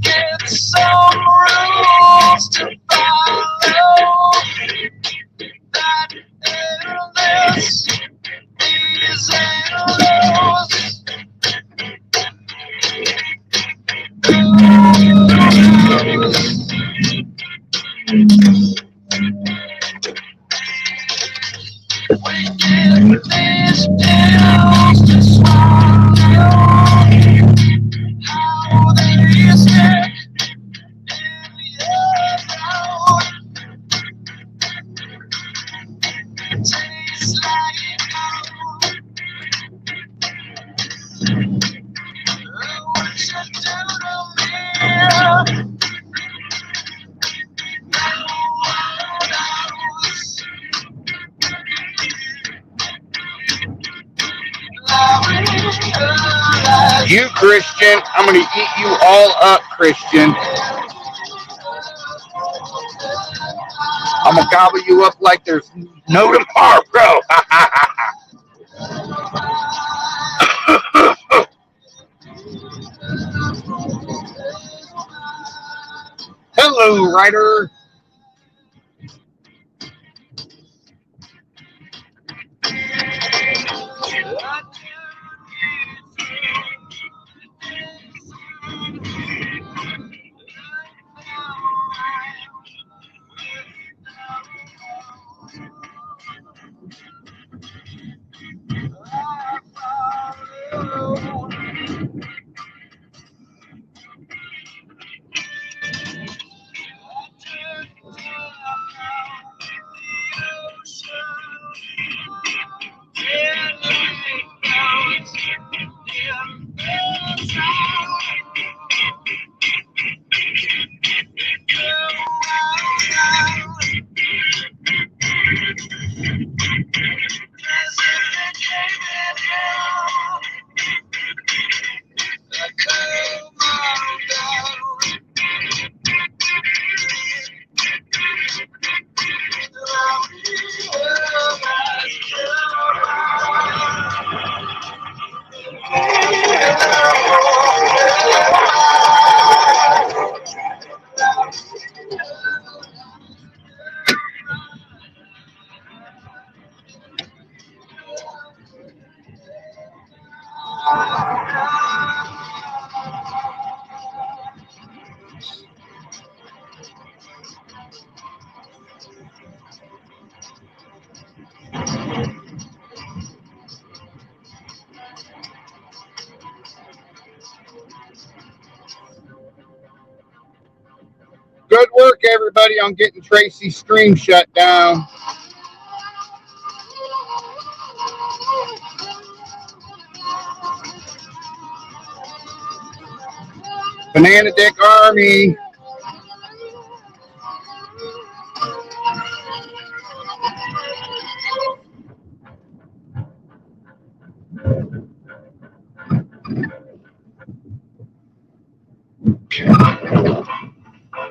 get some rules to follow that endless these endless. We get these pills to swallow. How they stick in your throat. Tastes like gold. Oh, what you do to me? No one knows. You, Christian, I'm going to eat you all up, Christian. I'm going to gobble you up like there's no tomorrow. Hello, Ryder. Good work, everybody, on getting Tracy's stream shut down. Banana Dick Army.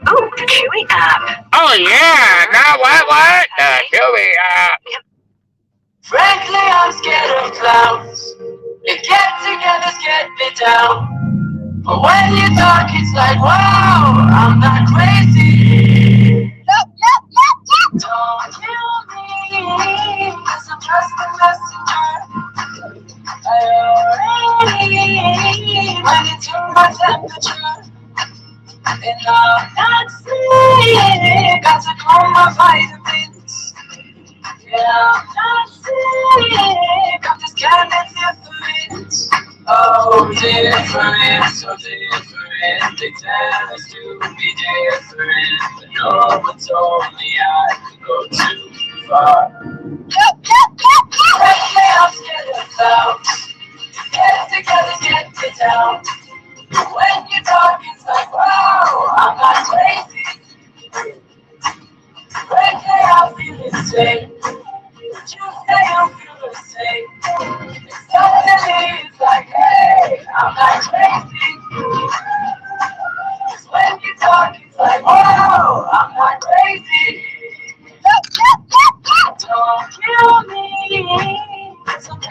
Oh, the Chewy app. Oh, yeah. Now what? The Chewy app. Frankly, I'm scared of clowns. They get together, get me down. But when you talk, it's like, wow, I'm not crazy. Don't kill me, 'cause I'm just a messenger. I already went into my temperature. And I'm not sick, got to call my vitamins. Yeah, I'm not sick, I'm just kinda different. Oh, different, so different. They tell us to be different, but no one told me I could go too far. Frankly, I'm scared of clouds. Get together, get me down. When you talk, it's like, wow, I'm not crazy. Frankly, I feel the same. But you say I feel the same. It's totally, it's like, hey, I'm not crazy. 'Cause when you talk, it's like, wow.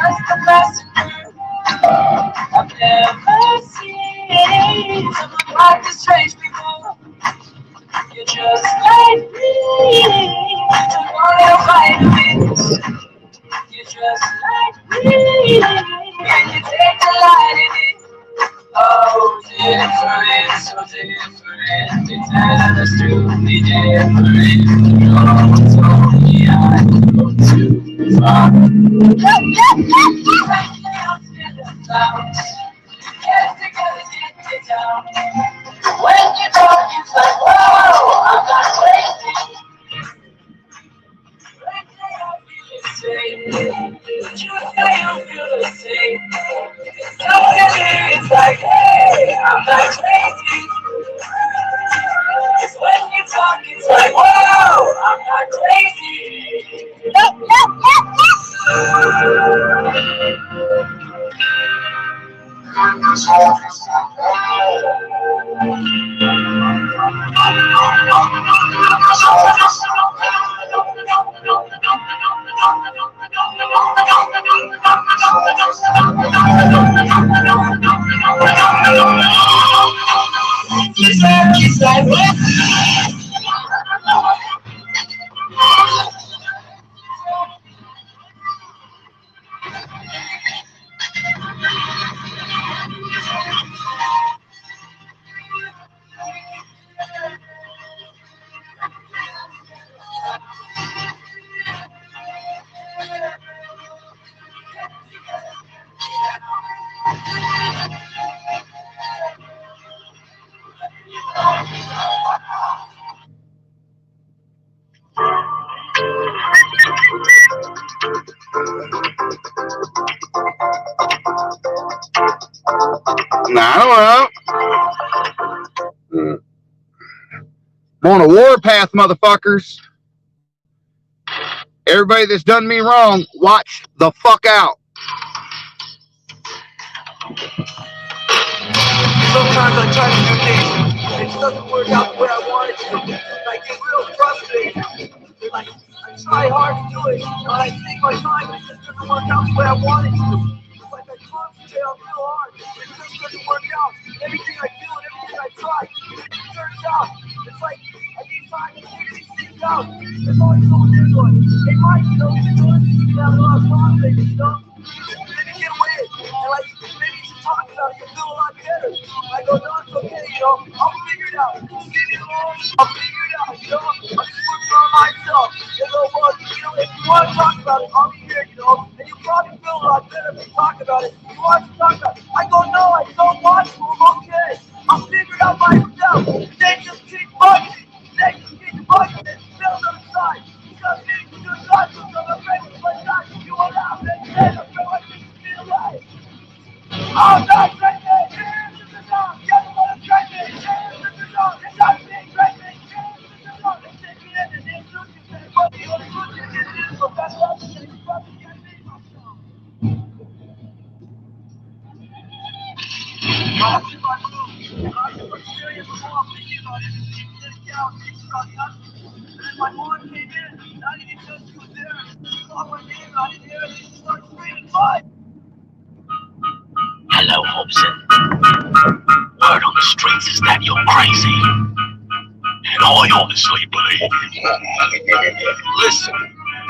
just a massacre. I've never seen someone like this strange people. You're just like me, don't want your vitamins. You're just like me, and you take delight in it. Oh, different, so different. They tell us to be different. Oh, told me I could go too far. Get together, get it down. When you talk, it's like, whoa, I'm not crazy. But you say you feel the same. It's like, hey, I'm not crazy. It's when you talk, it's like, whoa, I'm not crazy. It's like, what? Now, I'm on a warpath, motherfuckers. Everybody that's done me wrong, watch the fuck out. Sometimes I try to do things, it just doesn't work out the way I want it to. I get real frustrated. Like, I try hard to do it, and I take my time, but it just doesn't work out the way I want it to. It's like I concentrate on real hard, it just doesn't work out. Everything I do and everything I try, it turns out. It's like I need time to figure these things out. There's always someone there going, hey Mike, you know, you're doing this, you have a lot of confidence, you know? Maybe get away, and like, maybe you should talk about it, you'll feel a lot better. I go, no, it's okay, you know, I'll figure it out. Leave me alone, I'll figure it out, you know? I'm just working on myself. You know, well, you know, if you want to talk about it, I'll be here, you know, and you'll probably feel a lot better if you talk about it. You want to talk about it. I go, no, I don't want to, I'm okay. I'll figure it out myself. They just keep bugging. They just keep bugging and still on the side. Because me, you're not just on the face, but not you allow them to say the feel like you feel right. I'm not crazy. Here's the song. Guess what I'm crazy. Here's the song. It's not being crazy. Here's the song. They take me in and they shoot you. Say, what are you going to do? It is the best love that you probably can't make myself. I'm in my room. I'm serious before I'm thinking about it. Let's get out. It's about the other. And then my mom came in. And I didn't know she was there. She saw my name. I didn't hear it. She started screaming, "Fight!" Hello, Hobson. Word on the streets is that you're crazy. And I honestly believe. Listen,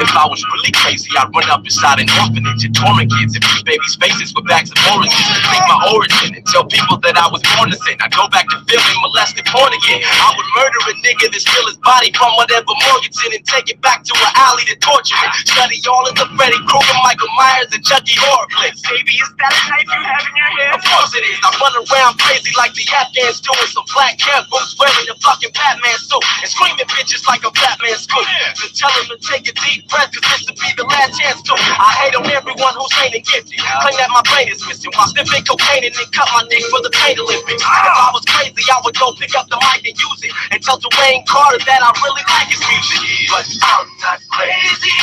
if I was really crazy, I'd run up inside an orphanage and torment kids and feed babies' faces with bags of oranges. Make my origin and tell people that I was born to sin. I'd go back to filming, molested porn again. I would murder a nigga to steal his body from whatever mortgage in and take it back to an alley to torture it. Study all of the Freddy Krueger, Michael Myers, and Chucky horror flicks. Baby, is that a knife you have in your hand? Of course it is. I run around crazy like the Afghans doing some black camp boots wearing a fucking Batman suit and screaming bitches like a Batman scoop. Just tell them to take a deep breath, cause this will be the last chance to. I hate on everyone who's ain't gifted. Claim that my brain is missing while sniffing cocaine and then cut my dick for the pain Olympics. If I was crazy, I would go pick up the mic and use it and tell Dwayne Carter that I really like his music. But I'm not crazy,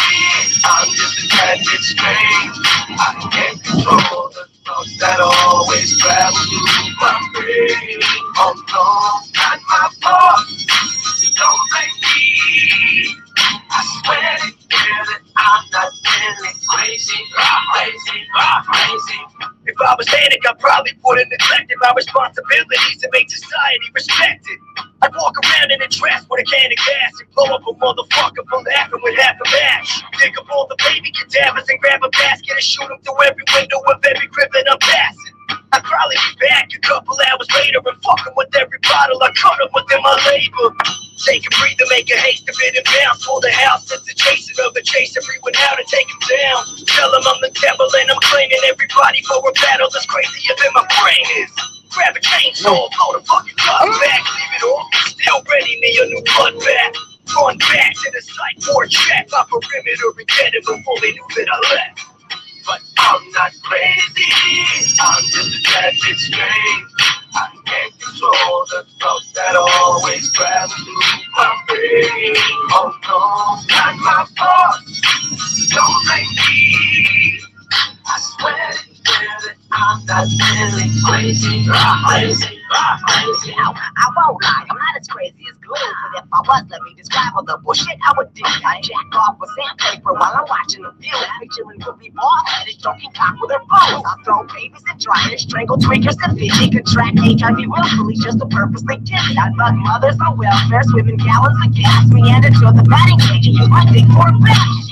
I'm just a tad bit strange. I can't control the thoughts that always travel through my brain. Oh no, not my fault, don't blame me. I swear to God that I'm not really crazy. crazy. If I was Manic, I probably wouldn't neglected my responsibilities to make society respect it. I'd walk around in a dress with a can of gas and blow up a motherfucker for laughing with half a match. Dig up all the baby cadavers and grab a basket and shoot them through every window of every crib that I'm passing. I'd probably be back a couple hours later and fucking with every bottle I cut up within my labor. Take a breather, make a haste of it and bounce. Pull the house since the chaser of a chaser, everyone out and take him down. Tell him I'm the devil and I'm claiming everybody for a battle that's crazier than my brain is. Grab a chainsaw, blow the fucking top back, leave it off. Still ready, me a new blood bath. Run back to the site for a check. My perimeter and get it before they knew that I left. But I'm not crazy, I'm just a tad bit strange. I can't control the thoughts that always travel through my brain. Oh no, not my fault, don't blame me. I swear that I'm not really crazy. I won't lie, I'm not as crazy as glue. But if I was, let me describe all the bullshit I would do. I jack off with sandpaper while I'm watching the view. I be chilling with me ball headed, stroking cock with her bones. I'll throw babies and dryers, strangle tweakers and fidget, contract HIV willfully just to purposely dip it. I fuck mothers on welfare, swimming gallons of gas, meander to the batting cage and use my dick for a bitch.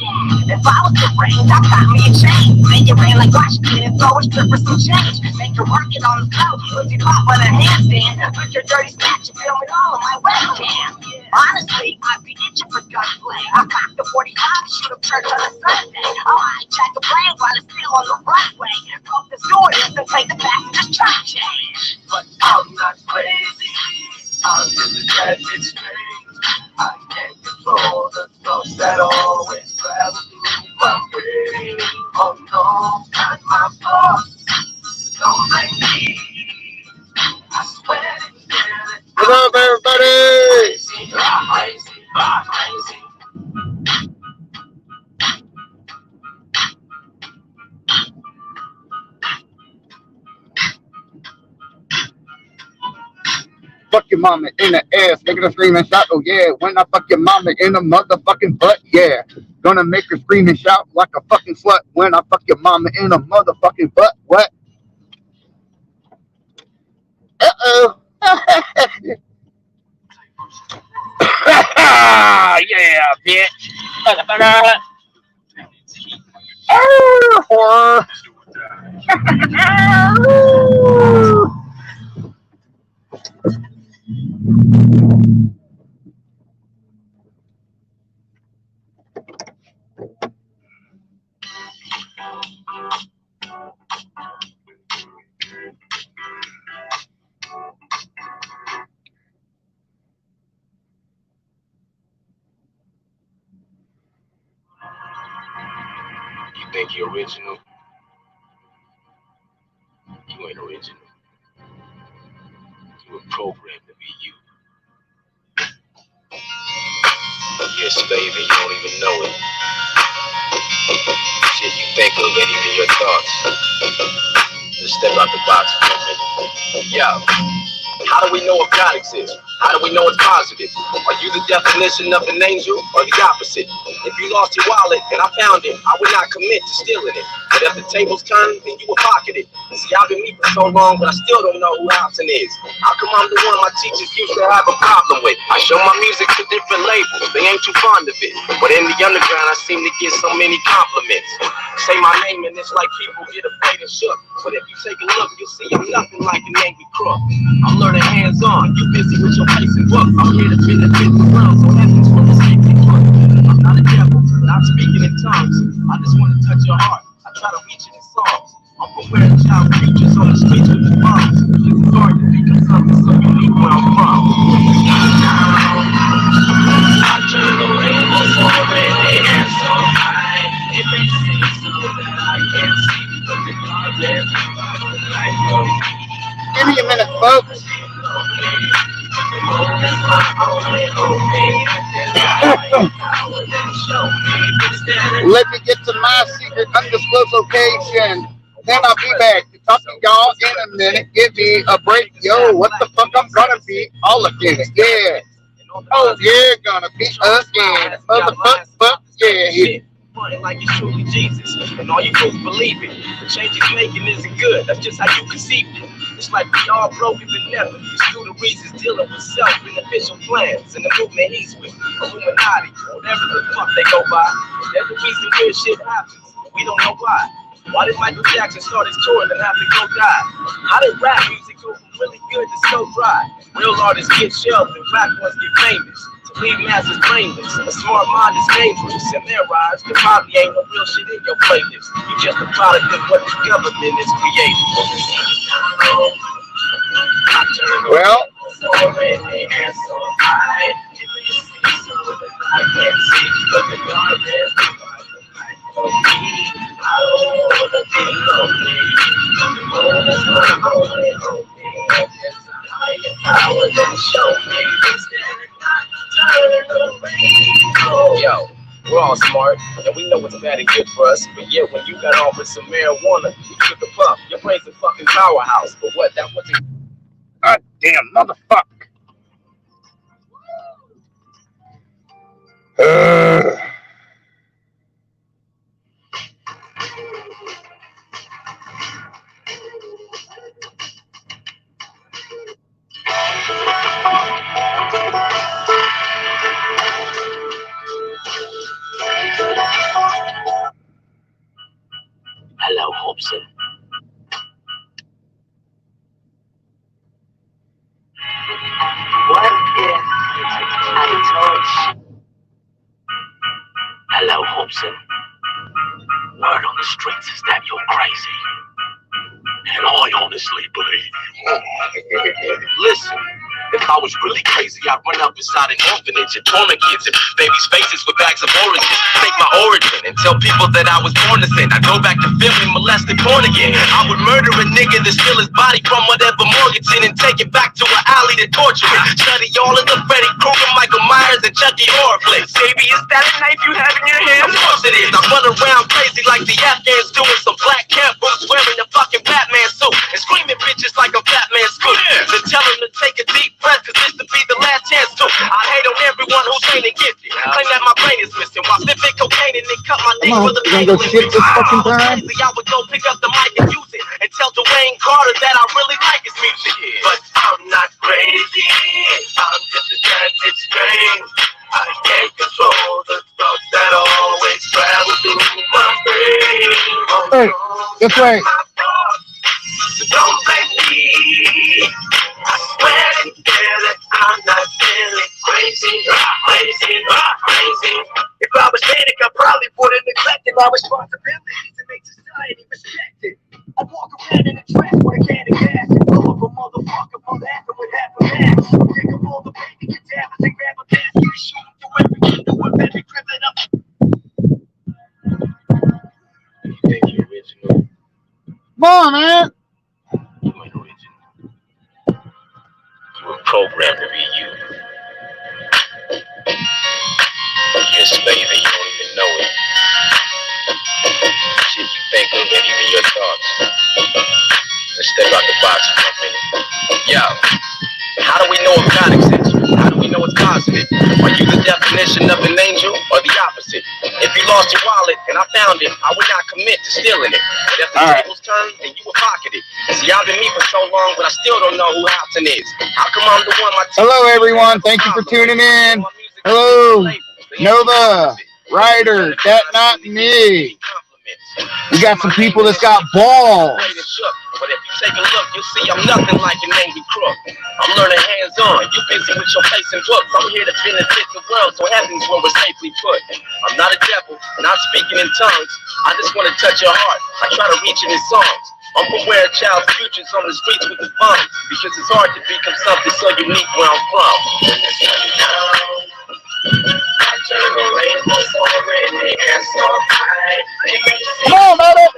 If I was the rain, I'd got me a chain. Make it rain like Washington and throw a stripper some change. Make her work it on the floor, pussy pop on a handstand. Put your dirty snatch and film it all on my webcam. Honestly, I'd be itching for gunplay. I cock the 45 and shoot up church on a Sunday. Oh, I jack a plane while it's still on the runway. Poke the stewardess and take the passenger's truck change. But I'm not crazy, I'm just a tad bit strange. I can't control the thoughts that always travel through my brain. Oh no, not my fault, don't blame me. I swear that What up, everybody? crazy. Fuck your mama in the ass, making her scream and shout, oh yeah. When I fuck your mama in the motherfucking butt, yeah. Gonna make her scream and shout like a fucking slut. When I fuck your mama in the motherfucking butt, what? Uh-oh. Yeah, bitch. Horror. You think you're original? You ain't original. You were programmed to be you. You're a slave and you don't even know it. Shit you think of ain't even your thoughts. Just step out the box for a minute. Yo. How do we know if God exists? How do we know it's positive? Are you the definition of an angel or the opposite? If you lost your wallet and I found it, I would not commit to stealing it. But if the tables turn, then you will pocket it. See, I've been me for so long, but I still don't know who Hobson is. How come I'm the one my teachers used to have a problem with? I show my music to different labels, they ain't too fond of it. But in the underground, I seem to get so many compliments. Say my name and it's like people get afraid and shook. But if you take a look, you'll see I'm nothing like an angry crook. I'm learning hands-on, you busy with your face and book. I'm here to benefit the world, so heaven's for the safety book. I'm not a devil, not speaking in tongues. I just want to touch your heart, I try to reach it in songs. I'm from where the child preachers on the streets with the bombs. It's hard to think of something so unique where I'm from. I turn the rainbow so red and so high. It makes sense so that I can't see. But regardless, Give me a minute, folks. Let me get to my secret undisclosed location. Then I'll be back to talk to y'all in a minute. Give me a break. Yo, what the fuck? I'm gonna be all up in it. Yeah. Oh, yeah, gonna be again. Motherfucker, fuck yeah. fronting like you're truly Jesus, and all you fools believe it. The change he's making isn't good, that's just how you conceived it. It's like we all broken than never. These student reasons dealing with self-beneficial plans and the movement he's with. Illuminati, whatever the fuck they go by. There's a reason weird shit happens. We don't know why. Why did Michael Jackson start his tour and then have to go die? How did rap music go from really good to so dry? Real artists get shelved and rap ones get famous. To leave masses brainless, a smart mind is dangerous. In their eyes, there probably ain't no real shit in your playlist. You just a product of what the government is creating. Well, Yo, we're all smart, and we know what's bad and good for us, but yet when you got on with some marijuana, you took a puff. Your brain's a fucking powerhouse, but what? That wasn't. God damn motherfucker. Hello, Hobson. What if I told you? Hello, Hobson. Word on the streets is that you're crazy. And I honestly believe you. Listen, if I was really crazy, I'd run up inside an orphanage and torment kids and babies' faces with bags of oranges. Fake my origin and tell people that I was born to sin. I'd go back to filming, molested porn again. I would murder a nigga to steal his body from whatever mortgage in and take it back to an alley to torture it. Study all of the Freddy Krueger, Michael Myers, and Chucky horror flicks. Baby, is that a knife you have in your hand? Of course it is. I run around crazy like the Afghans doing some black camp boots, wearing a fucking Batman suit and screaming bitches like a fat man scoot. To tell him to take a deep breath, cause this to be the last chance to. I hate on everyone who's ain't gifted. Claim that my brain is missing while sniffing cocaine and then cut my dick Come on, with a you gonna go shit this fucking time? I would go pick up the mic and use it and tell Dwayne Carter that I really like his music. But I'm not crazy, I'm just a talented strain. I can't control the thoughts that always travel through my brain. Hey, this way. So don't blame me. I swear to God that I'm not feeling crazy. If I was panic, I probably wouldn't neglect my responsibilities to make society respect it. I walk around in a dress with a can of gas. Blow up a motherfucker for laughing with half a mask. Pick up all the baby cadavers and grab a basket and shoot them through every criminal. You think you're original? Come on, man. You ain't original. You were programmed to be you. You're a slave and you don't even know it. Shit you think of ain't even your thoughts. Let's step out the box for a minute. Yo, how do we know if God exists? How do we know it's positive? Are you the definition of an angel or the opposite? If you lost your wallet and I found it, I would not commit to stealing it. But if the tables turned, then you would pocket it. See, I've been me for so long, but I still don't know who Hobson is. How come I'm the one my Hello, everyone. Thank you for tuning in. Hello, Nova, Ryder, That Not Me. We got some people that's got balls. But if you take a look, you'll see I'm nothing like an angry crook. I'm learning hands-on. You busy with your facing books. I'm here to benefit the world, so heaven's where we're safely put. I'm not a devil, not speaking in tongues. I just want to touch your heart. I try to reach it in songs. I'm aware of child's futures on the streets with the funds, because it's hard to become something so unique where I'm from. Come on, man.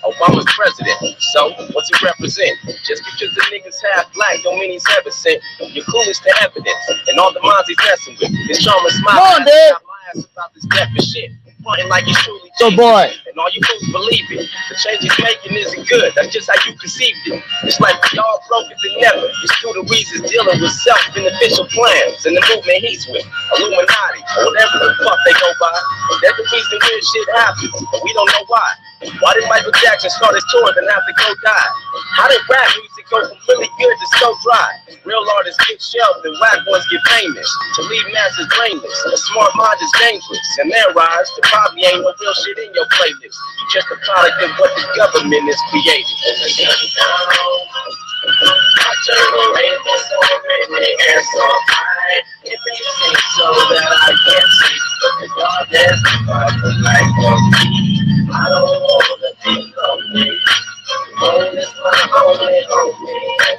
Obama's president, so what's he represent? Just because the nigga's half black don't mean he's ever sent. You're clueless to evidence, and all the minds he's messing with. His charm and smile. Come on, Dad. ass about this death and shit. Fronting like it's truly So, Jesus, boy. and all you fools believe it. The change he's making isn't good. That's just how you conceived it. It's like we all broken than never. It's through the reasons dealing with self-beneficial plans and the movement he's with, Illuminati, whatever the fuck they go by. That's the reason weird shit happens, but we don't know why. Why did Michael Jackson start his tour then have to go die? How did rap music go from really good to so dry? Real artists get shelved and whack ones get famous. To leave masses brainless, a smart mind is dangerous. And their rise, there probably ain't no real shit in your playlist. You just a product of what the government is creating. I turn the rainbow so red, the air so high. It makes me so that I can't see. But the darkness provides the light for me. I don't wanna be lonely. Moon is my only hope.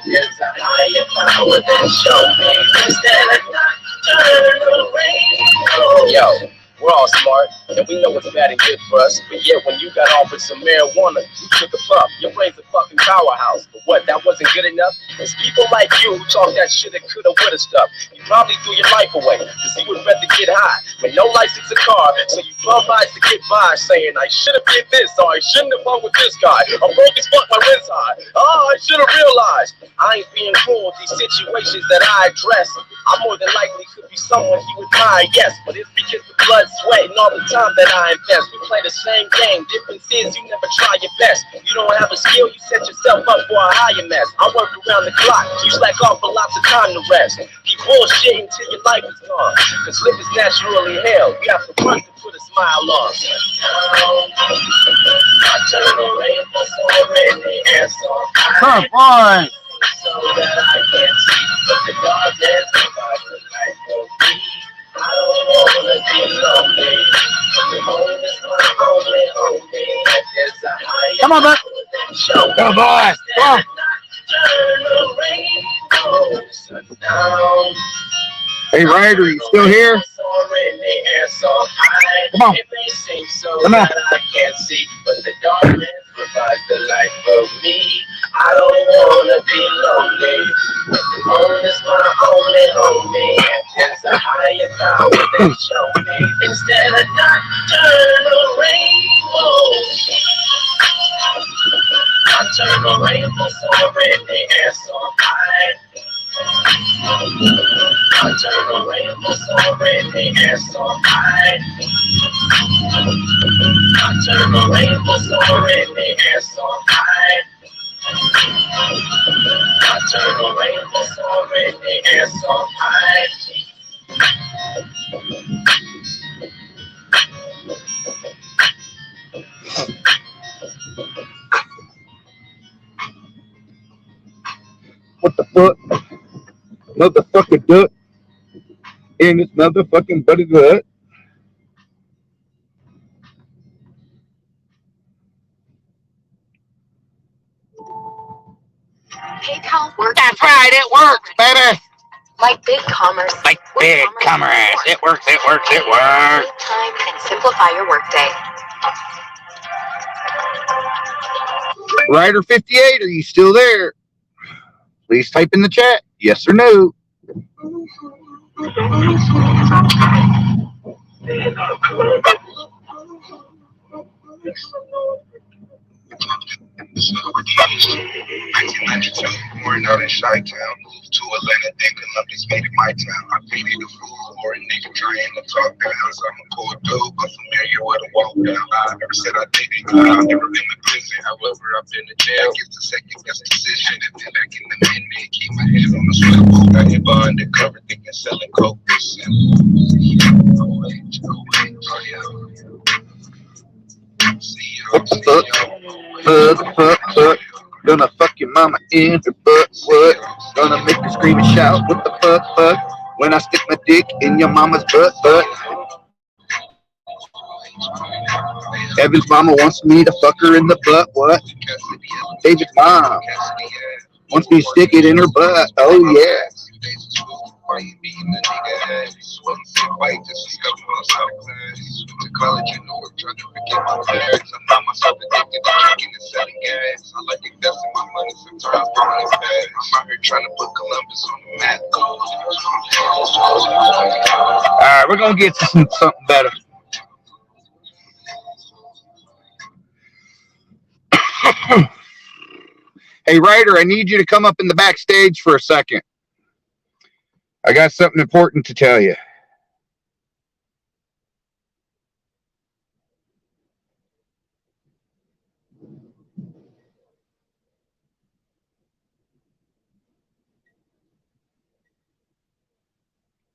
There's a higher power that show me. Instead of not turn the rainbow. Yo. We're all smart, and we know what's bad and good for us. But yeah, when you got offered some marijuana, you took a puff. Your brain's a fucking powerhouse. But what, that wasn't good enough? It's people like you who talk that shit that coulda, woulda stuff. You probably threw your life away, cause you would rather get high. With no license a car, so you bum rides to get by, saying, I should've did this, or I shouldn't have hung with this guy. I'm broke as fuck, my rent's high. Oh, I should've realized. I ain't being cruel with these situations that I address. I more than likely could be someone he would mind, yes, but it's because the blood, sweat, and all the time that I invest. We play the same game. Difference is you never try your best. You don't have a skill, you set yourself up for a higher mess. I work around the clock. You slack off for lots of time to rest. Keep bullshitting till your life is gone. Cause life is naturally hell. You have to run to put a smile on. I turn the rainbow so red, the air so high. Come on. So that I can't see, but the darkness provides the light for me. I don't wanna be lonely. The moon is my only hope. There's a higher Come on, bud. show. Come on. Come on. Turn the rainbow sundown. Hey, Ryder, you still here? Come on. It may seem so Come on. that I can't see, but the darkness provides the light for me. I don't wanna be lonely. The moon is my only homie. There's a higher power that show me. Instead of not turn the rainbow. I turn the rainbow so red, the air so high. I turn the rainbow so red, the air so high. I turn the rainbow so red, the air so high. I turn the rainbow so red, the air so high. What the fuck? Motherfucker duck in this motherfucking buddy gut. PayPal works. That's right, it works, baby. Like big commerce. Like big commerce. It works, it works, it works. Save time and simplify your workday. Ryder 58, are you still there? Please type in the chat, yes or no. Born out in Chi-Town, moved to Atlanta, then Columbus made it my town. I painted a fool or a nigga trying to talk down. So I'm a cool dude, but familiar with a walk down. I never said I did it. I've never been to prison, however, I've been to jail. I guess the second best decision, and then back in the minute, keep my head on the swivel. Got hit by undercover, thinking selling coke was simple. What the fuck? Gonna fuck your mama in her butt, what? Gonna make her scream and shout, what the fuck? When I stick my dick in your mama's butt. Evan's mama wants me to fuck her in the butt, what? David's mom wants me to stick it in her butt, oh yeah. Why you beating the nigga ass? Wasn't so white, just discovered on South class. Went to college, you know, I'm trying to forget my past. I found myself addicted to drinking and selling gas. I like investing my money, sometimes blowing it fast. I'm out here trying to put Columbus on the map. Alright, we're gonna get to something better. Hey, Ryder, I need you to come up in the backstage for a second. I got something important to tell you.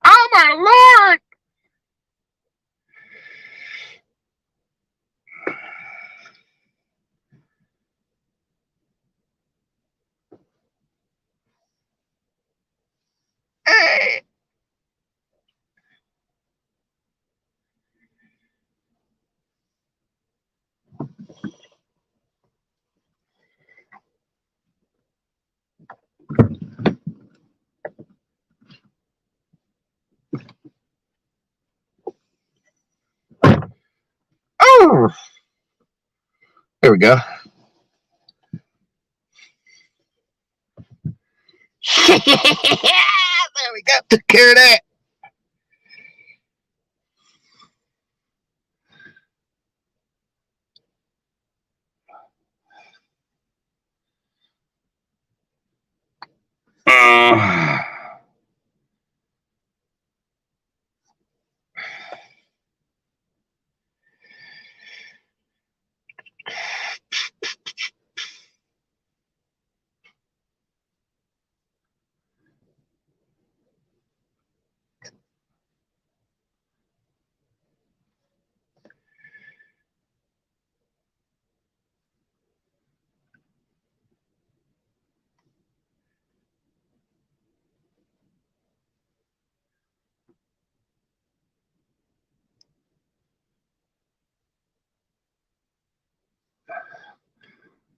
Oh, my Lord! Hey. Oh! There we go. There we go. Took care of that.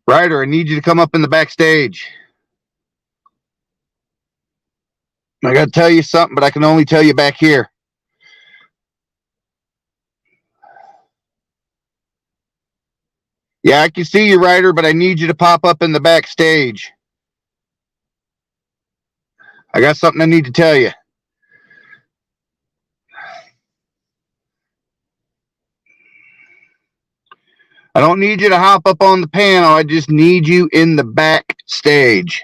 Ryder, I need you to come up in the backstage. I got to tell you something, but I can only tell you back here. Yeah, I can see you, Ryder, but I need you to pop up in the backstage. I got something I need to tell you. I don't need you to hop up on the panel. I just need you in the backstage.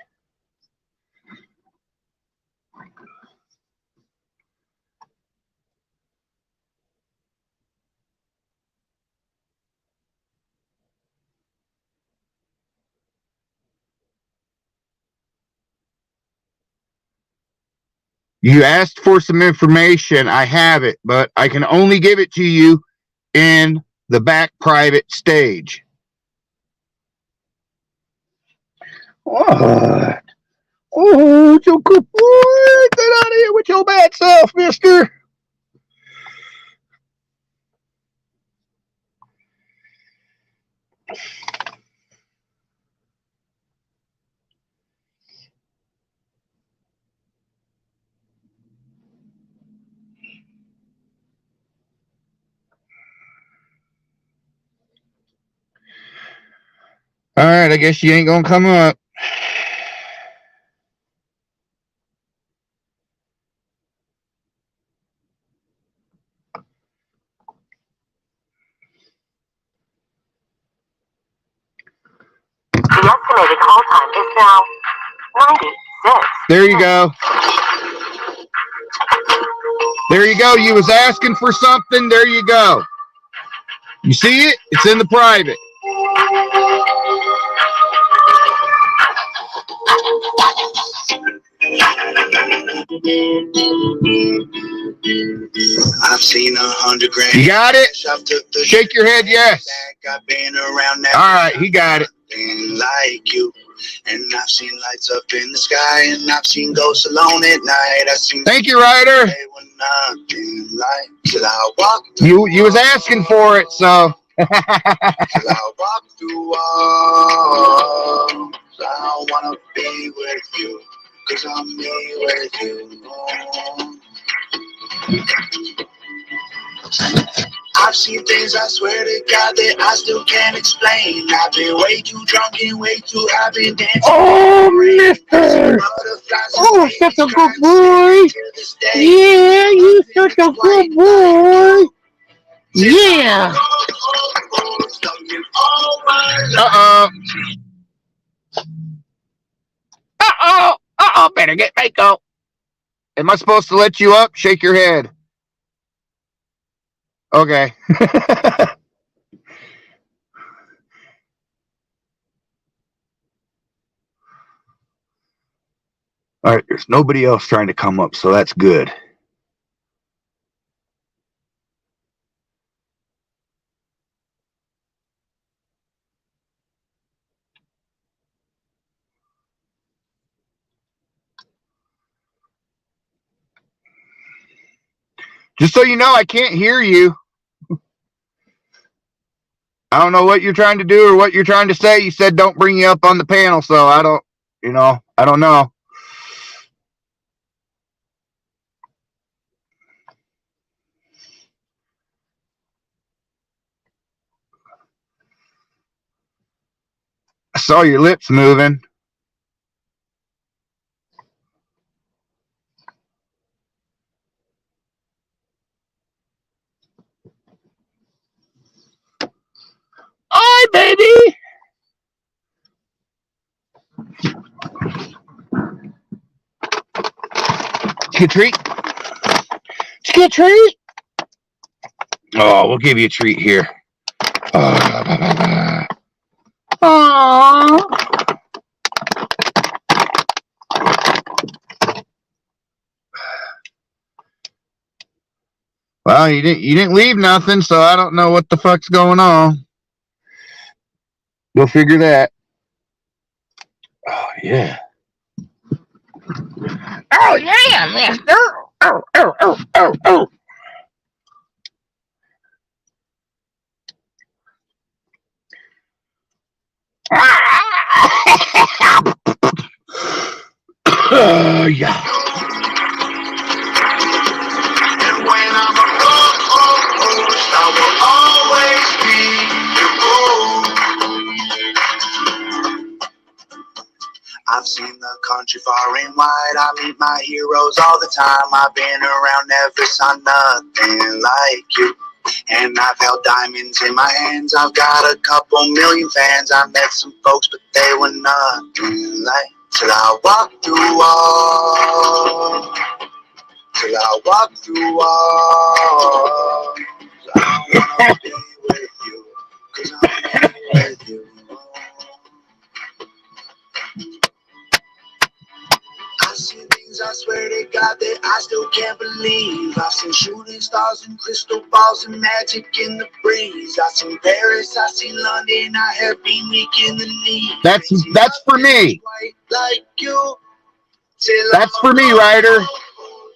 You asked for some information. I have it, but I can only give it to you in the back private stage. What? Oh, you good boy. Get out of here with your bad self, mister. All right, I guess you ain't gonna come up. The estimated call time is now 96. There you go. There you go. You was asking for something. There you go. You see it? It's in the private. I've seen 100 grand. You got it? Shake your head, yes. I've been around that. All right, he got it. Like you. And I've seen lights up in the sky, and I've seen ghosts alone at night. I've seen. Thank you, Ryder. They were nothing like till I walked. You was asking for it, so. Till I walk through walls. I wanna be with you, 'cause I'm me with you. I've I've seen things I swear to God that I still can't explain. I've been way too drunk and way too high, been dancing. Oh, mister. Oh, such a good boy. Yeah, you such a good boy. Yeah. Uh-oh. Uh-oh. Uh-oh. Better get Mako. Am I supposed to let you up? Shake your head. Okay. All right, there's nobody else trying to come up, so that's good. Just so you know, I can't hear you. I don't know what you're trying to do or what you're trying to say. You said don't bring you up on the panel, so I don't, I don't know. I saw your lips moving. Hi, baby. Did you get a treat? Did you get a treat? Oh, we'll give you a treat here. Aww. Well, you didn't leave nothing, so I don't know what the fuck's going on. We'll figure that. Oh yeah. Oh yeah, mister. Oh, oh, oh, oh, oh. Oh yeah. And when I'm a ghost, I will always be your boo. I've seen the country far and wide. I meet my heroes all the time. I've been around, never saw nothing like you. And I've held diamonds in my hands. I've got a couple million fans. I met some folks, but they were nothing like. Till I walk through walls. Till I walk through walls. I don't wanna be with you, 'cause I'm with you. I've seen things I swear to God that I still can't believe. I've seen shooting stars and crystal balls and magic in the breeze. I've seen Paris, I've seen London, I have been weak in the knee. That's for me. Like you. That's for me, Ryder.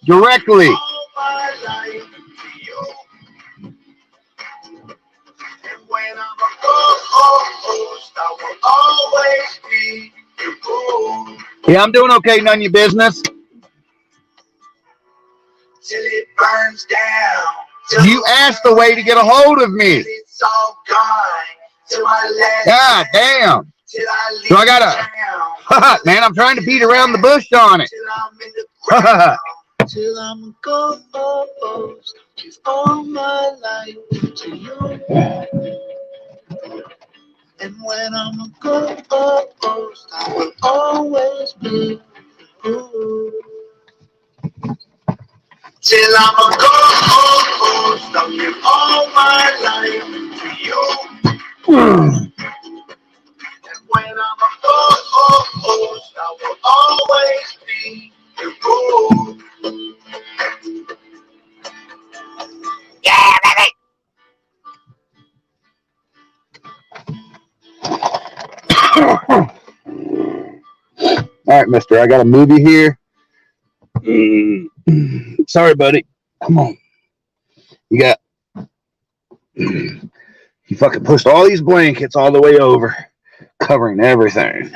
Directly. And when I'm a ghost, I will always be your boo. Yeah, I'm doing okay. None of your business. Till it burns down. You asked the way to get a hold of me. It's all gone. Till I let God damn. Till I leave So I gotta, man, I'm trying to beat around the bush on it. Till I'm in the ground. Till I'm a ghost. Give all my life to you. And when I'm a ghost, I will always be you. Till I'm a ghost, I'll give all my life to you. And when I'm a ghost, I will always be your boo. Yeah, baby. All right, mister, I got a movie here. Sorry, buddy. Come on. You fucking pushed all these blankets all the way over, covering everything.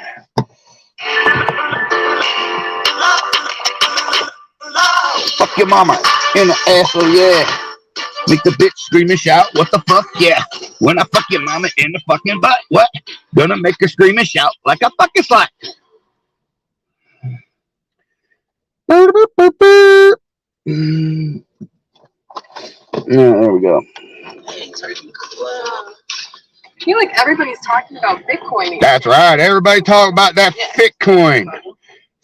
Fuck your mama in the asshole, yeah. Make the bitch scream and shout, what the fuck, yeah. When I fuck your mama in the fucking butt, what? Gonna make her scream and shout like a fucking slut. Yeah, there we go. I feel like everybody's talking about Bitcoin. That's right. Everybody talk about that Fitcoin.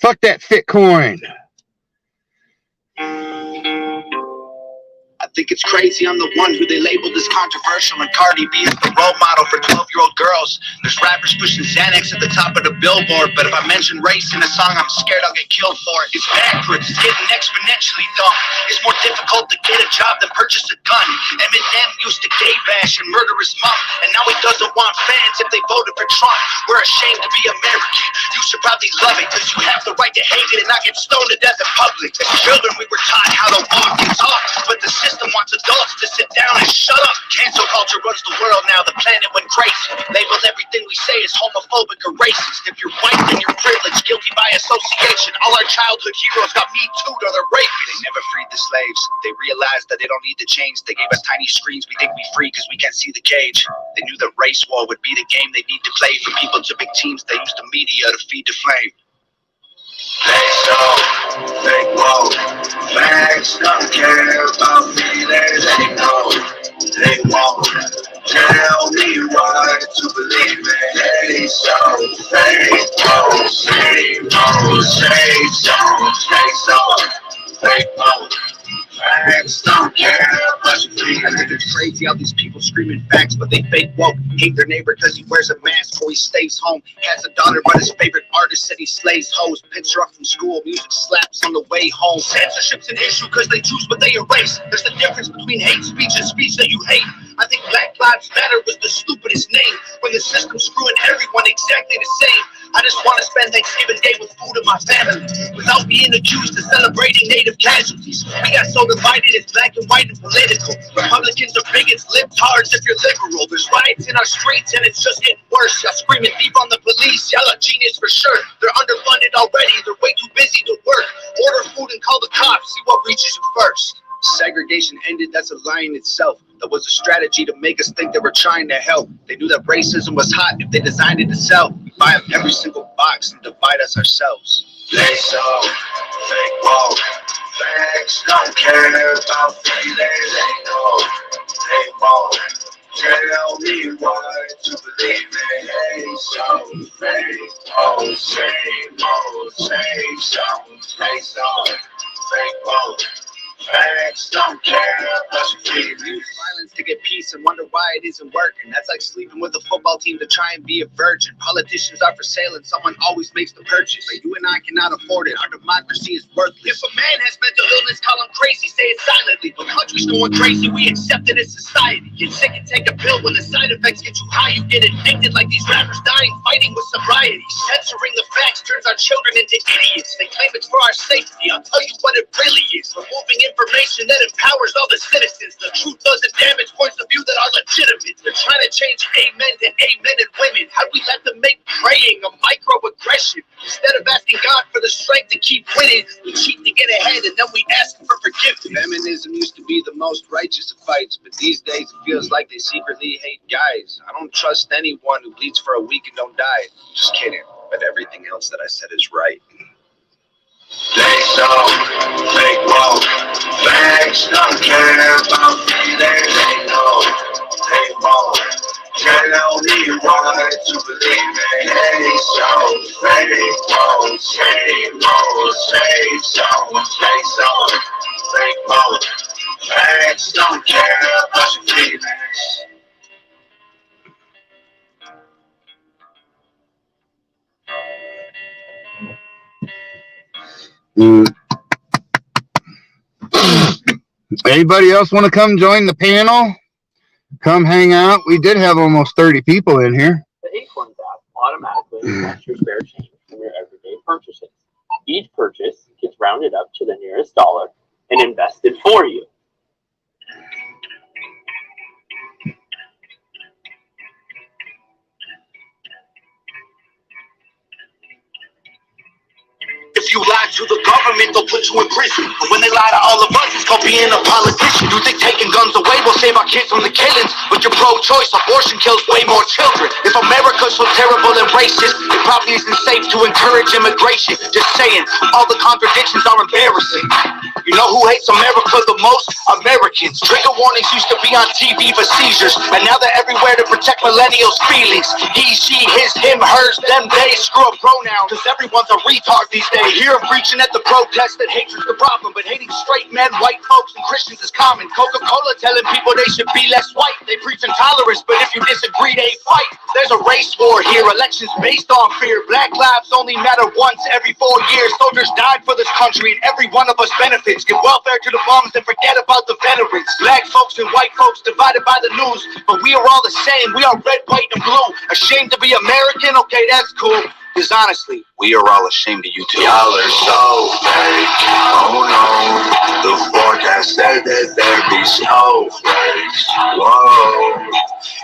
Fuck that Fitcoin. I think it's crazy I'm the one who they labeled as controversial, and Cardi B is the role model for 12-year-old girls. There's rappers pushing Xanax at the top of the billboard, but if I mention race in a song, I'm scared I'll get killed for it. It's backwards, it's getting exponentially dumb. It's more difficult to get a job than purchase a gun. Eminem used to gay bash and murder his mom, and now he doesn't want fans if they voted for Trump. We're ashamed to be American. You should probably love it, cause you have the right to hate it and not get stoned to death in public. As children, we were taught how to walk and talk, but the system wants adults to sit down and shut up. Cancel culture runs the world now, the planet went crazy. Labeled everything we say as homophobic or racist. If you're white, then you're privileged, guilty by association. All our childhood heroes got Me Too'd or they're rapists. They never freed the slaves. They realized that they don't need to change. They gave us tiny screens, we think we free because we can't see the cage. They knew that race war would be the game they need to play. For people to big teams, they use the media to feed the flame. They so fake woke. Facts don't care about feelings. They know they won't tell me what to believe in. They so fake woke. Same old, same song. They so fake woke. Facts don't care about your feelings. I think it's crazy how these people screaming facts, but they fake woke. Hate their neighbor because he wears a mask or he stays home. Has a daughter, but his favorite artist said he slays hoes. Picks her up from school, music slaps on the way home. Censorship's an issue because they choose what they erase. There's the difference between hate speech and speech that you hate. I think Black Lives Matter was the stupidest name when the system's screwing everyone exactly the same. I just want to spend Thanksgiving Day with food and my family without being accused of celebrating native casualties. We got so divided, it's black and white and political. Republicans are bigots, libtards if you're liberal. There's riots in our streets and it's just getting worse. Y'all screaming thief on the police, y'all are genius for sure. They're underfunded already, they're way too busy to work. Order food and call the cops, see what reaches you first. Segregation ended, that's a lie in itself. That was a strategy to make us think they were trying to help. They knew that racism was hot if they designed it to sell. Buy up every single box and divide us ourselves. They so fake woke. Facts don't care about feelings. They know they won't tell me what to believe in. They so fake woke. Same old, same song. They so fake woke. Facts don't care about your feelings. Violence to get peace and wonder why it isn't working. That's like sleeping with a football team to try and be a virgin. Politicians are for sale and someone always makes the purchase. But you and I cannot afford it. Our democracy is worthless. If a man has mental illness, call him crazy, say it silently. But country's going crazy, we accept it as society. Get sick and take a pill. When the side effects get you high, you get addicted like these rappers dying, fighting with sobriety. Censoring the facts turns our children into idiots. They claim it's for our safety. I'll tell you what it really is. Removing information that empowers all the citizens. The truth doesn't damage points of view that are legitimate. They're trying to change amen to amen and women. How do we let them make praying a microaggression? Instead of asking God for the strength to keep winning, we cheat to get ahead and then we ask him for forgiveness. Feminism used to be the most righteous of fights, but these days it feels like they secretly hate guys. I don't trust anyone who bleeds for a week and don't die. Just kidding, but everything else that I said is right. They so fake woke. Facts don't care about feelings. They know they won't tell me what to believe in. They so fake woke. Same old, same song. They so fake woke. Facts don't care about your feelings. Anybody else want to come join the panel? Come hang out. We did have almost 30 people in here. The Acorns app automatically reflects your spare change from your everyday purchases. Each purchase gets rounded up to the nearest dollar and invested for you. If you lie to the government, they'll put you in prison. But when they lie to all of us, it's called being a politician. You think taking guns away will save our kids from the killings? But you're pro-choice, abortion kills way more children. If America's so terrible and racist, it probably isn't safe to encourage immigration. Just saying, all the contradictions are embarrassing. You know who hates America the most? Americans. Trigger warnings used to be on TV for seizures, and now they're everywhere to protect millennials' feelings. He, she, his, him, hers, them, they. Screw up pronouns, cause everyone's a retard these days. I hear them preaching at the protest that hatred's the problem, but hating straight men, white folks, and Christians is common. Coca-Cola telling people they should be less white. They preach intolerance, but if you disagree, they fight. There's a race war here, elections based on fear. Black lives only matter once every 4 years. Soldiers died for this country, and every one of us benefits. Give welfare to the bums and forget about the veterans. Black folks and white folks divided by the news, but we are all the same. We are red, white, and blue. Ashamed to be American? Okay, that's cool. Because honestly, we are all ashamed of you too. Y'all are so fake. Oh no, the forecast said that there be snowflakes. Whoa,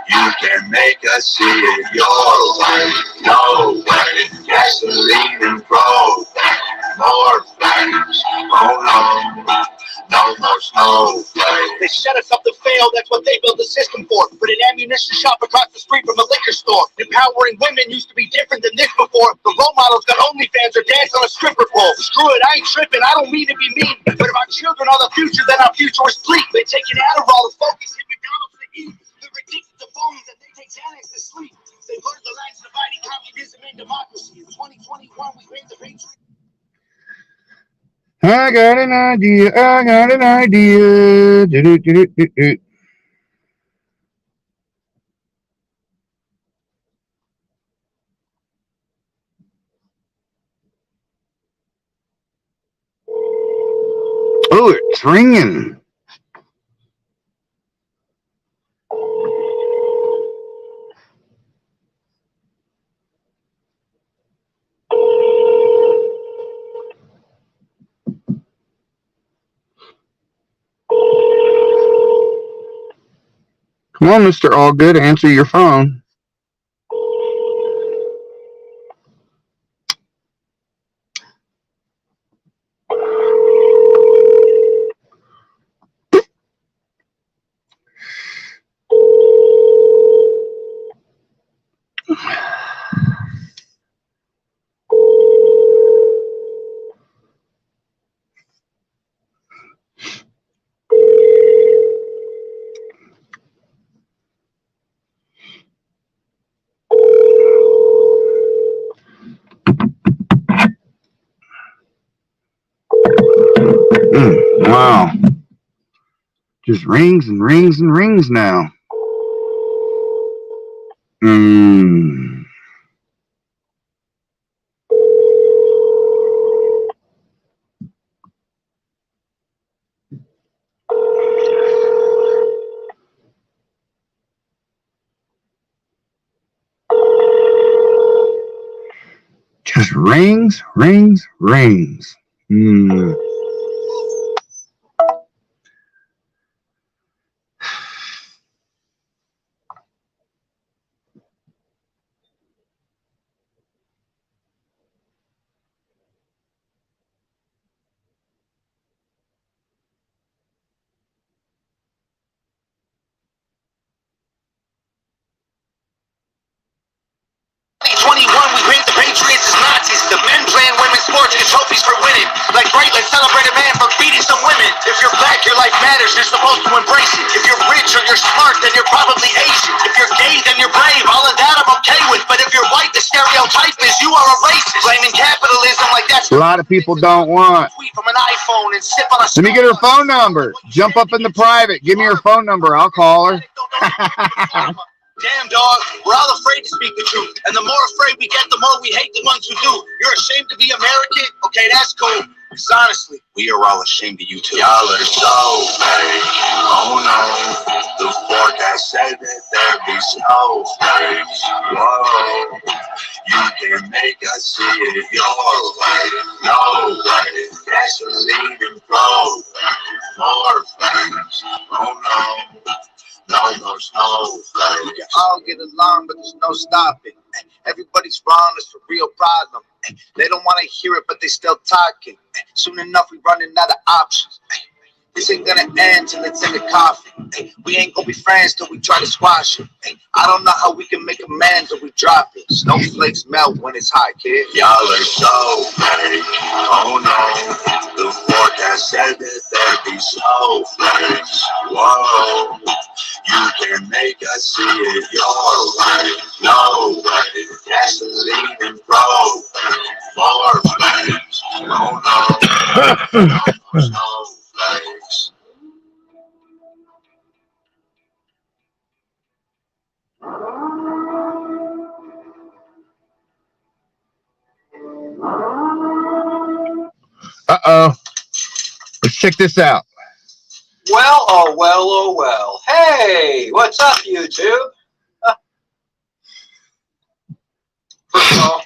you can make us see it your way. No way, gasoline and propane. More flames. Oh no, no more snowflakes. They set us up to fail, that's what they built the system for. Put an ammunition shop across the street from a liquor store. Empowering women used to be different than this before. The role models got OnlyFans or dance on a stripper pole. Screw it, I ain't tripping, I don't mean to be mean. But if our children are the future, then our future is bleak. They take an Adderall to focus, hit McDonald's to eat. They're addicted to phones and they take Xanax to sleep. They blurred the lines dividing communism and democracy. In 2021, we made the Patriots. I got an idea. I got an idea. Do-do-do-do-do-do. Oh, it's ringing. Come on, Mr. Allgood, answer your phone. Wow. Just rings and rings and rings now. Just rings, rings, rings. We paint the Patriots as Nazis. The men playing women's sports get trophies for winning. Like great, let's celebrate a man for beating some women. If you're black, your life matters. You're supposed to embrace it. If you're rich or you're smart, then you're probably Asian. If you're gay, then you're brave. All of that I'm okay with. But if you're white, the stereotype is you are a racist. Blaming capitalism like that's A lot of people don't want. tweet from an iPhone and sip on a. Let me get her phone number. Jump up in the private. Give me her phone number. I'll call her. Damn, dog, we're all afraid to speak the truth. And the more afraid we get, the more we hate the ones who do. You're ashamed to be American? Okay, that's cool. Because honestly, we are all ashamed of you too. Y'all are so fake. Oh no, the forecast said that there be snowflakes. Whoa, you can make us see it your way. No way, gasoline and propane. More flames. Oh no. No more snowflakes. We can all get along, but there's no stopping. Everybody's wrong, it's a real problem. They don't want to hear it, but they still talking. Soon enough, we running out of options. This ain't gonna end till it's in the coffin. We ain't gonna be friends till we try to squash it. I don't know how we can make amends till we drop it. Snowflakes melt when it's hot, kid. Y'all are so fake. Oh no. The forecast said that there'd be snowflakes. Whoa. You can make us see it your way. No way. Gasoline and propane. More flames. Oh no. No snowflakes. Uh-oh. Let's check this out. Well, oh well, oh well. Hey, what's up, YouTube? First of all,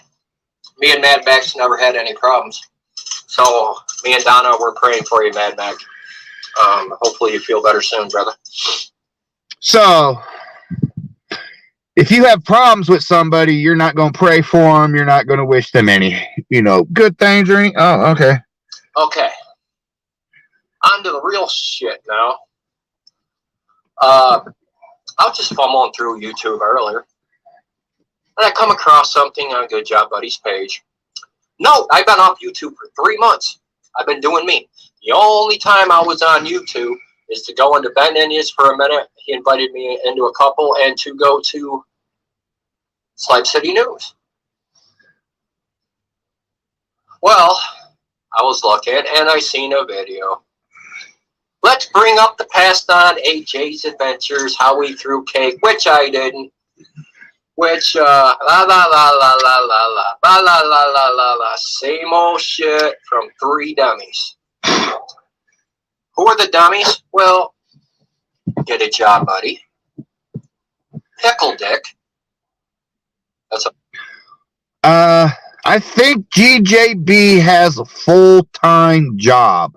me and Mad Max never had any problems. So, me and Donna, we're praying for you, Mad Max. Hopefully you feel better soon, brother. So, if you have problems with somebody, you're not going to pray for them. You're not going to wish them any, good things or any. Oh, okay. Okay. On to the real shit now. I was just fumbling through YouTube earlier, and I come across something on Good Job Buddy's page. No, I've been off YouTube for 3 months. I've been doing me. The only time I was on YouTube is to go into Ben Indians for a minute. He invited me into a couple, and to go to Slime City News. Well, I was looking, and I seen a video. Let's bring up the past on AJ's adventures, how he threw cake, which I didn't. Which, la la la la la la la, la la la la la la, same old shit from 3 dummies. Who are the dummies? Well, Get a Job Buddy, Pickle Dick. That's a. I think GJB has a full-time job.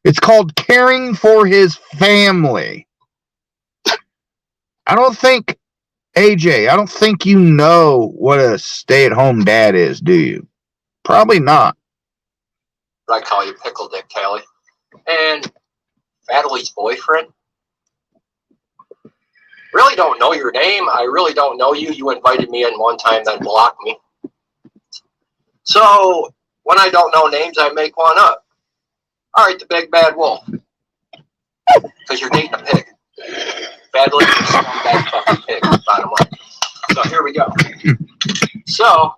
It's called caring for his family. I don't think, AJ, I don't think you know what a stay-at-home dad is, do you? Probably not. I call you Pickle Dick, Kelly. And Fadley's boyfriend. Really don't know your name. I really don't know you. You invited me in one time, then blocked me. So, when I don't know names, I make one up. All right, the Big Bad Wolf. Because you're dating a pig. Badly, you're a scumbag fucking pig, bottom line. So, here we go. So,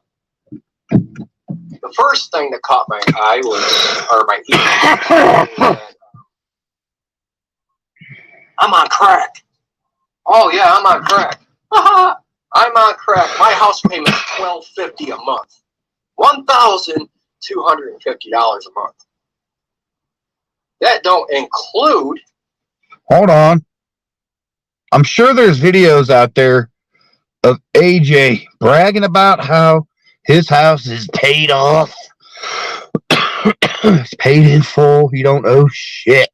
the first thing that caught my eye was, or my ear, I'm on crack. Oh, yeah, I'm on crack. I'm on crack. My house payment is $1,250 a month. $1,250 a month. That don't include. Hold on. I'm sure there's videos out there of AJ bragging about how his house is paid off. It's paid in full. You don't owe shit.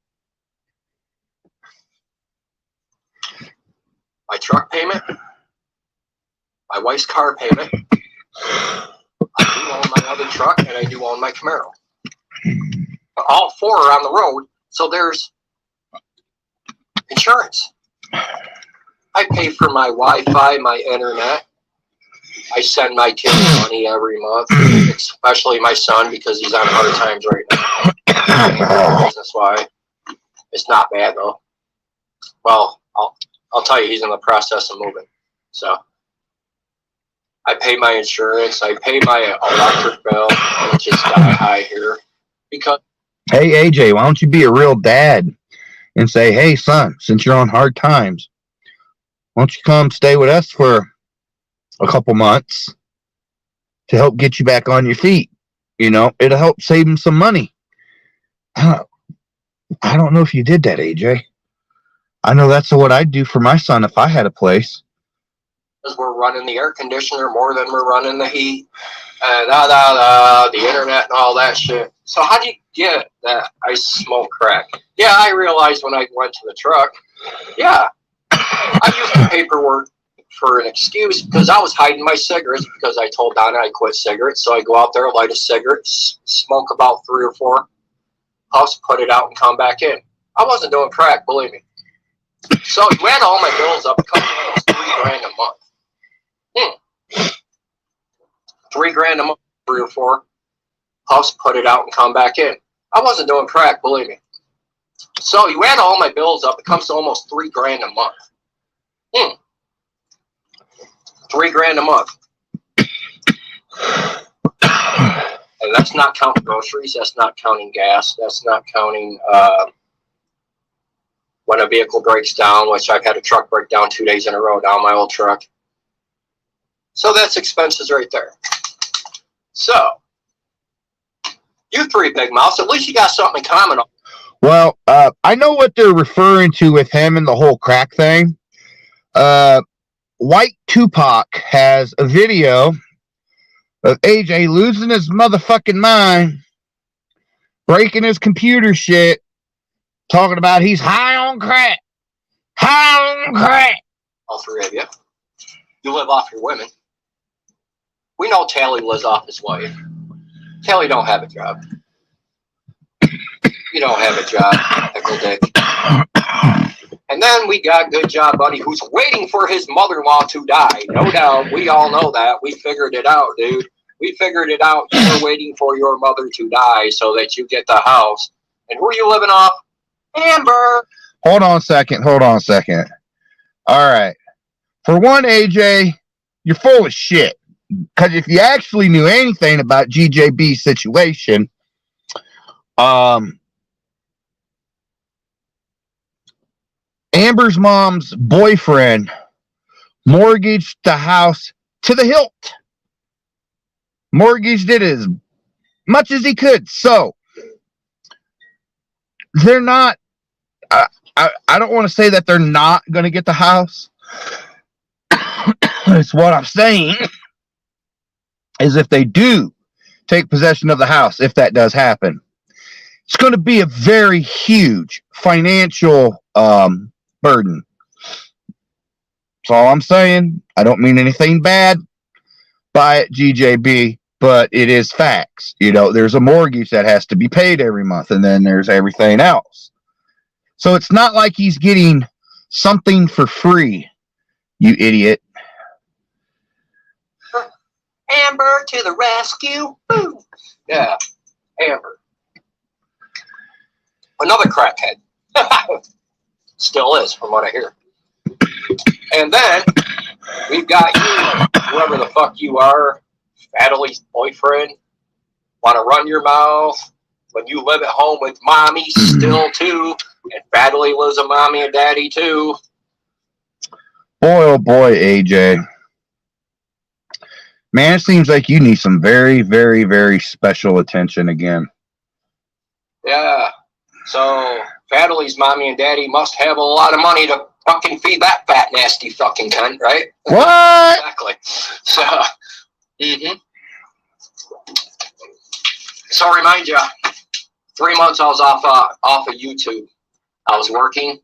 My truck payment. My wife's car payment. I do own my other truck, and I do own my Camaro. All 4 are on the road, so there's insurance. I pay for my Wi-Fi, my internet. I send my kids money every month, especially my son, because he's on hard times right now. Business-wise. It's not bad, though. Well, I'll tell you, he's in the process of moving. So I pay my insurance. I pay my electric bill, which is sky high here. Because Hey, AJ, why don't you be a real dad and say, hey, son, since you're on hard times, why don't you come stay with us for a couple months to help get you back on your feet? It'll help save him some money. I don't know if you did that, AJ. I know that's what I'd do for my son if I had a place. we're running the air conditioner more than we're running the heat, and the internet and all that shit. So how do you get that I smoke crack? Yeah, I realized when I went to the truck. Yeah, I used the paperwork for an excuse because I was hiding my cigarettes because I told Donna I quit cigarettes. So I go out there, light a cigarette, smoke about 3 or 4 puffs, put it out, and come back in. I wasn't doing crack, believe me. So you add all my bills up, it comes to almost $3,000 a month. $3,000 a month, 3 or 4 puffs, put it out, and come back in. I wasn't doing crack, believe me. So you add all my bills up, it comes to almost $3,000 a month. $3,000 a month. And that's not counting groceries. That's not counting gas. That's not counting when a vehicle breaks down, which I've had a truck break down 2 days in a row down my old truck. So that's expenses right there. So, you 3 big mouths, at least you got something in common. Well, I know what they're referring to with him and the whole crack thing. White Tupac has a video of AJ losing his motherfucking mind, breaking his computer shit, talking about he's high on crack. High on crack. All 3 of you. You live off your women. We know Tally lives off his wife. Tally don't have a job. You don't have a job, pickle dick. And then we got Good Job Buddy, who's waiting for his mother-in-law to die. No doubt. We all know that. We figured it out, dude. We figured it out. You were waiting for your mother to die so that you get the house. And who are you living off? Amber. Hold on a second. All right. For one, AJ, you're full of shit. Because if you actually knew anything about GJB's situation, Amber's mom's boyfriend mortgaged the house to the hilt. Mortgaged it as much as he could. So, they're not, I don't want to say that they're not going to get the house. It's what I'm saying is if they do take possession of the house, if that does happen, it's going to be a very huge financial burden. That's all I'm saying. I don't mean anything bad by it, GJB, but it is facts. You know, there's a mortgage that has to be paid every month, and then there's everything else. So it's not like he's getting something for free, you idiot. Amber to the rescue. Boom. Yeah, Amber. Another crackhead. Still is, from what I hear. And then we've got you, whoever the fuck you are, Fadley's boyfriend. Want to run your mouth when you live at home with mommy still too, and Fadley was a mommy and daddy too. Boy, oh boy, AJ. Man, it seems like you need some very, very, very special attention again. Yeah. So Fadley's mommy and daddy must have a lot of money to fucking feed that fat, nasty fucking cunt, right? What? Exactly. So, So remind you, 3 months I was off of YouTube. I was working.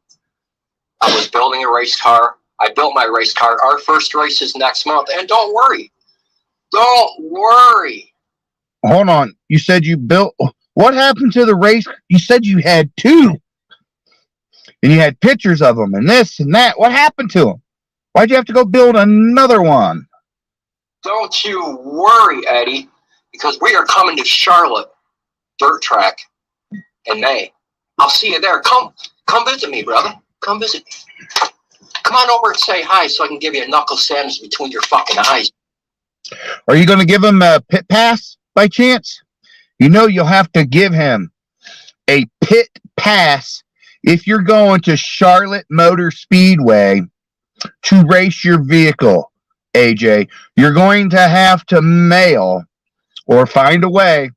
I was building a race car. I built my race car. Our first race is next month. And don't worry. Don't worry. Hold on. You said you built... What happened to the race? You said you had 2. And you had pictures of them and this and that. What happened to them? Why'd you have to go build another one? Don't you worry, Eddie, because we are coming to Charlotte Dirt Track in May. I'll see you there. Come visit me, brother. Come visit me. Come on over and say hi so I can give you a knuckle sandwich between your fucking eyes. Are you going to give him a pit pass by chance? You know you'll have to give him a pit pass if you're going to Charlotte Motor Speedway to race your vehicle, AJ. You're going to have to mail or find a way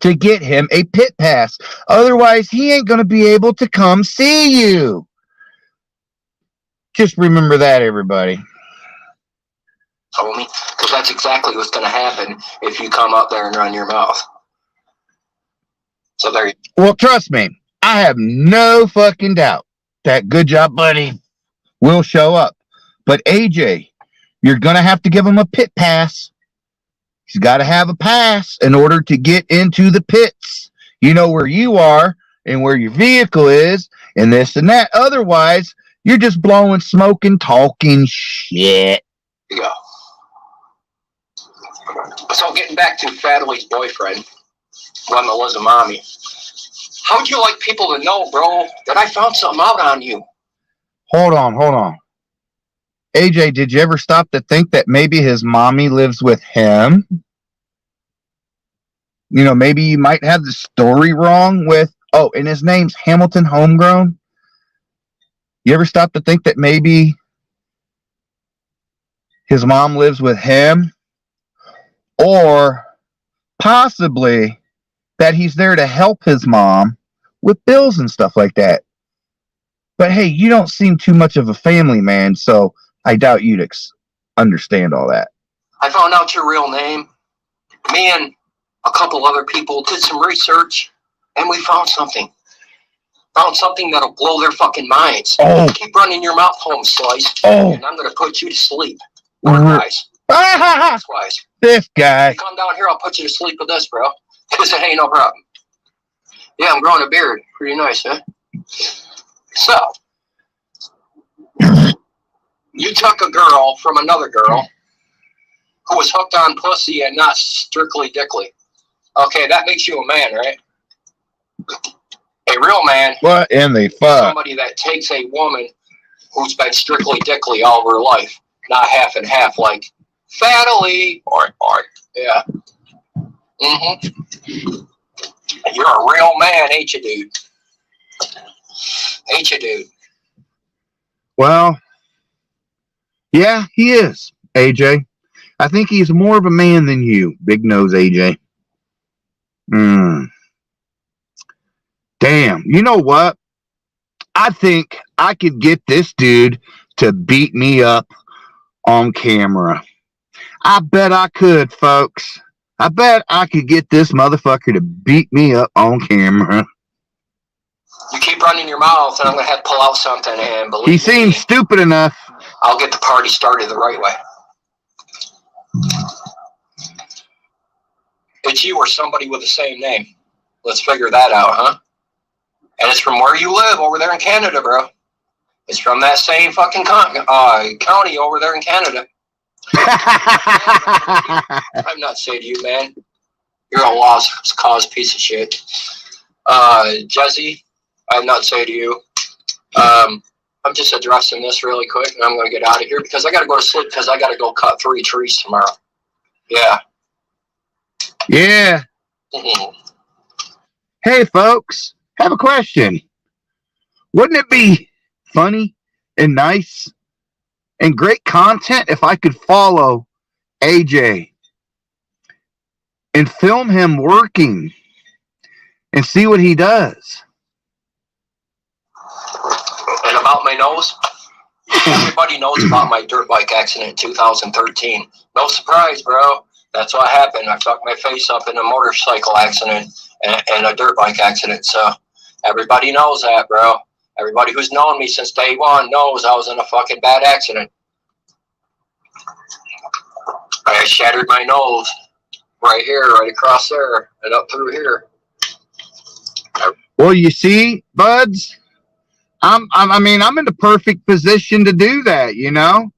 to get him a pit pass. Otherwise, he ain't going to be able to come see you. Just remember that, everybody. Homie, because that's exactly what's going to happen if you come up there and run your mouth. So there you go. Well, trust me, I have no fucking doubt that Good Job Buddy will show up. But AJ, you're going to have to give him a pit pass. He's got to have a pass in order to get into the pits. You know where you are and where your vehicle is and this and that. Otherwise, you're just blowing smoke and talking shit. Here you go. So getting back to Fadley's boyfriend, one that was a mommy. How would you like people to know, bro, that I found something out on you? Hold on. AJ, did you ever stop to think that maybe his mommy lives with him? You know, maybe you might have the story wrong with, and his name's Hamilton Homegrown. You ever stop to think that maybe his mom lives with him? Or possibly that he's there to help his mom with bills and stuff like that. But hey, you don't seem too much of a family man, so I doubt you'd understand all that. I found out your real name. Me and a couple other people did some research, and we found something. Found something that'll blow their fucking minds. Oh. Keep running your mouth, home slice, Oh. and I'm going to put you to sleep. Otherwise, This guy. come down here, I'll put you to sleep with this, bro. Because it ain't no problem. Yeah, I'm growing a beard. Pretty nice, huh? So, you took a girl from another girl who was hooked on pussy and not strictly dickly. Okay, that makes you a man, right? A real man. What in the fuck? Somebody that takes a woman who's been strictly dickly all of her life, not half and half like Fadley or yeah. You're a real man, ain't you, dude? Ain't you, dude? Well, yeah, he is, AJ. I think he's more of a man than you, Big Nose AJ. Damn, you know what? I think I could get this dude to beat me up on camera. I bet I could, folks. I bet I could get this motherfucker to beat me up on camera. You keep running your mouth, and I'm going to have to pull out something, and believe He me, seems stupid enough. I'll get the party started the right way. It's you or somebody with the same name. Let's figure that out, huh? And it's from where you live over there in Canada, bro. It's from that same fucking county over there in Canada. I'm not saying to you, man. You're a lost cause piece of shit. Jesse, I'm not saying to you. I'm just addressing this really quick, and I'm going to get out of here because I got to go to sleep because I got to go cut 3 trees tomorrow. Yeah. Yeah. Hey, folks, have a question. Wouldn't it be funny and nice and great content if I could follow AJ and film him working and see what he does? And about my nose, everybody knows about my dirt bike accident in 2013. No surprise, bro. That's what happened. I fucked my face up in a motorcycle accident and a dirt bike accident. So everybody knows that, bro. Everybody who's known me since day one knows I was in a fucking bad accident. I shattered my nose right here, right across there, and up through here. Well, you see, buds, I'm in the perfect position to do that, you know?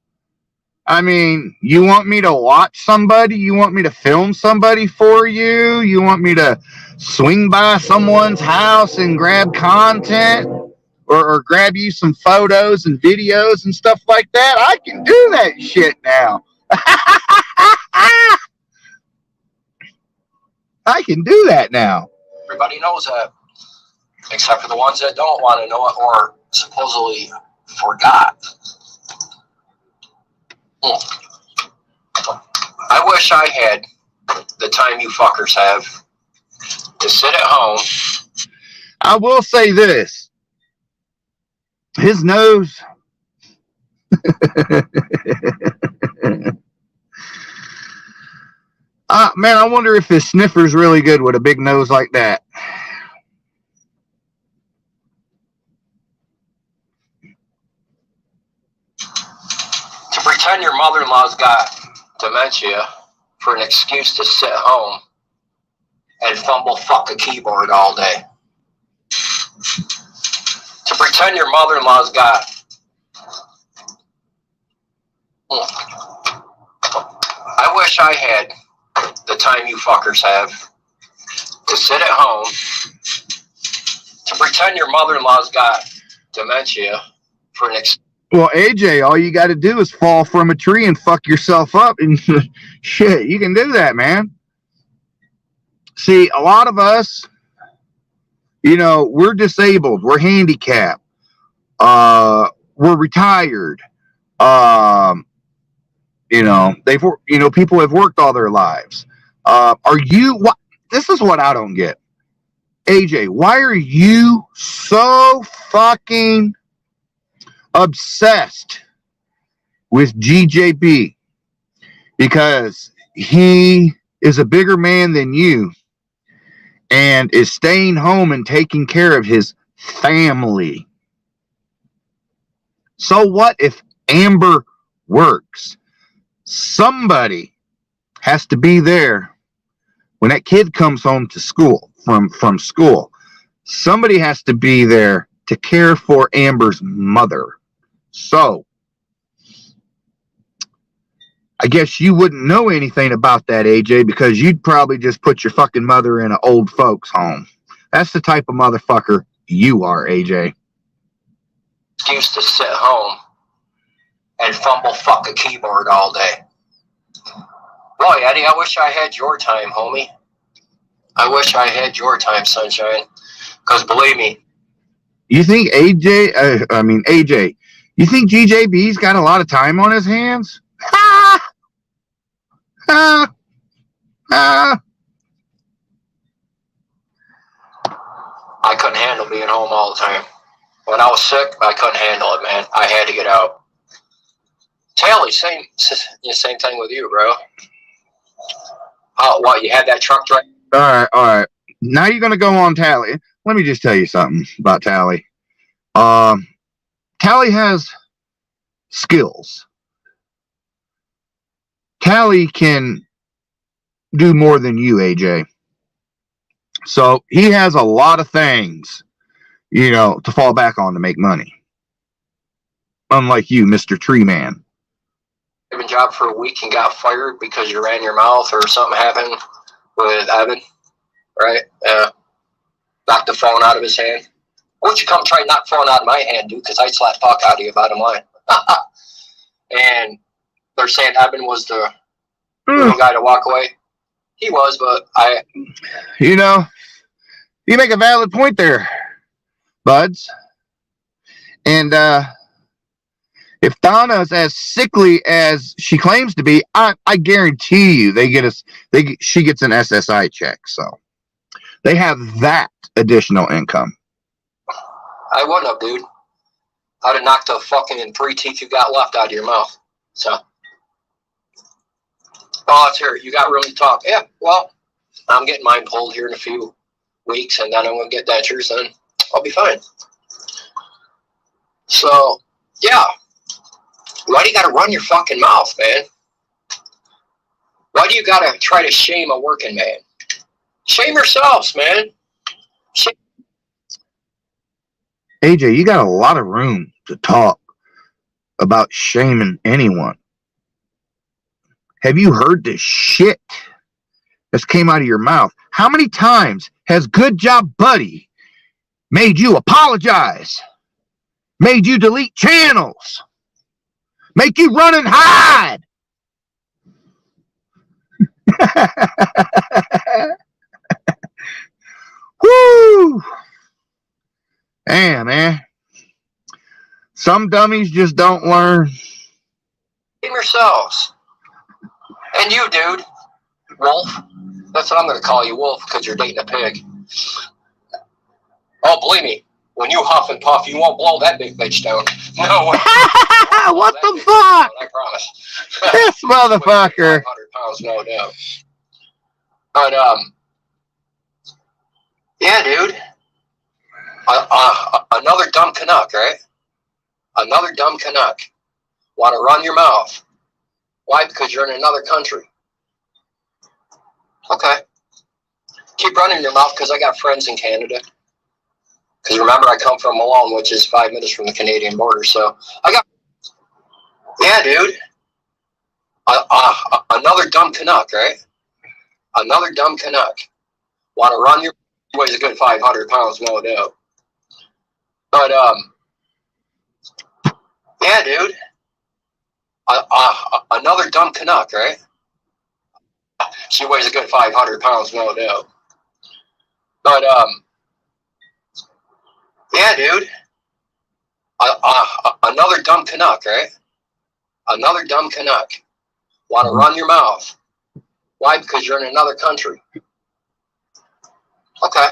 I mean, you want me to watch somebody? You want me to film somebody for you? You want me to swing by someone's house and grab content? Or grab you some photos and videos and stuff like that? I can do that shit now. I can do that now. Everybody knows that, except for the ones that don't want to know it or supposedly forgot. I wish I had the time you fuckers have to sit at home. I will say this. His nose. Man, I wonder if his sniffer's really good with a big nose like that. To pretend your mother mother-in-law's got dementia for an excuse to sit home and fumble fuck a keyboard all day. To pretend your mother-in-law's got... I wish I had the time you fuckers have to sit at home, to pretend your mother-in-law's got dementia for an excuse. Well, AJ, all you got to do is fall from a tree and fuck yourself up, and shit, you can do that, man. See, a lot of us, you know, we're disabled, we're handicapped, we're retired. You know, people have worked all their lives. This is what I don't get. AJ, why are you so fucking obsessed with GJB? Because he is a bigger man than you and is staying home and taking care of his family. So what if Amber works? Somebody has to be there when that kid comes home to school from school. Somebody has to be there to care for Amber's mother. So I guess you wouldn't know anything about that, AJ, because you'd probably just put your fucking mother in an old folks home. That's the type of motherfucker you are, AJ. Used to sit home and fumble fuck a keyboard all day. Boy, Eddie, I wish I had your time, homie. I wish I had your time, sunshine. Because believe me. You think AJ, you think GJB's got a lot of time on his hands? Ha! Ha! Ha! I couldn't handle being home all the time. When I was sick, I couldn't handle it, man. I had to get out. Tally, same thing with you, bro. Oh, what, you had that truck drive? All right. Now you're going to go on Tally. Let me just tell you something about Tally. Tally has skills. Tally can do more than you, AJ. So he has a lot of things, you know, to fall back on to make money. Unlike you, Mr. Tree Man. Job for a week and got fired because you ran your mouth or something happened with Evan, right? Knocked the phone out of his hand. Why don't you come try and knock the phone out of my hand, dude? Because I'd slap fuck out of you, bottom line. And they're saying Evan was the guy to walk away. He was, but You know, you make a valid point there, Buds. And, if Donna's as sickly as she claims to be, I guarantee you she gets an SSI check. So they have that additional income. I wouldn't have, dude. I'd have knocked the fucking 3 teeth you got left out of your mouth. So, oh, let's hear it. You got room to talk. Yeah, well, I'm getting mine pulled here in a few weeks, and then I'm going to get dentures, and I'll be fine. So, yeah. Why do you got to run your fucking mouth, man? Why do you got to try to shame a working man? Shame yourselves, man. AJ, you got a lot of room to talk about shaming anyone. Have you heard the shit that's came out of your mouth? How many times has Good Job Buddy made you apologize? Made you delete channels? Make you run and hide? Woo! Damn, man. Some dummies just don't learn. Yourselves. And you, dude. Wolf. That's what I'm going to call you, Wolf, because you're dating a pig. Oh, believe me. When you huff and puff, you won't blow that big bitch down. No way. What the fuck? I promise. This motherfucker. 500 pounds, no doubt. But, yeah, dude. Another dumb Canuck, right? Another dumb Canuck. Want to run your mouth Why? Because you're in another country. Okay. Keep running your mouth because I got friends in Canada. Because remember, I come from Malone, which is 5 minutes from the Canadian border. So I got, yeah, dude. Another dumb Canuck, right? Another dumb Canuck. Want to run your, weighs a good 500 pounds, no doubt. But, yeah, dude. Another dumb Canuck, right? She weighs a good 500 pounds, no doubt. But, yeah, dude. Another dumb Canuck, right? Another dumb Canuck. Want to run your mouth. Why? Because you're in another country. Okay.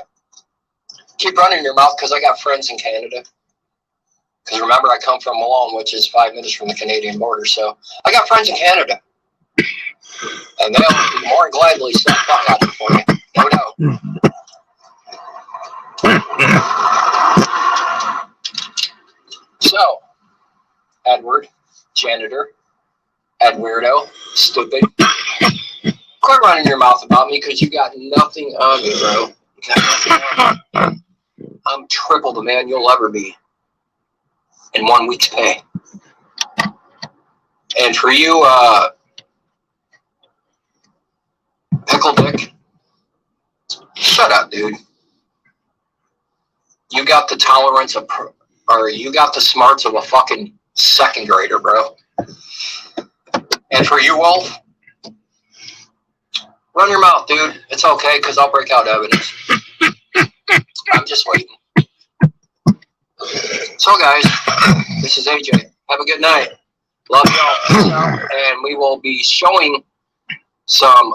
Keep running your mouth because I got friends in Canada. Because remember, I come from Malone, which is 5 minutes from the Canadian border. So I got friends in Canada. And they'll be more than gladly slap the fuck out of you for me. No doubt. So, Edward, janitor, Ed weirdo, stupid. Quit running your mouth about me because you got nothing on me, bro. You got nothing on me. I'm triple the man you'll ever be in 1 week's pay. And for you, Pickle Dick, shut up, dude. You got the tolerance of, or you got the smarts of a fucking second grader, bro. And for you, Wolf, run your mouth, dude. It's okay, because I'll break out evidence. I'm just waiting. So, guys, this is AJ. Have a good night. Love y'all. And we will be showing some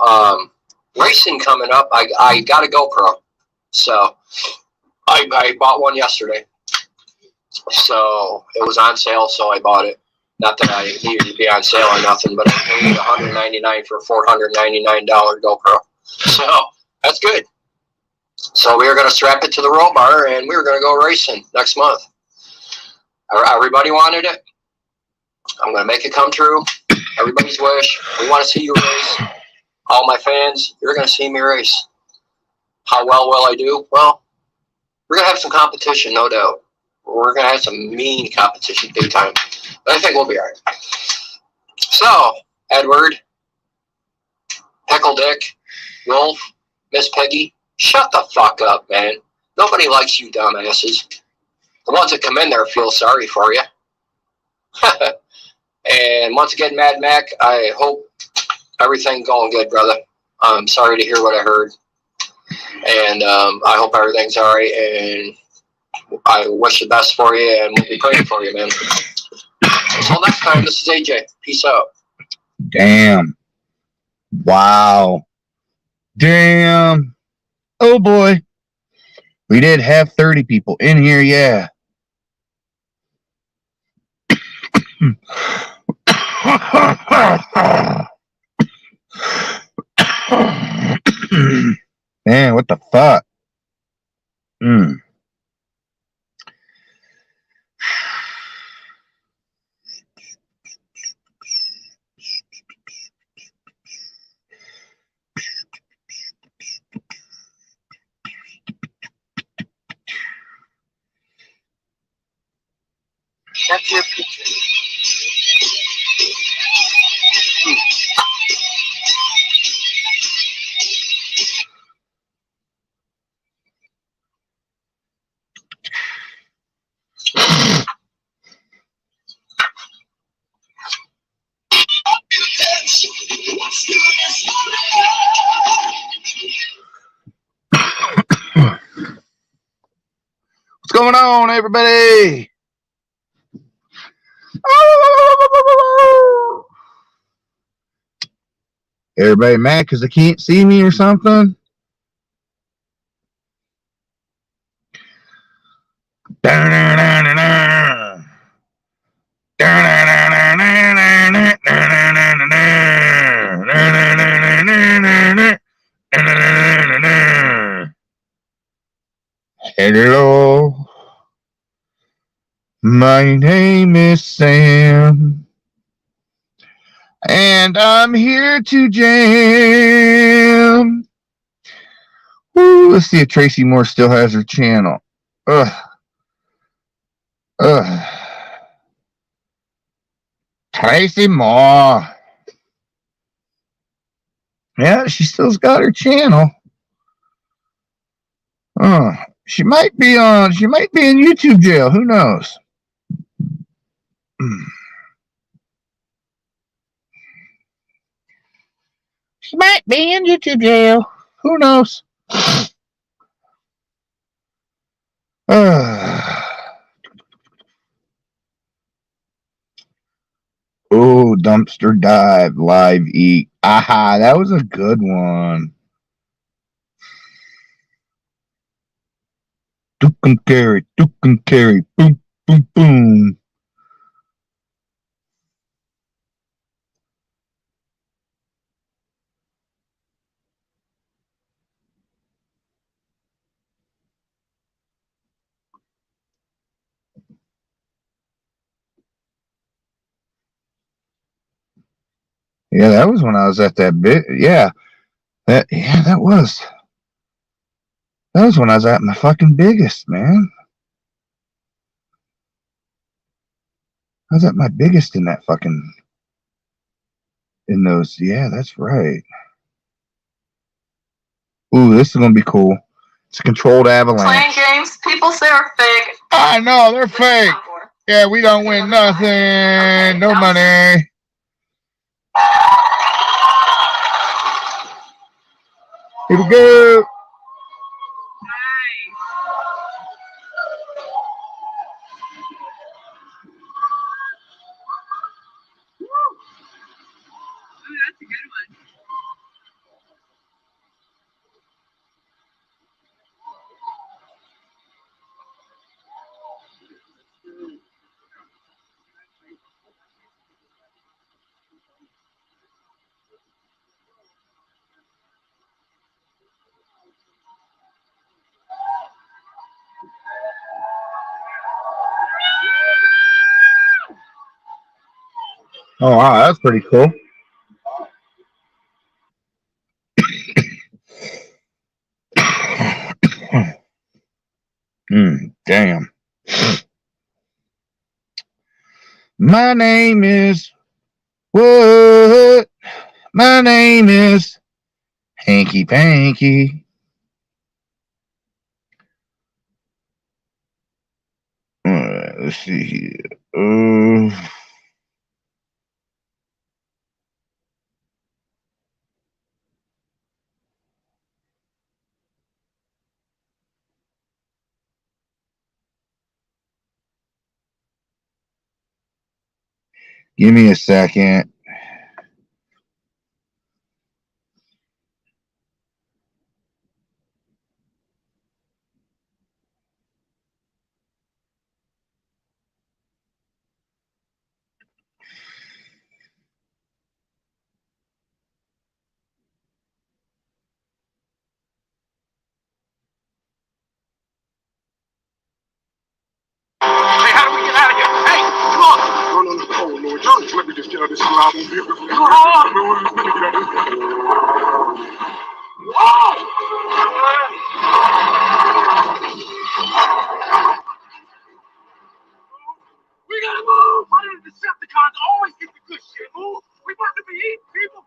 racing coming up. I got a GoPro. So, I bought one yesterday. So, it was on sale, so I bought it. Not that I needed to be on sale or nothing, but I paid $199 for a $499 GoPro. So, that's good. So, we are going to strap it to the roll bar, and we are going to go racing next month. Everybody wanted it. I'm going to make it come true. Everybody's wish. We want to see you race. All my fans, you're going to see me race. How well will I do? Well, we're going to have some competition, no doubt. We're going to have some mean competition, big time. But I think we'll be all right. So, Edward, Pickle Dick, Wolf, Miss Peggy, shut the fuck up, man. Nobody likes you dumbasses. The ones that come in there feel sorry for you. And once again, Mad Mac, I hope everything going good, brother. I'm sorry to hear what I heard. And I hope everything's all right. And I wish the best for you, and we'll be praying for you, man. Until next time, this is AJ. Peace out. Damn. Wow. Damn. Oh, boy. We did have 30 people in here, yeah. Man, what the fuck? That's your picture. What's going on, everybody? Everybody mad because they can't see me or something? Hello, my name is Sam. And I'm here to jam. Woo, let's see if Tracy Moore still has her channel. Ugh. Tracy Moore. Yeah, she still's got her channel. She might be in YouTube jail. Who knows? She might be in YouTube jail. Who knows? Oh, Dumpster Dive, Live Eat. Aha, that was a good one. Duke and carry, boom, boom, boom. Yeah, that was when I was at that bit. Yeah, that was when I was at my fucking biggest, man. I was at my biggest in that fucking, in those. Yeah, that's right. Ooh, this is gonna be cool. It's a controlled avalanche. Playing games people say are fake. I know they're fake. Yeah, we don't win nothing. Okay, no money. Here we go. That's a good one. Oh wow, that's pretty cool. Damn. My name is what? My name is Hanky Panky. Let's see here. Give me a second. Hey, how do we get out of here? Hey, come on! No. Oh, Lord, y'all just let me just get out of this car. I won't be able to get out of We gotta move! Why do the Decepticons always get the good shit? Move! We want to be eating people!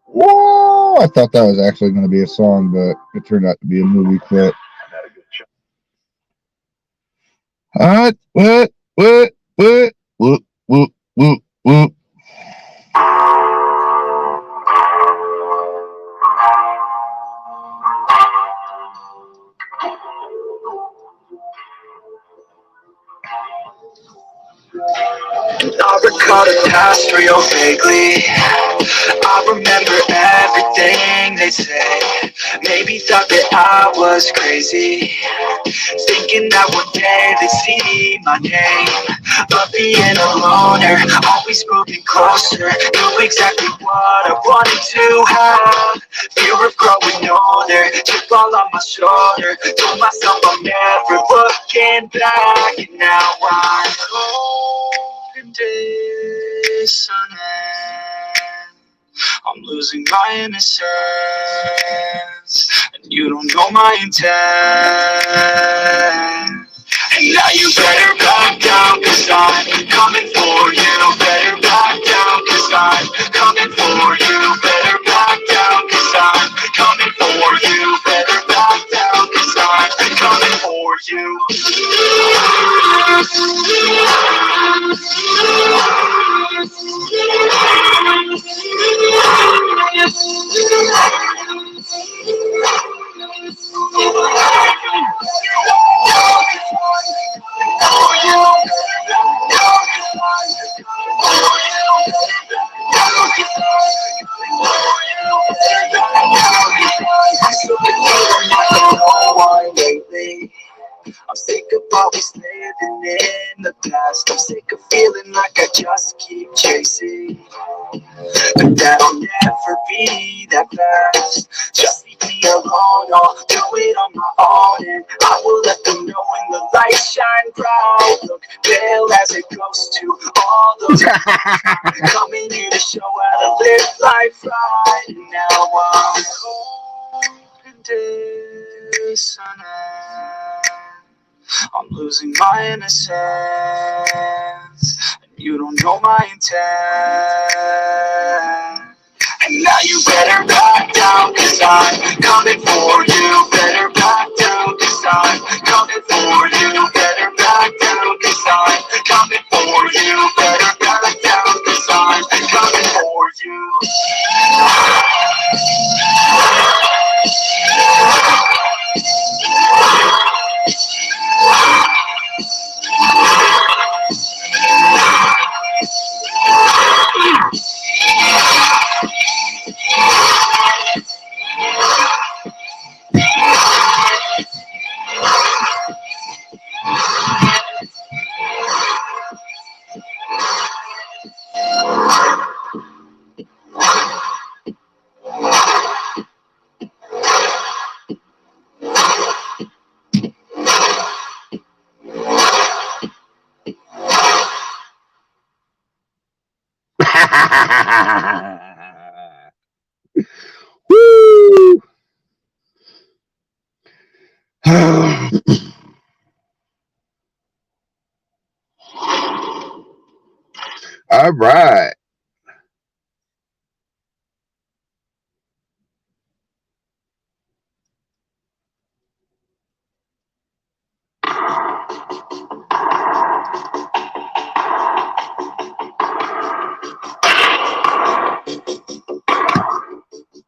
Whoa! I thought that was actually going to be a song, but it turned out to be a movie clip. What? Whoop, whoop, whoop. I recall the past real vaguely. I remember everything they say. Maybe thought that I was crazy, thinking that one day they'd see my name. But being a loner, always moving closer, knew exactly what I wanted to have. Fear of growing older, chip all on my shoulder. Told myself I'm never looking back, and now I'm open dissonant. I'm losing my innocence, and you don't know my intent. And now you better back down, cause I'm coming for you. Better back down, cause I'm coming for you. Better back down, cause I'm coming for you. Better back down, cause I'm coming for you. I'm sick of always living in the past. I'm sick of feeling like I just keep chasing, but that'll never be that fast. Just leave me alone, I'll do it on my own, and I will let them know when the lights shine bright. Look pale as it goes to all those coming here to show how to live life right. And now I'm open dissonant. I'm losing my innocence, and you don't know my intent. And now you better back down, cause I'm coming for you. Better back down, cause I'm coming for you. Better back down, cause I'm coming for you. Better back down, cause I'm coming for you. Woo! All right.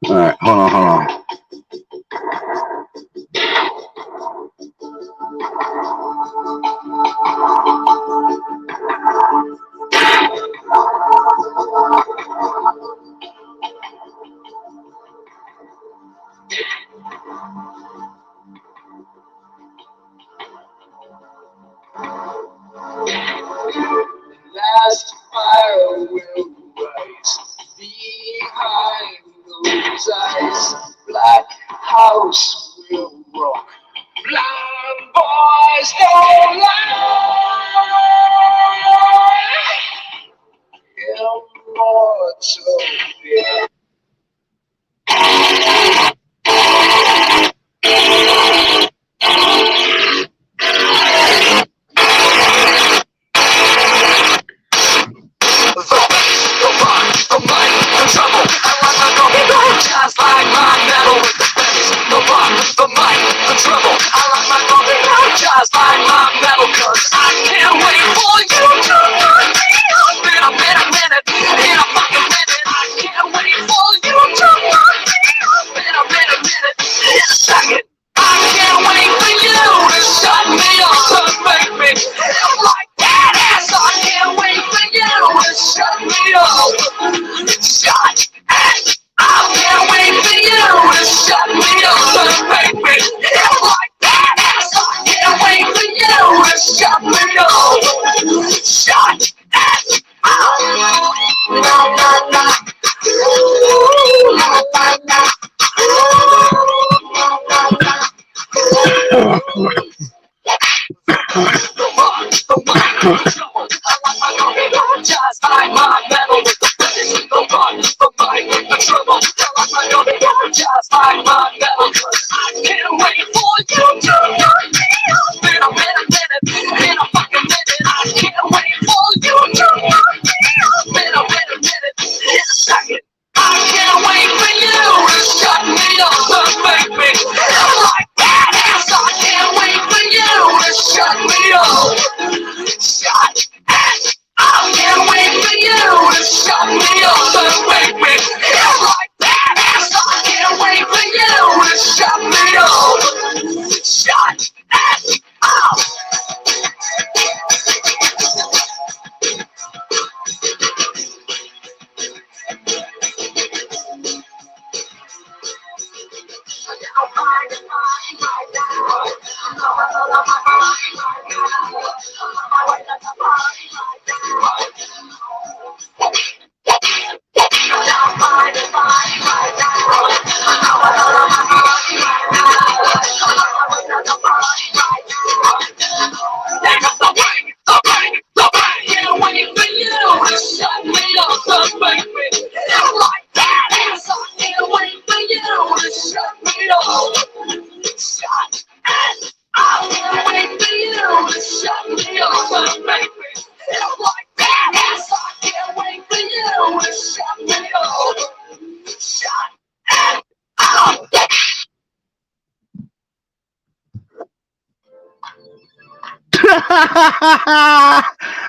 All right, hold on. Last fire will rise behind those eyes. Just like my metal with the finish, the run, the fight, the trouble. Just like my metal, 'cause I can't wait for you to run me up. In a minute, in a fucking minute. I can't wait for you to run me up. In a minute, in a second. I can't wait for you to shut me up, so make me feel like that. Yes, I can't wait for you to shut me up. Shut it. I can't wait for you to shut me up and make me feel like that. Yes, I can't wait for you to shut me up. Shut it up.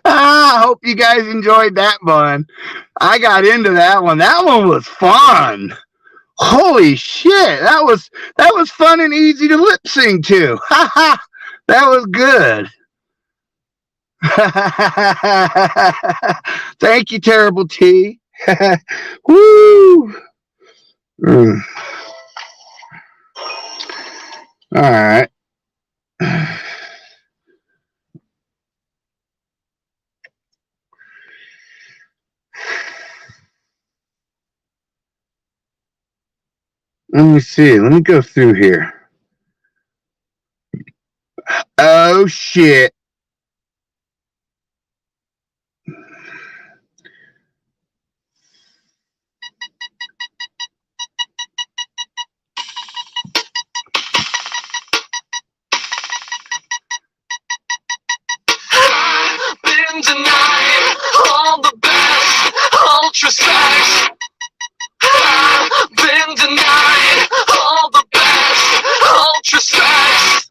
I hope you guys enjoyed that one. I got into that one. That one was fun. Holy shit, that was fun and easy to lip sync to. That was good. Thank you, Terrible T. Woo. All right. Let me see. Let me go through here. Oh, shit. Been denied all the best ultra sex. Been denied all the best ultra sex.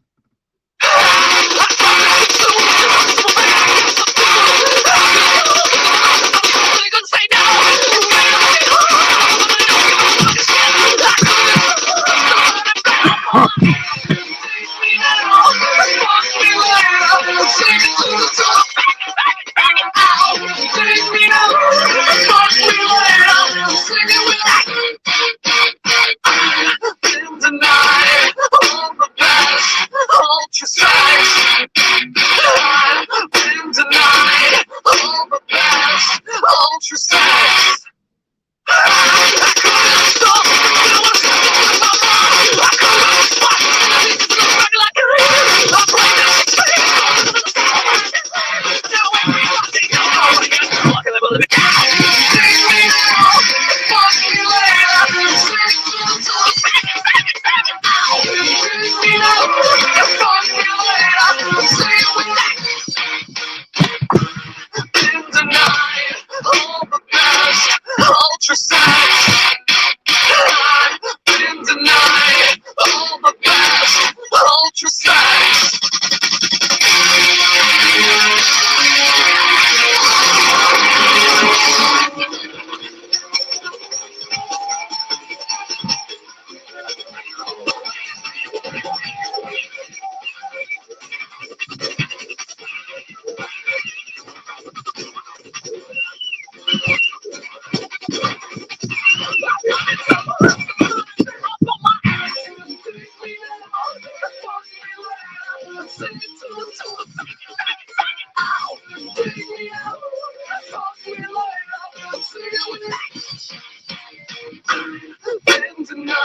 Been denied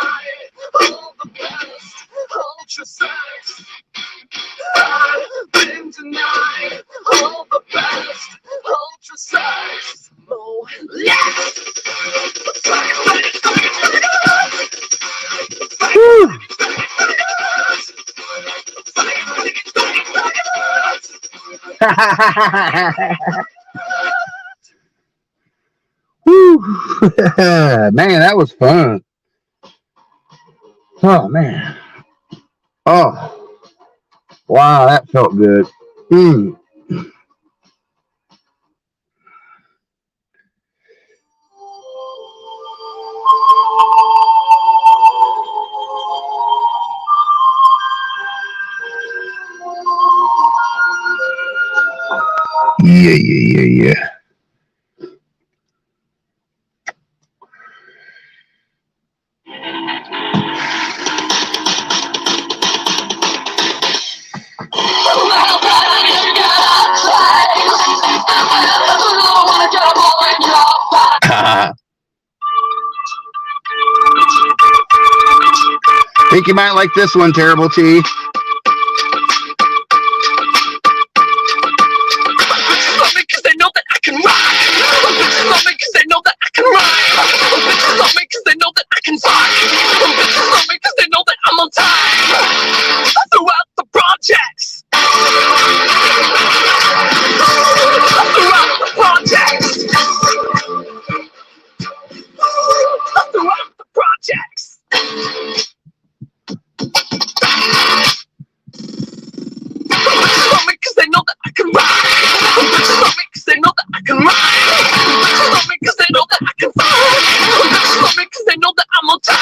all the best ultra sex. I've been denied all the best. Ultra-sized, more. Woo. Man, that was fun. Oh man. Oh wow, that felt good. Yeah. Think you might like this one, Terrible T. Cause they know that I can ride. Love me cause they know that I can ride. Love me cause they know that I can fight. Love me cause they know that I'm on time. Throughout the projects. Throughout the projects. Throughout the projects. Love me cause they know that I can ride. Love me cause they know that I can ride. Love me cause they know that I can fight. Love me cause they know that I'm on time.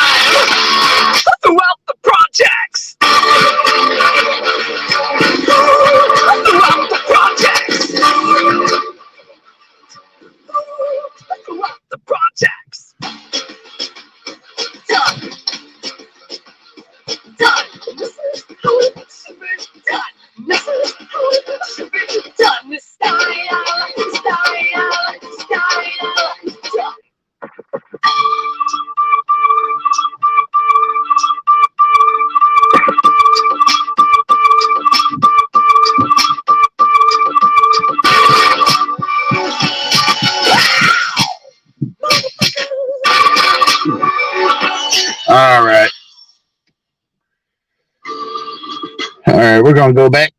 Throughout the projects. Throughout the projects. Throughout the projects. Done. Done. This is how it should be done. This is how it should be done. This style, done. All right. All right, we're gonna go back.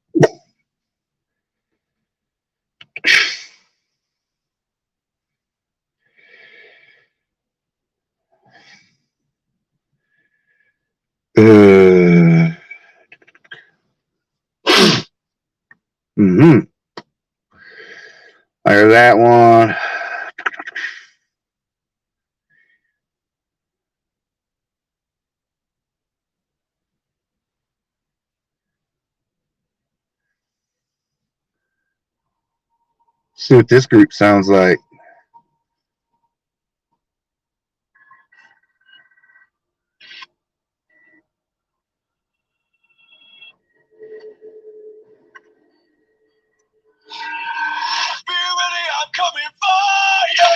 There's that one. See what this group sounds like. I'm coming for you.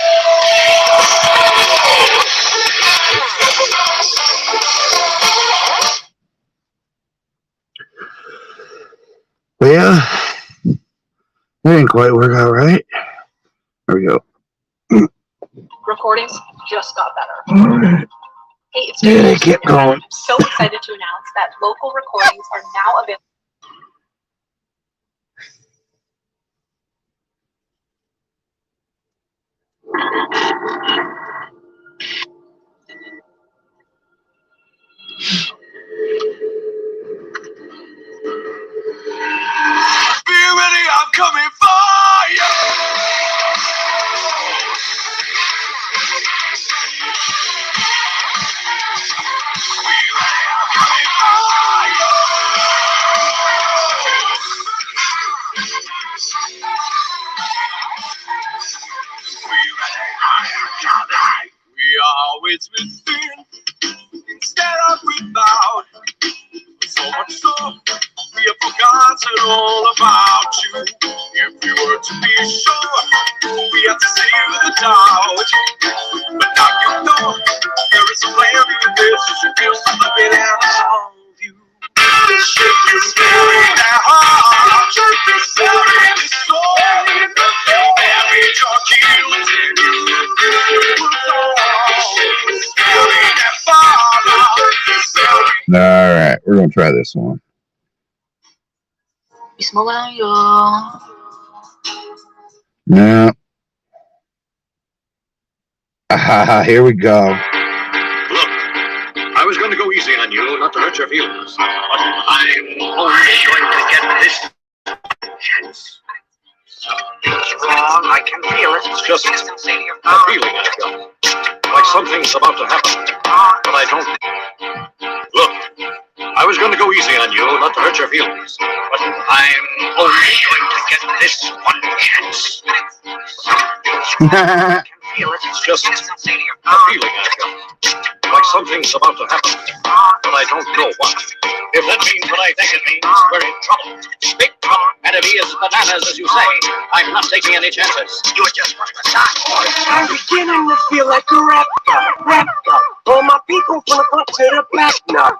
Well, that didn't quite work out right. There we go. Recordings just got better. All right. Hey, it's Yeah, keep going. I'm so excited to announce that local recordings are now available. Be ready, I'm coming for you. We are always within instead of without. So much so, we have forgotten all about you. If we were to be sure, we have to see the doubt. But now you know there is a plan for this. You should feel something and love you. Should you feel that heart? Should be selling the soul? right, we're gonna try this one. No. Here we go. Look, I was going to go easy on you, not to hurt your feelings. But I'm only going to get this chance. Something's wrong. I can feel it. It's just a feeling I got. Like something's about to happen. But I don't. Look, I was going to go easy on you, not to hurt your feelings. But I'm only going to get this one chance. Something's feel it. It's just a feeling I got. Like something's about to happen, but I don't know what. If that means what I think it means, we're in trouble. Big trouble. And if he is bananas, as you say, I'm not taking any chances. You're just one of the side. I'm beginning to feel like a rap god. All my people from the front to the back now.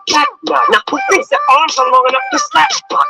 Now who thinks their arms are long enough to slap butt?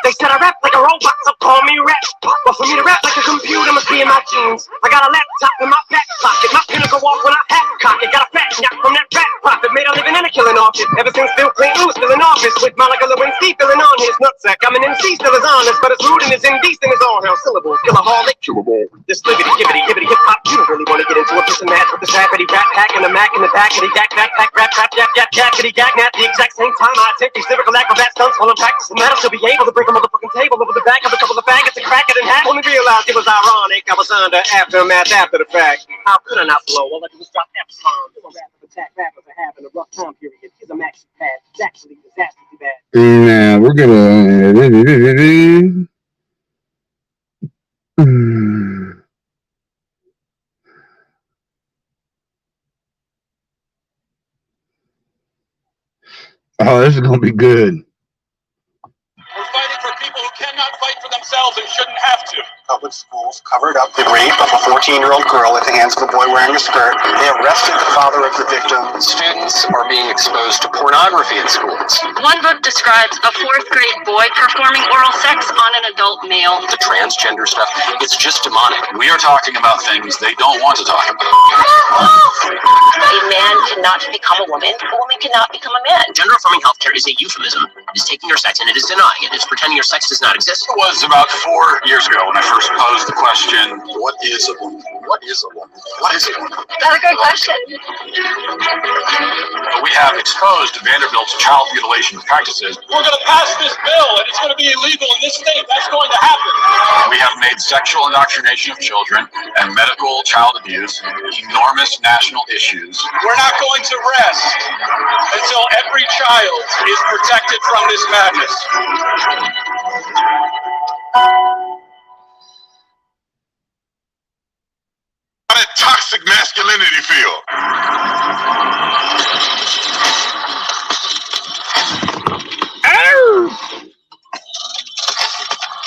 They said I rap like a robot, so call me rap. But for me to rap like a computer must be in my genes. I got a laptop in my back pocket. My pinnacle walk when I hat cock it. Got a fat knock from that rap profit. Made a living and a killing off it. Ever since Bill Clinton was still in office. With Monica Lewinsky filling on his nutsack. I'm an MC, still is honest, but it's rude and it's indecent as all hell. Syllables, killaholic, chewable. This libbity, gibbity, hip hop. You don't really want to get into a piss and match with the sappity rap pack and the Mac in the back. And he yak, backpack, rap, yap, yackity, yak, at the exact same time. I attempt these lyrical acrobat stunts while I'm practicing that. I should be able to break a motherfucking table over the back of a couple of faggots and crack it in half. Only realized it was ironic. I was under aftermath after the fact. How could I not blow? All I did was drop Epsilon. Do a rap attack. Rappers are having a rough time period. Here's a maxi pad. It's actually disastrously bad. Now we're gonna. Oh, this is gonna be good. We're fighting for people who cannot fight for themselves and shouldn't have to. Public schools covered up the rape of a 14-year-old girl at the hands of a boy wearing a skirt. They arrested the father of the victim. Students are being exposed to pornography in schools. One book describes a 4th grade boy performing oral sex on an adult male. The transgender stuff, it's just demonic. We are talking about things they don't want to talk about. A man cannot become a woman. A woman cannot become a man. Gender-affirming healthcare is a euphemism. It is taking your sex and it is denying it. It's pretending your sex does not exist. It was about 4 years ago when I first posed the question, what is a woman? What is a woman? What is a woman? That's a good question. We have exposed Vanderbilt's child mutilation practices. We're going to pass this bill and it's going to be illegal in this state. That's going to happen. We have made sexual indoctrination of children and medical child abuse enormous national issues. We're not going to rest until every child is protected from this madness. How did toxic masculinity feel?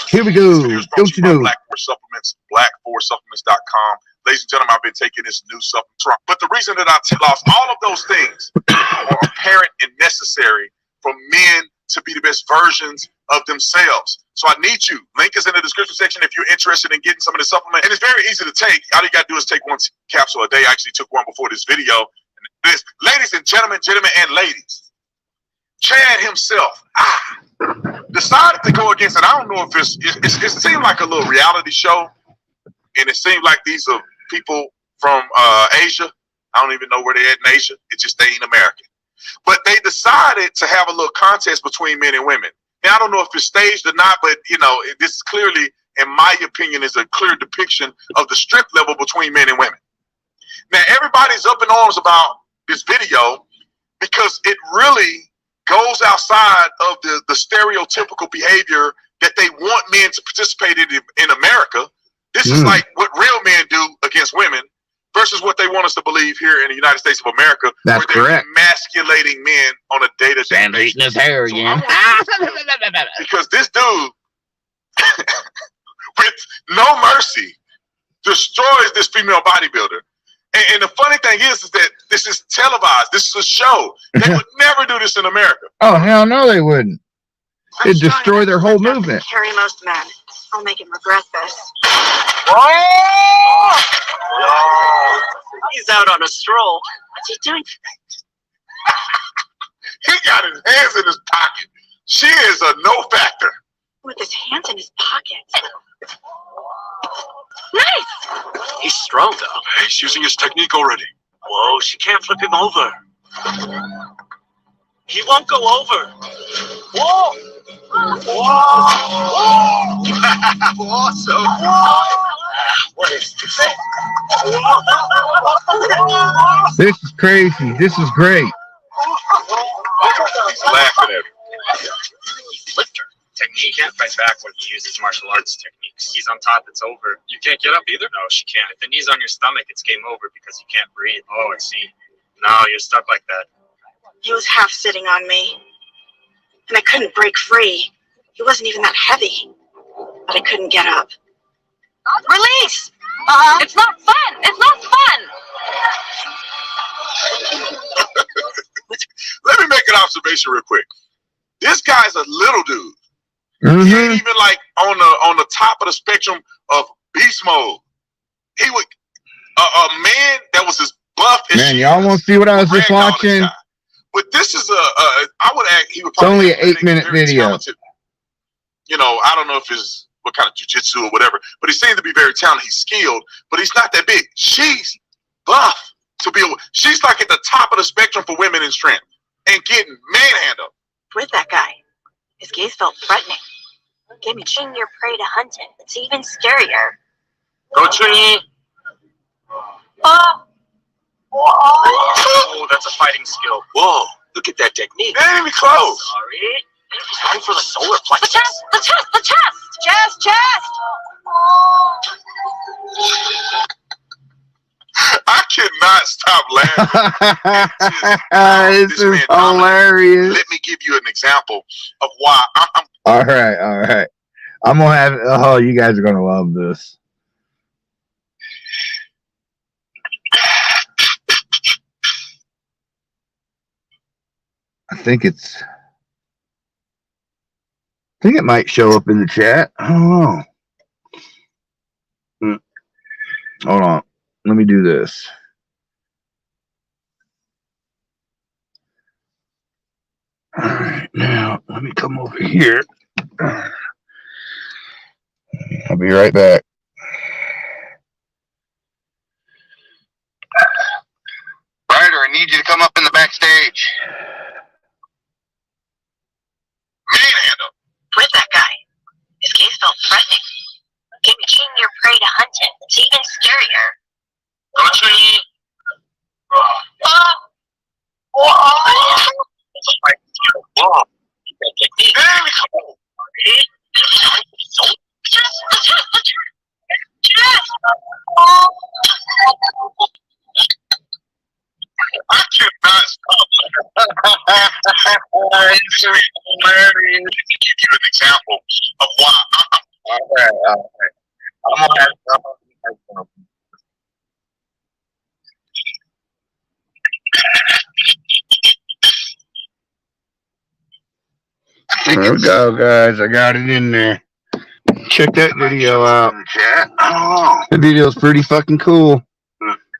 Here we go. Don't you know? Black Force Supplements, black4supplements.com. Ladies and gentlemen, I've been taking this new supplement. But the reason that I tell off all of those things are apparent and necessary for men to be the best versions of themselves. So I need you. Link is in the description section if you're interested in getting some of the supplement. And it's very easy to take. All you got to do is take one capsule a day. I actually took one before this video. And ladies and gentlemen, and ladies, Chad himself, decided to go against it. I don't know if it seemed like a little reality show. And it seemed like these are people from Asia. I don't even know where they're at in Asia. It's just they ain't American. But they decided to have a little contest between men and women. Now, I don't know if it's staged or not, but, you know, this clearly, in my opinion, is a clear depiction of the strength level between men and women. Now, everybody's up in arms about this video because it really goes outside of the stereotypical behavior that they want men to participate in America. This is like what real men do against women versus what they want us to believe here in the United States of America. That's where they're correct. emasculating men on a day-to-day Sandra eating his hair again. because this dude, with no mercy, destroys this female bodybuilder. And the funny thing is that this is televised. This is a show. They would never do this in America. Oh, hell no, they wouldn't. It'd destroy their whole movement. Carry most men. I'll make him regret this. Oh! He's out on a stroll. What's he doing? He got his hands in his pocket. She is a no factor. With his hands in his pockets. Nice! He's strong though. He's using his technique already. Whoa, she can't flip him over. He won't go over. Whoa! Whoa! Awesome! What is this? This is crazy. This is great. He's laughing at me. He flipped her. Technique. He can't fight back when he uses martial arts techniques. He's on top, it's over. You can't get up either? No, she can't. If the knee's on your stomach, it's game over because you can't breathe. Oh, I see. No, you're stuck like that. He was half sitting on me. And I couldn't break free. He wasn't even that heavy. But I couldn't get up. Release! It's not fun! It's not fun! Let me make an observation real quick. This guy's a little dude. He ain't even like on the top of the spectrum of beast mode. He would a man that was as buff as Man, y'all won't see what I was just watching. But this is I would act. He would It's only probably an 8-minute video. talented. You know, I don't know if it's what kind of jujitsu or whatever, but he seems to be very talented. He's skilled, but he's not that big. She's buff to be. She's like at the top of the spectrum for women in strength and getting manhandled. With that guy. His gaze felt threatening. Gave me your prey to hunt it. It's even scarier. Go Chun-Yi! Oh, Oh, that's a fighting skill. Whoa, look at that technique. Ain't even close. Sorry. He's going for the solar plexus. the chest! The chest! The chest! Chest! I cannot stop laughing. This is hilarious. Let me give you an example of why I'm All right. I'm gonna have. Oh, you guys are gonna love this. I think it might show up in the chat. I don't know. Hold on. Let me do this. All right, now let me come over here. I'll be right back. Ryder, I need you to come up in the backstage. manhandled. With that guy. His gaze felt threatening. Gave me your prey to hunt it. It's even scarier. Go Chun-Yi! That's a fighting skill. Whoa, that technique. Very cool. I cannot stop. It's hilarious. To give you an example of why All right. I'm gonna have There we go, guys. I got it in there. Check that video out. The video's pretty fucking cool.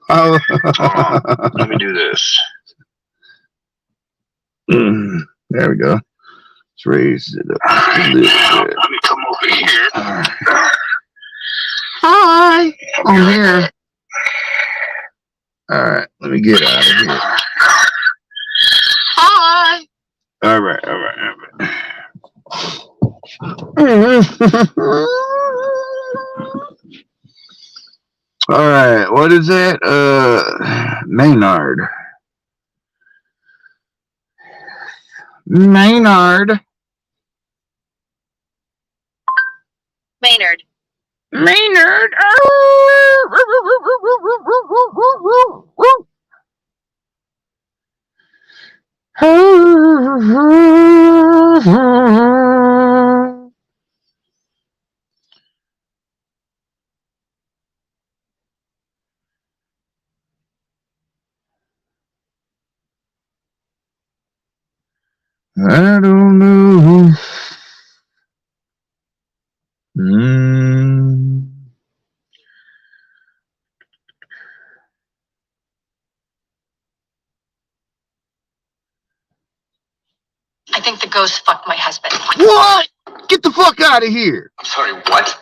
Oh, let me do this. There we go. Let's raise it up a little bit. let me come over here. Hi, I'm here. All right, let me get out of here. Hi. All right. All right, what is that? Maynard. Maynard. I don't know. think the ghost fucked my husband. What? Get the fuck out of here. I'm sorry, what?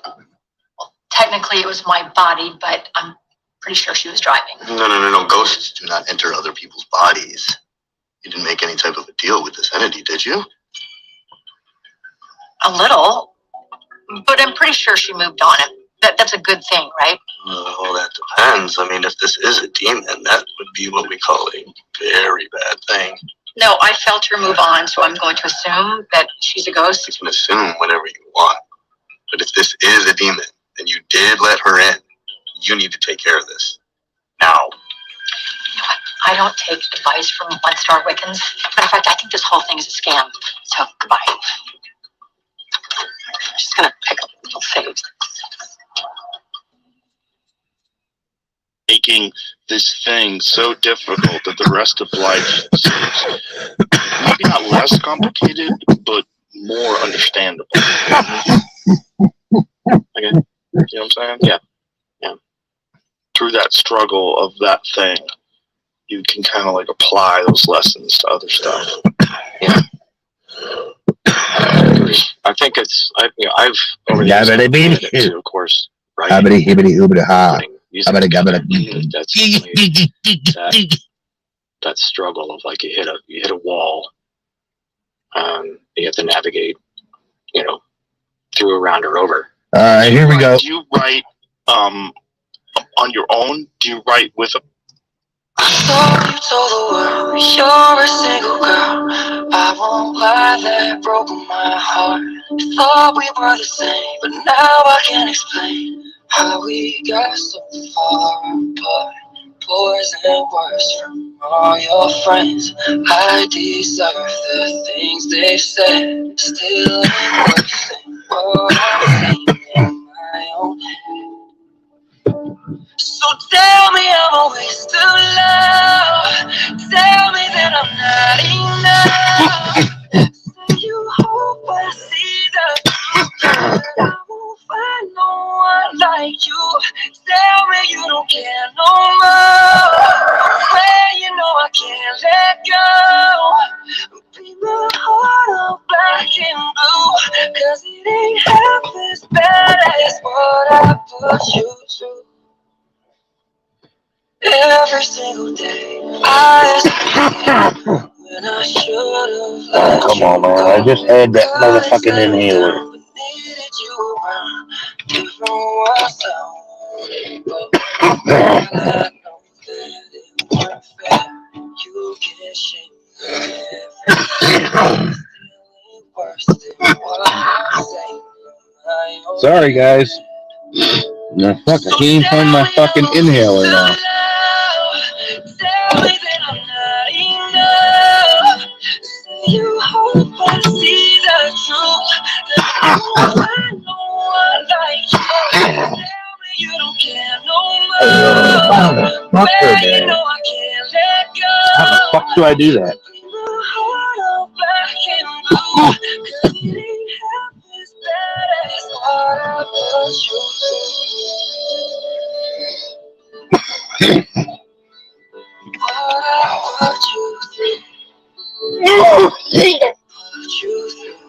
Technically, it was my body, but I'm pretty sure she was driving. No. Ghosts do not enter other people's bodies. You didn't make any type of a deal with this entity, did you? A little, but I'm pretty sure she moved on him. That's a good thing, right? Well, that depends. I mean, if this is a demon, that would be what we call a very bad thing. No, I felt her move on, so I'm going to assume that she's a ghost. You can assume whatever you want. But if this is a demon, and you did let her in, you need to take care of this. Now. You know what? I don't take advice from one-star Wiccans. Matter of fact, I think this whole thing is a scam. So, goodbye. I'm just going to pick up little saves. Making this thing so difficult that the rest of life seems maybe not less complicated, but more understandable. Okay, you know what I'm saying? Yeah. Through that struggle of that thing, you can kind of like apply those lessons to other stuff. Yeah. I agree. I think it's I've over the years I've too, of course, right? That's that struggle of like you hit a wall, you have to navigate, through, around, or over. All right, here we go. Do you write on your own? Do you write with a? I thought you told the world you're a single girl. I won't lie, that broke my heart. I thought we were the same, but now I can't explain how we got so far apart. Poison words from all your friends. I deserve the things they said. Still ain't worth it. What I'm saying in my own head. So tell me I'm a waste of love. Tell me that I'm not enough. Say you hope I see the truth. I won't find no one like you. Tell me you don't care no more. Well, you know I can't let go. Paint my heart all black and blue, 'cause it ain't half as bad as what I put you through. Every single day, I when I should have let Come on, man. I just had that motherfucking inhaler. Sorry, guys. No, fuck, I can't find my fucking inhaler now. Tell me that I'm not enough. You hope I see the truth. That I won't find no one like you. Tell me you don't care no more. Well, you know I can't let go. How the fuck do I do that?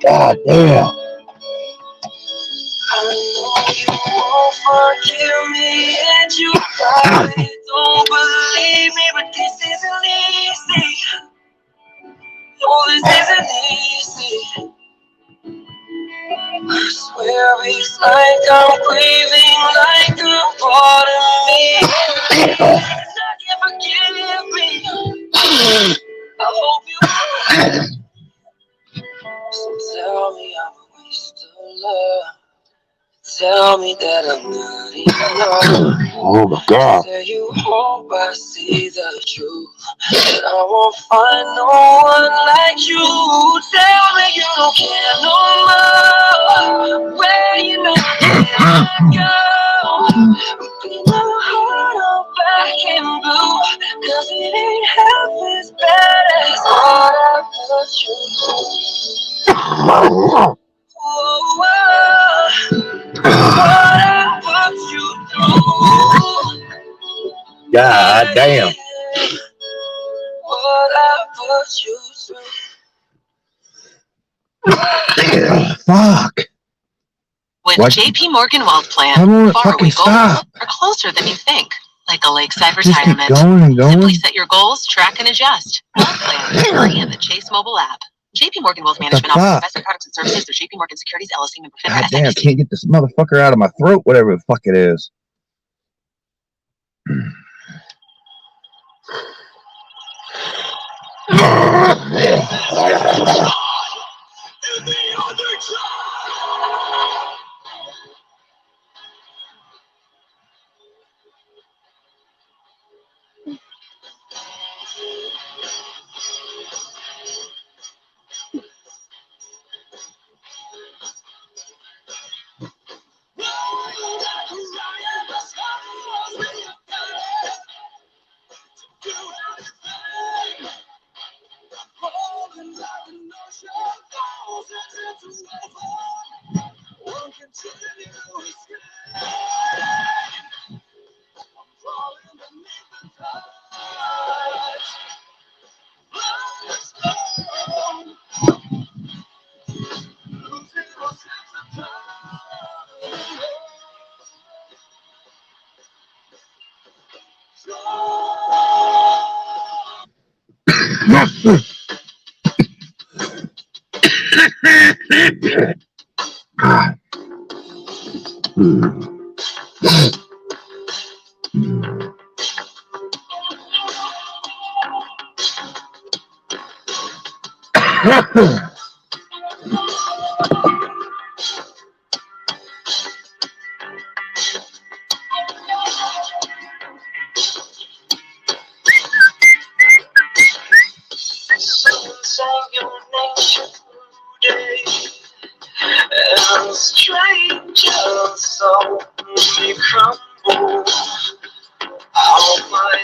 God damn. I know you won't forgive me, and you probably don't believe me, but this isn't easy. No, this isn't easy. I swear it's like I'm grieving, like a part of me. Not can forgive me. I hope you will. So tell me I'm a waste of love. Tell me that I'm not enough. Oh my God. Say you hope I see the truth, that I won't find no one like you. Tell me you don't care no more. Where you know I can't go. Be my heart all black and blue, 'cause it ain't half as bad as what I put you through. God damn. What I put you through. Fuck. With What? JP Morgan Wealth Plan, Come on, far away fucking goals stop. are closer than you think. Like a lakeside Just keep retirement. going and going. Simply set your goals, track and adjust. Wealth Plan is free in the Chase mobile app. JP Morgan Wealth Management offers fuck? investment products and services through JP Morgan Securities LLC member FINRA God damn, SIPC. can't get this motherfucker out of my throat, whatever the fuck it is.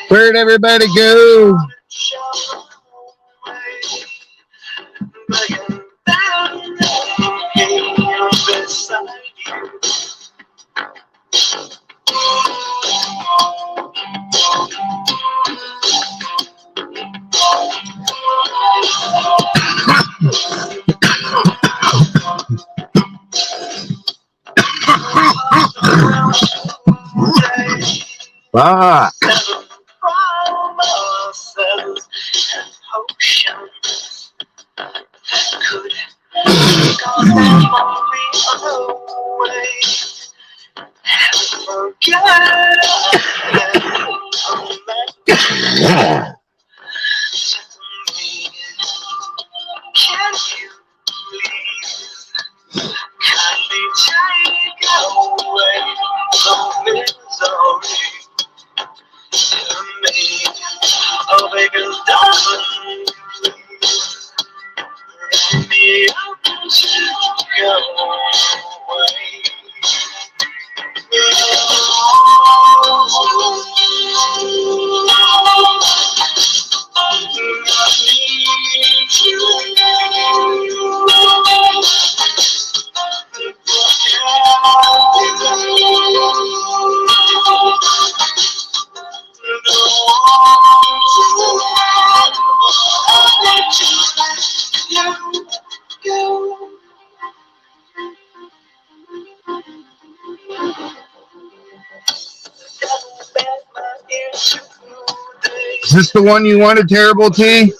Where'd everybody go? Fuck. Is this the one you wanted, Terrible T?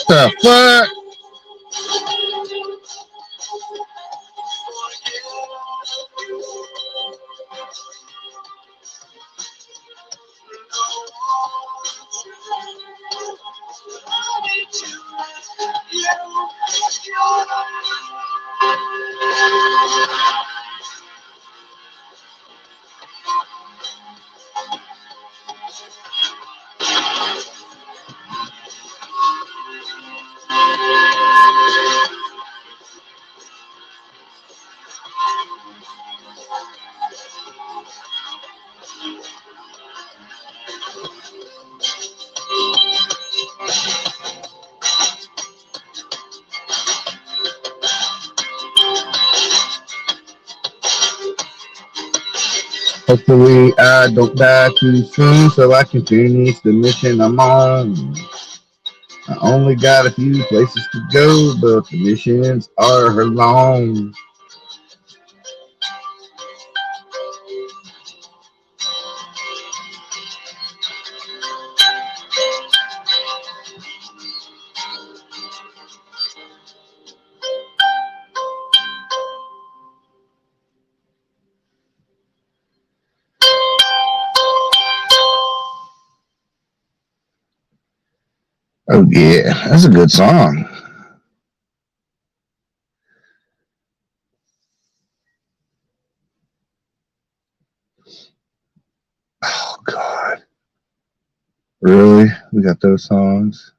The fuck? Hopefully I don't die too soon so I can finish the mission I'm on. I only got a few places to go, but the missions are long. Oh yeah, that's a good song. Oh God. Really? We got those songs?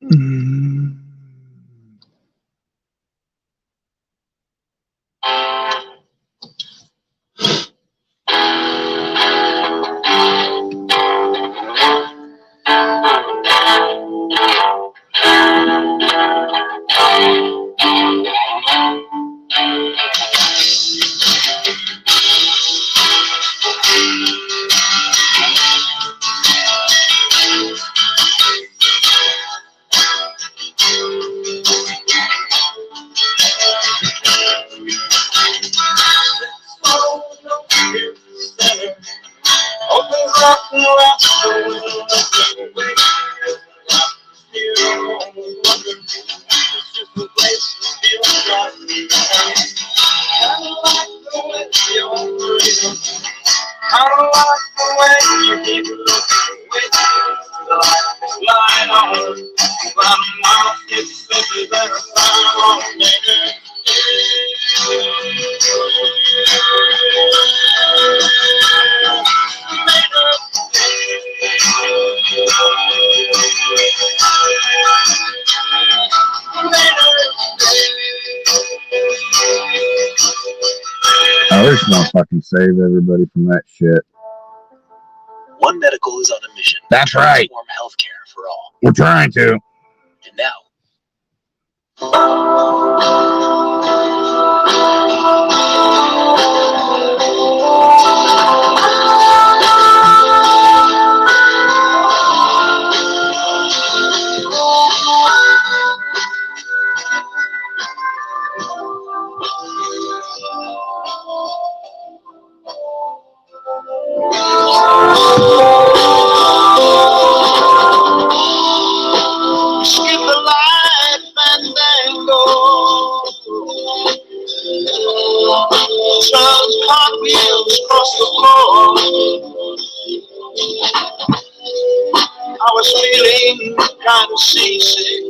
Mm. I just want to fucking save everybody from that shit. One Medical is on a mission to That's right. transform healthcare for all. We're trying to. And now, skip the life fandango. Turns cartwheels across the floor. I was feeling kind of seasick.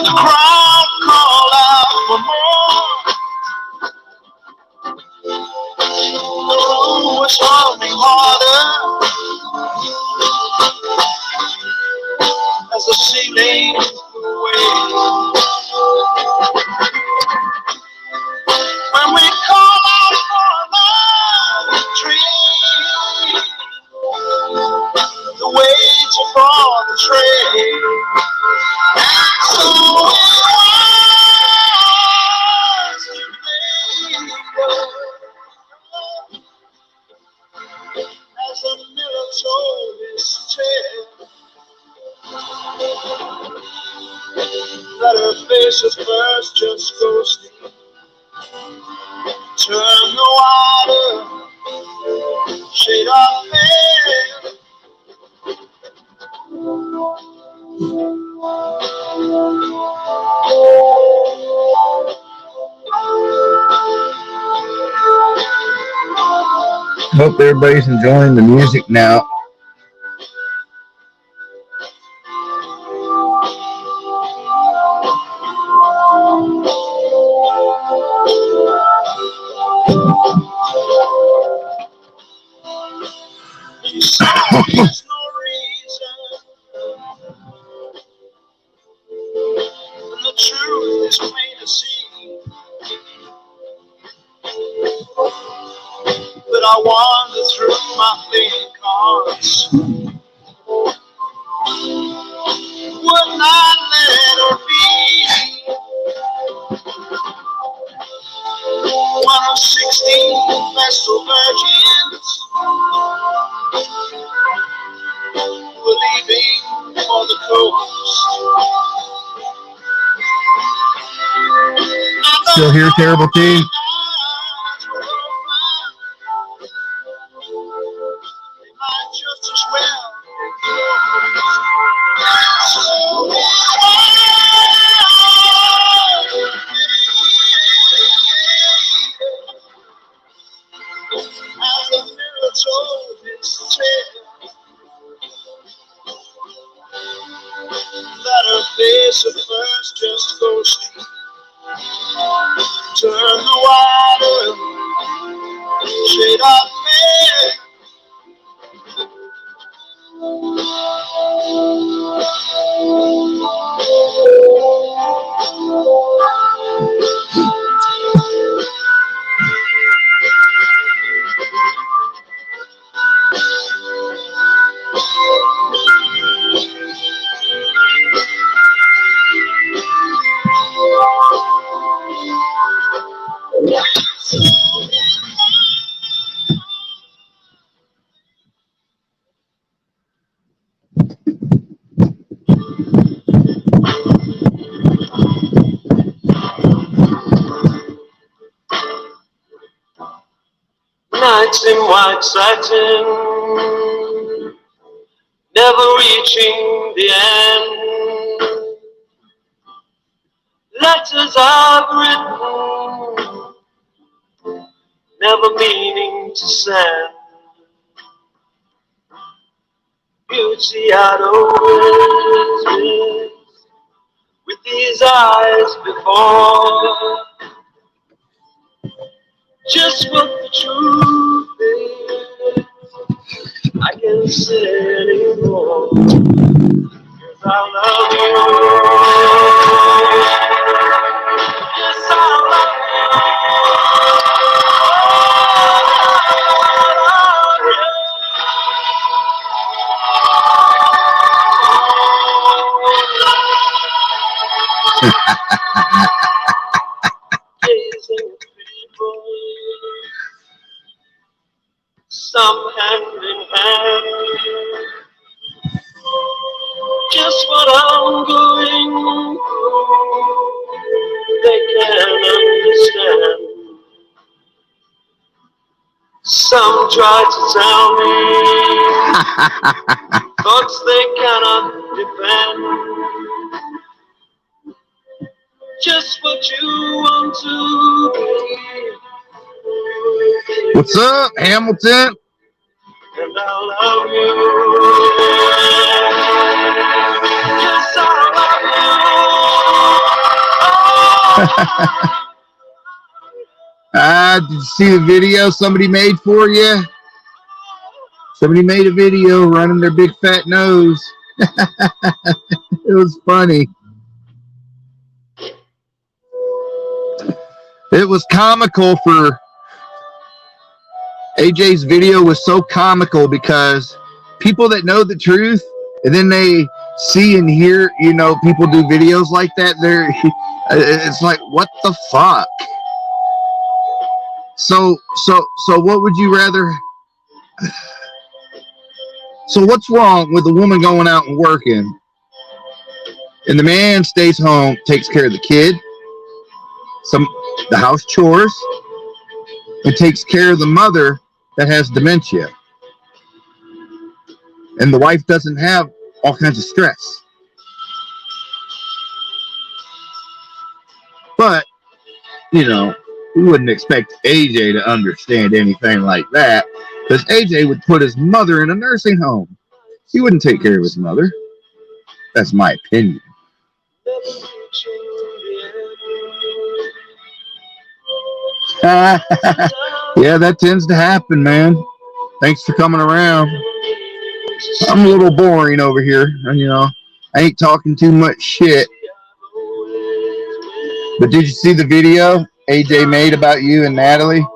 The crowd called out for more. The room was humming harder as the ceiling blew away. When we call out for love, tree, the weight upon the train. And so it was to as a mirror told its tale, that her face at first just ghosting, turn the water shade of pale. Hope everybody's enjoying the music now. There's no reason, and the truth is plain to see. But I wander through my playing cards. Would not let her be. Vestal virgins were leaving for the coast. Still here, Terrible T? Just as well. As a mirror told its tale, that her face at first just ghostly turned the water shade of pale. Nights in white satin, never reaching the end. Letters I've written, never meaning to send. Beauty I'd always missed with these eyes before. Just what the truth is, I can't say anymore, 'cause I love you. Yes, I love Gazing at people, some hand in hand, just what I'm going through, they can't understand. Some try to tell me thoughts they cannot defend. Just what you want to be. What's up, Hamilton? And I love you. Yes, I love you. Did you see the video somebody made for you? Somebody made a video running their big fat nose. It was funny. It was comical for AJ's video was so comical because people that know the truth and then they see and hear, you know, people do videos like that. It's like, what the fuck? So what would you rather? So what's wrong with a woman going out and working and the man stays home, takes care of the kid, the house chores, and takes care of the mother that has dementia, and the wife doesn't have all kinds of stress? But, you know, we wouldn't expect AJ to understand anything like that, because AJ would put his mother in a nursing home. He wouldn't take care of his mother. That's my opinion. Yeah, that tends to happen, man. Thanks for coming around. I'm a little boring over here, and you know, I ain't talking too much shit. But did you see the video AJ made about you and Natalie?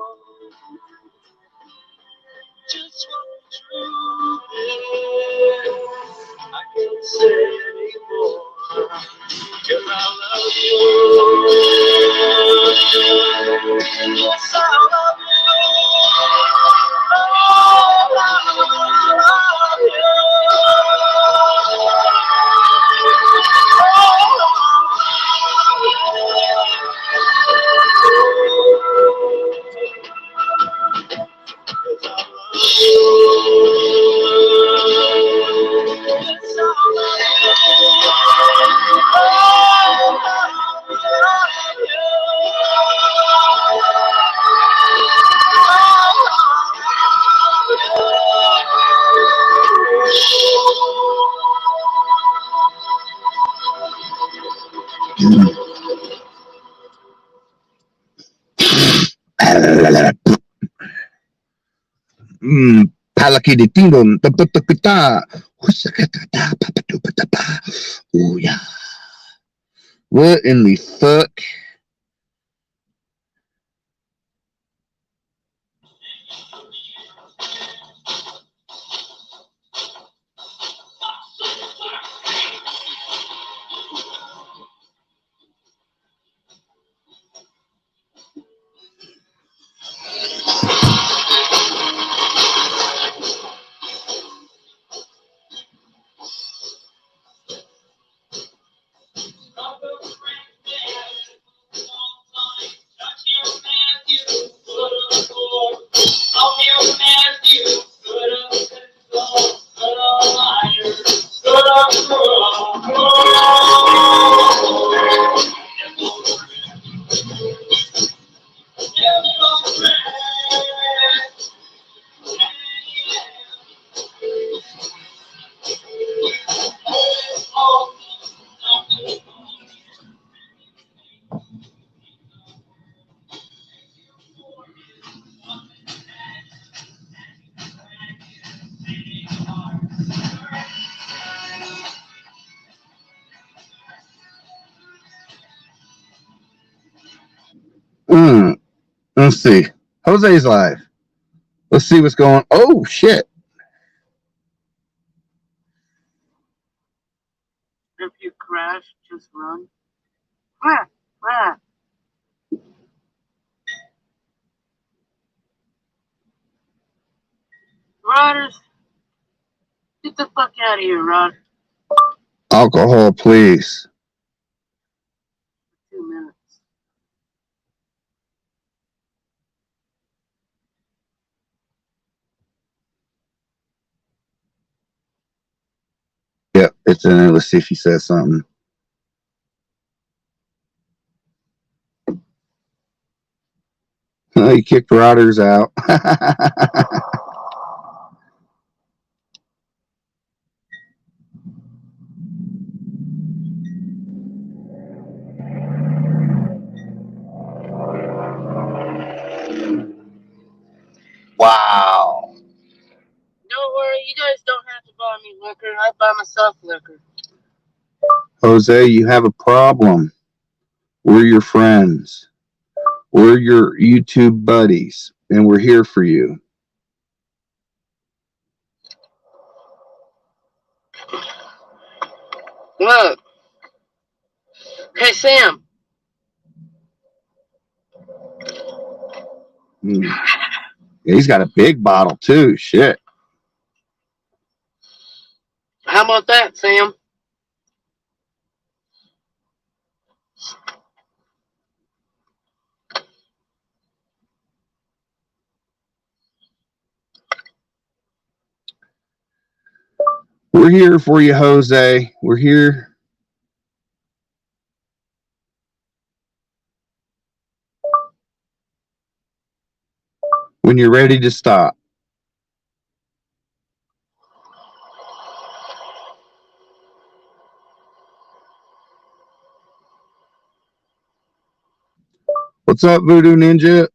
Palaki de tingo. Oh yeah. What in the fuck? Let's see. Jose's live. Let's see what's going on. Oh, shit. If you crash, just run. Ah, ah. Riders, get the fuck out of here, Rod. Alcohol, please. 2 minutes. Yep, it's in there. Let's see if he says something. He kicked Rodgers out. Wow. Don't worry, you guys don't have to buy me liquor. I buy myself liquor. Jose, you have a problem. We're your friends. We're your YouTube buddies, and we're here for you. Look. Hey, Sam. Yeah, he's got a big bottle, too. Shit. How about that, Sam? We're here for you, Jose. We're here. When you're ready to stop. What's up, Voodoo Ninja?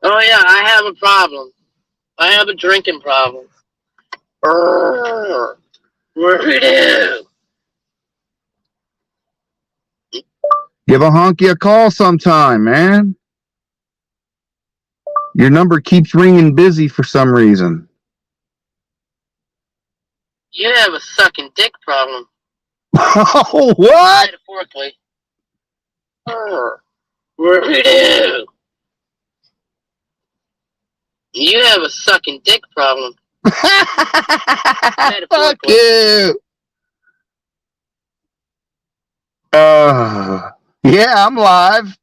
Oh, yeah, I have a problem. I have a drinking problem. Where do? Give a honky a call sometime, man. Your number keeps ringing busy for some reason. You have a sucking dick problem. Oh, what? Metaphorically. Where do? You have a sucking dick problem. Fuck you. Yeah, I'm live.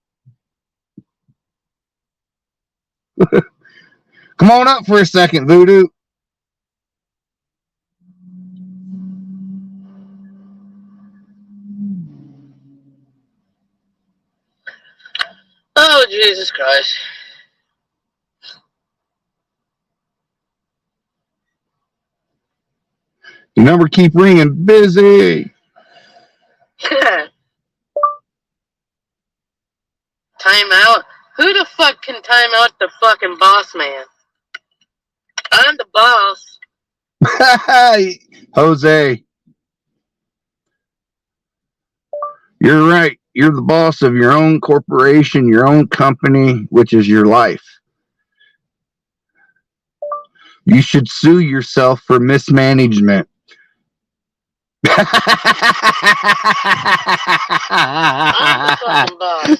Come on up for a second, Voodoo. Oh, Jesus Christ. The number keep ringing. Busy. Time out? Who the fuck can time out the fucking boss man? I'm the boss. Jose. You're right. You're the boss of your own corporation, your own company, which is your life. You should sue yourself for mismanagement. I'm the fucking boss.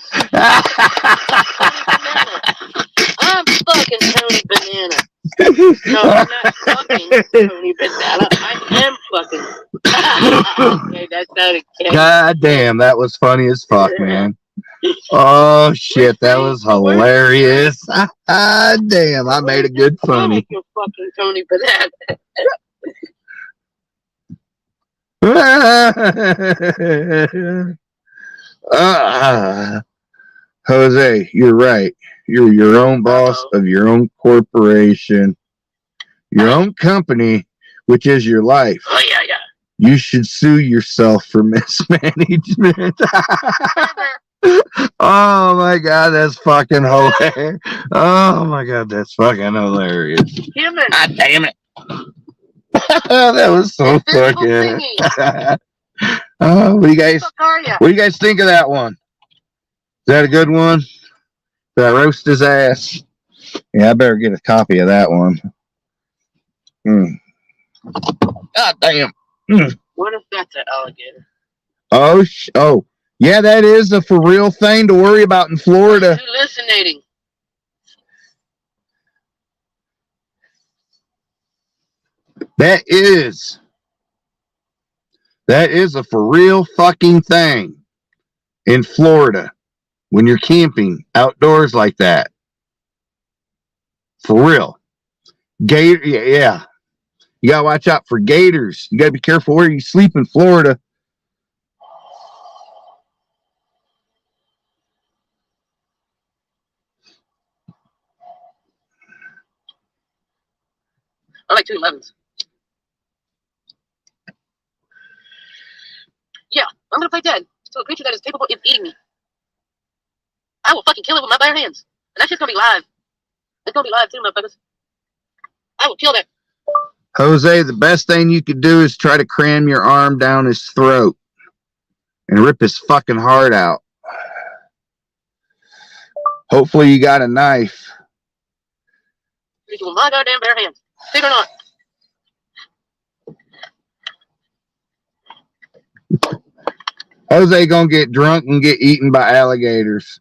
I'm fucking Tony Banana. No, I'm not fucking Tony Banana. I am fucking. Okay, that's not a case. God damn, that was funny as fuck, man. Oh shit, that was hilarious. Damn, I made a good funny. You're fucking Tony Banana. Jose, you're right. You're your own boss of your own corporation, your own company, which is your life. Oh, yeah, yeah. You should sue yourself for mismanagement. Oh my god, that's fucking hilarious. Oh my god, that's fucking hilarious. Human. God damn it. That was so fucking. What do you guys think of that one? Is that a good one? Did I roast his ass? Yeah, I better get a copy of that one. God damn. What if that's an alligator? Oh, yeah, that is a for real thing to worry about in Florida. Hallucinating. That is a for real fucking thing in Florida when you're camping outdoors like that. For real. Gator, yeah. You gotta watch out for gators. You gotta be careful where you sleep in Florida. I like 211s. Yeah, I'm gonna play dead to a creature that is capable of eating me. I will fucking kill it with my bare hands. And that shit's gonna be live. It's gonna be live too, motherfuckers. I will kill that. Jose, the best thing you could do is try to cram your arm down his throat and rip his fucking heart out. Hopefully you got a knife. With my goddamn bare hands. Stick or not. Jose gonna get drunk and get eaten by alligators.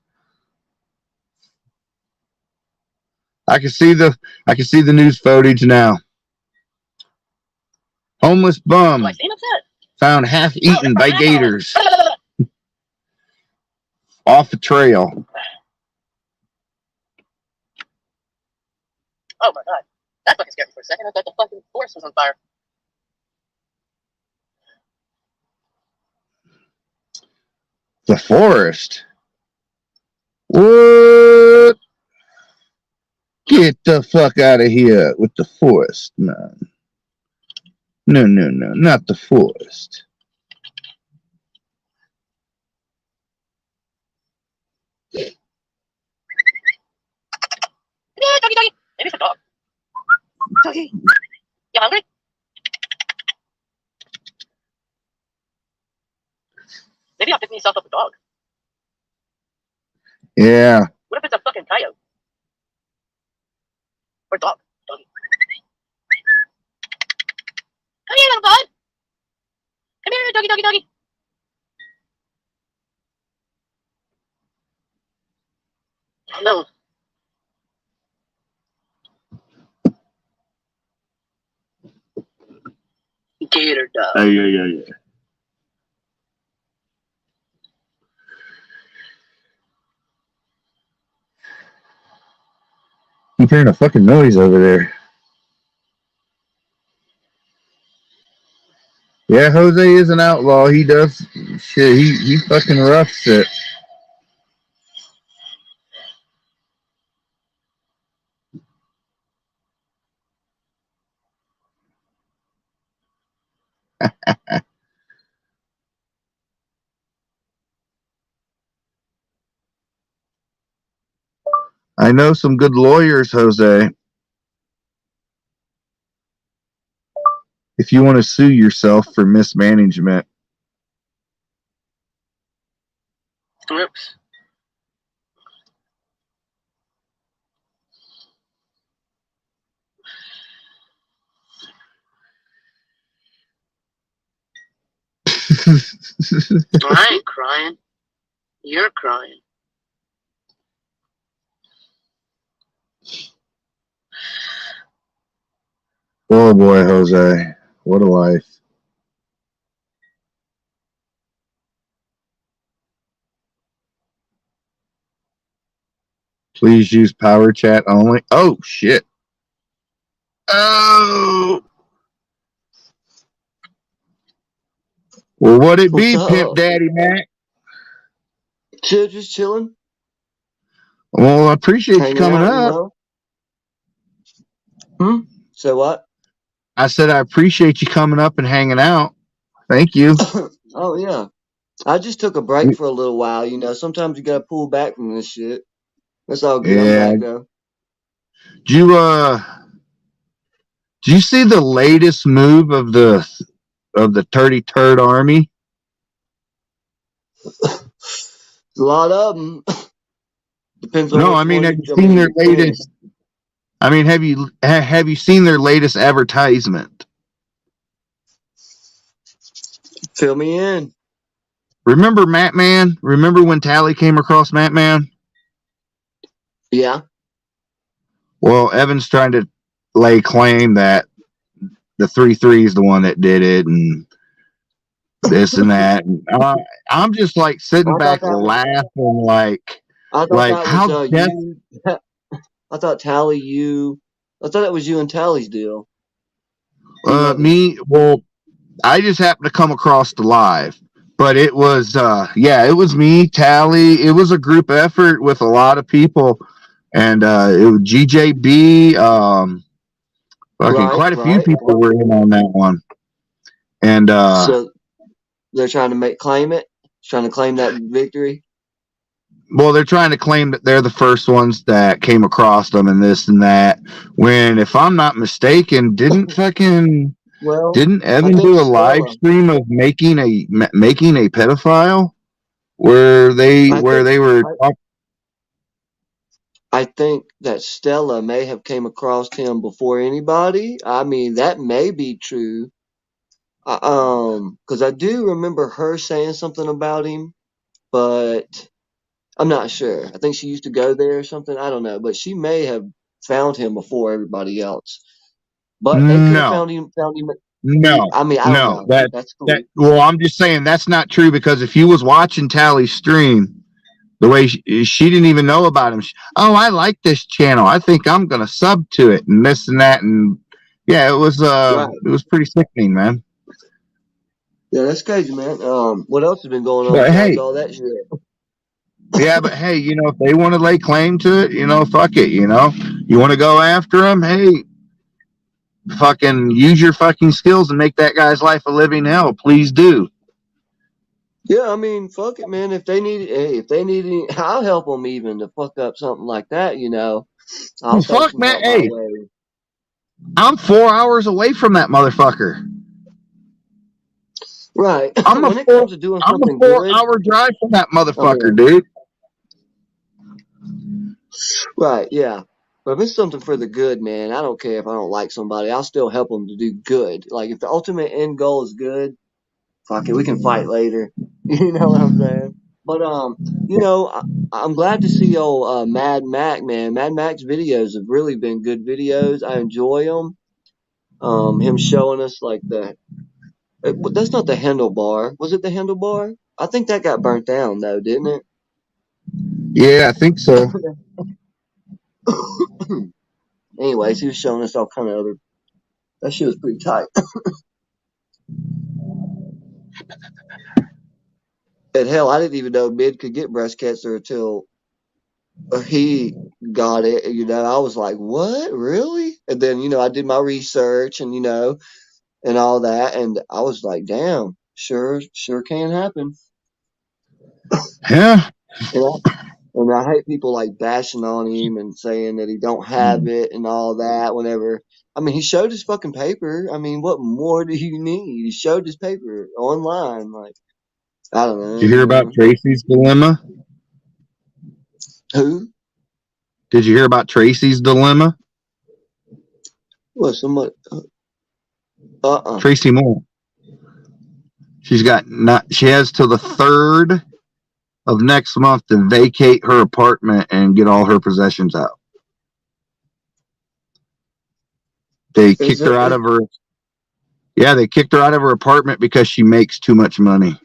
I can see the news footage now. Homeless bum found half eaten by gators off the trail. Oh my god. That fucking scared me for a second. I thought the fucking forest was on fire. The forest? What? Get the fuck out of here with the forest, man. No, not the forest. Yeah, doggy, doggy. Maybe it's a dog. Doggy. You hungry? Maybe I'll pick myself up a dog. Yeah. What if it's a fucking coyote? Or dog? Doggy. Come here, little bud. Come here, doggy, doggy, doggy. Oh, no. Gator dog. Yeah. Keep hearing a fucking noise over there. Yeah, Jose is an outlaw. He does shit. He fucking roughs it. I know some good lawyers, Jose. If you want to sue yourself for mismanagement. Oops. I ain't crying. You're crying. Oh boy, Jose. What a life. Please use power chat only. Oh shit. Oh. Well, what it be, What's Pimp up? Daddy Mac? Just chilling, Well, I appreciate you hanging coming out, you up. know. So what? I said I appreciate you coming up and hanging out. Thank you. Oh yeah. I just took a break for a little while, you know. Sometimes you gotta pull back from this shit. That's all good. I'm Yeah. back though. Do you see the latest move of the 33rd Army? A lot of them. Depends on No, which I mean, one. have you seen their latest? I mean, have you seen their latest advertisement? Fill me in. Remember Matt Man? Remember when Tally came across Matt Man? Yeah. Well, Evan's trying to lay claim that the 3-3 is the one that did it, and this and that. And, I'm just like sitting I back thought that was. laughing, like I thought that was how you. I thought Tally you. I thought that was you and Tally's deal. me. Well, I just happened to come across the live, but it was it was me, Tally. It was a group effort with a lot of people, and it was GJB. Quite a few people were in on that one, and So they're trying to claim it, trying to claim that victory. well, they're trying to claim that they're the first ones that came across them and this and that. When, if I'm not mistaken, didn't Evan do a live stream of making a pedophile where they were? I think that Stella may have came across him before anybody. I mean, that may be true. Because I do remember her saying something about him, but I'm not sure. I think she used to go there or something. I don't know, but she may have found him before everybody else. But they could have found him. No, I mean, I don't know. That's cool. Well, I'm just saying that's not true, because if you was watching Tally's stream, the way she didn't even know about him. I like this channel. I think I'm gonna sub to it and this and that, and yeah, it was pretty sickening, man. Yeah, that's crazy, man. What else has been going on But besides hey, all that shit? yeah, but hey, if they want to lay claim to it, fuck it. You want to go after them? Hey, fucking use your fucking skills and make that guy's life a living hell. Please do. Yeah, I mean, fuck it, man. If they need any, I'll help them even to fuck up something like that. I'll throw Fuck, some man. help my Hey, way. I'm 4 hours away from that motherfucker. Right. I'm a 4-hour drive from that motherfucker, dude. Right. Yeah. But if it's something for the good, man, I don't care if I don't like somebody. I'll still help them to do good. Like if the ultimate end goal is good, fuck it, we can fight later. You know what I'm saying? But I'm glad to see old Mad Mac, man. Mad Mac's videos have really been good videos. I enjoy them. Him showing us like that's not the handlebar. Was it the handlebar? I think that got burnt down though, didn't it? Yeah, I think so. Anyways, he was showing us all kind of other. That shit was pretty tight. And hell, I didn't even know Mid could get breast cancer until he got it. I was like, what? Really? And then, I did my research and, and all that. And I was like, damn, sure can happen. Yeah. And I hate people like bashing on him and saying that he don't have it and all that. Whenever, I mean, he showed his fucking paper. I mean, what more do you need? He showed his paper online. Like, I don't know. Did you hear about Tracy's dilemma? Who? Did you hear about Tracy's dilemma? What? Somebody? Tracy Moore. She has till the 3rd of next month to vacate her apartment and get all her possessions out. They kicked her out of her. Yeah, they kicked her out of her apartment because she makes too much money.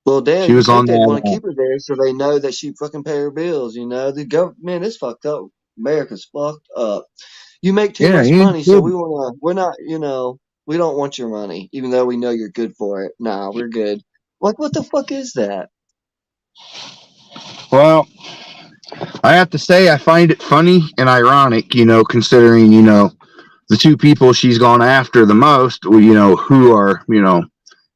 Well, damn, She was on they want to that. keep her there so they know that she fucking pay her bills. You know, the government, man, it's fucked up. America's fucked up. You make too much money, so we're not, you know, we don't want your money, even though we know you're good for it. Nah, we're good. Like, what the fuck is that? Well, I have to say, I find it funny and ironic, you know, considering, you know, the two people she's gone after the most, you know, who are, you know,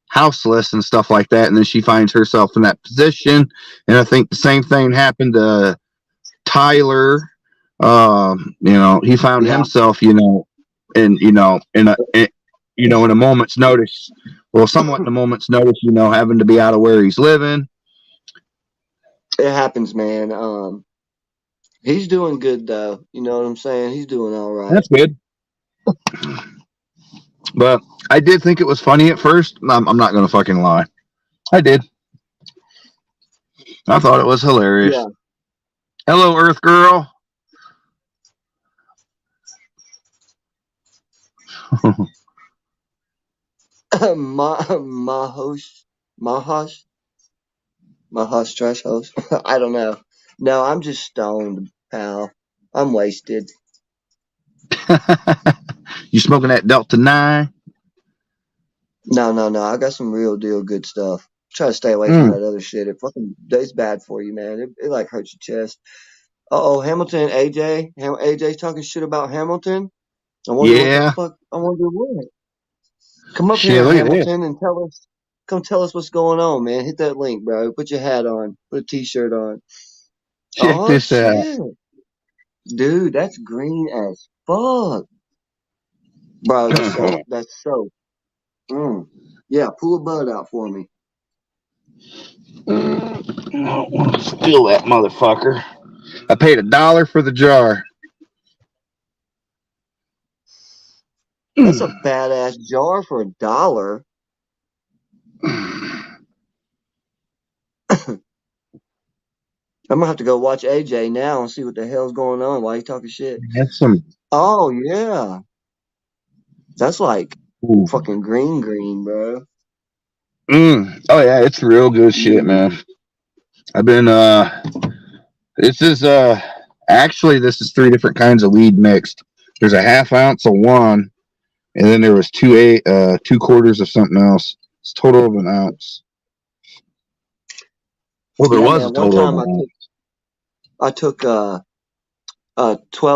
houseless and stuff like that. And then she finds herself in that position. And I think the same thing happened to Tyler. You know, he found himself, you know, in a moment's notice, well, somewhat in a moment's notice, you know, having to be out of where he's living. It happens, man. He's doing good though. You know what I'm saying? He's doing all right. That's good. But I did think it was funny at first. I'm not going to fucking lie. I did. I thought it was hilarious. Yeah. Hello, Earth Girl. Mahosh trash host. I don't know. No, I'm just stoned, pal. I'm wasted. You smoking that Delta 9? No. I got some real deal good stuff. Try to stay away from that other shit. It's bad for you, man. It like hurts your chest. Hamilton, AJ's talking shit about Hamilton. I wonder what the fuck. I wonder what. Come up here, Hamilton, and tell us what's going on, man. Hit that link, bro. Put your hat on. Put a t-shirt on. Check this out. Dude, that's green as fuck. Bro, that's so. Yeah, pull a bud out for me. Steal that motherfucker. I paid $1 for the jar. That's a badass jar for $1. I'm gonna have to go watch AJ now and see what the hell's going on while he's talking shit. That's some. Oh yeah, that's like fucking green, bro. Oh yeah, it's real good shit, man. I've been this is actually this is 3 different kinds of weed mixed. There's a ½ ounce of one, and then there was 2 quarters of something else. It's total of an ounce. Well, there was a total of an ounce. I took 12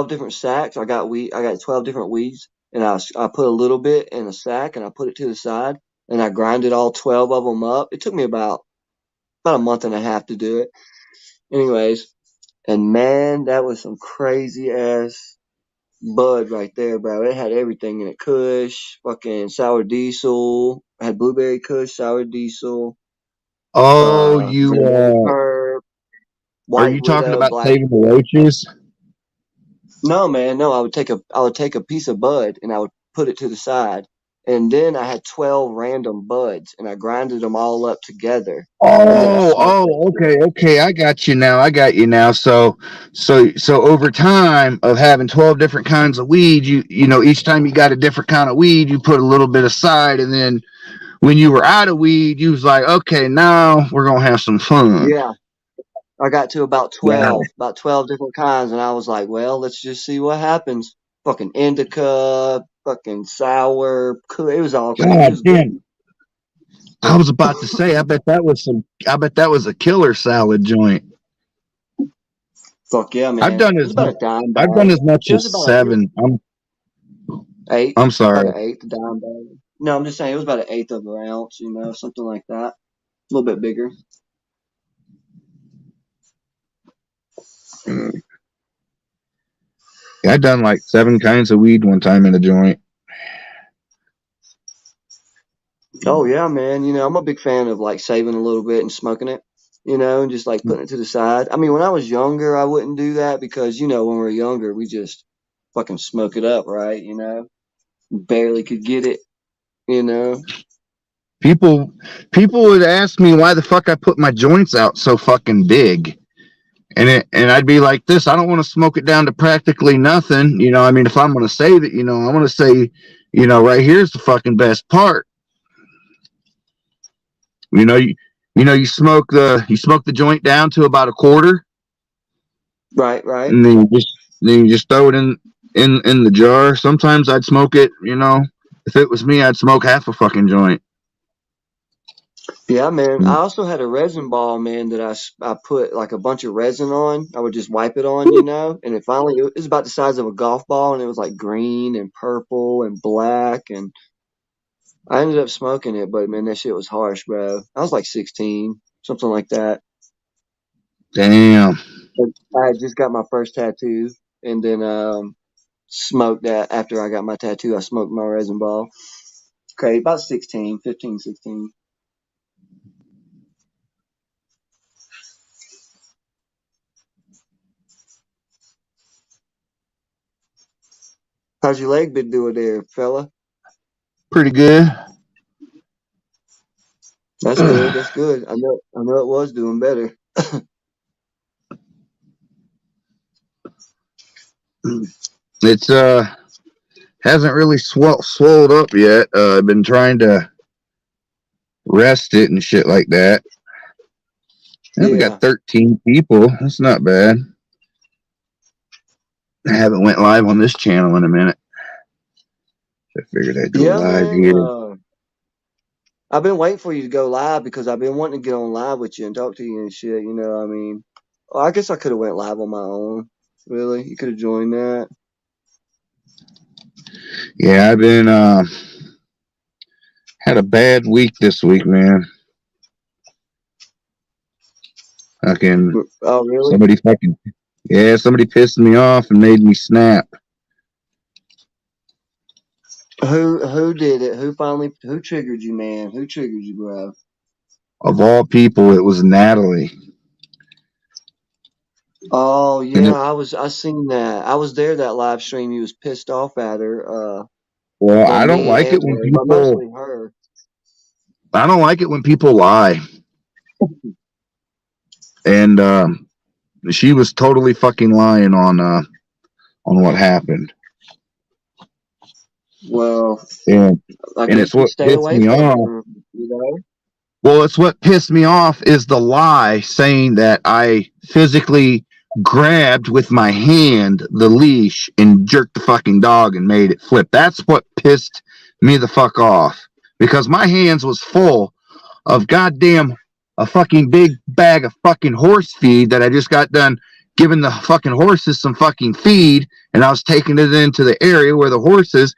different sacks. I got 12 different weeds, and I put a little bit in a sack, and I put it to the side, and I grinded all 12 of them up. It took me about a month and a half to do it. Anyways, and man, that was some crazy ass bud right there, bro. It had everything in it: Kush, fucking sour diesel. I had blueberry Kush, sour diesel. Oh, you Herb, are you talking about saving the roaches? No, man, no. I would take a piece of bud and I would put it to the side, and then I had 12 random buds and I grinded them all up together. Okay. I got you now. So over time of having 12 different kinds of weed, you know, each time you got a different kind of weed, you put a little bit aside, and then when you were out of weed, you was like, okay, now we're gonna have some fun. Yeah. I got to about 12 different kinds, and I was like, well, let's just see what happens. Fucking indica, fucking sour, it was all God damn. I was about to say, I bet that was a killer salad joint. Fuck yeah, man. I've done It was as about a dime I've done bag. as much It was as about 7. eighth. I'm About sorry. an eighth, a dime bag. No, I'm just saying it was about an eighth of an ounce, you know, something like that. A little bit bigger. Yeah, I done like 7 kinds of weed one time in a joint. Oh yeah, man. You know, I'm a big fan of like saving a little bit and smoking it, you know, and just like putting it to the side. I mean, when I was younger, I wouldn't do that because, you know, when we were younger, we just fucking smoke it up, right? You know, barely could get it, you know. People would ask me why the fuck I put my joints out so fucking big. And I'd be like this, I don't want to smoke it down to practically nothing. You know, I mean, if I'm going to save it, you know, I'm going to say, you know, right here's the fucking best part. You know, you smoke the joint down to about a quarter. Right. And then you just throw it in the jar. Sometimes I'd smoke it, you know, if it was me, I'd smoke half a fucking joint. Yeah, man. I also had a resin ball, man, that I put like a bunch of resin on. I would just wipe it on, you know, and it was about the size of a golf ball, and it was like green and purple and black, and I ended up smoking it, but man, that shit was harsh, bro. I was like 16, something like that. Damn. I had just got my first tattoo, and then smoked that after I got my tattoo. I smoked my resin ball. Okay, about 16, 15, 16. How's your leg been doing there, fella? Pretty good. That's good. That's good. I know it was doing better. It's hasn't really swelled up yet. I've been trying to rest it and shit like that. And we got 13 people. That's not bad. I haven't went live on this channel in a minute. I figured I'd go live man. here. I've been waiting for you to go live because I've been wanting to get on live with you and talk to you and shit. You know, I mean, I guess I could have went live on my own. Really, you could have joined that. Yeah, I've been had a bad week this week, man. Fucking Oh, really? Somebody pissed me off and made me snap. Who did it? Who triggered you, man? Who triggered you, bro? Of all people, it was Natalie. Oh yeah, I seen that. I was there that live stream. You was pissed off at her. Well, I don't like it when but mostly her. I don't like it when people lie. And she was totally fucking lying on what happened. Well, and it's what pissed me off. Her, you know? Well, it's what pissed me off is the lie saying that I physically grabbed with my hand the leash and jerked the fucking dog and made it flip. That's what pissed me the fuck off, because my hands was full of a fucking big bag of fucking horse feed that I just got done giving the fucking horses some fucking feed, and I was taking it into the area where the horses,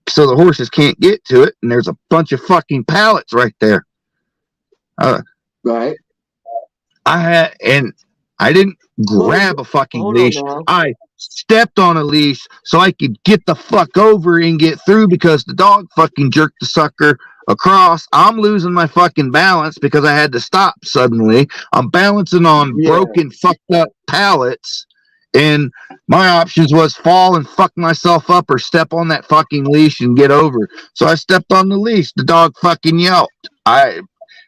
so the horses can't get to it, and there's a bunch of fucking pallets right there. Right. I didn't grab a fucking leash. I stepped on a leash so I could get the fuck over and get through, because the dog fucking jerked the sucker across. I'm losing my fucking balance because I had to stop suddenly. I'm balancing on broken, fucked up pallets, and my options was fall and fuck myself up or step on that fucking leash and get over. So I stepped on the leash. The dog fucking yelped. I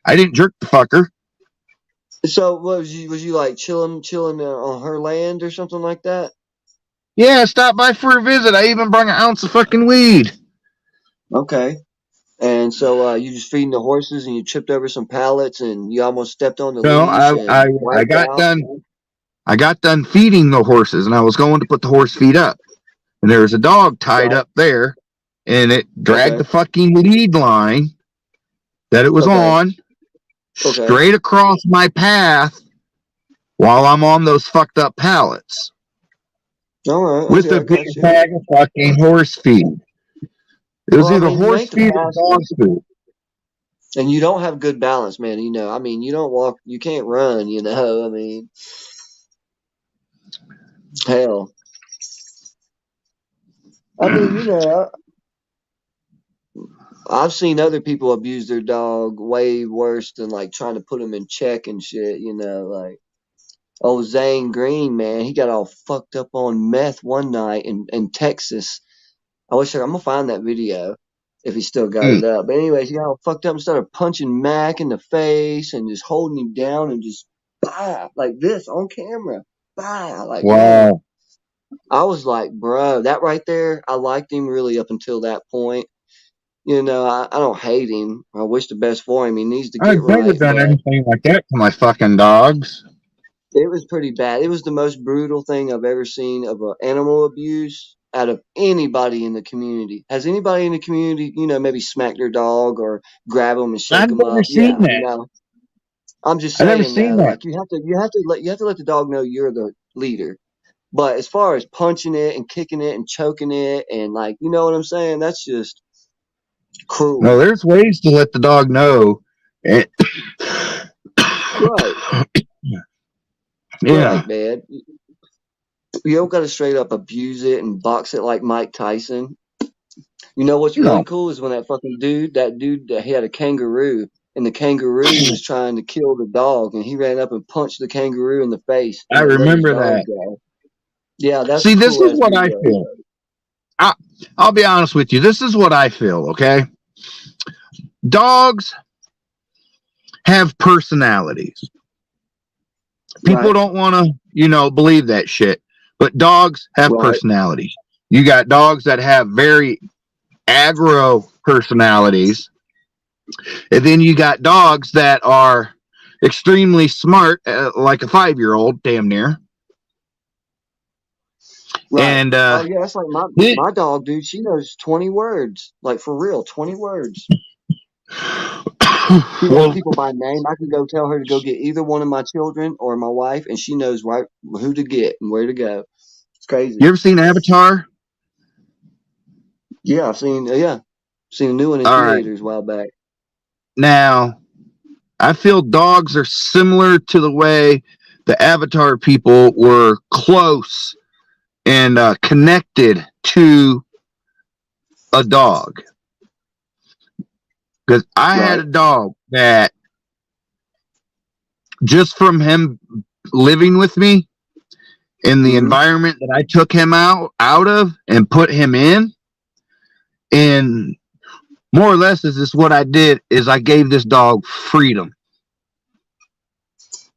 didn't jerk the fucker. So was you like chilling on her land or something like that? Yeah, I stopped by for a visit. I even brought an ounce of fucking weed. Okay. And so you just feeding the horses and you tripped over some pallets and you almost stepped on the leash. I got done feeding the horses, and I was going to put the horse feed up, and there was a dog tied up there, and it dragged the fucking lead line that it was on straight across my path while I'm on those fucked up pallets All right, with okay, a I got big you. bag of fucking horse feed. It was Well, I either mean, you horse ain't the feed or dog fastest, food. and you don't have good balance, man. You know, I mean, you don't walk, you can't run. You know, I mean, hell, I mean, you know, I've seen other people abuse their dog way worse than like trying to put them in check and shit. You know, like oh Zane Green, man, he got all fucked up on meth one night in Texas. I'm gonna find that video if he still got it up. But anyways, he got all fucked up and started punching Mac in the face and just holding him down and just like this on camera. Like man, Wow. I was like, bro, that right there, I liked him really up until that point. You know, I don't hate him. I wish the best for him. He needs to get I've never right, done but anything like that to my fucking dogs. it was pretty bad. It was the most brutal thing I've ever seen of animal abuse out of anybody in the community. Has anybody in the community, you know, maybe smacked their dog or grab them and shake I've them never up? Yeah, seen you that. know. I'm just I've never saying seen though, that. like you have to let the dog know you're the leader. But as far as punching it and kicking it and choking it and like, you know what I'm saying? That's just cruel. No, there's ways to let the dog know. Right. Yeah. Right, man. You don't got to straight up abuse it and box it like Mike Tyson. You know what's really No. cool is when that dude that he had a kangaroo, and the kangaroo was trying to kill the dog, and he ran up and punched the kangaroo in the face, I and it let his remember dog that. go. Yeah, that's See, a this cool is ass what I video. feel. I'll be honest with you. This is what I feel, okay? Dogs have personalities. People Right. don't want to, you know, believe that shit. But dogs have Right. personalities. You got dogs that have very aggro personalities. And then you got dogs that are extremely smart, like a 5-year-old, damn near. Right. And Oh yeah, that's like my dog, dude. She knows 20 words, like for real, 20 words. She knows well, people by name. I can go tell her to go get either one of my children or my wife, and she knows right who to get and where to go. It's crazy. you ever seen Avatar? Yeah, I've seen. Seen a new one in All right. theaters a while back. Now, I feel dogs are similar to the way the Avatar people were close and connected to a dog. Because I had a dog that just from him living with me in the environment that I took him out of and put him in, and more or less is this what I did is I gave this dog freedom.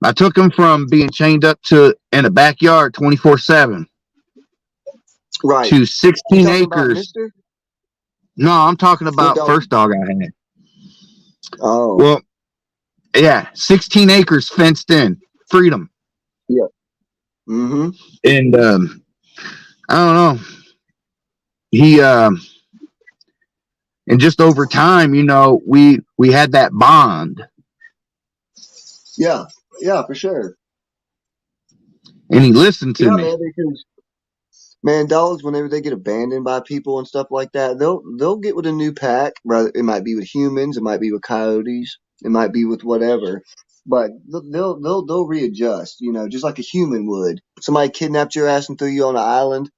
I took him from being chained up to in a backyard 24/7 Right. to 16 You talking about acres. Mister? No, I'm talking about dog? first dog I had. Oh. Well, yeah, 16 acres fenced in, freedom. Yeah. Mm-hmm. And I don't know. He and just over time, you know, we had that bond. Yeah. Yeah, for sure. And he listened to Yeah, me. man, because man, dogs whenever they get abandoned by people and stuff like that, they'll get with a new pack. Rather, it might be with humans, it might be with coyotes, it might be with whatever. But they'll readjust, you know, just like a human would. Somebody kidnapped your ass and threw you on an island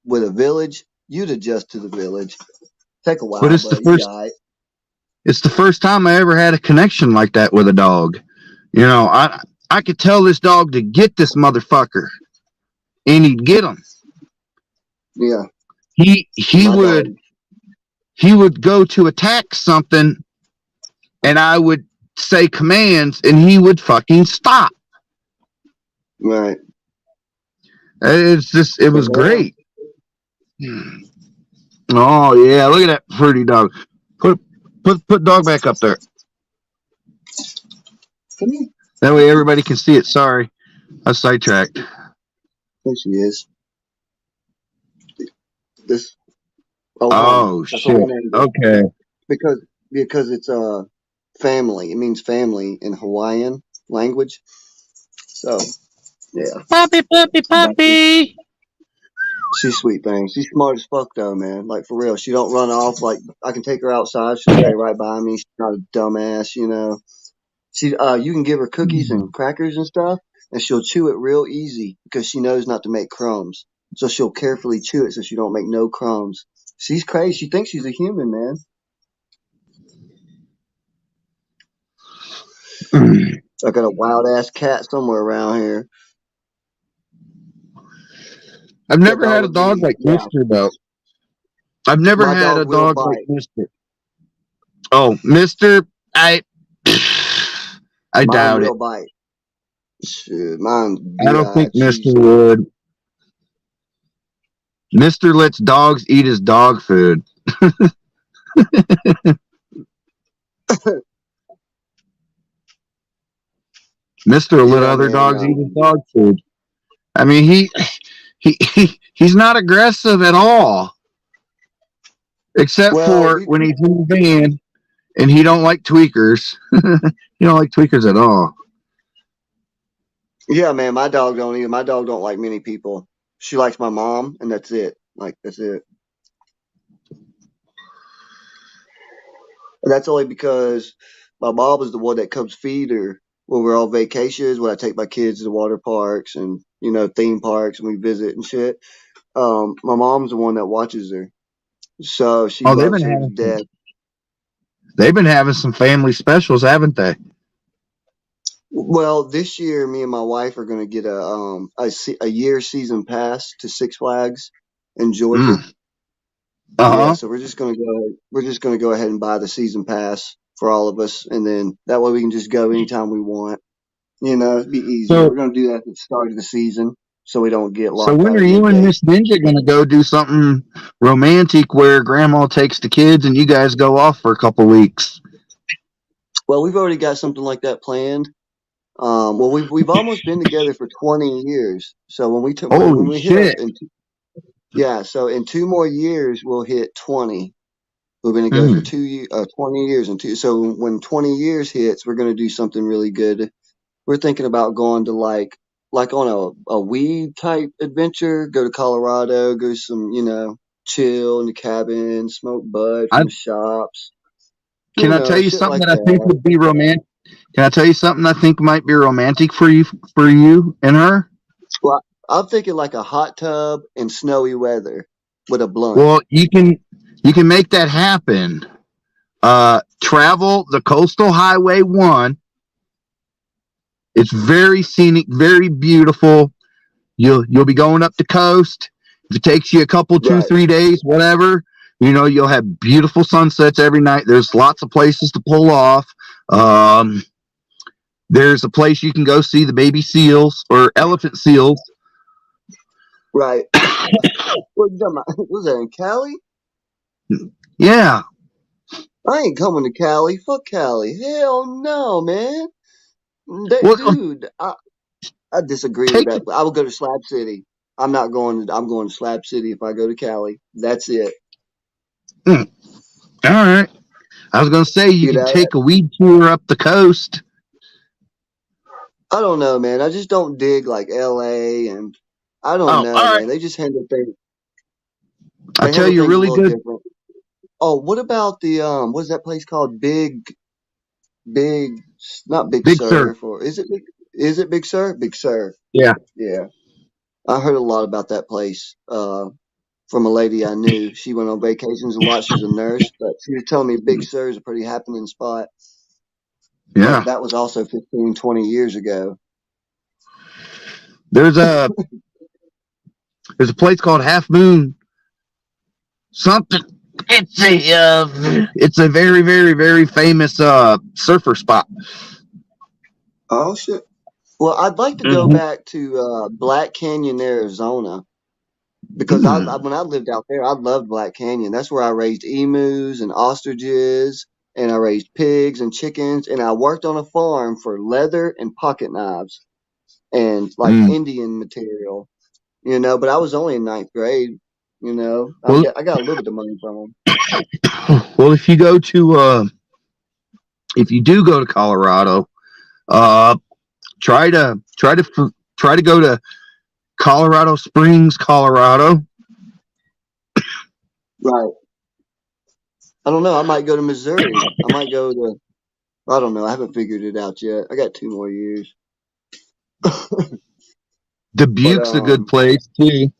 with a village, you'd adjust to the village. Take a while, But it's the but you'd be first all right. it's the first time I ever had a connection like that with a dog. You know, I could tell this dog to get this motherfucker, and he'd get him. Yeah. He My would go to attack something, and I would say commands, and he would fucking stop. Right. It's just it was great. Oh yeah, look at that pretty dog. Put dog back up there. Come here. That way everybody can see it. Sorry, I sidetracked. There she is. This. Oh That's shit. Okay. Because it's family. It means family in Hawaiian language. So Yeah. Puppy. She's sweet thing. She's smart as fuck though, man. Like for real. She don't run off. Like I can take her outside. She'll stay right by me. She's not a dumbass, you know. She you can give her cookies and crackers and stuff, and she'll chew it real easy because she knows not to make crumbs. So she'll carefully chew it so she don't make no crumbs. She's crazy. She thinks she's a human, man. I got a wild ass cat somewhere around here. I've never had a dog like Mister though. I've never My had a dog will dog like bite. Mister. Oh, Mister, I Mine doubt will it. bite. Shit, mine. I don't think Mister would. Mister lets dogs eat his dog food. Mister will let Yeah, other man, dogs eat his dog food. I mean, he's not aggressive at all, except for when he's in the van and he don't like tweakers. He don't like tweakers at all. Yeah, man, my dog don't either. My dog don't like many people. She likes my mom, and that's it. Like that's it. And that's only because my mom is the one that comes feed her when we're on vacations, when I take my kids to the water parks and, you know, theme parks and we visit and shit. My mom's the one that watches her. So she loves her to death. They've been having some family specials, haven't they? Well, this year, me and my wife are going to get a year season pass to Six Flags in Georgia. Yeah, so we're just going to go ahead and buy the season pass for all of us, and then that way we can just go anytime we want. You know, it'd be easy. So- We're going to do that at the start of the season, so we don't get locked So when out are of you the and gate. Miss Ninja going to go do something romantic where Grandma takes the kids and you guys go off for a couple weeks? Well, we've already got something like that planned. Well, we've almost been together for 20 years. So when we hit shit. so in 2 more years we'll hit 20. We've been together for 20 years and so when 20 years hits, we're going to do something really good. We're thinking about going to like on a weed type adventure, go to Colorado, go some, you know, chill in the cabin, smoke bud from the shops. Can I tell you shit something like that I think that. would be romantic? Can I tell you something I think might be romantic for you and her? Well, I'm thinking like a hot tub in snowy weather with a blunt. Well, you can make that happen. Travel the Coastal Highway 1. It's very scenic, very beautiful. You'll be going up the coast. If it takes you a couple, 2-3 days, whatever, you know, you'll have beautiful sunsets every night. There's lots of places to pull off. There's a place you can go see the baby seals or elephant seals. Right. What you talking about? Was that in Cali? Yeah. I ain't coming to Cali. Fuck Cali. Hell no, man. Dude, I disagree with that. I would go to Slab City. I'm going to Slab City if I go to Cali. That's it. All right. I was going to say you could take a weed tour up the coast. I don't know, man. I just don't dig like LA, and I don't know, man. They just handle things. I'll tell you really good. Different. Oh, what about the what's that place called? Not Big Sur. Is it Big Sur? Big Sur. Yeah. Yeah. I heard a lot about that place from a lady I knew. She went on vacations a lot. She's a nurse, but she was telling me Big Sur is a pretty happening spot. Yeah. But that was also 15, 20 years ago. There's a place called Half Moon something. It's a very, very, very famous surfer spot. Oh shit. Well, I'd like to go back to Black Canyon, Arizona, because when I lived out there, I loved Black Canyon. That's where I raised emus and ostriches, and I raised pigs and chickens, and I worked on a farm for leather and pocket knives and like Indian material, you know. But I was only in 9th grade, you know. I got a little bit of money from them. Well, if you do go to Colorado, try to try to go to Colorado Springs, Colorado. Right. I don't know. I might go to Missouri. I might go to. I don't know. I haven't figured it out yet. I got 2 more years. Dubuque's a good place too.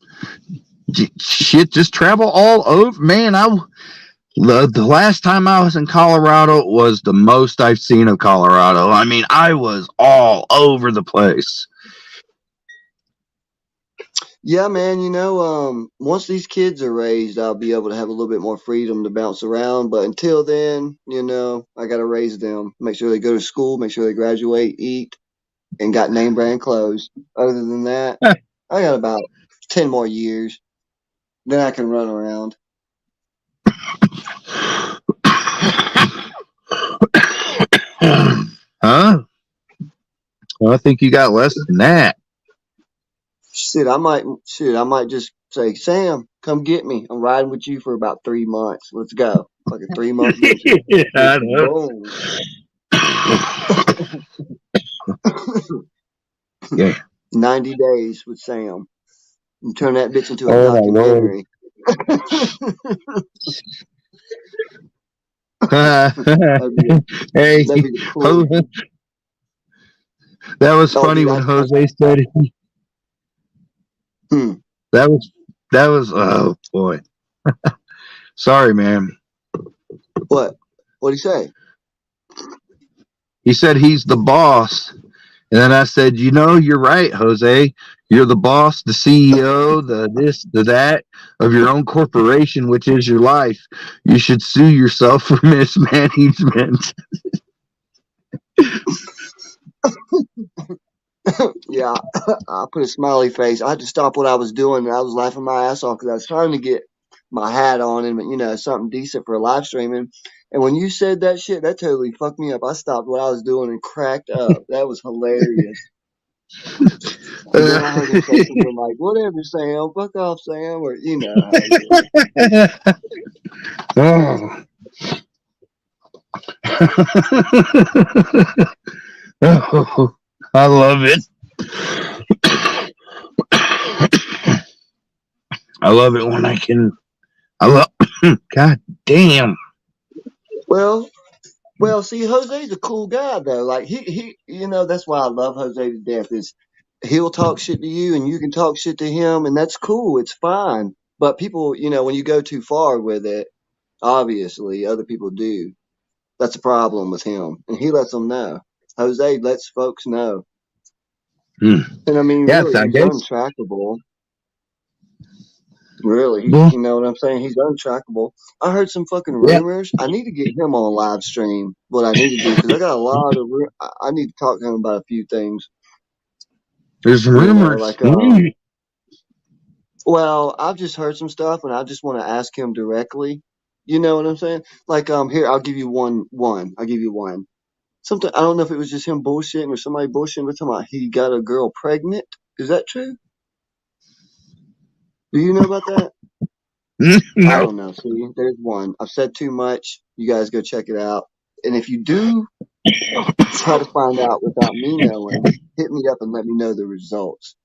Shit, just travel all over, man. The last time I was in Colorado was the most I've seen of Colorado. I mean, I was all over the place. Yeah, man. Once these kids are raised, I'll be able to have a little bit more freedom to bounce around. But until then, I got to raise them. Make sure they go to school. Make sure they graduate, eat, and got name brand clothes. Other than that, I got about 10 more years. Then I can run around. Huh? Well, I think you got less than that. Shit, I might just say, Sam, come get me. I'm riding with you for about 3 months. Let's go. Like a 3-month mission. Yeah, I know. Yeah. 90 days with Sam. And turn that bitch into a Oh, my documentary. Hey, that'd be the coolest. That was funny when Jose said that was oh boy. Sorry, man. What'd he say? He said he's the boss. And then I said, you're right, Jose. You're the boss, the CEO, the this, the that of your own corporation, which is your life. You should sue yourself for mismanagement. Yeah, I put a smiley face. I had to stop what I was doing, and I was laughing my ass off because I was trying to get my hat on and something decent for live streaming. And when you said that shit, that totally fucked me up. I stopped what I was doing and cracked up. That was hilarious. And then I heard him say something like, "Whatever, Sam, fuck off, Sam," or how it is. Oh, I love it. I love it when I can. God damn. Well, see, Jose's a cool guy though. Like he, that's why I love Jose to death. Is he'll talk shit to you and you can talk shit to him, and that's cool. It's fine. But people, when you go too far with it, obviously other people do. That's a problem with him, and he lets them know. Jose lets folks know. And I mean, Yes, really, I he's guess. untrackable. Really, Yeah. you know what I'm saying? He's untrackable. I heard some fucking rumors. I need to get him on a live stream. What I need to do, because I got a lot of. I need to talk to him about a few things. There's rumors. Well, I've just heard some stuff, and I just want to ask him directly. You know what I'm saying? Like, here, I'll give you one. I'll give you one. Something, I don't know if it was just him bullshitting or somebody bullshitting, but talking about he got a girl pregnant. Is that true? Do you know about that? No. I don't know. See, there's one. I've said too much. You guys go check it out. And if you do try to find out without me knowing, hit me up and let me know the results.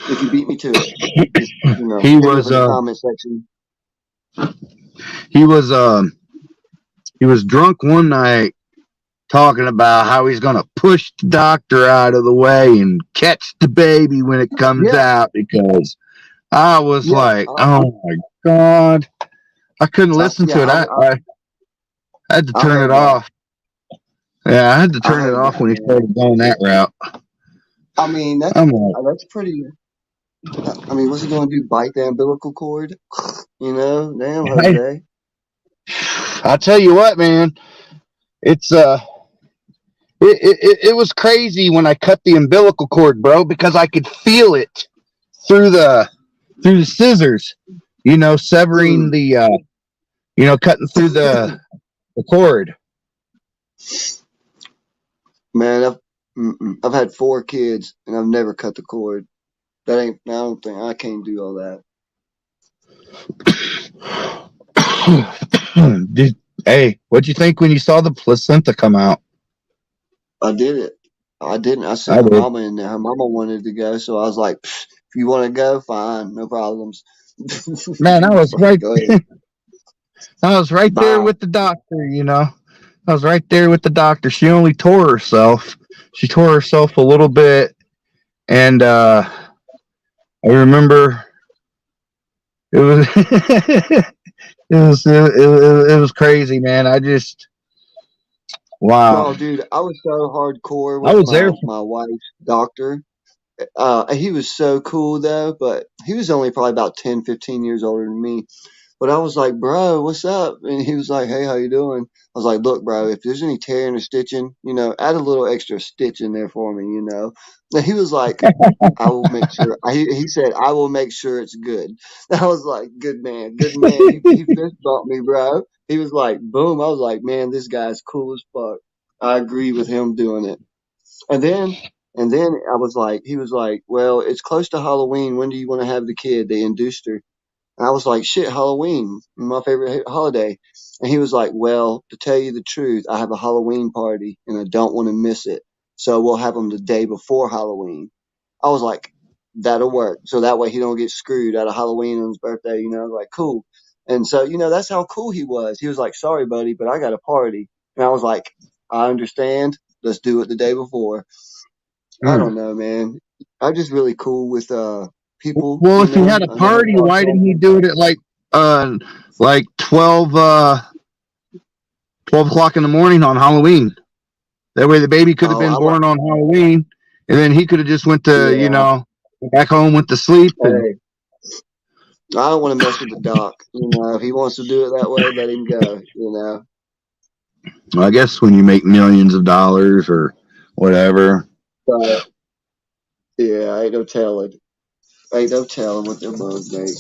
If you beat me to it, just, He hit me was up in the comment section. He was drunk one night talking about how he's gonna push the doctor out of the way and catch the baby when it comes out, because I was like, oh my God. I couldn't listen to it. I had to turn it off. Yeah, I had to turn it off when he started going that route. I mean, that's pretty. I mean, what's he going to do? Bite the umbilical cord? Damn, Jose. I'll tell you what, man. It's it was crazy when I cut the umbilical cord, bro, because I could feel it through the scissors. Severing the cutting through the cord. Man, I've had 4 kids and I've never cut the cord. I don't think I can't do all that. Hey, what'd you think when you saw the placenta come out? I did it. I didn't. I I sent her did. mama in there. Her mama wanted to go, so I was like, "Pfft, if you want to go, fine, no problems. Man, I was right. Go ahead. I was right there Bye. with the doctor. I was right there with the doctor. She only tore herself. She tore herself a little bit, and I remember it was it was crazy, man. Wow. No, dude, I was so hardcore I with was there. my wife's doctor. He was so cool though, but he was only probably about 10, 15 years older than me. But I was like, bro, what's up? And he was like, hey, how you doing? I was like, look, bro, if there's any tearing or stitching, add a little extra stitch in there for me. And he was like, I will make sure. He said, I will make sure it's good. I was like, good man, good man. He fist bumped me, bro. He was like, boom. I was like, man, this guy's cool as fuck. I agree with him doing it. And then I was like, he was like, well, it's close to Halloween. When do you want to have the kid? They induced her. And I was like, shit, Halloween, my favorite holiday. And he was like, well, to tell you the truth, I have a Halloween party and I don't want to miss it. So we'll have them the day before Halloween. I was like, that'll work. So that way he don't get screwed out of Halloween on his birthday, like, cool. And so, that's how cool he was. He was like, sorry, buddy, but I got a party. And I was like, I understand. Let's do it the day before. I don't know, man. I'm just really cool with people. Well, if he had a I never party, thought why that. didn't he do it at like 12 o'clock in the morning on Halloween? That way the baby could have been born on Halloween, and then he could have just went to back home, went to sleep. And Hey, I don't want to mess with the doc. If he wants to do it that way, let him go. I guess when you make millions of dollars or whatever. But yeah, ain't no telling. Ain't no telling what their moms make.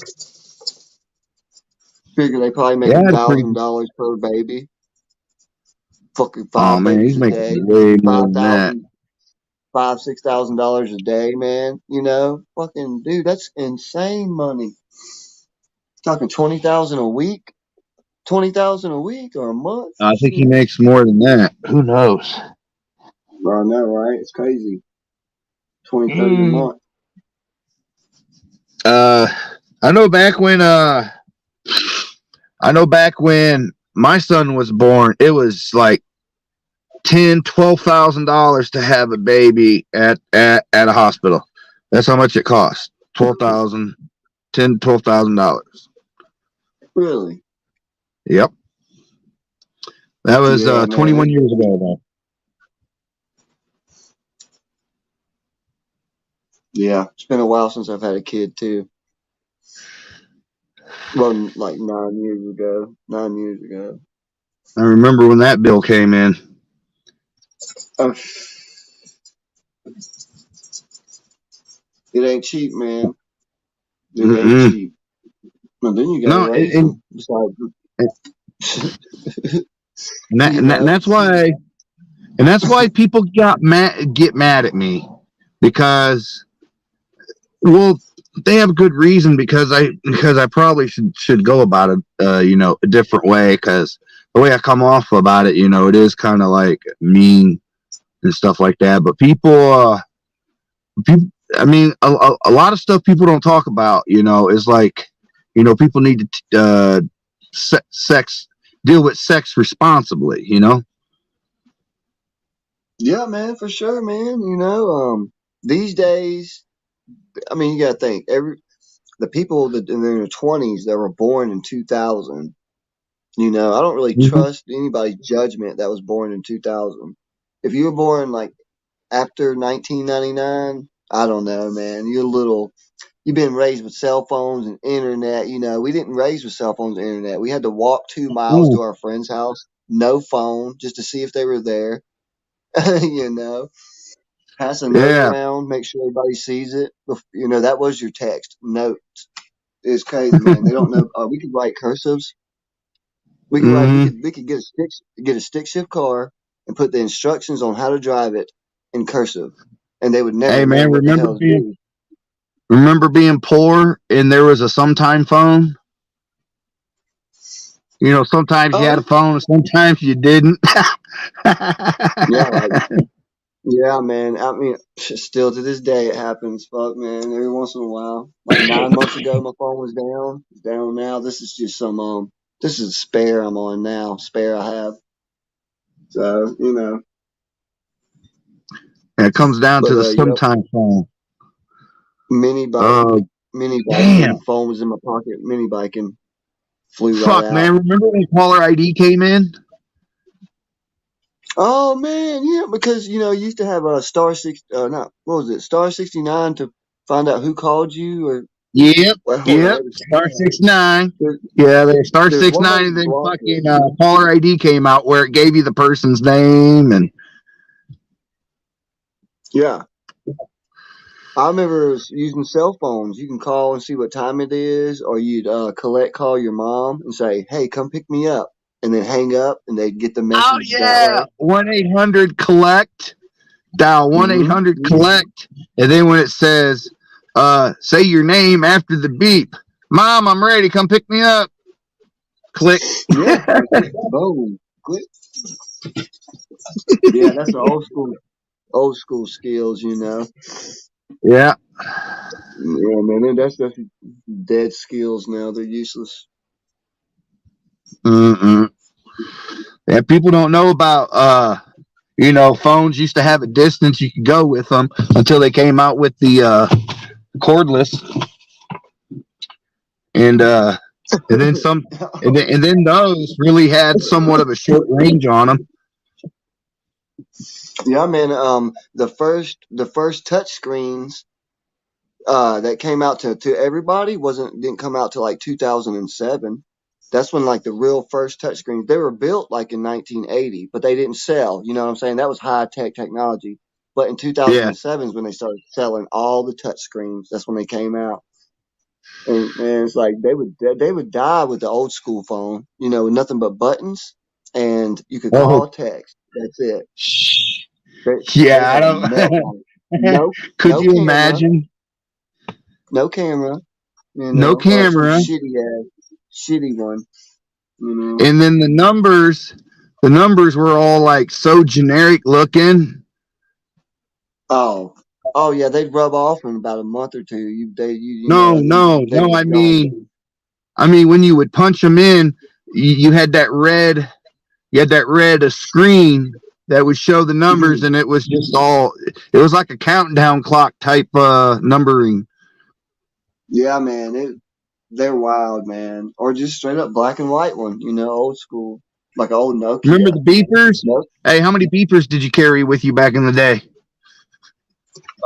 Figure they probably make $1,000 per baby. Fucking 5 man, babies he's a making day. way more than that. $6,000 a day, man. Fucking dude, that's insane money. Talking 20,000 a week, 20,000 a week or a month. I think he makes more than that. Who knows? I know, right? It's crazy. 20, 30 a month. I know back when my son was born, it was like $12,000 to have a baby at a hospital. That's how much it costs. $12,000. Really? Yep. That was 21 man. years ago, though. Yeah, it's been a while since I've had a kid too. Well, like 9 years ago. 9 years ago. I remember when that bill came in. It ain't cheap, man. It ain't cheap. And then you gotta raise them. And that's why people get mad at me, because, well, they have a good reason, because I probably should go about it a different way, because the way I come off about it, it is kind of like mean and stuff like that. But people I mean, a lot of stuff people don't talk about, is like, people need to deal with sex responsibly, Yeah, man, for sure, man. These days, I mean, you gotta think the people that in their 20s that were born in 2000. I don't really trust anybody's judgment that was born in 2000. If you were born like after 1999, I don't know, man. You've been raised with cell phones and internet. We didn't raise with cell phones and internet. We had to walk 2 miles to our friend's house, no phone, just to see if they were there. Pass a note around, make sure everybody sees it. That was your text. Note. It's crazy, man. They don't know. We could write cursives. We could get a stick shift car and put the instructions on how to drive it in cursive, and they would never. Hey, man, know what the hell to do. remember being poor and there was a sometime phone? Sometimes you had a phone, sometimes you didn't. Yeah, Yeah, man. I mean, still to this day it happens. Fuck, man. Every once in a while. Like 9 months ago, my phone was down. It's down now. This is just some. This is a spare I'm on now. Spare I have. So And it comes down to But the yep. sometime phone. Mini bike. Oh, Mini damn. biking. Phone was in my pocket. Mini biking. Flew right Fuck, out. man. Remember when caller ID came in? Oh man, yeah, because you used to have a star star 69 to find out who called you or Yep. well, hold on, Star 69. There's, Yeah, there's star there's one 69, way and to then block fucking it. caller ID came out where it gave you the person's name and. Yeah. I remember using cell phones. You can call and see what time it is, or you'd call your mom and say, "Hey, come pick me up," and then hang up, and they'd get the message Oh yeah, that way. 1-800 collect. Dial 1-800 collect, and then when it says, say your name after the beep. Mom, I'm ready. Come pick me up. Click. Yeah. Boom. Click. Yeah, that's the old school skills. Yeah. Yeah, man, that's dead skills now. They're useless. Yeah, people don't know about phones used to have a distance you could go with them until they came out with the cordless, and then some, and then those really had somewhat of a short range on them. Yeah, man. The first touch screens that came out to everybody didn't come out till like 2007. That's when like the real first touch screens, they were built like in 1980, but they didn't sell. You know what I'm saying? That was high tech technology. But in 2007 is when they started selling all the touch screens. That's when they came out. And it's like they would die with the old school phone, with nothing but buttons, and you could call, text. That's it. They Yeah, I had a don't. meltdown. Could you Camera, imagine? no camera. No camera. Shitty one. And then the numbers were all like so generic looking. Oh yeah, they'd rub off in about a month or two. No. I mean, when you would punch them in, you had that red screen that would show the numbers, and it was just it was like a countdown clock type numbering. Yeah, man, they're wild, man. Or just straight up black and white one, old school, like old Nokia. Remember the beepers? Nope. Hey, how many beepers did you carry with you back in the day?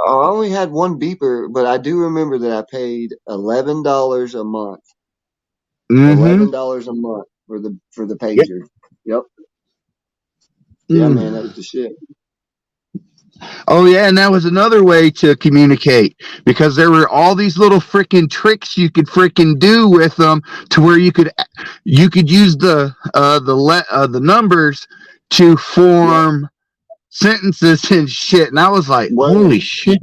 I only had one beeper, but I do remember that I paid $11 a month. $11 a month for the pager. Yep. Yeah, man, that was the shit. Oh yeah, and that was another way to communicate, because there were all these little freaking tricks you could freaking do with them, to where you could use the numbers to form sentences and shit. And I was like, holy shit.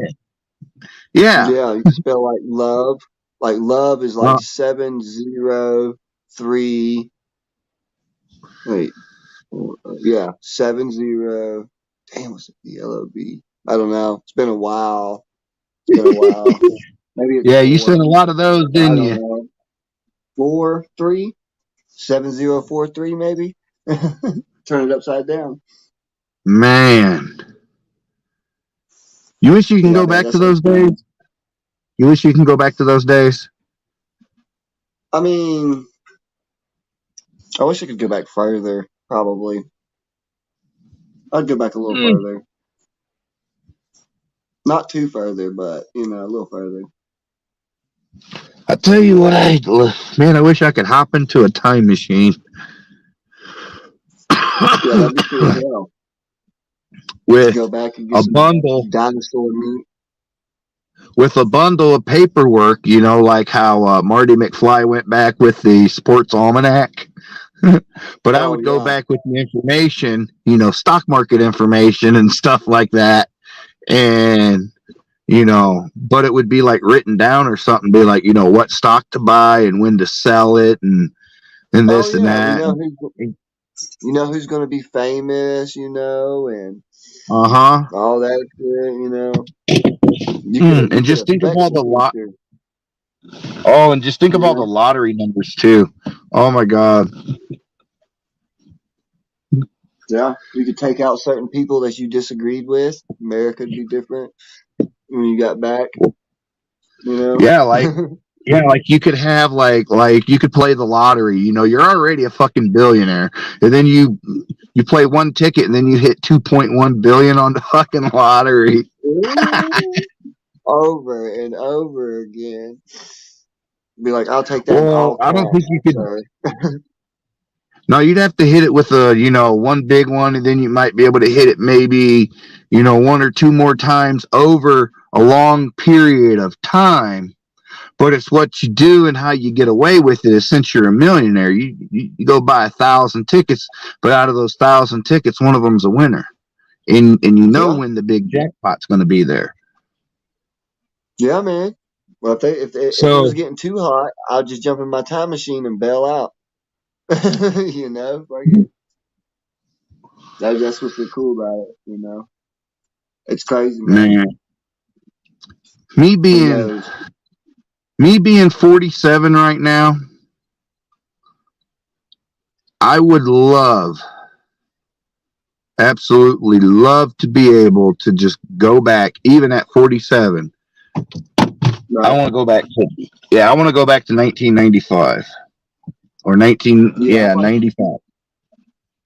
Yeah. Yeah, you can spell like love. Like love is like 703. Wait. Yeah, 70. Damn, what's the LOB? I don't know. It's been a while. Maybe it's yeah, you sent a lot of those, didn't you? 43? 7043, maybe? Turn it upside down. Man. You wish you can go back to those days? You wish you can go back to those days? I mean, I wish I could go back further, probably. I'd go back a little further. Not too further, but, a little further. I tell you what, man, I wish I could hop into a time machine. Yeah, that'd be cool as hell. With go back and get a bundle. Dinosaur meat. With a bundle of paperwork, like how Marty McFly went back with the sports almanac. But I would go back with the information, stock market information and stuff like that. And, but it would be like written down or something, be like, what stock to buy and when to sell it and this and that. You know who's going to be famous, and Uh-huh. All that shit, you know. You And just could think of all affect the the lot. future, Oh, and just think you of all the know. lottery numbers too. Oh my God. Yeah, you could take out certain people that you disagreed with. America would be different when you got back, you know. Yeah, like you could have like you could play the lottery. You know, you're already a fucking billionaire, and then you play one ticket, and then you hit 2.1 billion on the fucking lottery. Over and over again. Be like, I'll take that in Well, all I don't cash, think you could. sir. No, you'd have to hit it with one big one, and then you might be able to hit it maybe, one or two more times over a long period of time. But it's what you do and how you get away with it. Since you're a millionaire, you go buy 1,000 tickets, but out of those 1,000 tickets, one of them's a winner, and Yeah. when the big jackpot's going to be there. Yeah, man. Well, if it So was getting too hot, I'll just jump in my time machine and bail out. You know, that's what's so cool about it. You know, it's crazy, man. me Who being 47 right now, I would absolutely love to be able to just go back, even at 47. Right. I want to go back to 1995 or 95.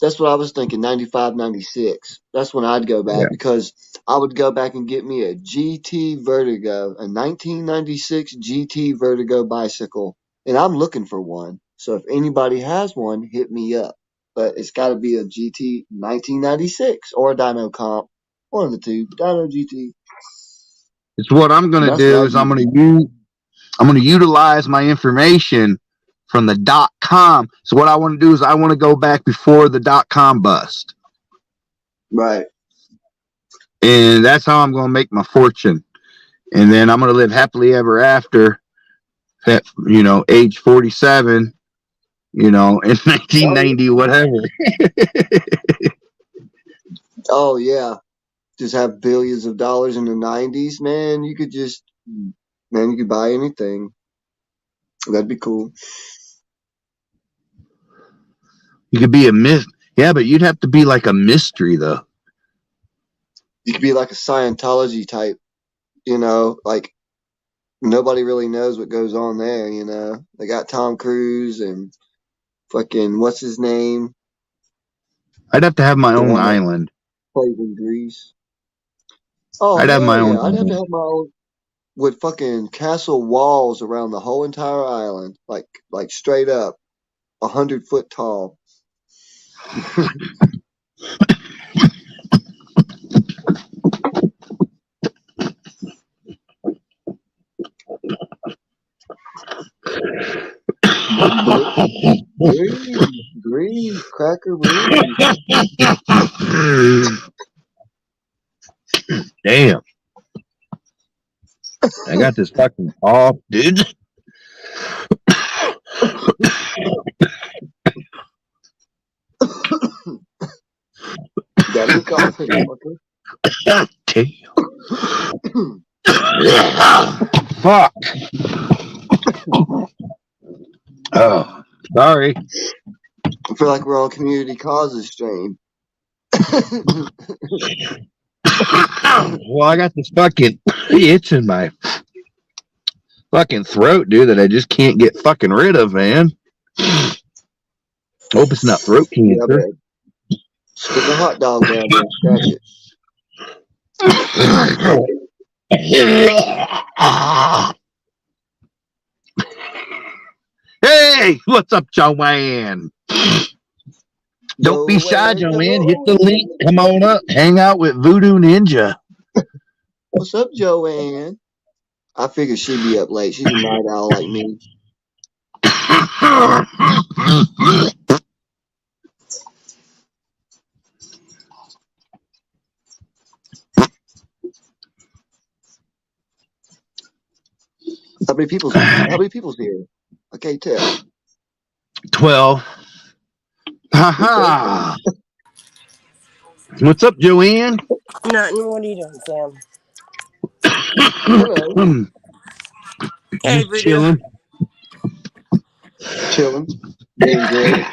That's what I was thinking, 95, 96. That's when I'd go back because I would go back and get me a GT Vertigo, a 1996 GT Vertigo bicycle. And I'm looking for one. So if anybody has one, hit me up. But it's got to be a GT 1996 or a Dyno Comp. One of the two. Dyno GT. It's what I'm going to do is I'm going to utilize my information from the .com. So what I want to do is I want to go back before the .com bust. Right. And that's how I'm going to make my fortune. And then I'm going to live happily ever after at, age 47, in 1990, whatever. Oh, yeah. Just have billions of dollars in the 90s, man. You could buy anything. That'd be cool. You could be a myth. Yeah, but you'd have to be like a mystery, though. You could be like a Scientology type, like nobody really knows what goes on there, They got Tom Cruise and fucking, what's his name? I'd have to have my own island. Plays in Greece. Oh, I'd have my own I'd have island. to have my own with fucking castle walls around the whole entire island, like straight up, 100-foot tall. Breathe, cracker, breathe. Damn. I got this fucking cough, dude. Got me coughing. Damn. Fuck. Oh, sorry. I feel like we're on Community Causes strain. Well, I got this fucking itch in my fucking throat, dude, that I just can't get fucking rid of, man. Hope it's not throat cancer. Yeah, stick a hot dog down there and scratch it. Hey, what's up, Joanne? Don't be shy, Joanne. Hit the link. Come on up. Hang out with Voodoo Ninja. What's up, Joanne? I figured she'd be up late. She's a night owl like me. How many people's here? I can't tell. 12. Haha. What's up, Joanne? Nothing. What are you doing, Sam? Hello. Hey, Just Voodoo. chilling. Chilling. Doing good.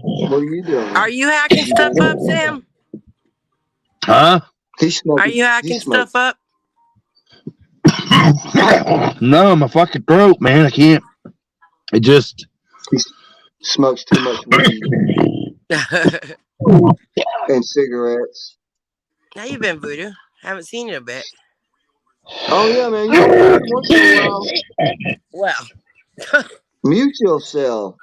What are you doing? Are you hacking stuff up, Sam? Huh? He's smoking. Are you hacking stuff up? No, my fucking throat, man. I can't. It just. He smokes too much weed and cigarettes. How you been, Voodoo? Haven't seen you in a bit. Oh yeah, man. You come on every once in a while. Well, Mute yourself.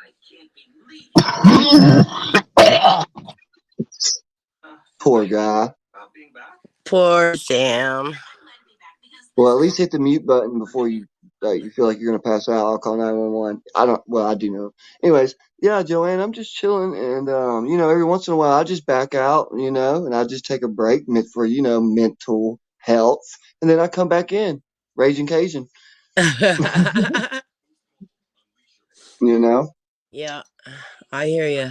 Poor guy. Poor Sam. Well, at least hit the mute button before you feel like you're gonna pass out. I'll call 911. I don't. Well, I do know. Anyways, yeah, Joanne, I'm just chilling, and every once in a while I just back out, and I just take a break for mental health, and then I come back in, raging Cajun. Yeah, I hear you.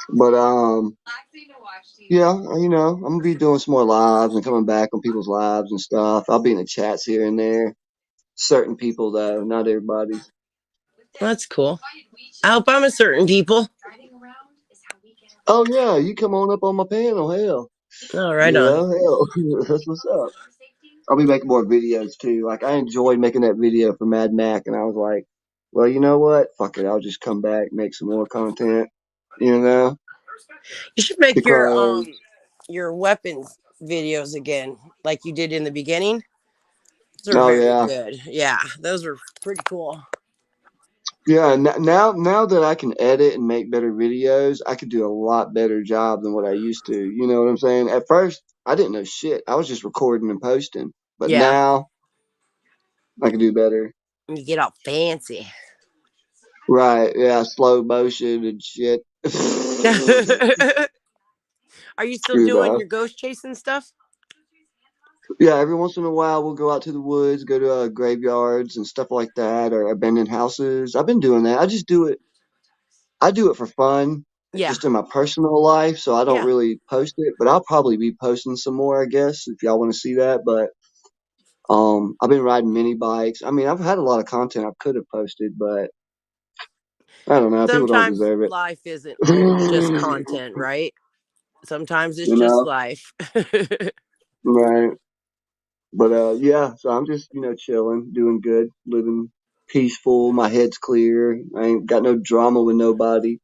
But yeah, I'm gonna be doing some more lives and coming back on people's lives and stuff. I'll be in the chats here and there. Certain people though, not everybody. That's cool. I hope I'm a certain people. Oh yeah, you come on up on my panel, hell. Oh, right on. Hell, that's what's up. I'll be making more videos too. Like I enjoyed making that video for Mad Mac, and I was like, well, you know what? Fuck it, I'll just come back, make some more content. You should make because your weapons videos again, like you did in the beginning. Those are oh very yeah, good. Yeah, those are pretty cool. yeah. Now that I can edit and make better videos, I could do a lot better job than what I used to. You know what I'm saying? At first, I didn't know shit. I was just recording and posting, but Yeah. now I can do better. You get all fancy. Right, yeah, slow motion and shit. Are you still doing your ghost chasing stuff? Yeah, every once in a while we'll go out to the woods, go to graveyards and stuff like that, or abandoned houses. I've been doing that. I just do it. I do it for fun, just in my personal life, so I don't really post it. But I'll probably be posting some more, I guess, if y'all want to see that. But I've been riding mini bikes. I mean, I've had a lot of content I could have posted, but I don't know. People don't Sometimes deserve it. life isn't just content, right? Sometimes it's You just know? life. Right. But yeah, so I'm just, chilling, doing good, living peaceful, my head's clear. I ain't got no drama with nobody.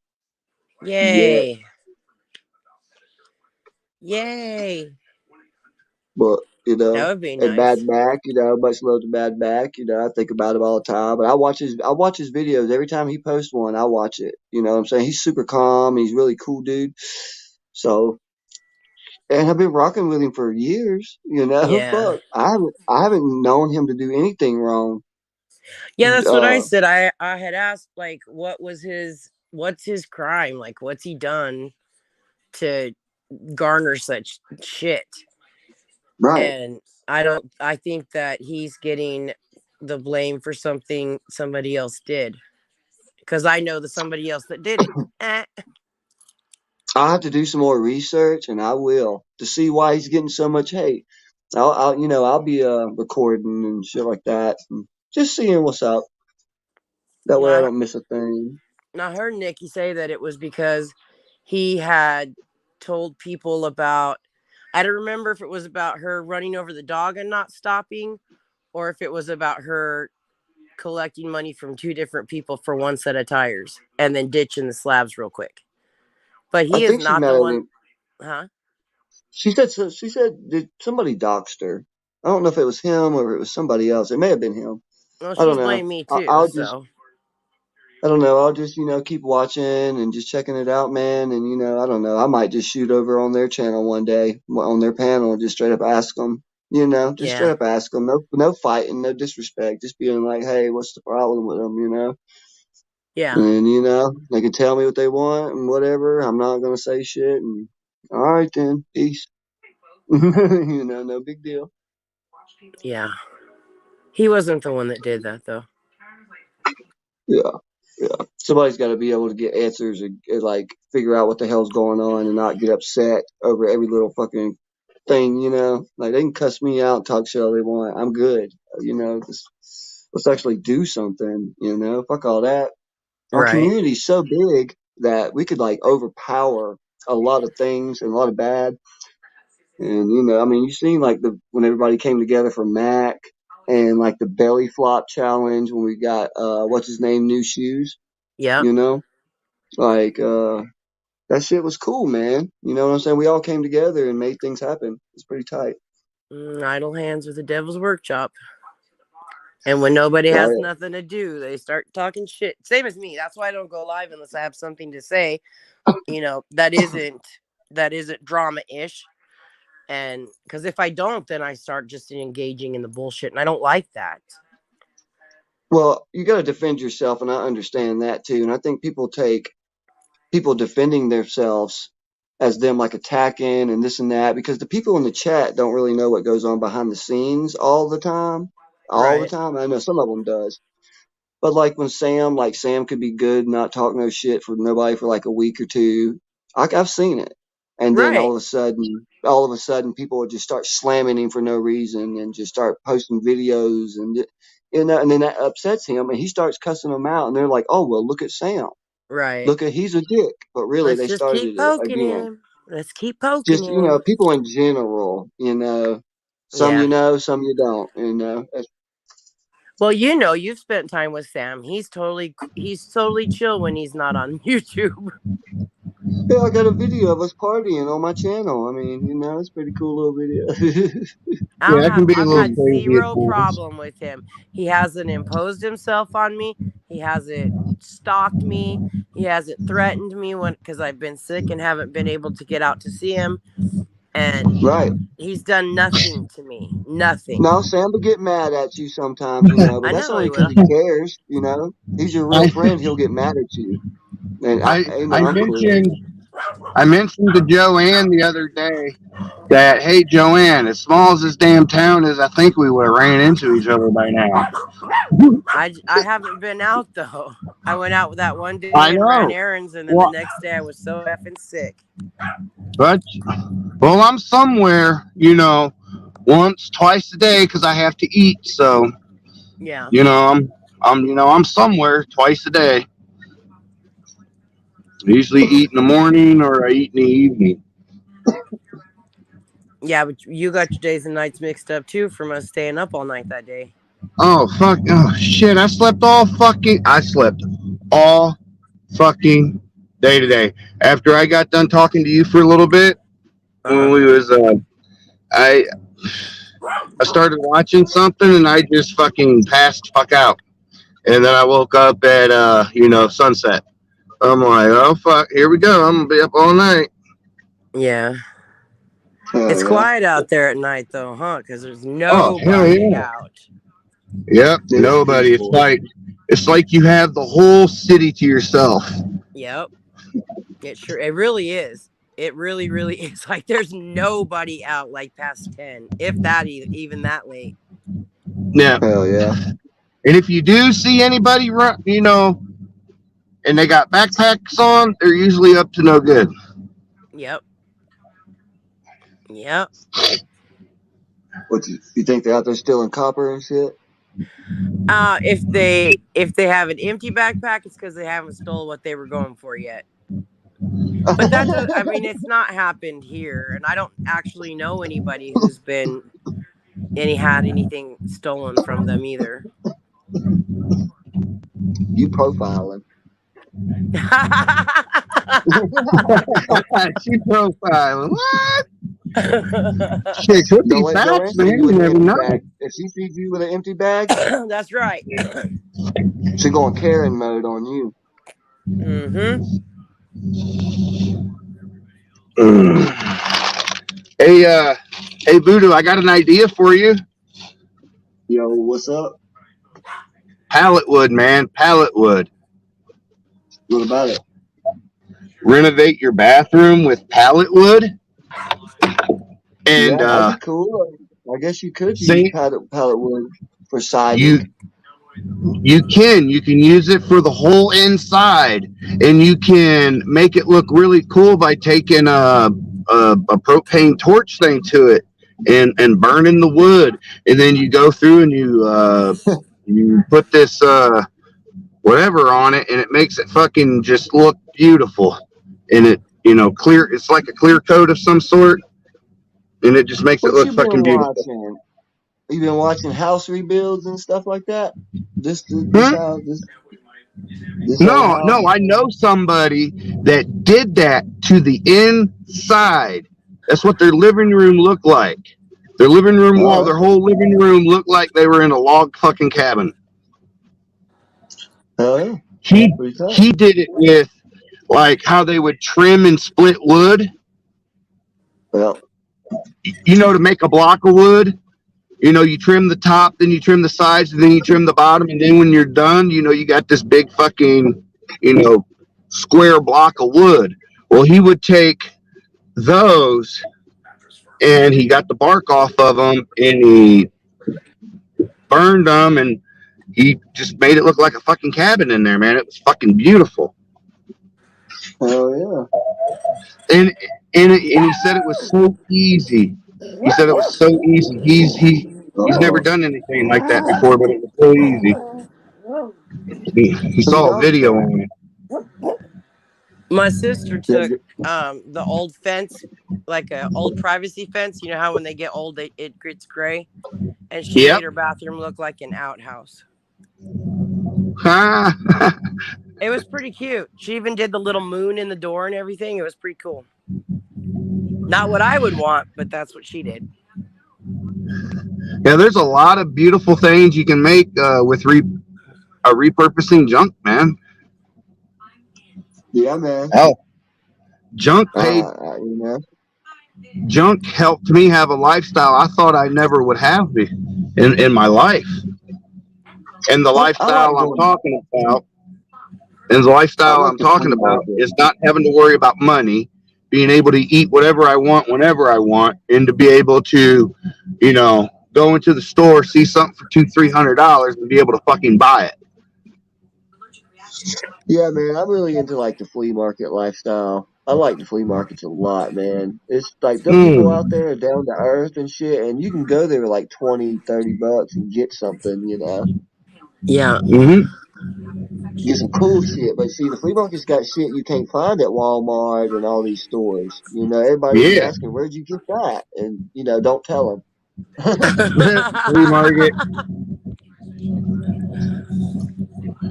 Yay. Yay. But, That would be and nice. Bad Back, much love to Bad Back, I think about him all the time. But I watch his videos every time he posts one, I watch it. You know what I'm saying? He's super calm, he's really cool dude. So and I've been rocking with him for years, Yeah. Fuck. I haven't known him to do anything wrong. Yeah, that's what I said. I had asked, like, what's his crime? Like, what's he done to garner such shit? Right. And I think that he's getting the blame for something somebody else did. Because I know the somebody else that did it. I'll have to do some more research, and I will, to see why he's getting so much hate. I'll be recording and shit like that, and just seeing what's up. That way, I don't miss a thing. I heard Nikki say that it was because he had told people about. I don't remember if it was about her running over the dog and not stopping, or if it was about her collecting money from two different people for one set of tires and then ditching the slabs real quick. But he is not the one. Huh? She said did somebody doxed her? I don't know if it was him or it was somebody else. It may have been him. Well, I don't she's know. blamed me too. I don't know. I'll just, keep watching and just checking it out, man. And, I don't know. I might just shoot over on their channel one day, on their panel, and just straight up ask them, straight up ask them. No fighting, no disrespect. Just being like, hey, what's the problem with them, Yeah. And, they can tell me what they want and whatever. I'm not going to say shit. And all right, then. Peace. No big deal. Yeah. He wasn't the one that did that, though. Yeah. Somebody's got to be able to get answers and like figure out what the hell's going on and not get upset over every little fucking thing, you know. Like they can cuss me out, talk shit all they want. I'm good, you know. Let's actually do something, you know. Fuck all that. Our Right. community's so big that we could like overpower a lot of things and a lot of bad. And you know, I mean, you seen like when everybody came together for Mac and like the belly flop challenge when we got what's his name, new shoes. Yep. You know, like that shit was cool, man. You know what I'm saying? We all came together and made things happen. It's pretty tight. Idle hands are the devil's workshop. And when nobody has nothing to do, they start talking shit. Same as me. That's why I don't go live unless I have something to say. You know, that isn't drama-ish. And because if I don't, then I start just engaging in the bullshit, and I don't like that. Well, you got to defend yourself, and I understand that too. And I think people take people defending themselves as them like attacking and this and that, because the people in the chat don't really know what goes on behind the scenes all the time. I know some of them does. But like when Sam could be good, not talk no shit for nobody for like a week or two. I've seen it. And then all of a sudden people would just start slamming him for no reason and just start posting videos and you know, and then that upsets him and he starts cussing them out and they're like, oh well, look at Sam. Right. Look at he's a dick. But really they started keep it poking again. him. Let's keep poking Just, him. you know, people in general, you know. Some you know, some you don't, you know. Well, you know, you've spent time with Sam. He's totally chill when he's not on YouTube. Yeah, I got a video of us partying on my channel. I mean, you know, it's a pretty cool little video. I've had zero problem with him. He hasn't imposed himself on me. He hasn't stalked me. He hasn't threatened me because I've been sick and haven't been able to get out to see him. And he's done nothing to me. Nothing. No, Sam will get mad at you sometimes, you know, but that's only because he cares, you know. He's your real friend, he'll get mad at you. And I mentioned to Joanne the other day that, hey, Joanne, as small as this damn town is, I think we would have ran into each other by now. I haven't been out, though. I went out with that one day I and know. ran errands, and then the next day I was so effing sick. But, well, I'm somewhere, you know, once, twice a day because I have to eat. So, yeah, you know, I'm somewhere twice a day. I usually eat in the morning or I eat in the evening. Yeah, but you got your days and nights mixed up too from us staying up all night that day. Oh, fuck. Oh, shit. I slept all fucking day today. After I got done talking to you for a little bit, when we was, I started watching something and I just fucking passed fuck out. And then I woke up at, you know, sunset. I'm like, oh, fuck, here we go. I'm going to be up all night. Yeah. It's quiet out there at night, though, huh? Because there's nobody out. Yep, nobody. It's like you have the whole city to yourself. Yep. It really is. It really, really is. Like, there's nobody out, like, past 10. If that, even that late. Yeah. Hell yeah. And if you do see anybody run, you know, and they got backpacks on, they're usually up to no good. Yep. Yep. What you think they're out there stealing copper and shit? If they have an empty backpack, it's because they haven't stolen what they were going for yet. But that does, I mean, it's not happened here, and I don't actually know anybody who's had anything stolen from them either. You profiling. She profiling. What? Shit, could be facts, man. You never know. If she sees you with an empty bag, that's right. She going Karen mode on you. Mm-hmm. Hey, Voodoo, I got an idea for you. Yo, what's up? Pallet wood, man. Pallet wood. What about it? Renovate your bathroom with pallet wood. And that'd be cool. I guess you could use pallet wood for siding. You can use it for the whole inside, and you can make it look really cool by taking a propane torch thing to it and burning the wood, and then you go through and you put this whatever on it, and it makes it fucking just look beautiful, and it clear. It's like a clear coat of some sort, and it just makes it What look you been fucking beautiful. watching? You been watching house rebuilds and stuff like that? This Hmm? house, this old No, house. I know somebody that did that to the inside. That's what their living room looked like. Their living room wall, their whole living room looked like they were in a log fucking cabin. Oh, He did it with like how they would trim and split wood. Well, to make a block of wood, you trim the top, then you trim the sides, and then you trim the bottom, and then when you're done, you got this big fucking, square block of wood. Well, he would take those, and he got the bark off of them, and he burned them, and he just made it look like a fucking cabin in there, man. It was fucking beautiful. Oh yeah. And he said it was so easy. He said it was so easy. He's never done anything like that before, but it was so easy. He saw a video on it. My sister took the old fence, like an old privacy fence. You know how when they get old, it gets gray, and she made her bathroom look like an outhouse. It was pretty cute. She even did the little moon in the door and everything. It was pretty cool. Not what I would want, but that's what she did. Yeah, there's a lot of beautiful things you can make with repurposing junk, man. Yeah, man. Hell, junk junk helped me have a lifestyle I thought I never would have in my life. And the lifestyle I'm talking about, is not having to worry about money, being able to eat whatever I want whenever I want, and to be able to, go into the store, see something for $200-$300, and be able to fucking buy it. Yeah, man, I'm really into like the flea market lifestyle. I like the flea markets a lot, man. It's like them people out there are down to earth and shit, and you can go there with like $20-$30 and get something, Yeah. Get some cool shit. But see, the flea market's got shit you can't find at Walmart and all these stores. Everybody's asking, where'd you get that? And, don't tell them. Flea market.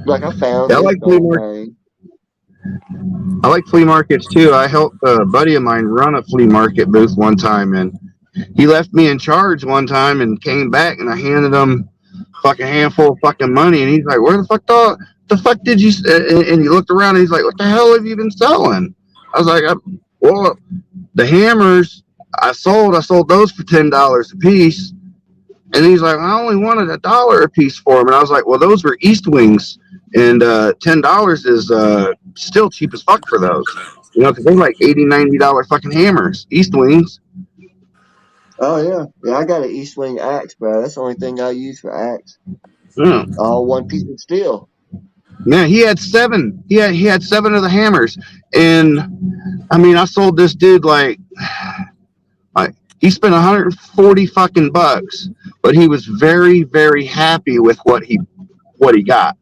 Like I found I like flea market. I like flea markets too. I helped a buddy of mine run a flea market booth one time, and he left me in charge one time and came back, and I handed him fucking handful of fucking money, and he's like, "Where the fuck did you?" And he looked around, and he's like, "What the hell have you been selling?" I was like, "Well, the hammers I sold those for $10 a piece." And he's like, "I only wanted $1 a piece for them." And I was like, "Well, those were East Wings, and $10 is still cheap as fuck for those, because they're like $80-$90 fucking hammers, East Wings." Oh yeah, I got an East Wing axe, bro. That's the only thing I use for axe. Yeah. All one piece of steel. Man, he had 7. He had 7 of the hammers, and I mean, I sold this dude like he spent 140 fucking bucks, but he was very, very happy with what he got.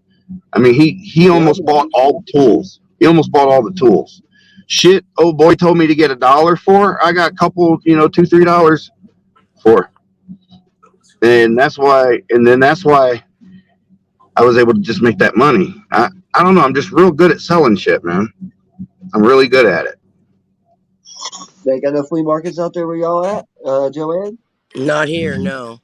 I mean, he almost bought all the tools. He almost bought all the tools. Shit, old boy told me to get $1 for. I got a couple, $2-3 for. And that's why I was able to just make that money. I don't know. I'm just real good at selling shit, man. I'm really good at it. They got no flea markets out there where y'all at, Joanne? Not here, no.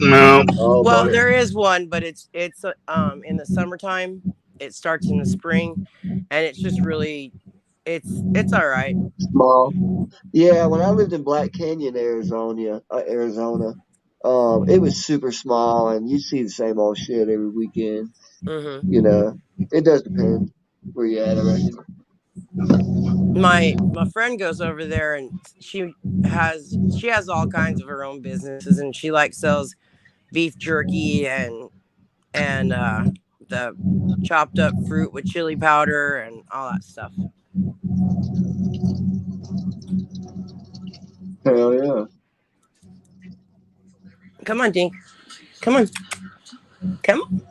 No. Oh, Well, buddy. there is one, but it's in the summertime. It starts in the spring, and it's just really, it's all right. Small. Yeah, when I lived in Black Canyon, Arizona, it was super small, and you see the same old shit every weekend. It does depend where you at, I reckon. My friend goes over there, and she has all kinds of her own businesses, and she sells beef jerky and and the chopped up fruit with chili powder and all that stuff. Hell yeah. Come on, Dink. Come on. Come on.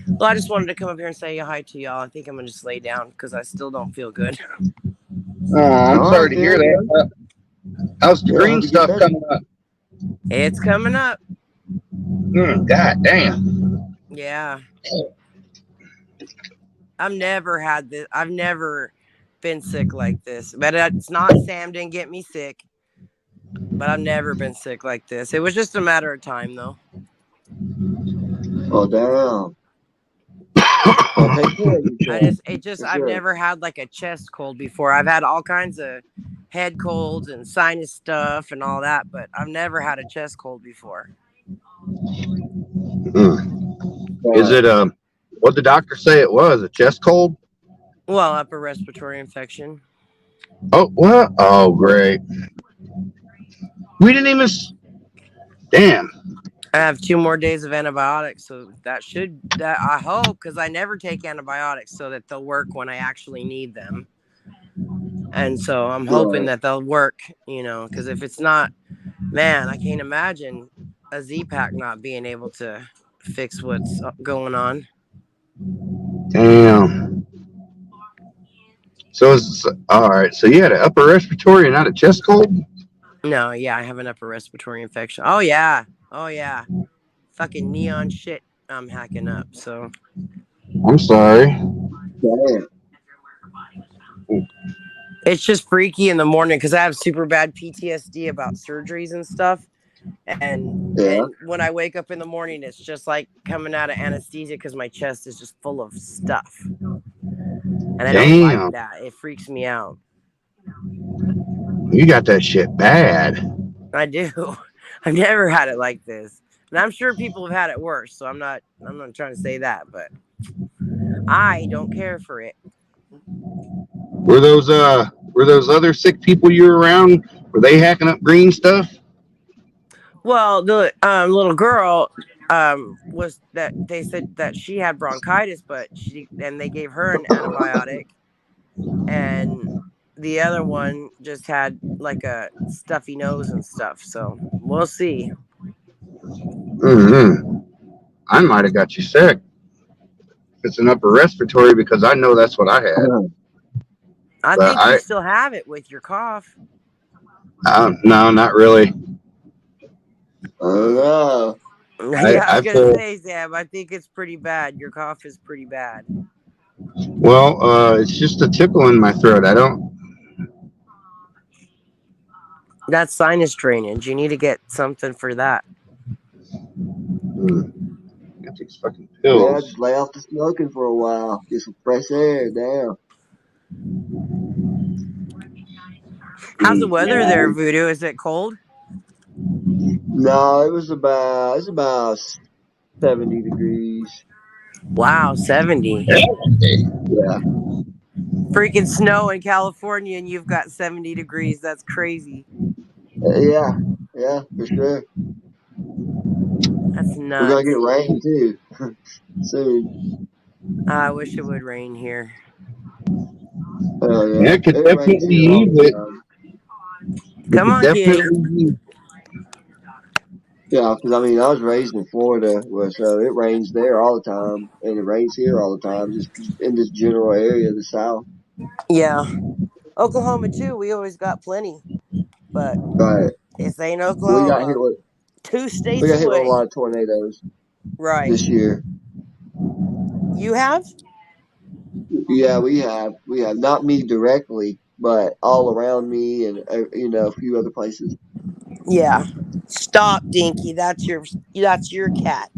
Well, I just wanted to come up here and say hi to y'all. I think I'm going to just lay down because I still don't feel good. Oh, I'm sorry to hear that. How's the green stuff coming up? It's coming up. God damn. Yeah. I've never had this. I've never been sick like this. But it's not Sam didn't get me sick. But I've never been sick like this. It was just a matter of time, though. Oh, damn. Well, take care of yourself. I've never had like a chest cold before. I've had all kinds of head colds and sinus stuff and all that, but I've never had a chest cold before. Is it what the doctor say it was? A chest cold? Well, upper respiratory infection. Oh, what? Oh, great. We didn't even. Damn. I have 2 more days of antibiotics, so that I hope, because I never take antibiotics so that they'll work when I actually need them. And so I'm hoping that they'll work, because if it's not, man, I can't imagine a Z-Pack not being able to fix what's going on. Damn. So it's all right. So you had an upper respiratory and not a chest cold? No, yeah, I have an upper respiratory infection. Oh yeah. Fucking neon shit I'm hacking up, so. I'm sorry. It's just freaky in the morning because I have super bad PTSD about surgeries and stuff. And when I wake up in the morning, it's just like coming out of anesthesia because my chest is just full of stuff. And I don't like that. It freaks me out. You got that shit bad. I do. I've never had it like this. And I'm sure people have had it worse, so I'm not trying to say that, but I don't care for it. Were those other sick people you were around? Were they hacking up green stuff? Well, the little girl was that they said that she had bronchitis, but they gave her an antibiotic, and the other one just had like a stuffy nose and stuff. So we'll see. I might have got you sick. It's an upper respiratory because I know that's what I had. I think you still have it with your cough. No, not really. Oh no. Yeah, I was gonna say, Sam, I think it's pretty bad. Your cough is pretty bad. Well, it's just a tickle in my throat. That's sinus drainage. You need to get something for that. I take fucking pills. Yeah, just lay off the smoking for a while. Get some fresh air. Damn. How's the weather there, Voodoo? Is it cold? No, it's about 70 degrees. Wow, 70. Yeah. Freaking snow in California and you've got 70 degrees. That's crazy. Yeah, for sure. That's nuts. We're gonna get rain too soon. I wish it would rain here. Yeah, it could definitely use it. Come on, dude. Yeah, because I was raised in Florida, so it rains there all the time, and it rains here all the time, just in this general area of the South. Yeah, Oklahoma too. We always got plenty, but this ain't Oklahoma. We got hit with 2 states We got hit with a away. lot of tornadoes. Right. This year. You have? Yeah, we have. Not me directly, but all around me, and a few other places. Yeah. Stop, Dinky. That's your cat.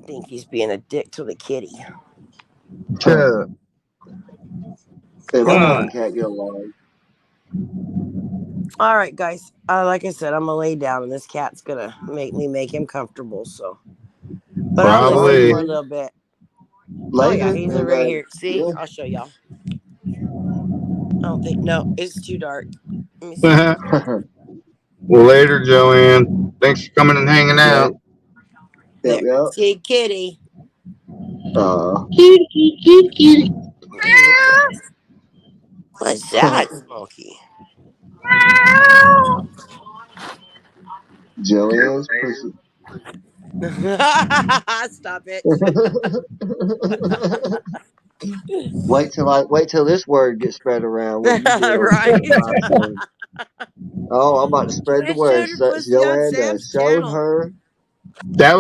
Dinky's being a dick to the kitty. Hey, my dog and cat get along. All right, guys. Like I said, I'm gonna lay down, and this cat's gonna make him comfortable. So, but I'll listen for a little bit. Oh yeah, he's right here. See, I'll show y'all. I don't think it's too dark. Let me see. Well, later, Joanne. Thanks for coming and hanging out. Yep, yep. See kitty. Kitty. What's that, Smokey? Joanne's pussy. Stop it. Wait till this word gets spread around. What you doing? Right. Oh, I'm about to spread the I word. showed her pussy on Joanne Sam's showed channel. her. That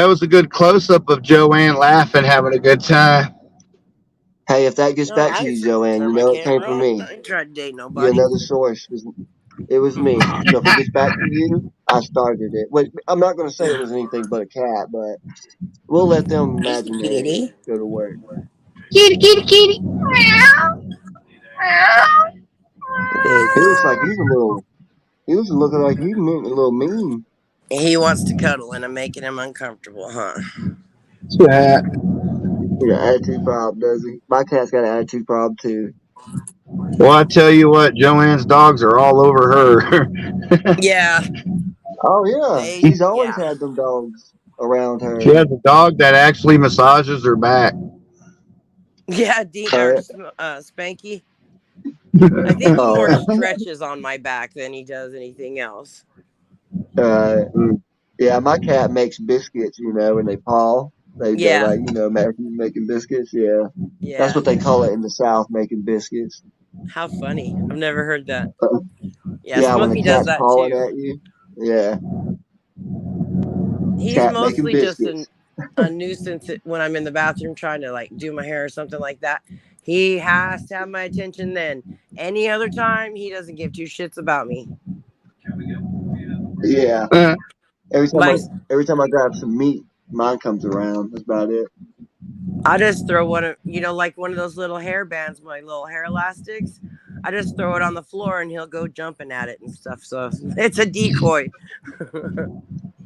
was a good close up of Joanne laughing, having a good time. Hey, if that gets No, back I to you, just Joanne, turn you my know it came camera from on. me. I ain't tried to date You're nobody. another source. It was me. So if it gets back to you, I started it. Wait, I'm not going to say it was anything but a cat, but we'll let them imaginary Kitty. go to work. Kitty. He looks like he's a little. He was looking like he's a little mean. He wants to cuddle, and I'm making him uncomfortable, huh? Yeah. He got an attitude problem, does he? My cat's got an attitude problem too. Well, I tell you what, Joanne's dogs are all over her. Yeah. Oh yeah, she's always had them dogs around her. She has a dog that actually massages her back. Yeah, Spanky. I think he more stretches on my back than he does anything else. Yeah, my cat makes biscuits, and they paw. They Yeah. making biscuits. Yeah. Yeah. That's what they call it in the South, making biscuits. How funny. I've never heard that. Yeah, when the Smokey does cat's that pawing too. at you. Yeah. He's Cat mostly making just biscuits. a nuisance when I'm in the bathroom trying to do my hair or something like that. He has to have my attention then. Any other time, he doesn't give two shits about me. Yeah. Every time I grab some meat, mine comes around. That's about it. I just throw one of those little hair bands, my little hair elastics. I just throw it on the floor and he'll go jumping at it and stuff. So it's a decoy.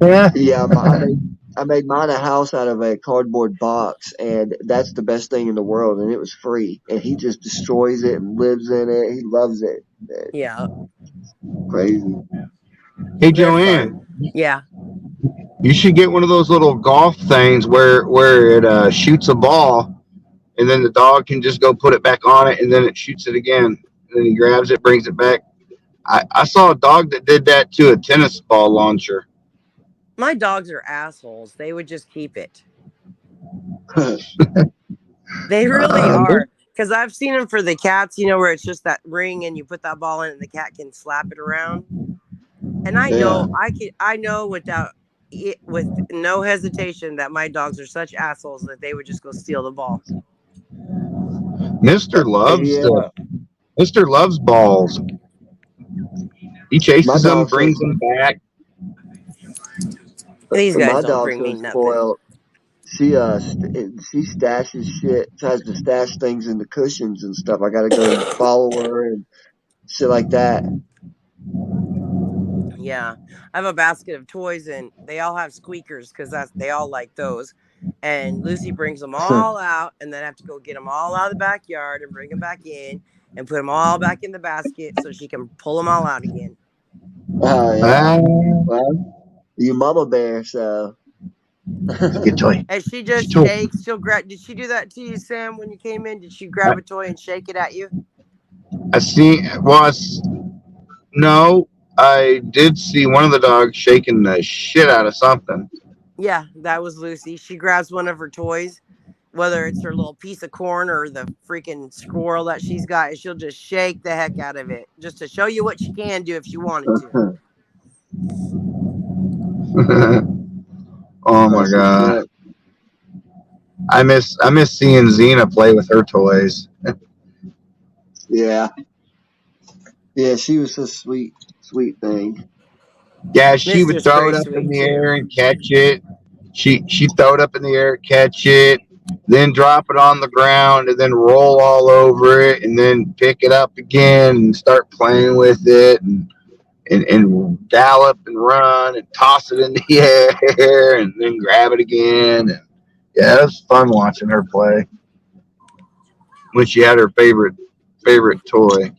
Yeah, I made mine a house out of a cardboard box, and that's the best thing in the world, and it was free. And he just destroys it and lives in it. He loves it. Yeah. Crazy. Hey, Joanne. Yeah. You should get one of those little golf things where it shoots a ball, and then the dog can just go put it back on it, and then it shoots it again. And then he grabs it, brings it back. I saw a dog that did that to a tennis ball launcher. My dogs are assholes. They would just keep it. They really are. Because I've seen them for the cats, where it's just that ring and you put that ball in and the cat can slap it around. And I know I know with no hesitation that my dogs are such assholes that they would just go steal the ball. Mr. loves balls. He chases them, brings them back. These guys my don't dog's bring me so nothing. spoiled. She stashes shit, tries to stash things in the cushions and stuff. I gotta go follow her and shit like that. Yeah, I have a basket of toys and they all have squeakers because they all like those. And Lucy brings them all out, and then I have to go get them all out of the backyard and bring them back in and put them all back in the basket so she can pull them all out again. Oh yeah. Well, you mama bear, so. Good toy. And she just shakes. She'll grab. Did she do that to you, Sam, when you came in? Did she grab a toy and shake it at you? No, I did see one of the dogs shaking the shit out of something. Yeah, that was Lucy. She grabs one of her toys, whether it's her little piece of corn or the freaking squirrel that she's got, and she'll just shake the heck out of it just to show you what she can do if she wanted to. Oh my god. I miss seeing Xena play with her toys. Yeah. Yeah, she was a sweet thing. Yeah, she would Mister's throw it pretty up in sweet, the too. air and catch it. She'd throw it up in the air, catch it, then drop it on the ground, and then roll all over it, and then pick it up again and start playing with it, and gallop and run and toss it in the air, and then grab it again. And yeah, it was fun watching her play when she had her favorite toy.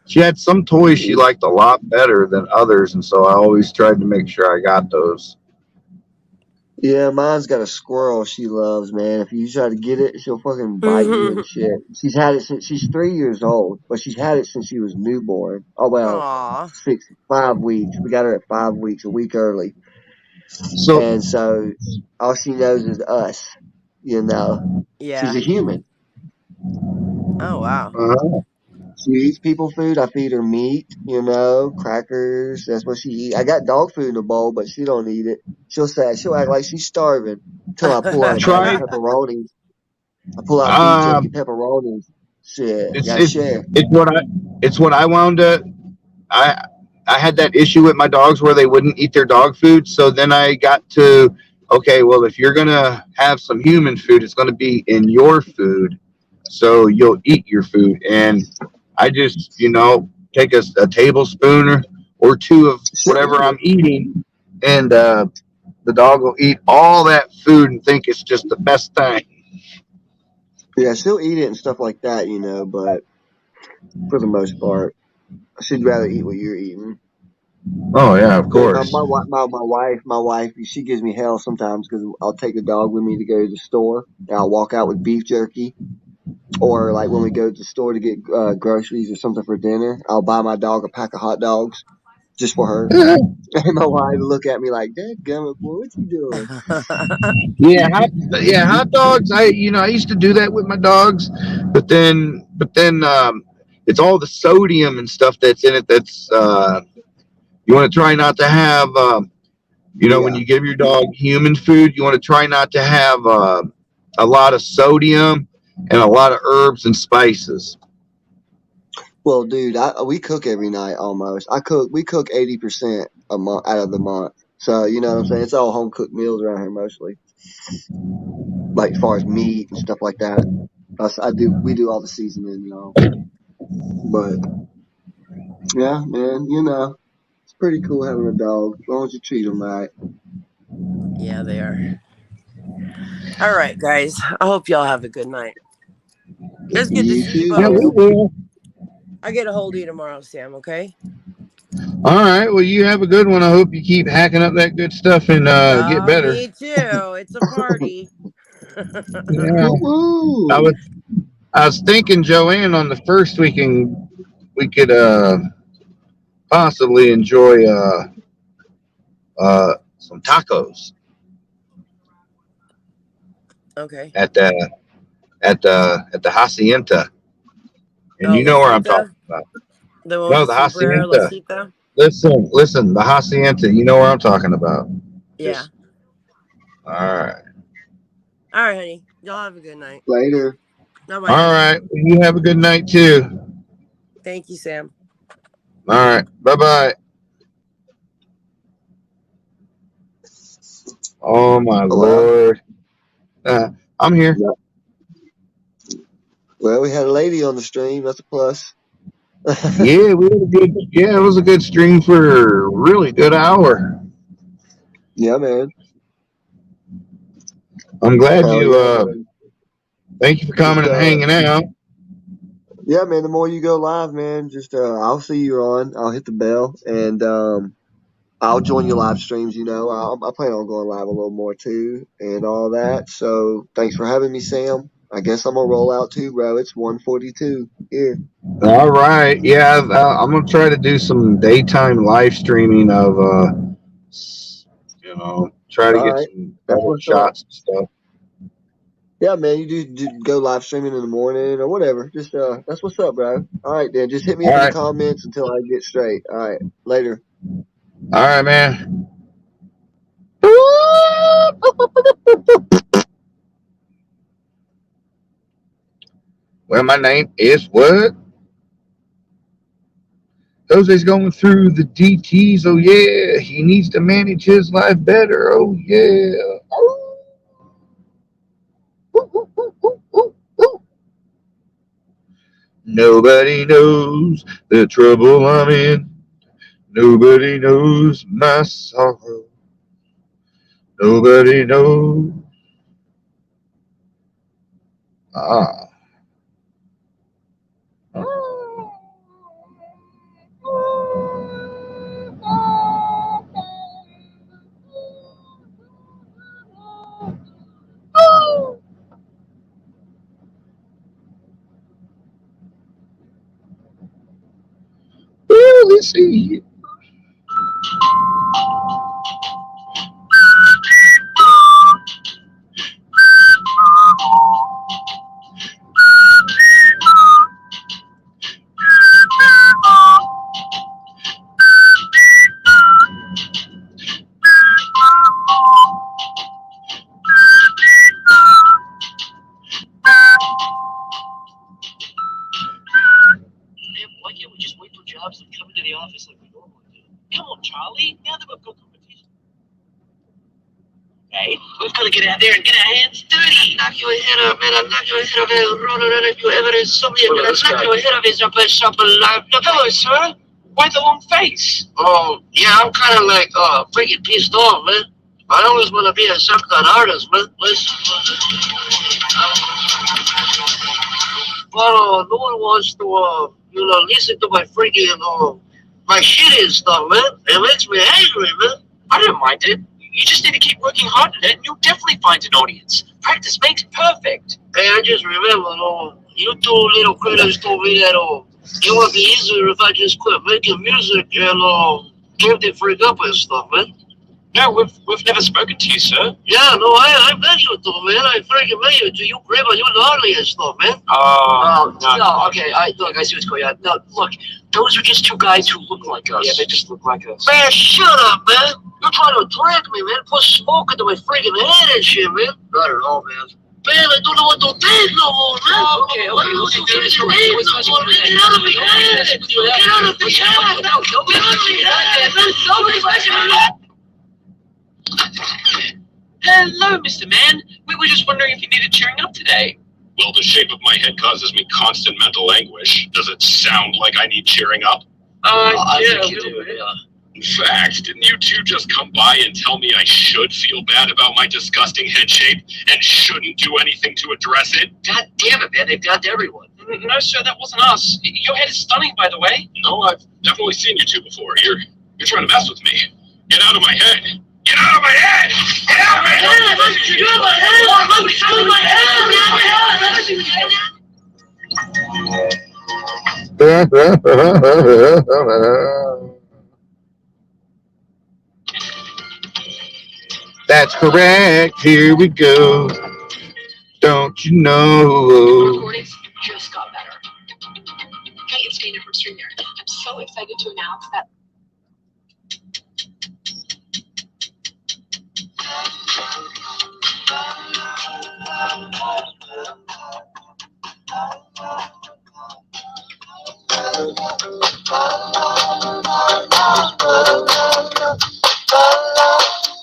She had some toys she liked a lot better than others, and so I always tried to make sure I got those. Yeah, mine's got a squirrel she loves, man. If you try to get it, she'll fucking bite you and shit. She's had it since she's 3 years old, but she's had it since she was newborn. Oh well, Aw. 5 weeks. We got her at 5 weeks, a week early, So and so all she knows is us. You know, she's Yeah. a human. Oh wow. She eats people food. I feed her meat, crackers. That's what she eats. I got dog food in a bowl, but she don't eat it. She'll act like she's starving till I pull out a pack of try pepperonis. I pull out beef jerky um pepperonis. Shit, it's gotta it's share. it's what I wound up I I had that issue with my dogs where they wouldn't eat their dog food. So then I got to, okay, well, if you're gonna have some human food, it's gonna be in your food, so you'll eat your food. And I just, take a tablespoon or two of She'll whatever eat I'm it. eating, and the dog will eat all that food and think it's just the best thing. Yeah, she'll eat it and stuff like that, but for the most part, she'd rather eat what you're eating. Oh yeah, of Man, my course. my wi- my wife, she gives me hell sometimes because I'll take the dog with me to go to the store and I'll walk out with beef jerky. Or like when we go to the store to get groceries or something for dinner, I'll buy my dog a pack of hot dogs just for her. And my wife will look at me like, "Dadgummit, boy, what you doing?" Hot dogs. I used to do that with my dogs, but then it's all the sodium and stuff that's in it. That's you want to try not to have. When Yeah. you give your dog human food, you want to try not to have a lot of sodium and a lot of herbs and spices. Well, dude, we cook every night almost. We cook 80% a month out of the month. So you know what I'm saying? It's all home cooked meals around here mostly, like as far as meat and stuff like that. We do all the seasoning, But yeah, man, it's pretty cool having a dog as long as you treat them right. Yeah, they are. All right, guys. I hope y'all have a good night. It's good to You see you too, Yeah, we both. man. will. I get a hold of you tomorrow, Sam, okay? All right. Well, you have a good one. I hope you keep hacking up that good stuff and get better. Me too. It's a party. Yeah. I Woo! was I was thinking, Joanne, on the first weekend we could possibly enjoy some tacos Okay. at the hacienda, and Oh, you know where I'm Lucita? talking about. The one with No, the the sombrero, hacienda. Lucita? Listen, the hacienda. You know where I'm talking about. Yeah. Just all right, All right, honey. Y'all have a good night. Later. Bye bye. all right. Well, you have a good night too. Thank you, Sam. All right, bye bye. Oh my Well, lord, I'm here. yeah. Well, we had a lady on the stream. That's a plus. Yeah, we had a good. Yeah, it was a good stream for a really good hour. Yeah, man. I'm glad Hell you. yeah, man. Thank you for Just coming and hanging out. yeah, man. The more you go live, man, just I'll see you on. I'll hit the bell and I'll join your live streams. I plan on going live a little more too and all that. So thanks for having me, Sam. I guess I'm gonna roll out too, bro. It's 1:42 here. All right. Yeah, I'm gonna try to do some daytime live streaming of, try to All get right, some that's better what's up. shots and stuff. Yeah, man. You do go live streaming in the morning or whatever. Just that's what's up, bro. All right, then. Just hit me All up in the right. comments until I get straight. All right, later. All right, man. Well, my name is what? Jose's going through the DTs. Oh yeah, he needs to manage his life better. Oh yeah. Nobody knows the trouble I'm in. Nobody knows my sorrow. Nobody knows. Ah. really see it. Man, why can't we just wait for jobs to come into the office like we normally do? Come on, Charlie. Now that we've got competition. Hey, we've got to get out there and get our hands dirty. Knock your head up, man. I'll knock your head off. If you ever is somebody, man, I'll knock your head off. Hello, sir. Why the long face? Oh, yeah, I'm kind of like, freaking pissed off, man. I always want to be a self-taught artist, man. Listen, but no one wants to, listen to my freaking, my shit and stuff, man. It makes me angry, man. I don't mind it. You just need to keep working hard at it, and you'll definitely find an audience. Practice makes perfect. Hey, I just remember, you two little critters told me that, it would be easier if I just quit making music and, give the freak up and stuff, man. No, we've never spoken to you, sir. Yeah, no, I met you too, man. I freaking met you to you, Grandma, you gnarly and stuff, man. No, okay, look, I see what's going on. No, look, those are just two guys who look like us. Yeah, they just look like us. Man, shut up, man. You're trying to drag me, man. Put smoke into my freaking head and shit, man. I don't know, man. Man, I don't know what to think no more, man. Okay. Get out of me, man. Get out of the shower. Get out of me, man. Hello, Mr. Man. We were just wondering if you needed cheering up today. Well, the shape of my head causes me constant mental anguish. Does it sound like I need cheering up? I think you do, yeah. In fact, didn't you two just come by and tell me I should feel bad about my disgusting head shape and shouldn't do anything to address it? God damn it, man. They've got to everyone. No, sir, that wasn't us. Your head is stunning, by the way. No, I've definitely seen you two before. You're trying to mess with me. Get out of my head. Get out of my head! Get out of my head! Get out of my head! That's correct. Here we go. Don't you know? Recordings just got better. Hey, it's Dana from StreamYard. I'm so excited to announce that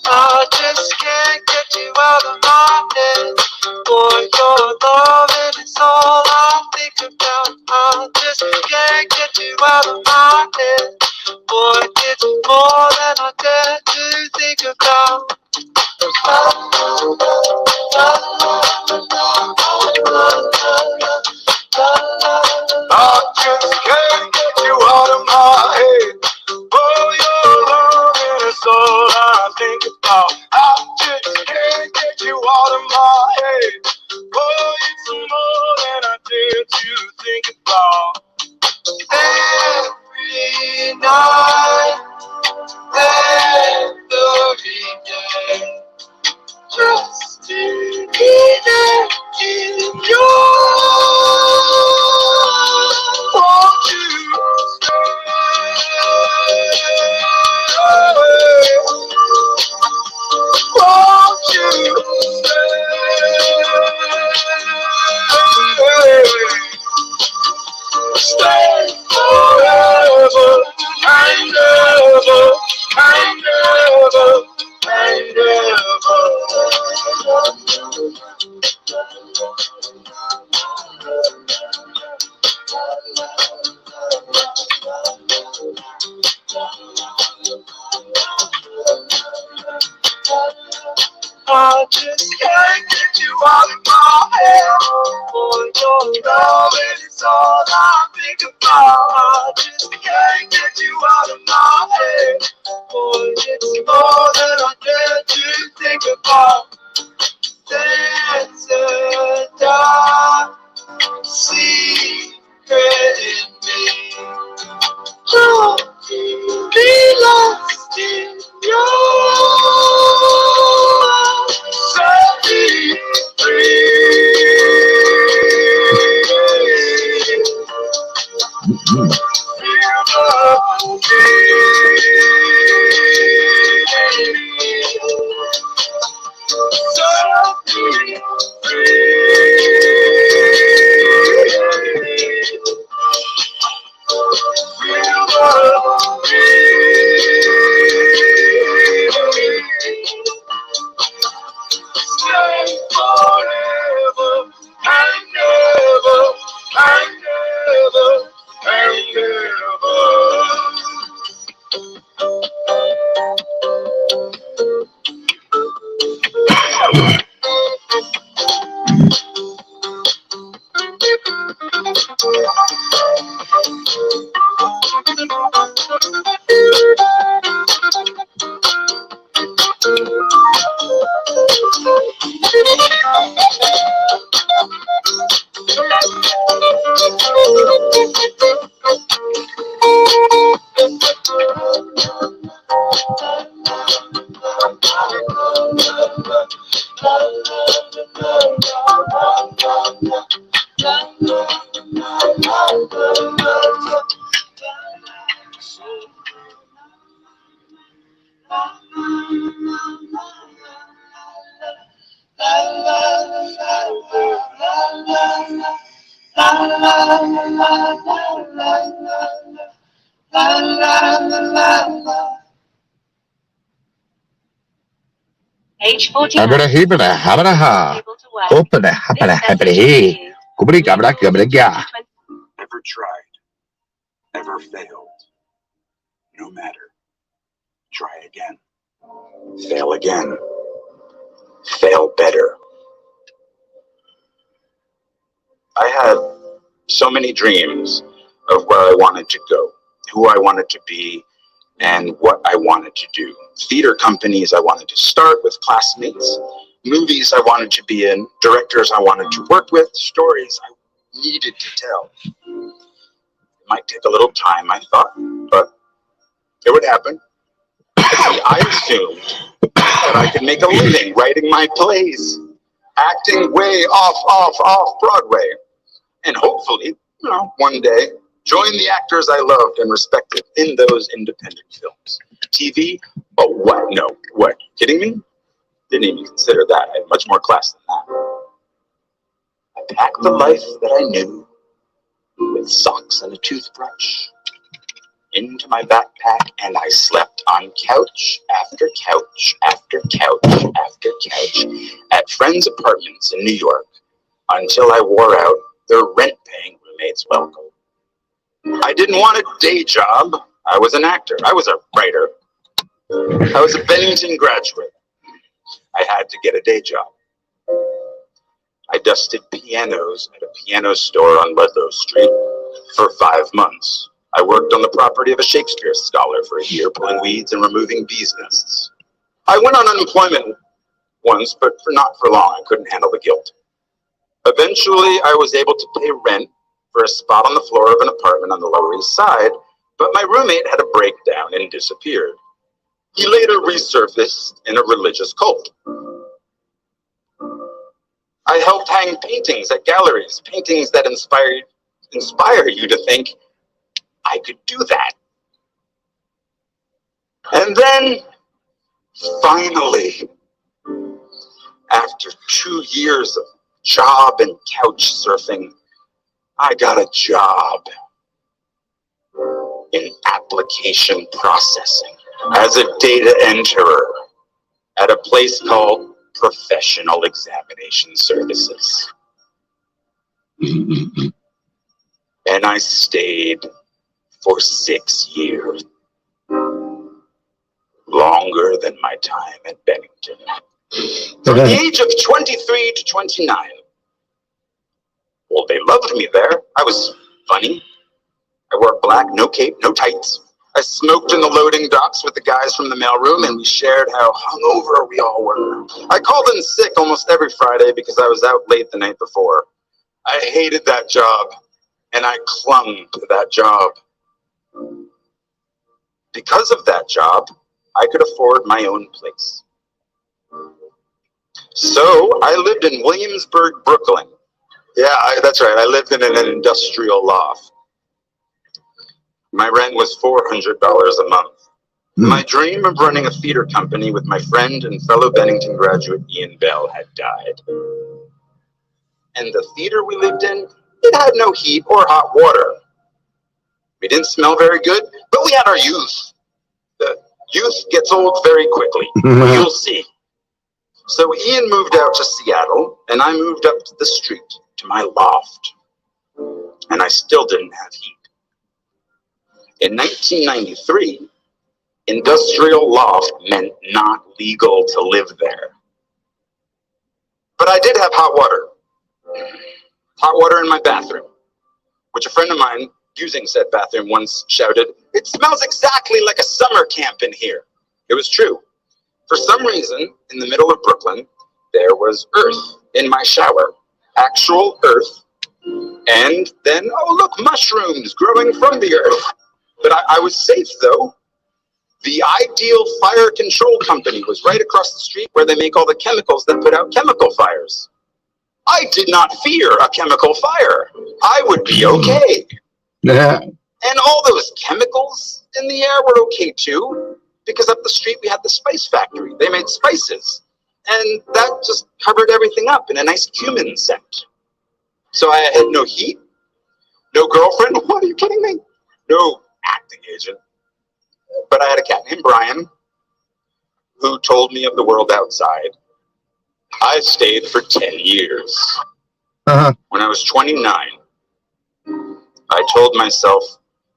I just can't get you out of my head. Boy, your loving is all I think about. I just can't get you out of my head. Boy, it's more than I dare to think about. I just can't get you out of my head. Oh, your loving is all I think about. I just can't get you out of my head. Oh, it's more than I dare to think about. Every night, every day, just to be there in your arms. Won't you won't you stay forever and ever and ever and I just can't get you out of my head. Boy, your love is all I think about. I just can't get you out of my head. Boy, it's more than I dare to think about. There's a dark secret in me. Age 14. Habada hibada habada ha. Opada habada habada he. Kubri gabada gabada ga. Never tried, never failed. No matter. Try again. Fail again. Fail better. I had so many dreams of where I wanted to go, who I wanted to be, and what I wanted to do. Theater companies I wanted to start with classmates, movies I wanted to be in, directors I wanted to work with, stories I needed to tell. It might take a little time, I thought, but it would happen. See, I assumed that I could make a living writing my plays, acting way off Broadway, and hopefully, one day, join the actors I loved and respected in those independent films. TV? Oh, what? No. What? Kidding me? Didn't even consider that. I had much more class than that. I packed the life that I knew with socks and a toothbrush into my backpack, and I slept on couch after couch after couch after couch at friends' apartments in New York until I wore out their rent-paying roommates' welcome. I didn't want a day job. I was an actor. I was a writer. I was a Bennington graduate. I had to get a day job. I dusted pianos at a piano store on Ludlow Street for 5 months. I worked on the property of a Shakespeare scholar for a year, pulling weeds and removing bees' nests. I went on unemployment once, but not for long. I couldn't handle the guilt. Eventually, I was able to pay rent for a spot on the floor of an apartment on the Lower East Side, but my roommate had a breakdown and disappeared. He later resurfaced in a religious cult. I helped hang paintings at galleries, paintings that inspire you to think, I could do that. And then, finally, after 2 years of job and couch surfing, I got a job in application processing as a data enterer at a place called Professional Examination Services. And I stayed for 6 years. Longer than my time at Bennington. From the age of 23 to 29. Well, they loved me there. I was funny. I wore black, no cape, no tights. I smoked in the loading docks with the guys from the mailroom, and we shared how hungover we all were. I called in sick almost every Friday because I was out late the night before. I hated that job, and I clung to that job. Because of that job, I could afford my own place. So I lived in Williamsburg, Brooklyn. Yeah, that's right. I lived in an industrial loft. My rent was $400 a month. My dream of running a theater company with my friend and fellow Bennington graduate Ian Bell had died. And the theater we lived in, it had no heat or hot water. We didn't smell very good, but we had our youth. The youth gets old very quickly. You'll see. So Ian moved out to Seattle, and I moved up to the street, to my loft. And I still didn't have heat. In 1993, industrial loft meant not legal to live there. But I did have hot water. Hot water in my bathroom, which a friend of mine using said bathroom once shouted, "It smells exactly like a summer camp in here." It was true. For some reason, in the middle of Brooklyn, there was earth in my shower. Actual earth. And then, oh look, mushrooms growing from the earth. But I was safe though. The Ideal Fire Control Company was right across the street where they make all the chemicals that put out chemical fires. I did not fear a chemical fire. I would be okay. Yeah. And all those chemicals in the air were okay too, because up the street we had the spice factory. They made spices. And that just covered everything up in a nice cumin scent. So I had no heat, no girlfriend. What, are you kidding me? No acting agent. But I had a cat named Brian who told me of the world outside. I stayed for 10 years. When I was 29, I told myself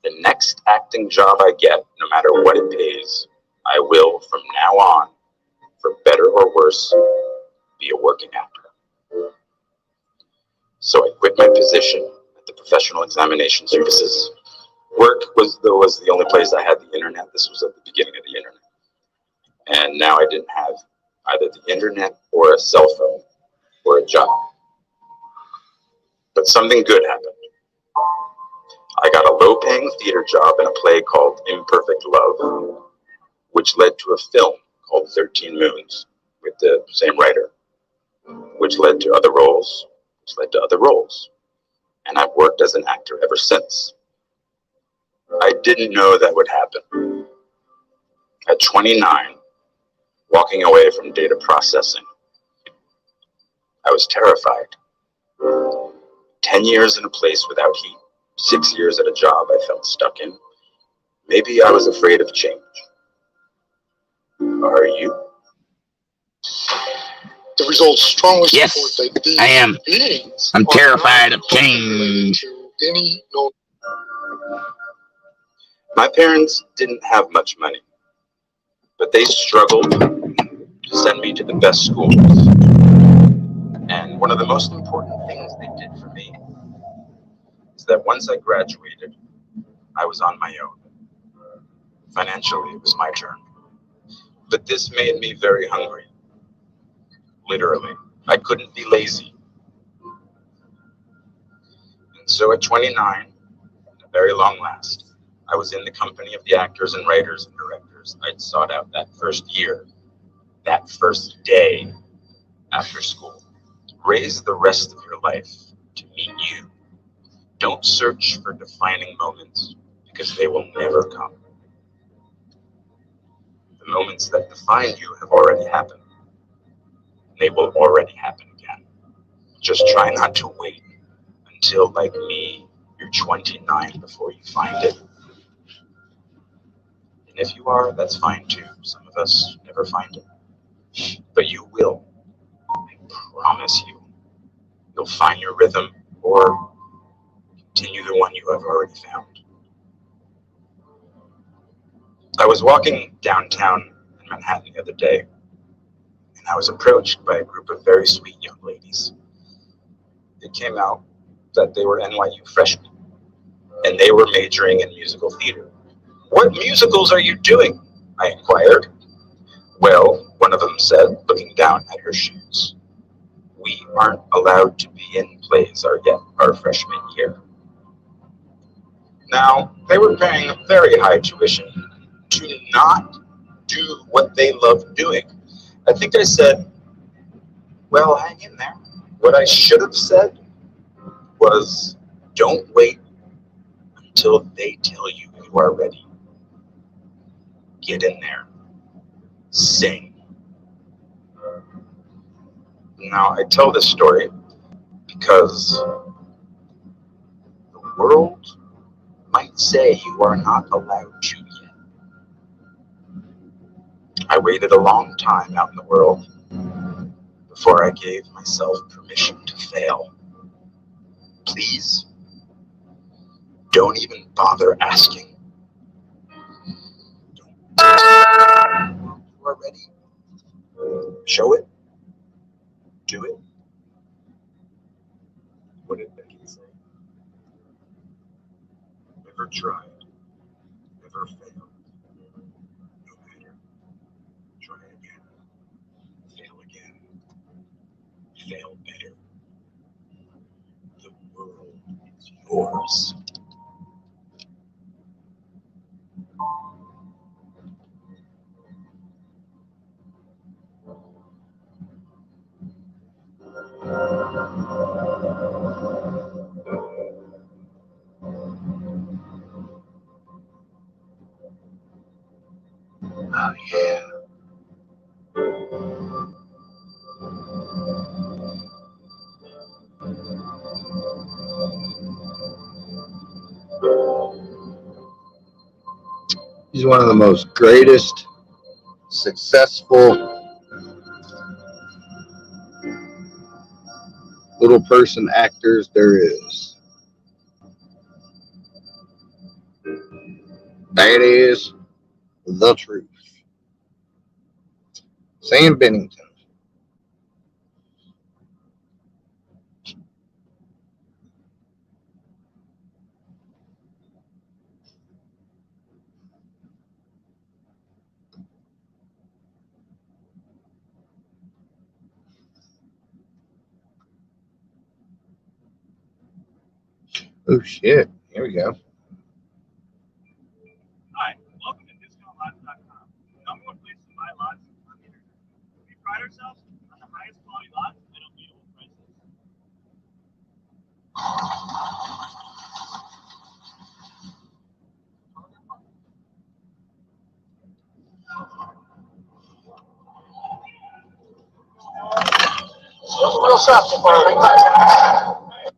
the next acting job I get, no matter what it pays, I will from now on, for better or worse, be a working actor. So I quit my position at the Professional Examination Services. Work was the only place I had the internet. This was at the beginning of the internet. And now I didn't have either the internet or a cell phone or a job. But something good happened. I got a low-paying theater job in a play called Imperfect Love, which led to a film called 13 Moons with the same writer, which led to other roles, which led to other roles. And I've worked as an actor ever since. I didn't know that would happen. At 29, walking away from data processing, I was terrified. 10 years in a place without heat, 6 years at a job I felt stuck in. Maybe I was afraid of change. Are you? The results strongly Yes, support that these I am. beings I'm are terrified not of change. to any known. My parents didn't have much money, but they struggled to send me to the best schools. And one of the most important things they did for me is that once I graduated, I was on my own. Financially, it was my turn. But this made me very hungry. Literally. I couldn't be lazy. And so at 29, at very long last, I was in the company of the actors and writers and directors I'd sought out that first year, that first day after school. Raise the rest of your life to meet you. Don't search for defining moments, because they will never come. The moments that define you have already happened. They will already happen again. Just try not to wait until, like me, you're 29 before you find it. And if you are, that's fine too. Some of us never find it. But you will. I promise you. You'll find your rhythm or continue the one you have already found. I was walking downtown in Manhattan the other day, and I was approached by a group of very sweet young ladies. It came out that they were NYU freshmen, and they were majoring in musical theater. "What musicals are you doing?" I inquired. "Well," one of them said, looking down at her shoes, "we aren't allowed to be in plays our freshman year." Now, they were paying a very high tuition to not do what they loved doing. I think I said, "Well, hang in there." What I should have said was, "Don't wait until they tell you you are ready, get in there. Sing. Now, I tell this story because the world might say you are not allowed to yet. I waited a long time out in the world before I gave myself permission to fail. Please, don't even bother asking. You are ready. Show it. Do it. What did Becky say? Never tried. Never failed. No matter. Try again. Fail again. Fail better. The world is yours. Oh, yeah. He's one of the most greatest, successful little person actors there is. That is the truth. Sam Bennington. Oh shit. Here we go. Hi, welcome to DiscountLots.com, the number one place to buy lots on the internet. We pride ourselves on the highest quality lots at unbeatable prices.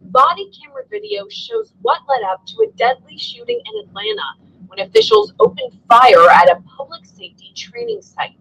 Body camera video shows what led up to a deadly shooting in Atlanta when officials opened fire at a public safety training site.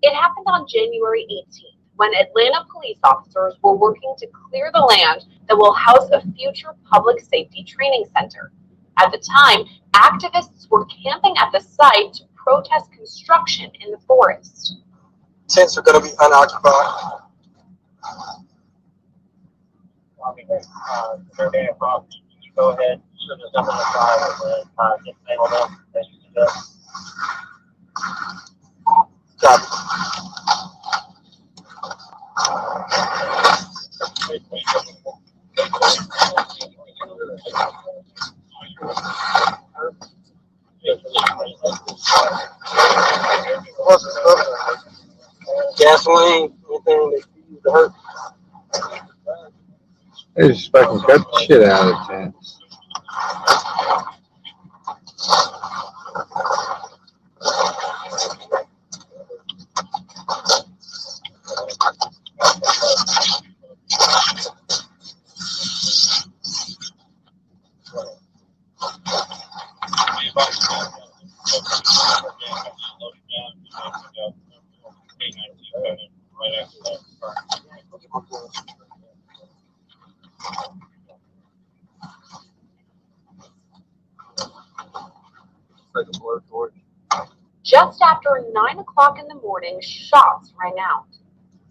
It happened on January 18th when Atlanta police officers were working to clear the land that will house a future public safety training center. At the time, activists were camping at the site to protest construction in the forest. Tents are going to be unoccupied. Go ahead, shoot us up on the side and get nailed up as you do. Copy. What's this stuff? Gasoline, anything that you use to hurt? They just fucking cut the shit out of the tents. Just after 9 o'clock in the morning, shots rang out.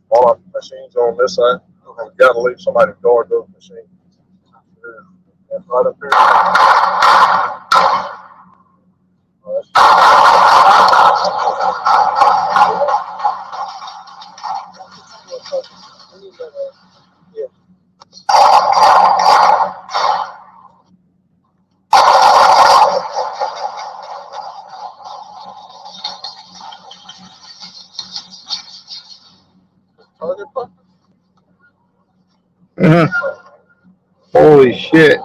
All our machines on this side. We gotta leave somebody to guard those machines. That's right up here. Holy shit.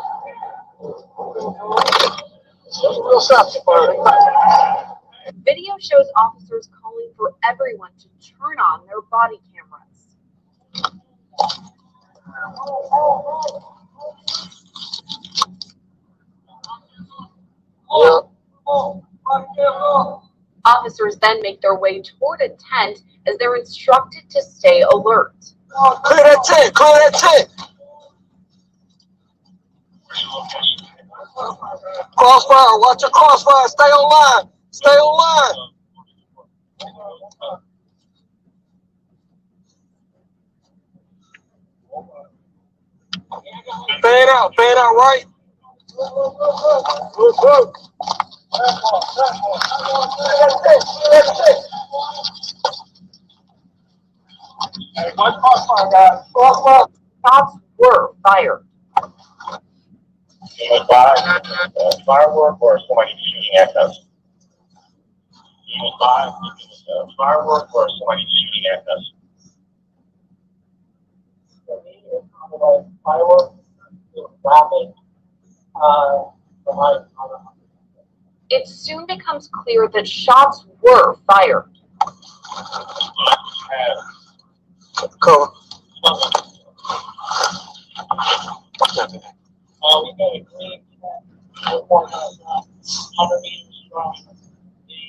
Video shows officers calling for everyone to turn on their body cameras. Officers then make their way toward a tent as they're instructed to stay alert. Clear that tent! Clear that tent! Crossfire! Watch your crossfire! Stay online! Stay online! Fan out right. Hey, one crossfire, guys. Crossfire. Shots were fired. Firework or somebody shooting at us? Firework or somebody shooting at us? Firework. Rapid. It soon becomes clear that shots were fired. Cover. We got a green 100 meters from the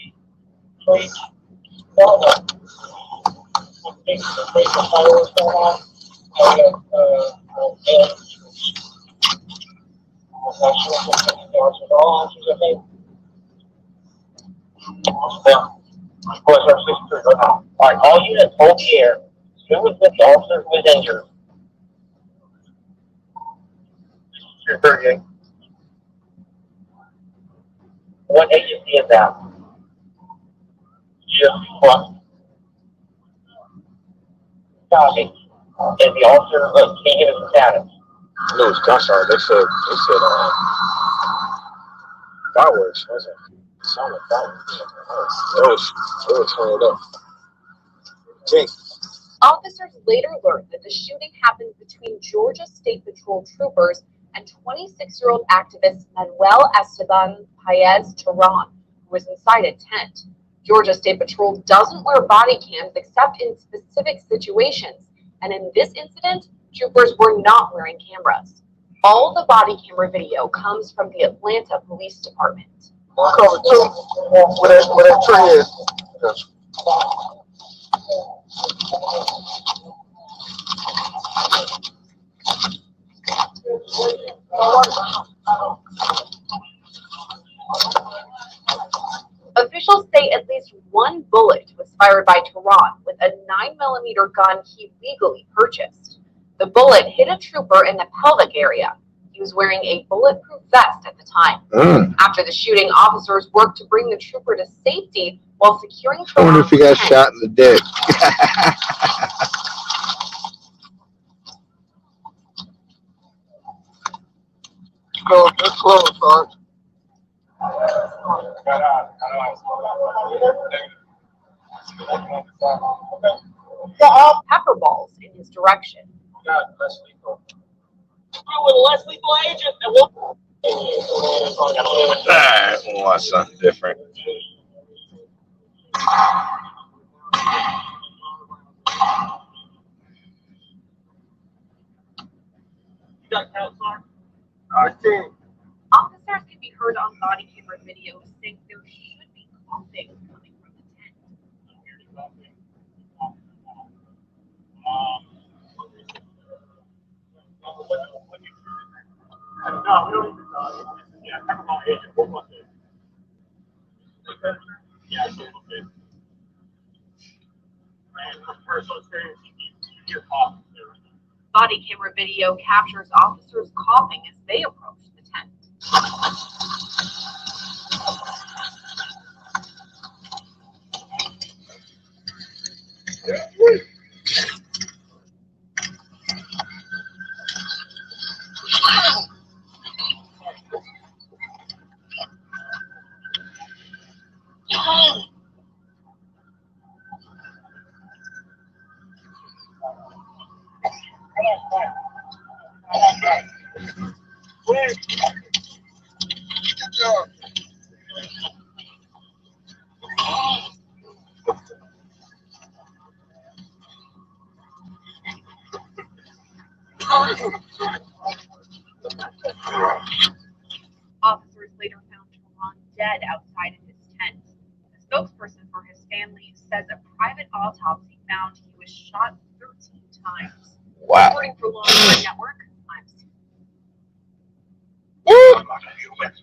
plate. I think the plate of fireworks going on. I Alright, all units hold the air. Who was with the officer who was injured? 238. What agency is that? What? Copy. Is the officer, can you give us the status? No, it's gunshot. They said fireworks, wasn't it? It sounded like fireworks. It was turned up. Jake. Officers later learned that the shooting happened between Georgia State Patrol troopers and 26-year-old activist Manuel Esteban Paez Terran, who was inside a tent. Georgia State Patrol doesn't wear body cams except in specific situations, and in this incident, troopers were not wearing cameras. All the body camera video comes from the Atlanta Police Department. Cover two. Where that tree is. Officials say at least one bullet was fired by Terran with a 9mm gun he legally purchased. The bullet hit a trooper in the pelvic area. He was wearing a bulletproof vest at the time. After the shooting, officers worked to bring the trooper to safety while securing I wonder if he got Terran's shot in the dick. It's close, Sarge. pepper balls in his direction. With a less lethal agent, and we'll. Alright, we'll watch something different. Officers can be heard on body camera video saying there should be coughing coming from the tent. No, we don't even pepper ball agent. We'll look at it. Yeah, we'll look at it. And from personal experience, you hear coughing. Body camera video captures officers coughing as they approach the tent. Officers later found Teron dead outside of his tent. The spokesperson for his family says a private autopsy found he was shot 13 times. Wow. Reporting for Law and Order Network, I'm Susan.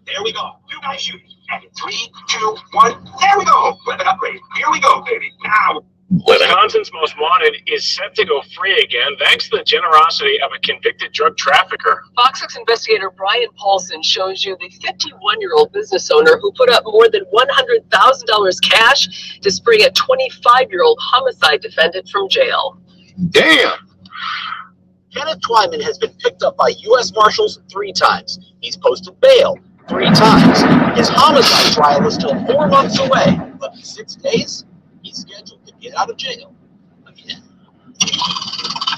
There we go. You guys shoot. And in 3, 2, 1. There we go. Weapon upgrade. Here we go, baby. Now. Wisconsin's Most Wanted is set to go free again thanks to the generosity of a convicted drug trafficker. Fox 6 investigator Brian Paulson shows you the 51-year-old business owner who put up more than $100,000 cash to spring a 25-year-old homicide defendant from jail. Damn! Kenneth Twyman has been picked up by U.S. Marshals 3 times. He's posted bail 3 times. His homicide trial is still 4 months away, but in 6 days, he's scheduled to get out of jail again.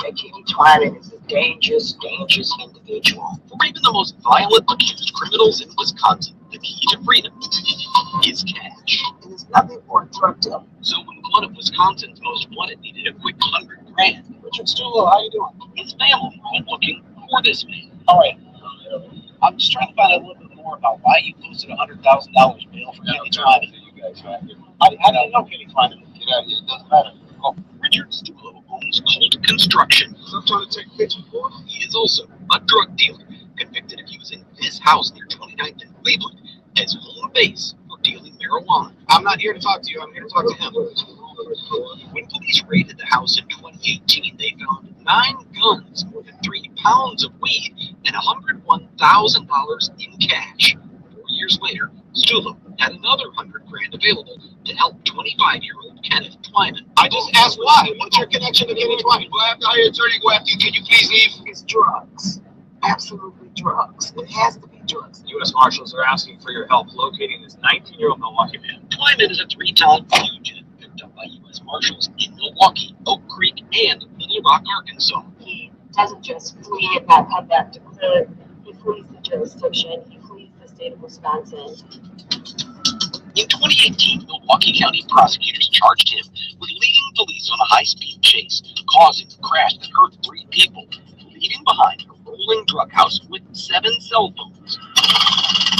Kenny Twyman is a dangerous individual. For even the most violent accused criminals in Wisconsin, the key to freedom is cash. It is nothing for a drug dealer. So when one of Wisconsin's most wanted needed a quick $100 grand, Richard Stulo, how you doing? his family went looking for this man. All right. I'm just trying to find out a little bit more about why you posted $100,000 bail for Kenny Twyman. You guys, right? I don't know Kenny Twyman. Get out of here. It doesn't matter. Oh. Richard Stulo owns Colt Construction. I'm trying to take pictures for him. He is also a drug dealer, convicted of using this house near 29th and Cleveland as home base for dealing marijuana. I'm not here to talk to you. I'm here to talk to him. When police raided the house in 2018, they found 9 guns, more than 3 pounds of weed, and $101,000 in cash. 4 years later, Stulo had another $100 grand available to help 25-year-old Kenneth Twyman. I just asked why. What's your connection to Kenny Twyman? Well, I have to hire an attorney. Go after you. Can you please leave? It's drugs. Absolutely drugs. It has to be drugs. U.S. Marshals are asking for your help locating this 19-year-old Milwaukee man. Twyman is a 3-time fugitive picked up by U.S. Marshals in Milwaukee, Oak Creek, and Little Rock, Arkansas. He doesn't just flee and not come back to clear. He flees the jurisdiction. He flees the state of Wisconsin. In 2018, Milwaukee County prosecutors charged him with leading police on a high-speed chase, causing a crash that hurt 3 people, leaving behind a rolling drug house with 7 cell phones,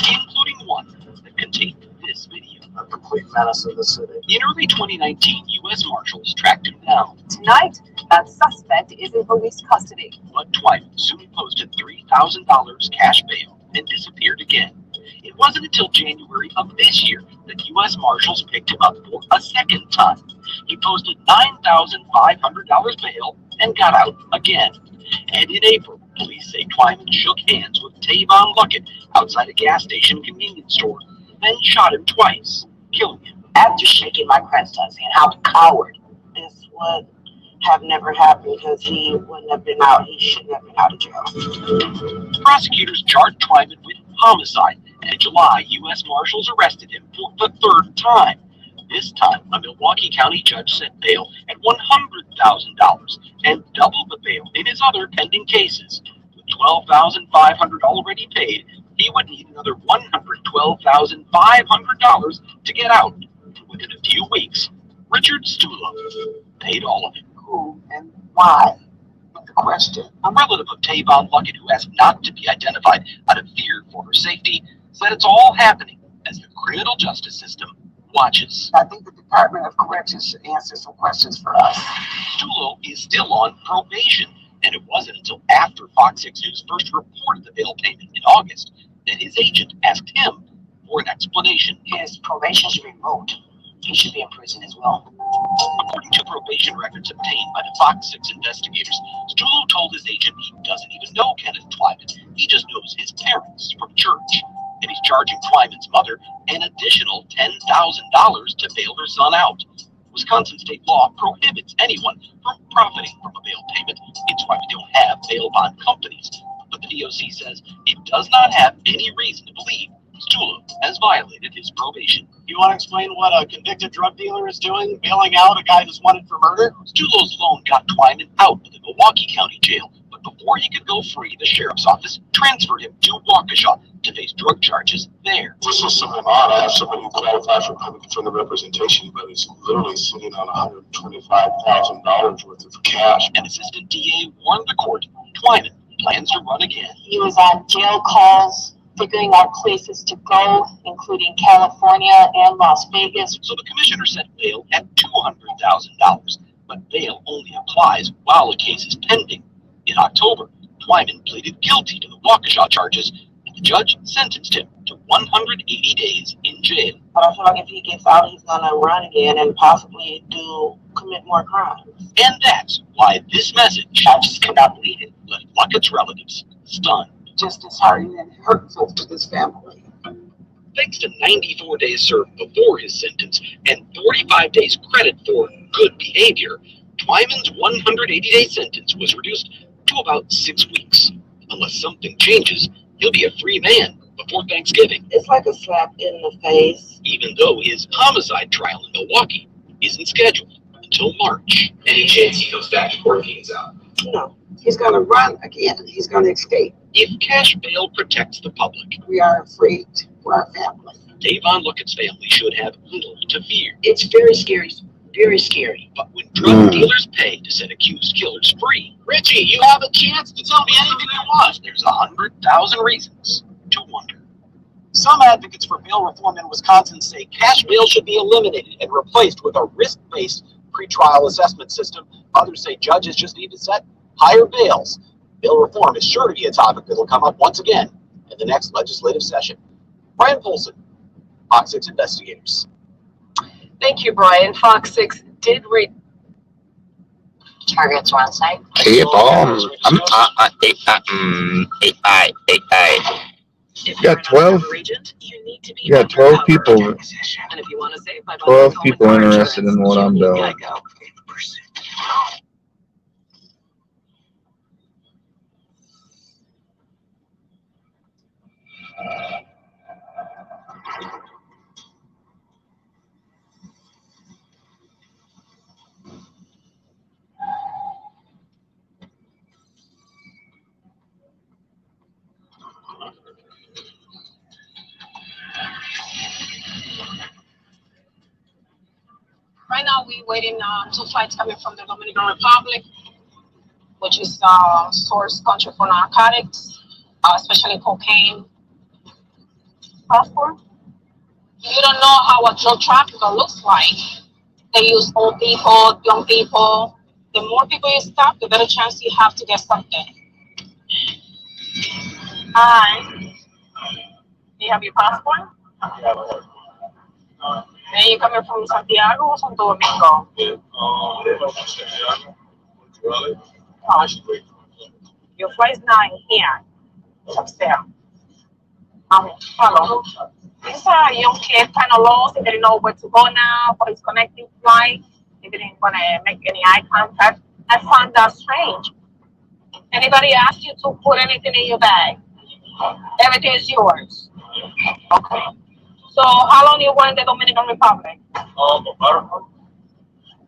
including one that contained this video. A complete menace of the city. In early 2019, U.S. Marshals tracked him down. Tonight, that suspect is in police custody. But Twyman soon posted $3,000 cash bail and disappeared again. It wasn't until January of this year that U.S. Marshals picked him up for a second time. He posted $9,500 bail and got out again. And in April, police say Twyman shook hands with Tavon Luckett outside a gas station convenience store, then shot him twice, killing him. After shaking my grandson's hand, how coward. This would have never happened because he wouldn't have been out. He shouldn't have been out of jail. Prosecutors charged Twyman with homicide, and in July, U.S. Marshals arrested him for the 3rd time. This time, a Milwaukee County judge set bail at $100,000 and doubled the bail in his other pending cases. With $12,500 already paid, he would need another $112,500 to get out. Within a few weeks, Richard Stulo paid all of it. Who and why? The question. A relative of Tavon Luckett, who asked not to be identified out of fear for her safety, said it's all happening as the criminal justice system watches. I think the Department of Corrections should answer some questions for us. Stulo is still on probation, and it wasn't until after Fox 6 News first reported the bail payment in August that his agent asked him for an explanation. His probation should be revoked. He should be in prison as well. According to probation records obtained by the Fox 6 investigators, Stulo told his agent he doesn't even know Kenneth Twyman. He just knows his parents from church. And he's charging Twyman's mother an additional $10,000 to bail her son out. Wisconsin state law prohibits anyone from profiting from a bail payment. It's why we don't have bail bond companies. But the DOC says it does not have any reason to believe Stulo has violated his probation. You want to explain what a convicted drug dealer is doing, bailing out a guy who's wanted for murder? Stulo's loan got Twyman out of the Milwaukee County Jail, but But before he could go free, the sheriff's office transferred him to Waukesha to face drug charges there. This is something odd. I have somebody who qualifies for public defender representation, but is literally sitting on $125,000 worth of cash. An assistant DA warned the court Twyman plans to run again. He was on jail calls, figuring out places to go, including California and Las Vegas. So the commissioner set bail at $200,000, but bail only applies while a case is pending. In October, Twyman pleaded guilty to the Waukesha charges, and the judge sentenced him to 180 days in jail. But I feel like if he gets out, he's gonna run again and possibly commit more crimes. And that's why this message, I just cannot believe it, left Luckett's relatives stunned. Just disheartening and hurtful to this family. Thanks to 94 days served before his sentence and 45 days credit for good behavior, Twyman's 180-day sentence was reduced to about 6 weeks. Unless something changes, he'll be a free man before Thanksgiving. It's like a slap in the face. Even though his homicide trial in Milwaukee isn't scheduled until March. Any chance he comes back before he gets out? No, he's gonna run again. He's gonna escape. If cash bail protects the public, We are afraid for our family. Davon Luckett's family should have little to fear. It's very scary. Very scary. But when drug dealers pay to set accused killers free, Richie, you have a chance to tell me anything you want. There's 100,000 reasons to wonder. Some advocates for bail reform in Wisconsin say cash bail should be eliminated and replaced with a risk-based pretrial assessment system. Others say judges just need to set higher bails. Bail reform is sure to be a topic that will come up once again in the next legislative session. Brian Polson, Fox 6 Investigators. Thank you, Brian. Fox 6 did read Targets are on site. Hey, bomb. You got 12. You got 12 people. and if you want to save by 12 people interested in what I'm doing. Right now, we're waiting on 2 flights coming from the Dominican Republic, which is source country for narcotics, especially cocaine. Passport? You don't know how a drug trafficker looks like. They use old people, young people. The more people you stop, the better chance you have to get something. Hi. Do you have your passport? And you coming from Santiago or Santo Domingo? Your flight's not in here. It's upstairs. Follow. These are young kids kind of lost. They didn't know where to go now for his connecting flight. They didn't want to make any eye contact. I found that strange. Anybody asked you to put anything in your bag? Everything is yours. Okay. So how long you were in the Dominican Republic?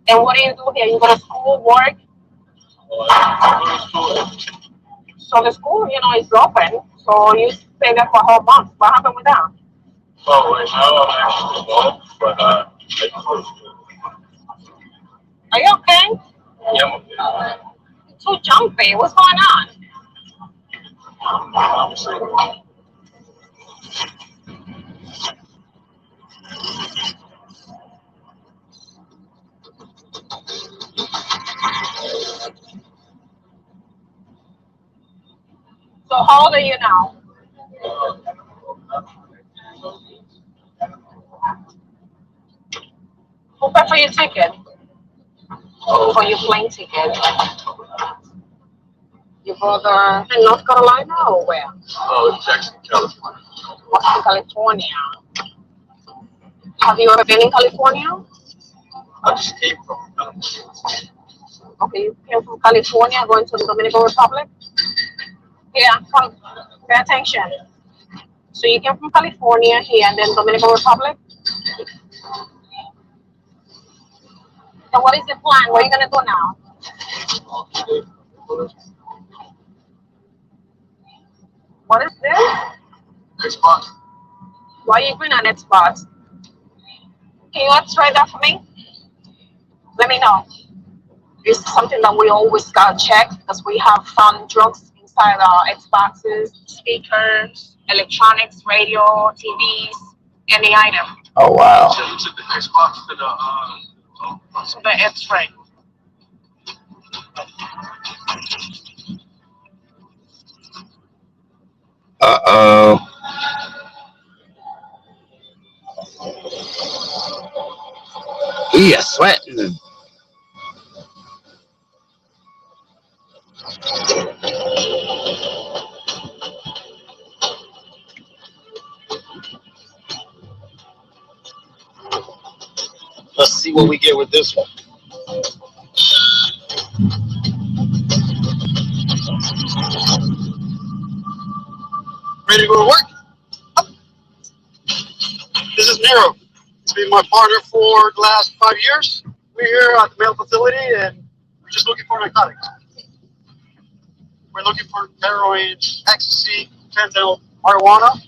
And what do you do here? You go to school, work? So the school, is open. So you stay there for a whole month. What happened with that? Oh, right now I'm actually involved, but Are you okay? yeah, I'm okay. Too jumpy. What's going on? So how old are you now? Who paid for your ticket? For your plane ticket? Your brother in North Carolina or where? Oh, Jackson, California. Jackson, California. Have you ever been in California? I just came from Okay, you came from California going to the Dominican Republic? Yeah, pay attention. So you came from California here and then Dominican Republic? So what is the plan? What are you going to do now? What is this? Xbox. Why are you going on Xbox? Can you x-ray that for me? Let me know. It's something that we always gotta check because we have found drugs inside our Xboxes, speakers, electronics, radio, TVs, any item. Oh wow. So you took the Xbox to the So the X-ray. Uh-oh. He is sweating. Let's see what we get with this one. Ready to go to work? This is Nero. He's been my partner for the last 5 years. We're here at the mail facility and we're just looking for narcotics. We're looking for heroin, ecstasy, fentanyl, marijuana,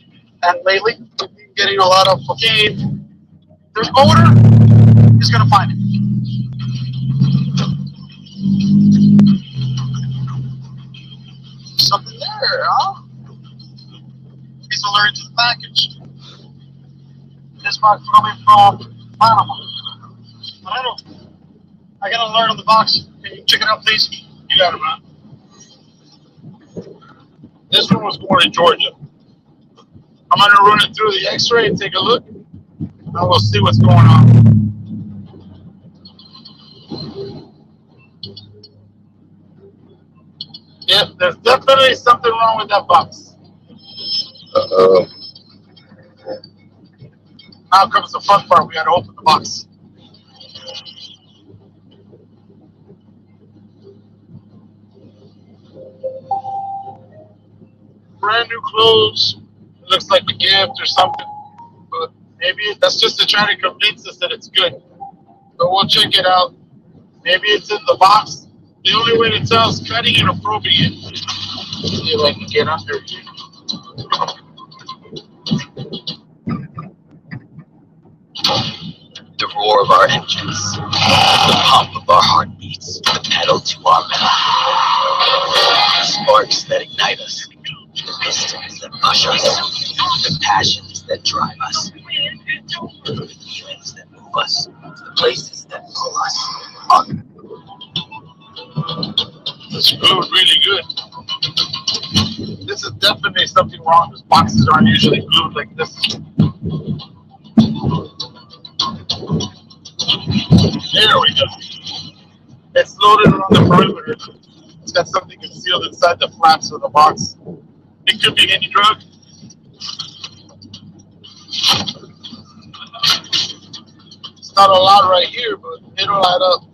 and lately we've been getting a lot of cocaine. There's odor, he's gonna find it. Something there, huh? He's allergic to the package. This box coming from Panama. I got an alert on the box. Can you check it out, please? You got it, man. This one was born in Georgia. I'm gonna run it through the X-ray and take a look, and we'll see what's going on. Yep, there's definitely something wrong with that box. Uh-oh. Now comes the fun part. We gotta open the box. Brand new clothes. It looks like a gift or something. But maybe that's just to try to convince us that it's good. But we'll check it out. Maybe it's in the box. The only way to tell is cutting inappropriate. See if I can get under here. The roar of our engines, the pump of our heartbeats, the pedal to our metal, the sparks that ignite us, the pistons that push us, the passions that drive us, the feelings that move us, the places that pull us on. It's glued really good. This is definitely something wrong. These boxes aren't usually glued like this. There we go. It's loaded around the perimeter. It's got something concealed inside the flaps of the box. It could be any drug. It's not a lot right here, but it'll add up.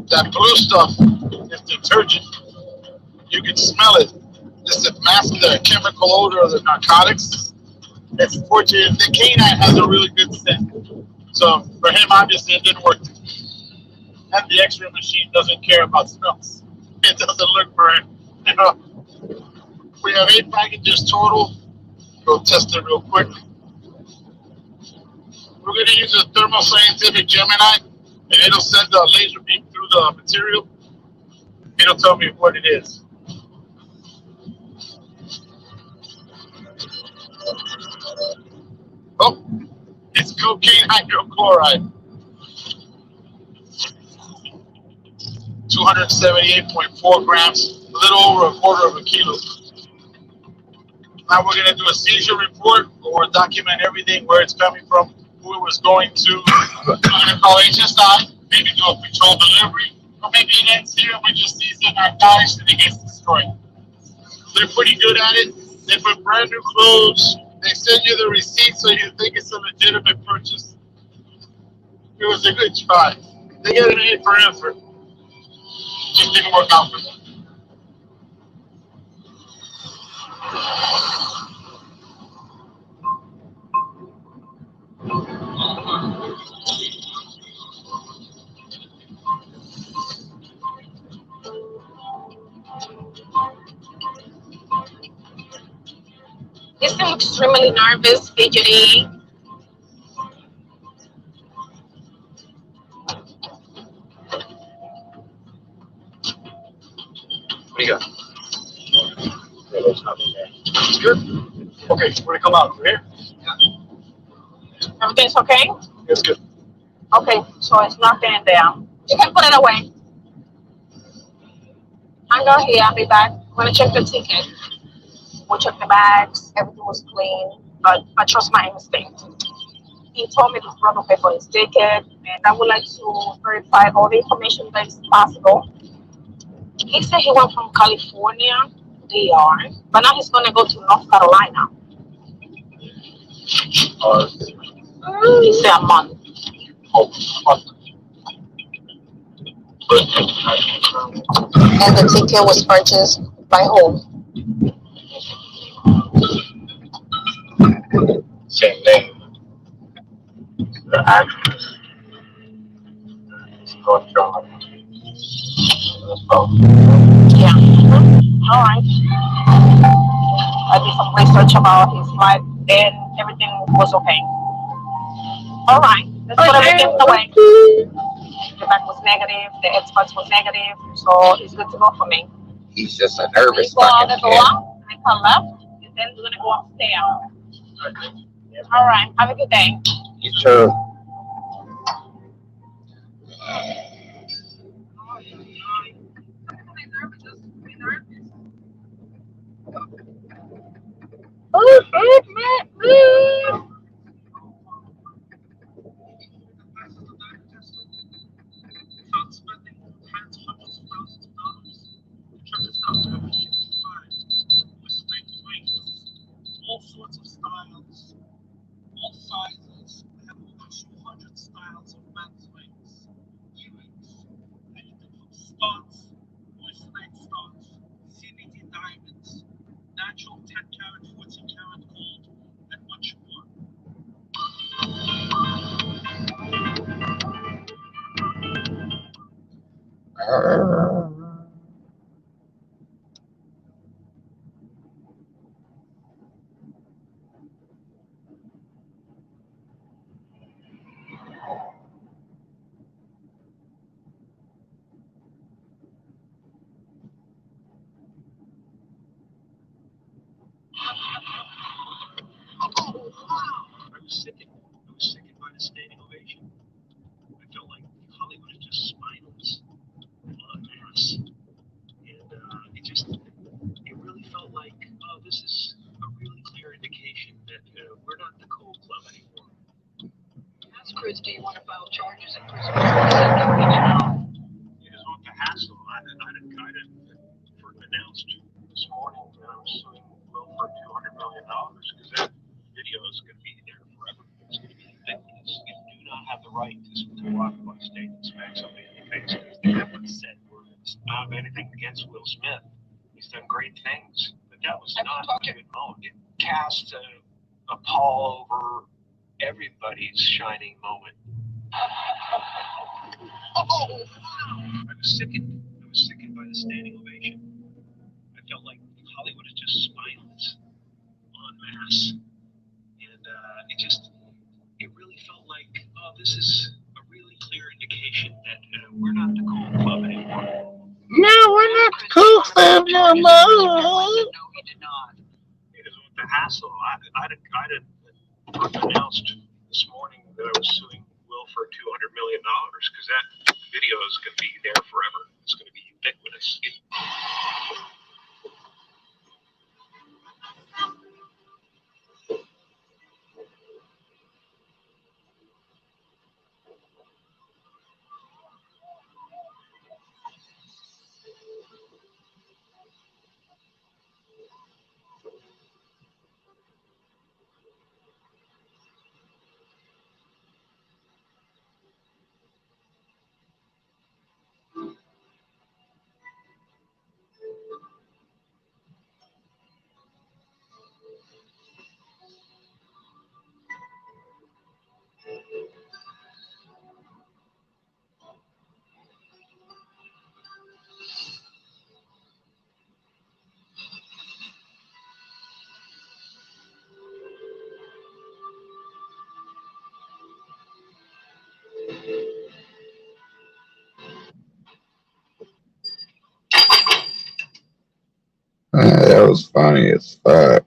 That blue stuff is detergent. You can smell it. This is masks the chemical odor of the narcotics. It's fortunate. The canine has a really good scent. So for him, obviously, it didn't work. And the X-ray machine doesn't care about smells. It doesn't look for it. You know, we have 8 packages total. Go test it real quick. We're going to use a Thermo Scientific Gemini, and it'll send a laser beam through the material. It'll tell me what it is. Oh, it's cocaine hydrochloride. 278.4 grams, a little over a quarter of a kilo. Now we're going to do a seizure report, where we'll document everything, where it's coming from, who it was going to. We're going to call HSI, maybe do a patrol delivery, or maybe it ends here and we just seize the narcotics and it gets destroyed. They're pretty good at it. They put brand new clothes. They send you the receipt so you think it's a legitimate purchase. It was a good try. They get an A for effort. Just didn't work out for them. seem extremely nervous, fidgety. What do you got? There's nothing there. It's good. Okay, we're gonna come out from here. Everything's okay? It's good. Okay, so it's nothing in there. You can put it away. Hang on here, I'll be back. I'm gonna check the ticket. We'll check the bags, everything was clean, but I trust my instinct. He told me to rubber paper is ticket, and I would like to verify all the information that is possible. He said he went from California, DR, but now he's gonna go to North Carolina. He said a month. And the ticket was purchased by whom? Same name. The address is North Carolina. Yeah. All right. I did some research about his life and everything was okay. All right. Let's put everything away. The back was negative, the experts was negative, so it's good to go for me. He's just a nervous Go out the fucking kid. door, I come left, and then we're gonna go upstairs. All right. Have a good day. You too. All sorts of styles, all sizes. We have over 200 styles of men's wigs, earrings, anything from studs, voice made studs, CBD diamonds, natural 10 karat, 14 karat gold, and much more. I was sickened by the standing ovation. I felt like Hollywood is just spineless en masse. And it really felt like, oh, this is a really clear indication that we're not the cool club anymore. Ask Chris, do you want to file charges in prison? It is what the hassle. I announced this morning that I was suing Will for $200 million because that video is going to be there forever. It's going to be ubiquitous. You do not have the right to walk by the state and smack somebody in the face because they haven't said words. I don't have anything against Will Smith. He's done great things, but that was not a good moment. It cast a pall over everybody's shining moment. I was sickened by the standing ovation. I felt like Hollywood is just spineless en masse. And it really felt like, oh, this is a really clear indication that we're not the cool club anymore. No, we're not the cool club no more. No, he did not. It is with the hassle. I'd announced this morning that I was suing Will for $200 million because that video is going to be there forever. It's going to be ubiquitous. was funny as fuck.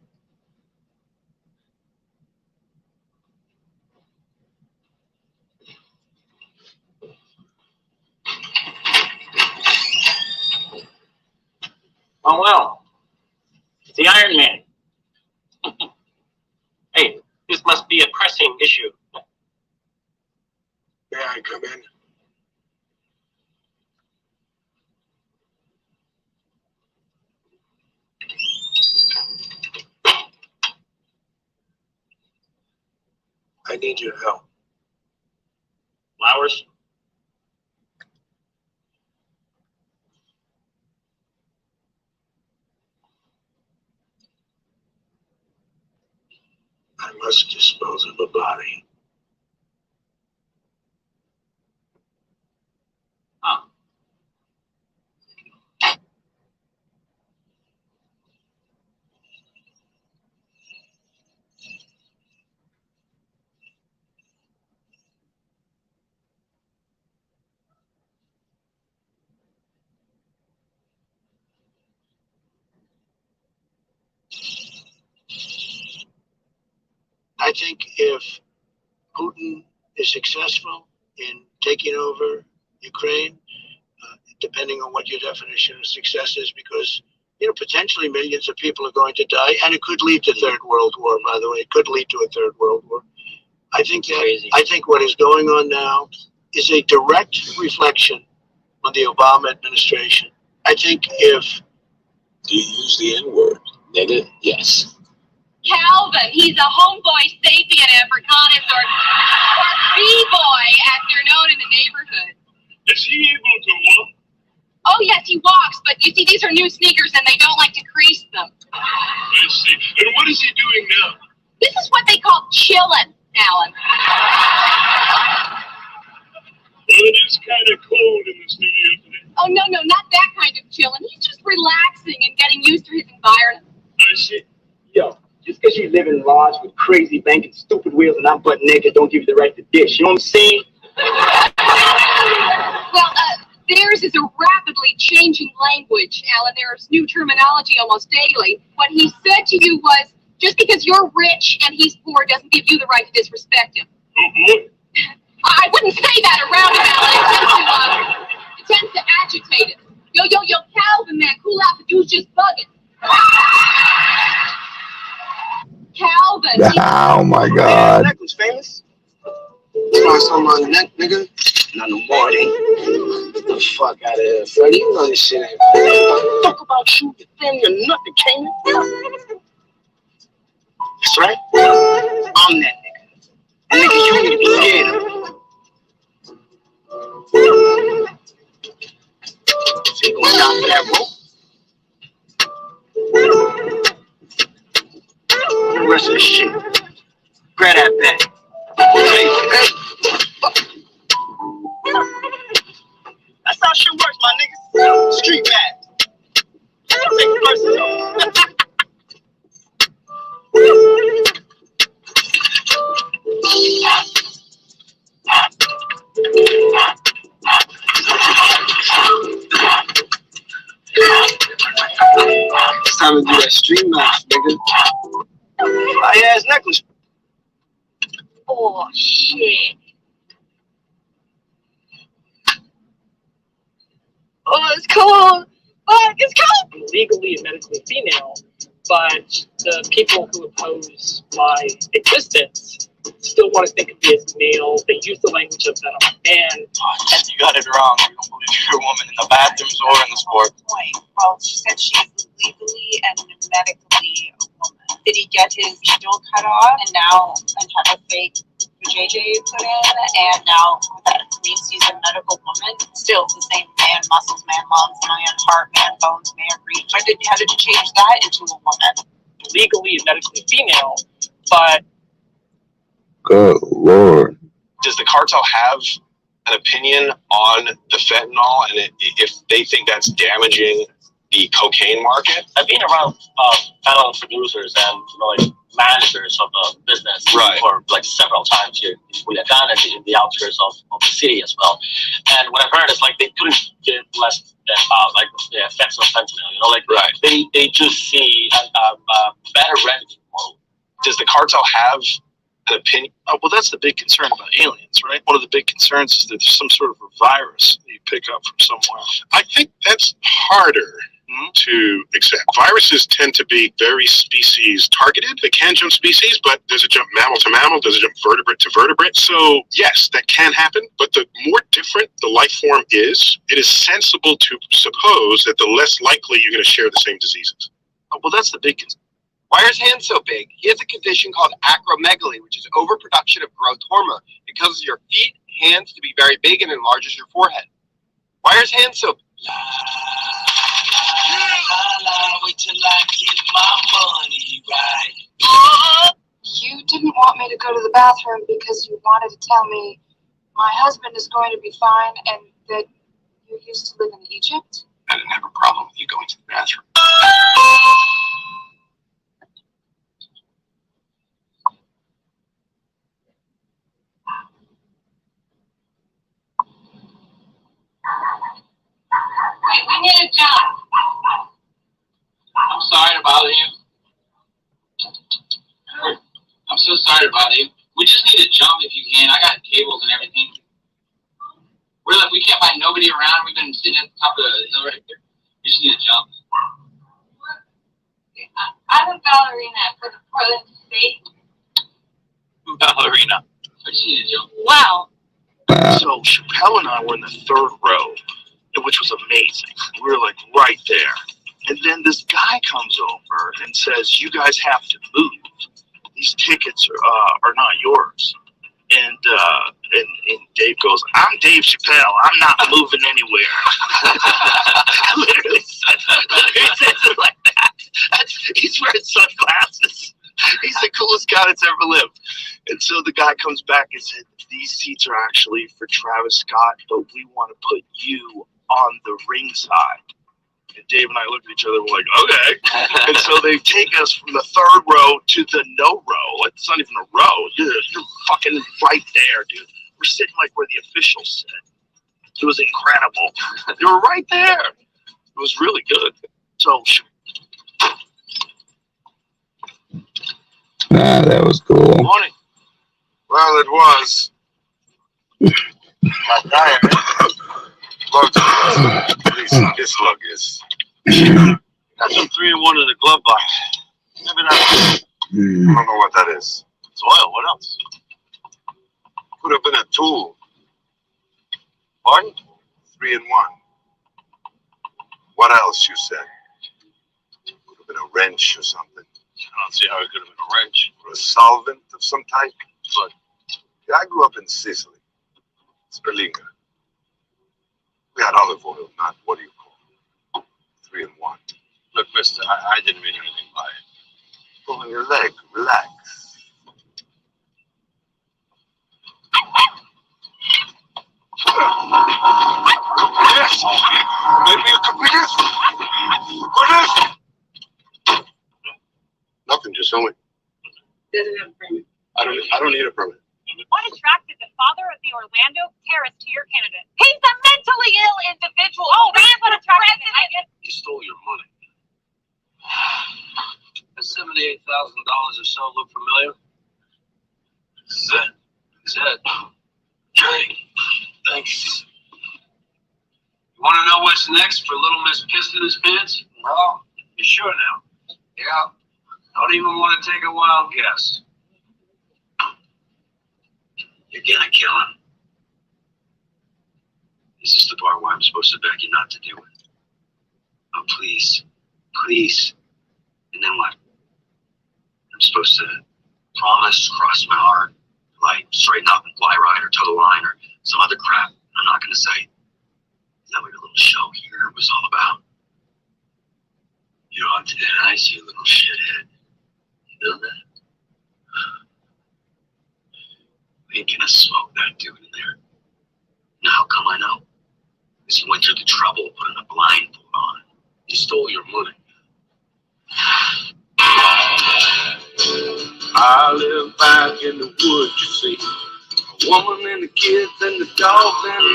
Oh, well. It's the Iron Man. Hey, this must be a pressing issue. May I come in? I need your help. Flowers? I must dispose of a body. Huh. I think if Putin is successful in taking over Ukraine, depending on what your definition of success is, because potentially millions of people are going to die, and it could lead to Third World War. By the way, it could lead to a Third World War. I think what is going on now is a direct reflection on the Obama administration. I think if Do you use the N-word, nigga? Yes. Calvin, he's a homeboy sapien africanus or B-boy as they're known in the neighborhood. Is he able to walk? Oh yes, he walks, but you see these are new sneakers and they don't like to crease them. I see. And what is he doing now? This is what they call chillin', Alan. Well, it is kind of cold in the studio today. Oh no, not that kind of chillin'. He's just relaxing and getting used to his environment. I see. Yo, just because you live in lodge with crazy bank and stupid wheels and I'm butt naked don't give you the right to dish. You know what I'm saying? Well, theirs is a rapidly changing language, Alan. There's new terminology almost daily. What he said to you was, just because you're rich and he's poor doesn't give you the right to disrespect him. Oh, boy. I wouldn't say that around him, Alan. It tends to agitate him. Yo, Calvin, man, cool out. The dude's just bugging. Calvin. Oh my God. That was famous. Try something on the neck, nigga. Not no more. Get the fuck out of here, Freddie. You know this shit ain't real. Talk about you, your family, or nothing, Cayman. That's right. I'm that nigga. That nigga you need to be scared of. So you gonna stop for that rope? The rest of the shit. Grab that bag. Hey. That's how shit works, my niggas. Street bag. Take it personal. It's time to do that street match, nigga. Fly ass necklace. Oh, shit. Oh, it's cold. Oh, it's cold. Legally and medically female, but the people who oppose my existence still want to think of me as male. They use the language of that I'm a man. You got it wrong. You don't believe you're a woman in the bathrooms or in the sport. Well, she said she's legally and medically a woman. Did he get his needle cut off and have a fake JJ put in, and now that means he's a medical woman? Still the same man muscles, man lungs, man heart, man bones, man reach. How did you change that into a woman? Legally and medically female, but Good Lord. Does the cartel have an opinion on the fentanyl, and if they think that's damaging the cocaine market. I've been around fellow producers and like managers of the business for like several times here in Culiacan and in the outskirts of the city as well. And what I've heard is like they couldn't get less than like the effects of fentanyl. Like they just see a better revenue model. Does the cartel have an opinion? Oh, well, that's the big concern about aliens, right? One of the big concerns is that there's some sort of a virus that you pick up from somewhere. I think that's harder to accept. Viruses tend to be very species targeted. They can jump species, but there's a jump mammal to mammal, there's a jump vertebrate to vertebrate. So yes, that can happen, but the more different the life form is, it is sensible to suppose that the less likely you're going to share the same diseases. Oh, well, that's the big concern. Why are his hands so big? He has a condition called acromegaly, which is overproduction of growth hormone. It causes your feet, hands to be very big and enlarges your forehead. Why are his hands so big? Wait till I get my money right. You didn't want me to go to the bathroom because you wanted to tell me my husband is going to be fine and that you used to live in Egypt? I didn't have a problem with you going to the bathroom. We need a job. I'm sorry to bother you. I'm so sorry to bother you. We just need to jump if you can. I got cables and everything. We're like, we can't find nobody around. We've been sitting at the top of the hill right here. We just need to jump. I'm a ballerina for the Portland State. Ballerina. I just need to jump. Wow. So Chappelle and I were in the third row, which was amazing. We were like right there. And then this guy comes over and says, you guys have to move. These tickets are not yours. And Dave goes, I'm Dave Chappelle. I'm not moving anywhere. Literally said it like that. He's wearing sunglasses. He's the coolest guy that's ever lived. And so the guy comes back and said, these seats are actually for Travis Scott, but we want to put you on the ringside. And Dave and I looked at each other and we're like, okay. And so they take us from the third row to the no row. It's not even a row. You're fucking right there, dude. We're sitting like where the officials sit. It was incredible. They were right there. It was really good. So that was cool. morning. Well, it was. My diet. Please, this lug is. Got some 3-in-1 in the glove box. Maybe not. I don't know what that is. It's oil. What else? Could have been a tool. Pardon? 3-in-1. What else, you said? Could have been a wrench or something. I don't see how it could have been a wrench. Or a solvent of some type. But yeah, I grew up in Sicily. Sperlinga. We had olive oil, not what do you call it? 3-in-1. Look, mister, I didn't mean anything by it. Pull on your leg. Relax. Yes! Maybe you could be this. What is it? Nothing, just only. Doesn't have a permit. I don't need a permit. What attracted the father of the Orlando terrorist to your candidate? He's a mentally ill individual. Oh, that's what attracted him. I guess. He stole your money. That $78,000 or so look familiar? This is it. This is it. Okay. Thanks. You want to know what's next for Little Miss Pissed in His Pants? Well, you sure now. Yeah. Don't even want to take a wild guess. You're gonna kill him. Is this the part where I'm supposed to beg you not to do it? Oh, please. Please. And then what? I'm supposed to promise, cross my heart, like straighten up and fly right or toe the line or some other crap I'm not gonna say. Is that what your little show here was all about? You're on to that ice, you little shithead. You know that? We ain't gonna smoke that dude in there. Now, how come I know? Because he went through the trouble of putting a blindfold on. He stole your money. I live back in the woods, you see. A woman and the kids and the dogs and me.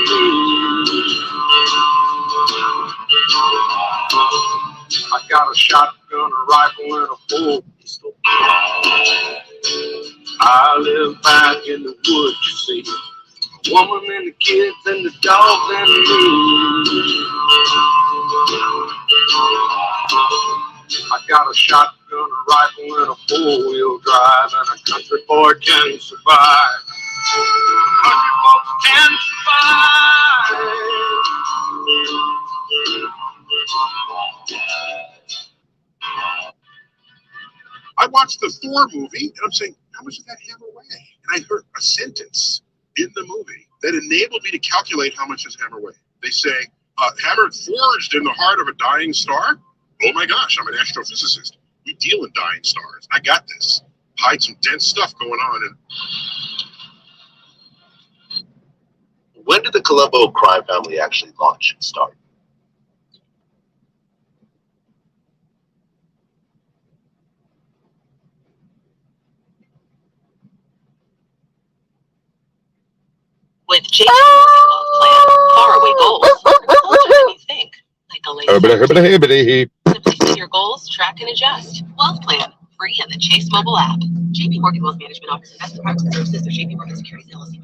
I got a shotgun, a rifle, and a full pistol. I live back in the woods, you see. A woman and the kids and the dogs and me. I got a shotgun, a rifle, and a four-wheel drive, and a country boy can survive. Country folks can I watched the Thor movie, and I'm saying, how much did that hammer weigh? And I heard a sentence in the movie that enabled me to calculate how much this hammer weighed. They say, hammer forged in the heart of a dying star? Oh my gosh, I'm an astrophysicist. We deal in dying stars. I got this. Hide some dense stuff going on. And When did the Colombo crime family actually launch and start? With JP Morgan Wealth Plan, faraway goals. Bolder than you think. Like a lazy Simply set your goals, track, and adjust. Wealth Plan, free on the Chase mobile app. JP Morgan Wealth Management offers investment products and services through JP Morgan Securities LLC.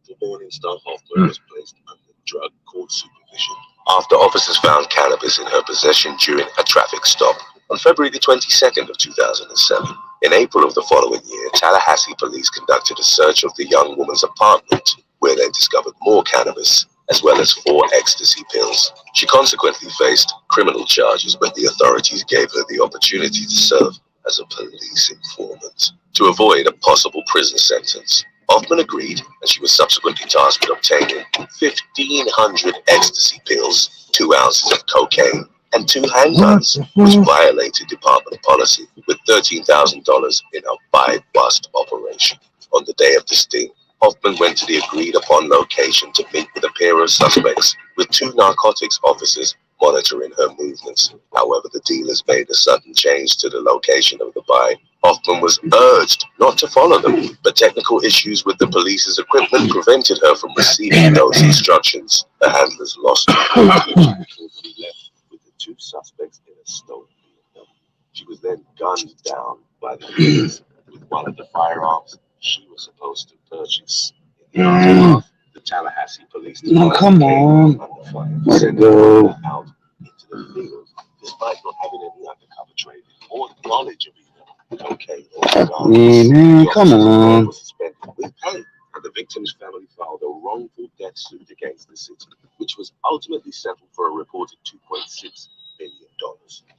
The Morningstar Hoffman was placed under drug court supervision after officers found cannabis in her possession during a traffic stop on February the 22nd of 2007. In April of the following year, Tallahassee police conducted a search of the young woman's apartment, where they discovered more cannabis, as well as 4 ecstasy pills. She consequently faced criminal charges, but the authorities gave her the opportunity to serve as a police informant to avoid a possible prison sentence. Hoffman agreed, and she was subsequently tasked with obtaining 1,500 ecstasy pills, 2 ounces of cocaine, and 2 handguns, which violated department policy, with $13,000 in a buy-bust operation. On the day of the sting, Hoffman went to the agreed-upon location to meet with a pair of suspects, with 2 narcotics officers monitoring her movements. However, the dealers made a sudden change to the location of the buy. Hoffman was urged not to follow them, but technical issues with the police's equipment prevented her from receiving those instructions. The handlers lost her. With the 2 suspects in a stolen vehicle. She was then gunned down by the police with one of the firearms she was supposed to purchase. In the aftermath, the Tallahassee Police Department come on. Let's go. out into the field, despite not having any undercover training or knowledge of either cocaine or cigars. Man, come on. Was suspended with pay, and the victim's family filed a wrongful death suit against the city, which was ultimately settled for a reported $2.6 billion.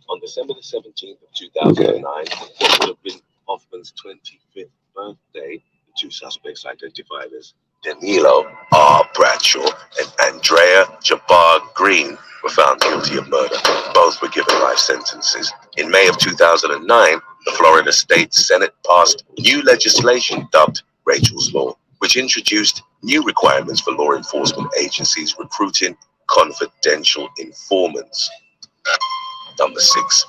On December the 17th of 2009, it would have been Hoffman's 25th birthday. The 2 suspects, identified as Danilo R. Bradshaw and Andrea Jabbar Green, were found guilty of murder. Both were given life sentences. In May of 2009, the Florida State Senate passed new legislation dubbed Rachel's Law, which introduced new requirements for law enforcement agencies recruiting confidential informants. Number 6,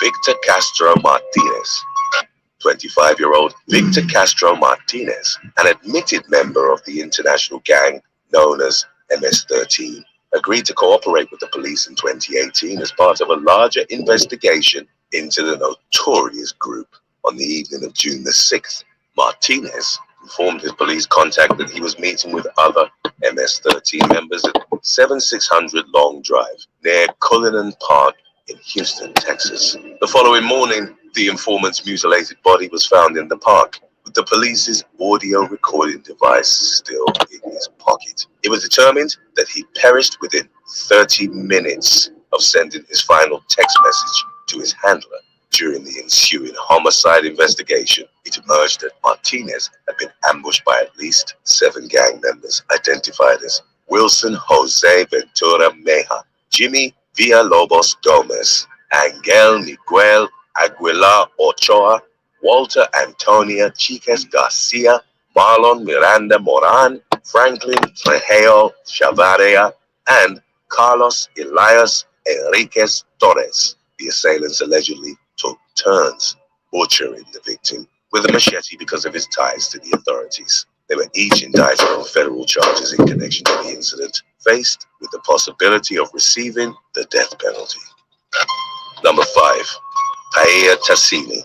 Victor Castro Martinez. 25-year-old Victor Castro Martinez, an admitted member of the international gang known as MS-13, agreed to cooperate with the police in 2018 as part of a larger investigation into the notorious group. On the evening of June the 6th, Martinez informed his police contact that he was meeting with other MS-13 members at 7600 Long Drive near Cullinan Park in Houston, Texas. The following morning, the informant's mutilated body was found in the park, with the police's audio recording device still in his pocket. It was determined that he perished within 30 minutes of sending his final text message to his handler. During the ensuing homicide investigation, it emerged that Martinez had been ambushed by at least 7 gang members identified as Wilson Jose Ventura Meja, Jimmy Villalobos Gomez, Angel Miguel Aguilar Ochoa, Walter Antonia Chiquez Garcia, Marlon Miranda Moran, Franklin Trejeo Chavarria, and Carlos Elias Enriquez Torres. The assailants allegedly took turns butchering the victim with a machete because of his ties to the authorities. They were each indicted on federal charges in connection to the incident, faced with the possibility of receiving the death penalty. Number 5. Paella Tassini.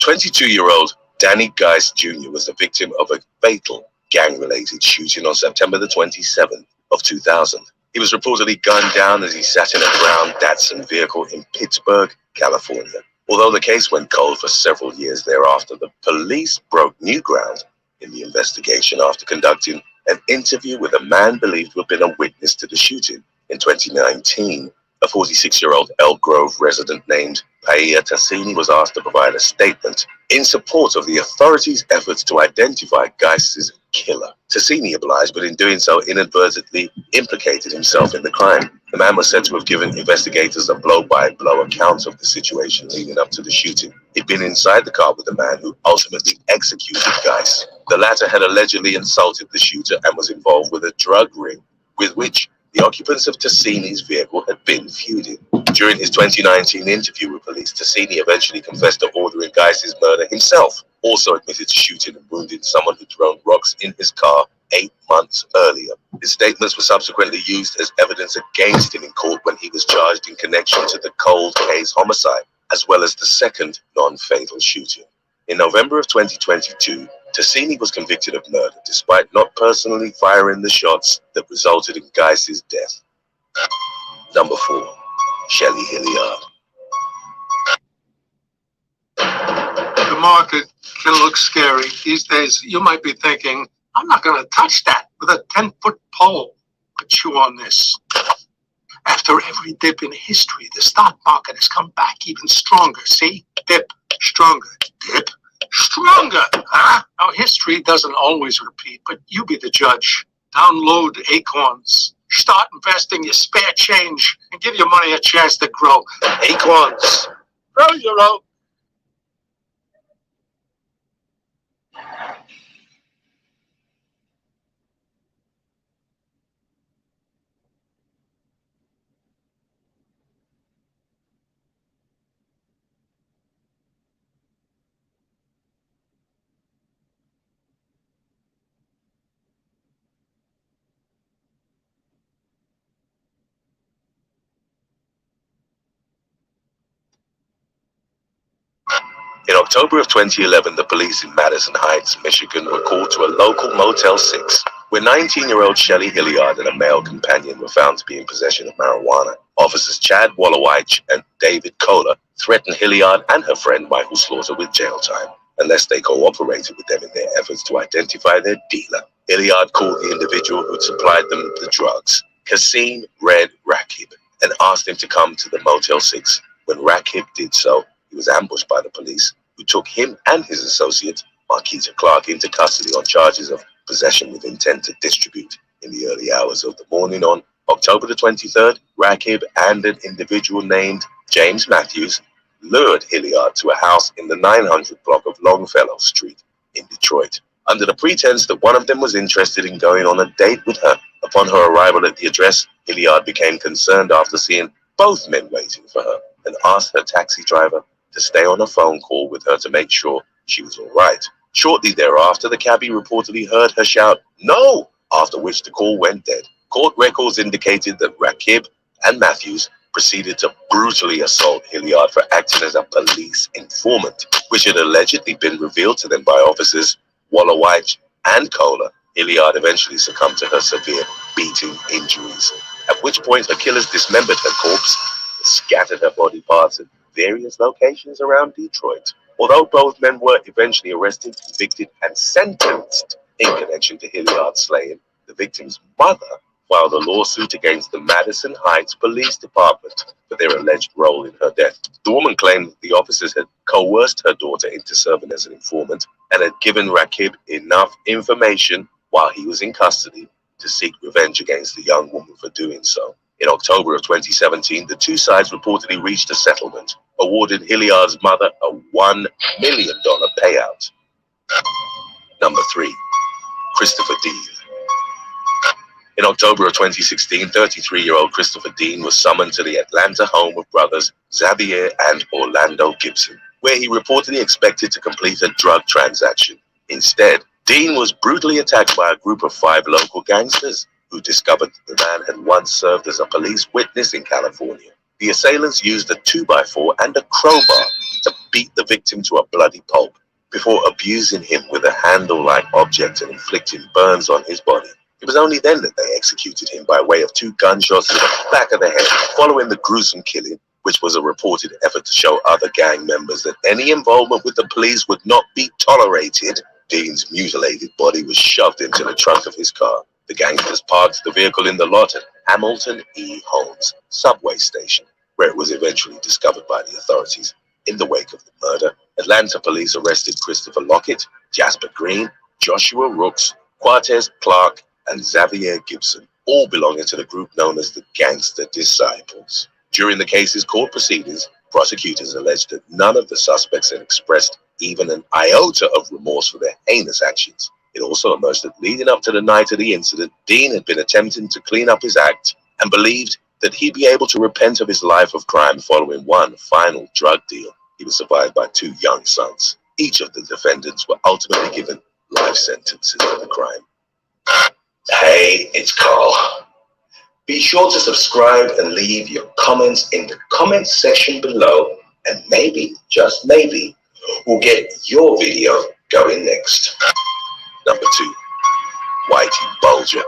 22-year-old Danny Geist Jr. was the victim of a fatal gang-related shooting on September the 27th of 2000. He was reportedly gunned down as he sat in a brown Datsun vehicle in Pittsburgh, California. Although the case went cold for several years thereafter, the police broke new ground in the investigation after conducting an interview with a man believed to have been a witness to the shooting. In 2019, a 46-year-old Elk Grove resident named Paella Tassini was asked to provide a statement in support of the authorities' efforts to identify Geist's killer. Tassini obliged, but in doing so inadvertently implicated himself in the crime. The man was said to have given investigators a blow-by-blow account of the situation leading up to the shooting. He'd been inside the car with the man who ultimately executed Geist. The latter had allegedly insulted the shooter and was involved with a drug ring with which the occupants of Tassini's vehicle had been feuding. During his 2019 interview with police, Tassini eventually confessed to ordering Geist's murder himself, also admitted to shooting and wounding someone who'd thrown rocks in his car 8 months earlier. His statements were subsequently used as evidence against him in court when he was charged in connection to the Cold Case homicide, as well as the second non-fatal shooting. In November of 2022, Tassini was convicted of murder despite not personally firing the shots that resulted in Geist's death. Number 4. Shelley Hilliard. The market can look scary. These days, you might be thinking, I'm not going to touch that with a 10-foot pole. But chew on this. After every dip in history, the stock market has come back even stronger. See? Dip, stronger, dip, stronger. Huh? Now, history doesn't always repeat, but you be the judge. Download Acorns. Start investing your spare change and give your money a chance to grow. Acorns. Grow your own. In October of 2011, the police in Madison Heights, Michigan, were called to a local Motel 6, where 19-year-old Shelley Hilliard and a male companion were found to be in possession of marijuana. Officers Chad Wallowich and David Kohler threatened Hilliard and her friend Michael Slaughter with jail time unless they cooperated with them in their efforts to identify their dealer. Hilliard called the individual who'd supplied them the drugs, Kasim Red Rakib, and asked him to come to the Motel 6. When Rakib did so, he was ambushed by the police, who took him and his associate, Marquita Clark, into custody on charges of possession with intent to distribute. In the early hours of the morning on October the 23rd, Rakib and an individual named James Matthews lured Hilliard to a house in the 900 block of Longfellow Street in Detroit, under the pretense that one of them was interested in going on a date with her. Upon her arrival at the address, Hilliard became concerned after seeing both men waiting for her and asked her taxi driver to stay on a phone call with her to make sure she was all right. Shortly thereafter, the cabbie reportedly heard her shout, "No!" after which the call went dead. Court records indicated that Rakib and Matthews proceeded to brutally assault Hilliard for acting as a police informant, which had allegedly been revealed to them by officers Wallowich and Kohler. Hilliard eventually succumbed to her severe beating injuries, at which point her killers dismembered her corpse and scattered her body parts in various locations around Detroit. Although both men were eventually arrested, convicted, and sentenced in connection to Hilliard's slaying, the victim's mother filed a lawsuit against the Madison Heights Police Department for their alleged role in her death. The woman claimed that the officers had coerced her daughter into serving as an informant and had given Rakib enough information while he was in custody to seek revenge against the young woman for doing so. In October of 2017, the two sides reportedly reached a settlement, awarded Hilliard's mother a $1 million payout. Number 3, Christopher Dean. In October of 2016, 33-year-old Christopher Dean was summoned to the Atlanta home of brothers Xavier and Orlando Gibson, where he reportedly expected to complete a drug transaction. Instead, Dean was brutally attacked by a group of 5 local gangsters who discovered the man had once served as a police witness in California. The assailants used a 2x4 and a crowbar to beat the victim to a bloody pulp before abusing him with a handle-like object and inflicting burns on his body. It was only then that they executed him by way of 2 gunshots to the back of the head. Following the gruesome killing, which was a reported effort to show other gang members that any involvement with the police would not be tolerated, Dean's mutilated body was shoved into the trunk of his car. The gangsters parked the vehicle in the lot at Hamilton E. Holmes subway station, where it was eventually discovered by the authorities. In the wake of the murder, Atlanta police arrested Christopher Lockett, Jasper Green, Joshua Rooks, Quartez Clark, and Xavier Gibson, all belonging to the group known as the Gangster Disciples. During the case's court proceedings, prosecutors alleged that none of the suspects had expressed even an iota of remorse for their heinous actions. It also emerged that leading up to the night of the incident, Dean had been attempting to clean up his act and believed that he'd be able to repent of his life of crime following one final drug deal. He was survived by 2 young sons. Each of the defendants were ultimately given life sentences for the crime. Hey, it's Carl. Be sure to subscribe and leave your comments in the comments section below, and maybe, just maybe, we'll get your video going next. Number 2, Whitey Bulger.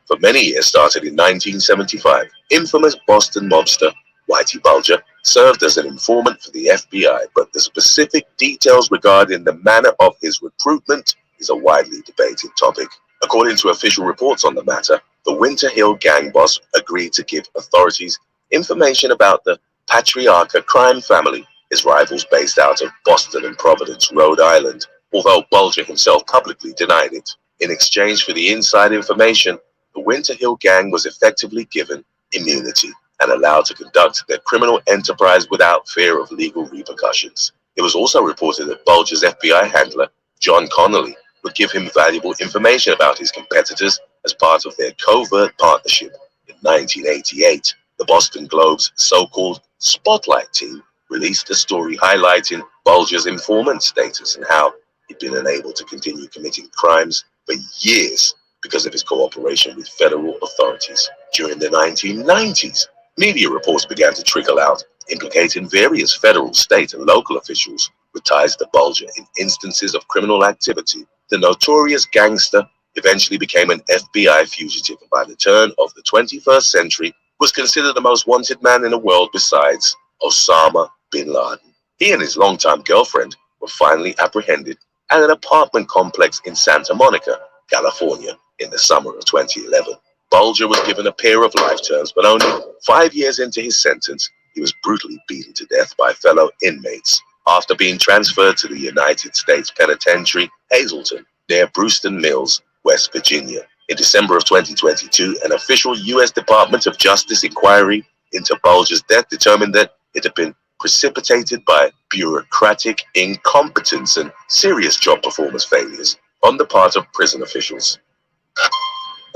For many years, started in 1975, infamous Boston mobster Whitey Bulger served as an informant for the FBI, but the specific details regarding the manner of his recruitment is a widely debated topic. According to official reports on the matter, the Winter Hill gang boss agreed to give authorities information about the Patriarca crime family, his rivals based out of Boston and Providence, Rhode Island, although Bulger himself publicly denied it. In exchange for the inside information, the Winter Hill gang was effectively given immunity and allowed to conduct their criminal enterprise without fear of legal repercussions. It was also reported that Bulger's FBI handler, John Connolly, would give him valuable information about his competitors as part of their covert partnership. In 1988, the Boston Globe's so-called Spotlight team released a story highlighting Bulger's informant status and how he'd been unable to continue committing crimes for years because of his cooperation with federal authorities. During the 1990s, media reports began to trickle out, implicating various federal, state, and local officials with ties to Bulger in instances of criminal activity. The notorious gangster eventually became an FBI fugitive, and by the turn of the 21st century was considered the most wanted man in the world besides Osama bin Laden. He and his longtime girlfriend were finally apprehended at an apartment complex in Santa Monica, California, in the summer of 2011. Bulger was given a pair of life terms, but only 5 years into his sentence, he was brutally beaten to death by fellow inmates after being transferred to the United States Penitentiary, Hazleton, near Brewston Mills, West Virginia. In December of 2022, an official U.S. Department of Justice inquiry into Bulger's death determined that it had been precipitated by bureaucratic incompetence and serious job performance failures on the part of prison officials.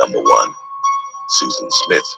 Number 1, Susan Smith.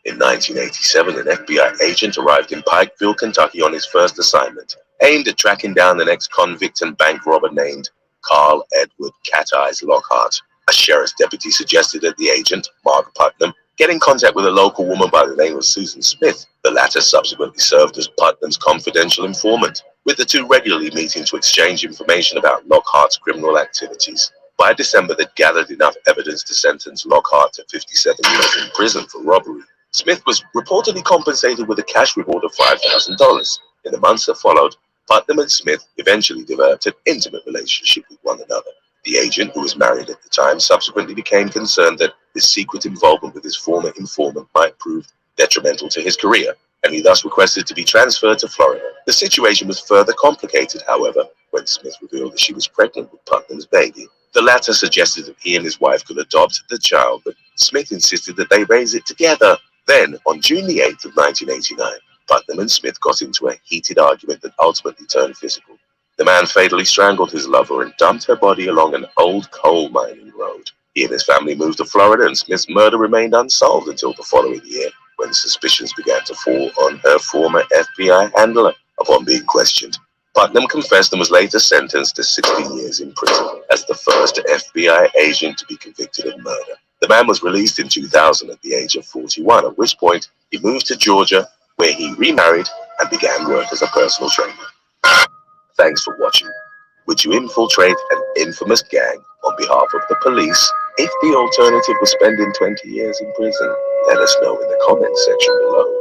In 1987, an FBI agent arrived in Pikeville, Kentucky on his first assignment, aimed at tracking down an ex-convict and bank robber named Carl Edward Cat Eyes Lockhart. A sheriff's deputy suggested that the agent, Mark Putnam, get in contact with a local woman by the name of Susan Smith. The latter subsequently served as Putnam's confidential informant, with the two regularly meeting to exchange information about Lockhart's criminal activities. By December, they'd gathered enough evidence to sentence Lockhart to 57 years in prison for robbery. Smith was reportedly compensated with a cash reward of $5,000. In the months that followed, Putnam and Smith eventually developed an intimate relationship with one another. The agent, who was married at the time, subsequently became concerned that his secret involvement with his former informant might prove detrimental to his career, and he thus requested to be transferred to Florida. The situation was further complicated, however, when Smith revealed that she was pregnant with Putnam's baby. The latter suggested that he and his wife could adopt the child, but Smith insisted that they raise it together. Then, on June the 8th of 1989, Putnam and Smith got into a heated argument that ultimately turned physical. The man fatally strangled his lover and dumped her body along an old coal mining road. He and his family moved to Florida, and Smith's murder remained unsolved until the following year, when suspicions began to fall on her former FBI handler. Upon being questioned, Putnam confessed and was later sentenced to 60 years in prison as the first FBI agent to be convicted of murder. The man was released in 2000 at the age of 41, at which point he moved to Georgia, where he remarried and began work as a personal trainer. Thanks for watching. Would you infiltrate an infamous gang on behalf of the police if the alternative was spending 20 years in prison? Let us know in the comments section below.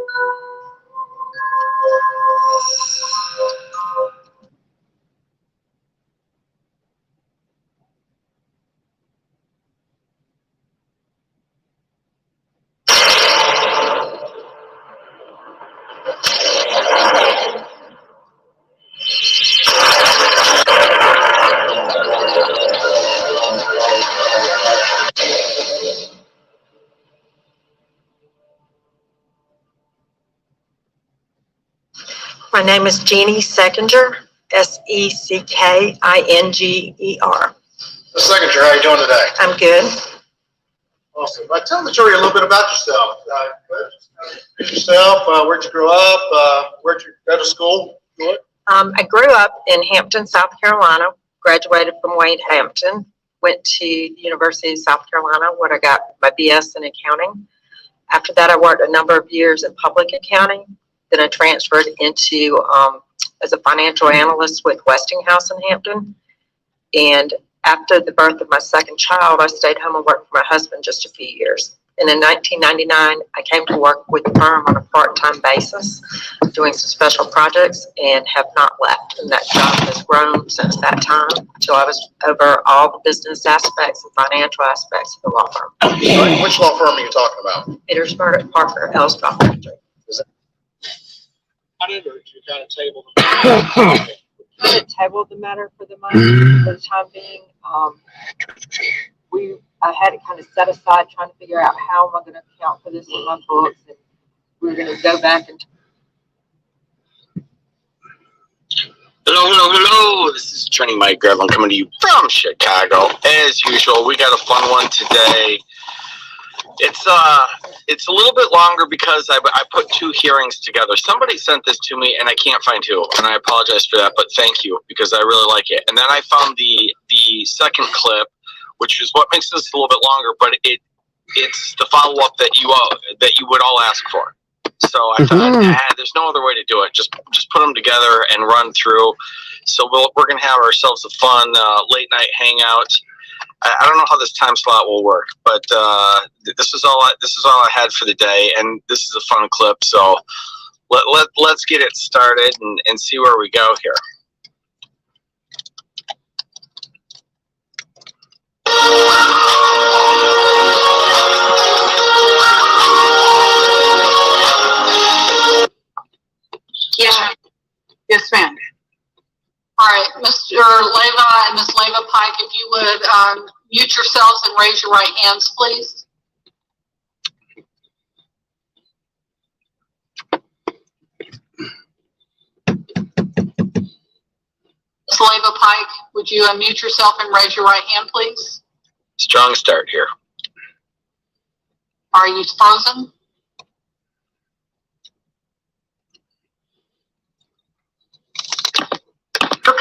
My name is Jeannie Seckinger, Seckinger. Secretary, how are you doing today? I'm good. Awesome. Tell the jury a little bit about yourself. Where'd you grow up? Where'd you go to school? I grew up in Hampton, South Carolina, graduated from Wade Hampton, went to the University of South Carolina where I got my BS in accounting. After that, I worked a number of years in public accounting. Then I transferred into as a financial analyst with Westinghouse in Hampton. And after the birth of my second child, I stayed home and worked for my husband just a few years. And in 1999, I came to work with the firm on a part-time basis, doing some special projects, and have not left. And that job has grown since that time until I was over all the business aspects and financial aspects of the law firm. Which law firm are you talking about? Peters, Murdoch, Parker, Ellsbaugh, Patrick. How did you kind of table I didn't table the matter for the money for the time being. I had to kind of set aside trying to figure out how am I going to account for this in my books, and we're going to go back and. Hello. This is Attorney Mike Grevlin coming to you from Chicago. As usual, we got a fun one today. It's a little bit longer because I put two hearings together. Somebody sent this to me and I can't find who, and I apologize for that, but thank you because I really like it. And then I found the second clip, which is what makes this a little bit longer, but it's the follow-up that you would all ask for. So I thought, there's no other way to do it. Just put them together and run through. So we're gonna have ourselves a fun late night hangout. I don't know how this time slot will work, but this is all I had for the day, and this is a fun clip. So let's get it started and see where we go here. Yes, ma'am. All right, Mr. Leyva and Ms. Leyva Pike, if you would mute yourselves and raise your right hands, please. Ms. Leyva Pike, would you unmute yourself and raise your right hand, please? Strong start here. Are you frozen?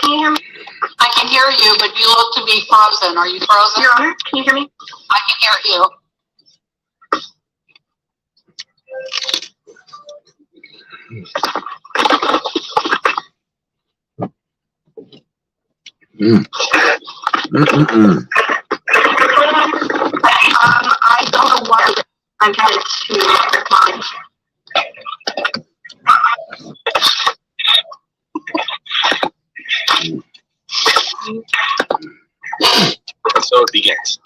Can you hear me? I can hear you, but you look to be frozen. Are you frozen? Your Honor, can you hear me? I can hear you. I don't know why I'm headed to mine. And so it begins.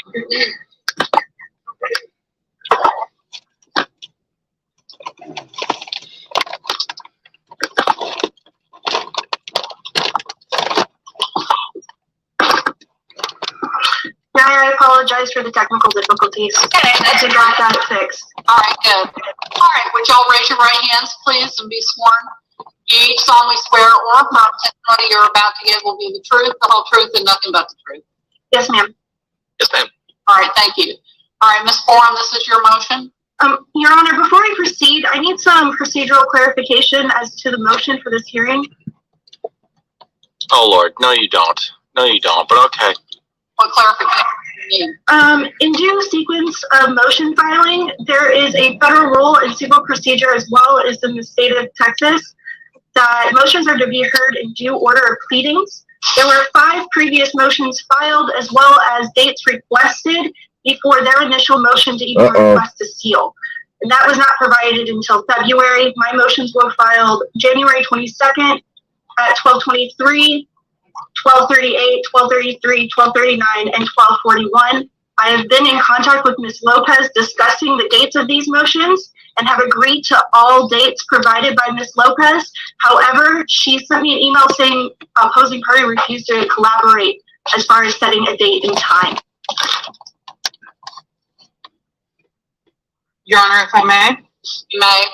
I apologize for the technical difficulties. Okay, that's got that fixed. All right, good. All right, would y'all raise your right hands, please, and be sworn? You each solemnly swear or affirm testimony you're about to give will be the truth, the whole truth, and nothing but the truth. Yes, ma'am. Yes, ma'am. All right, thank you. All right, Ms. Forum, this is your motion. Your Honor, before I proceed, I need some procedural clarification as to the motion for this hearing. Oh Lord, no you don't. No you don't, but okay. What clarification do you need? In due sequence of motion filing, there is a federal rule and civil procedure as well as in the state of Texas that motions are to be heard in due order of pleadings. There were 5 previous motions filed as well as dates requested before their initial motion to even request a seal. And that was not provided until February. My motions were filed January 22nd at 12:23, 12:38, 12:33, 12:39, and 12:41. I have been in contact with Ms. Lopez discussing the dates of these motions and have agreed to all dates provided by Ms. Lopez. However, she sent me an email saying opposing party refused to collaborate as far as setting a date and time. Your Honor, if I may? You may.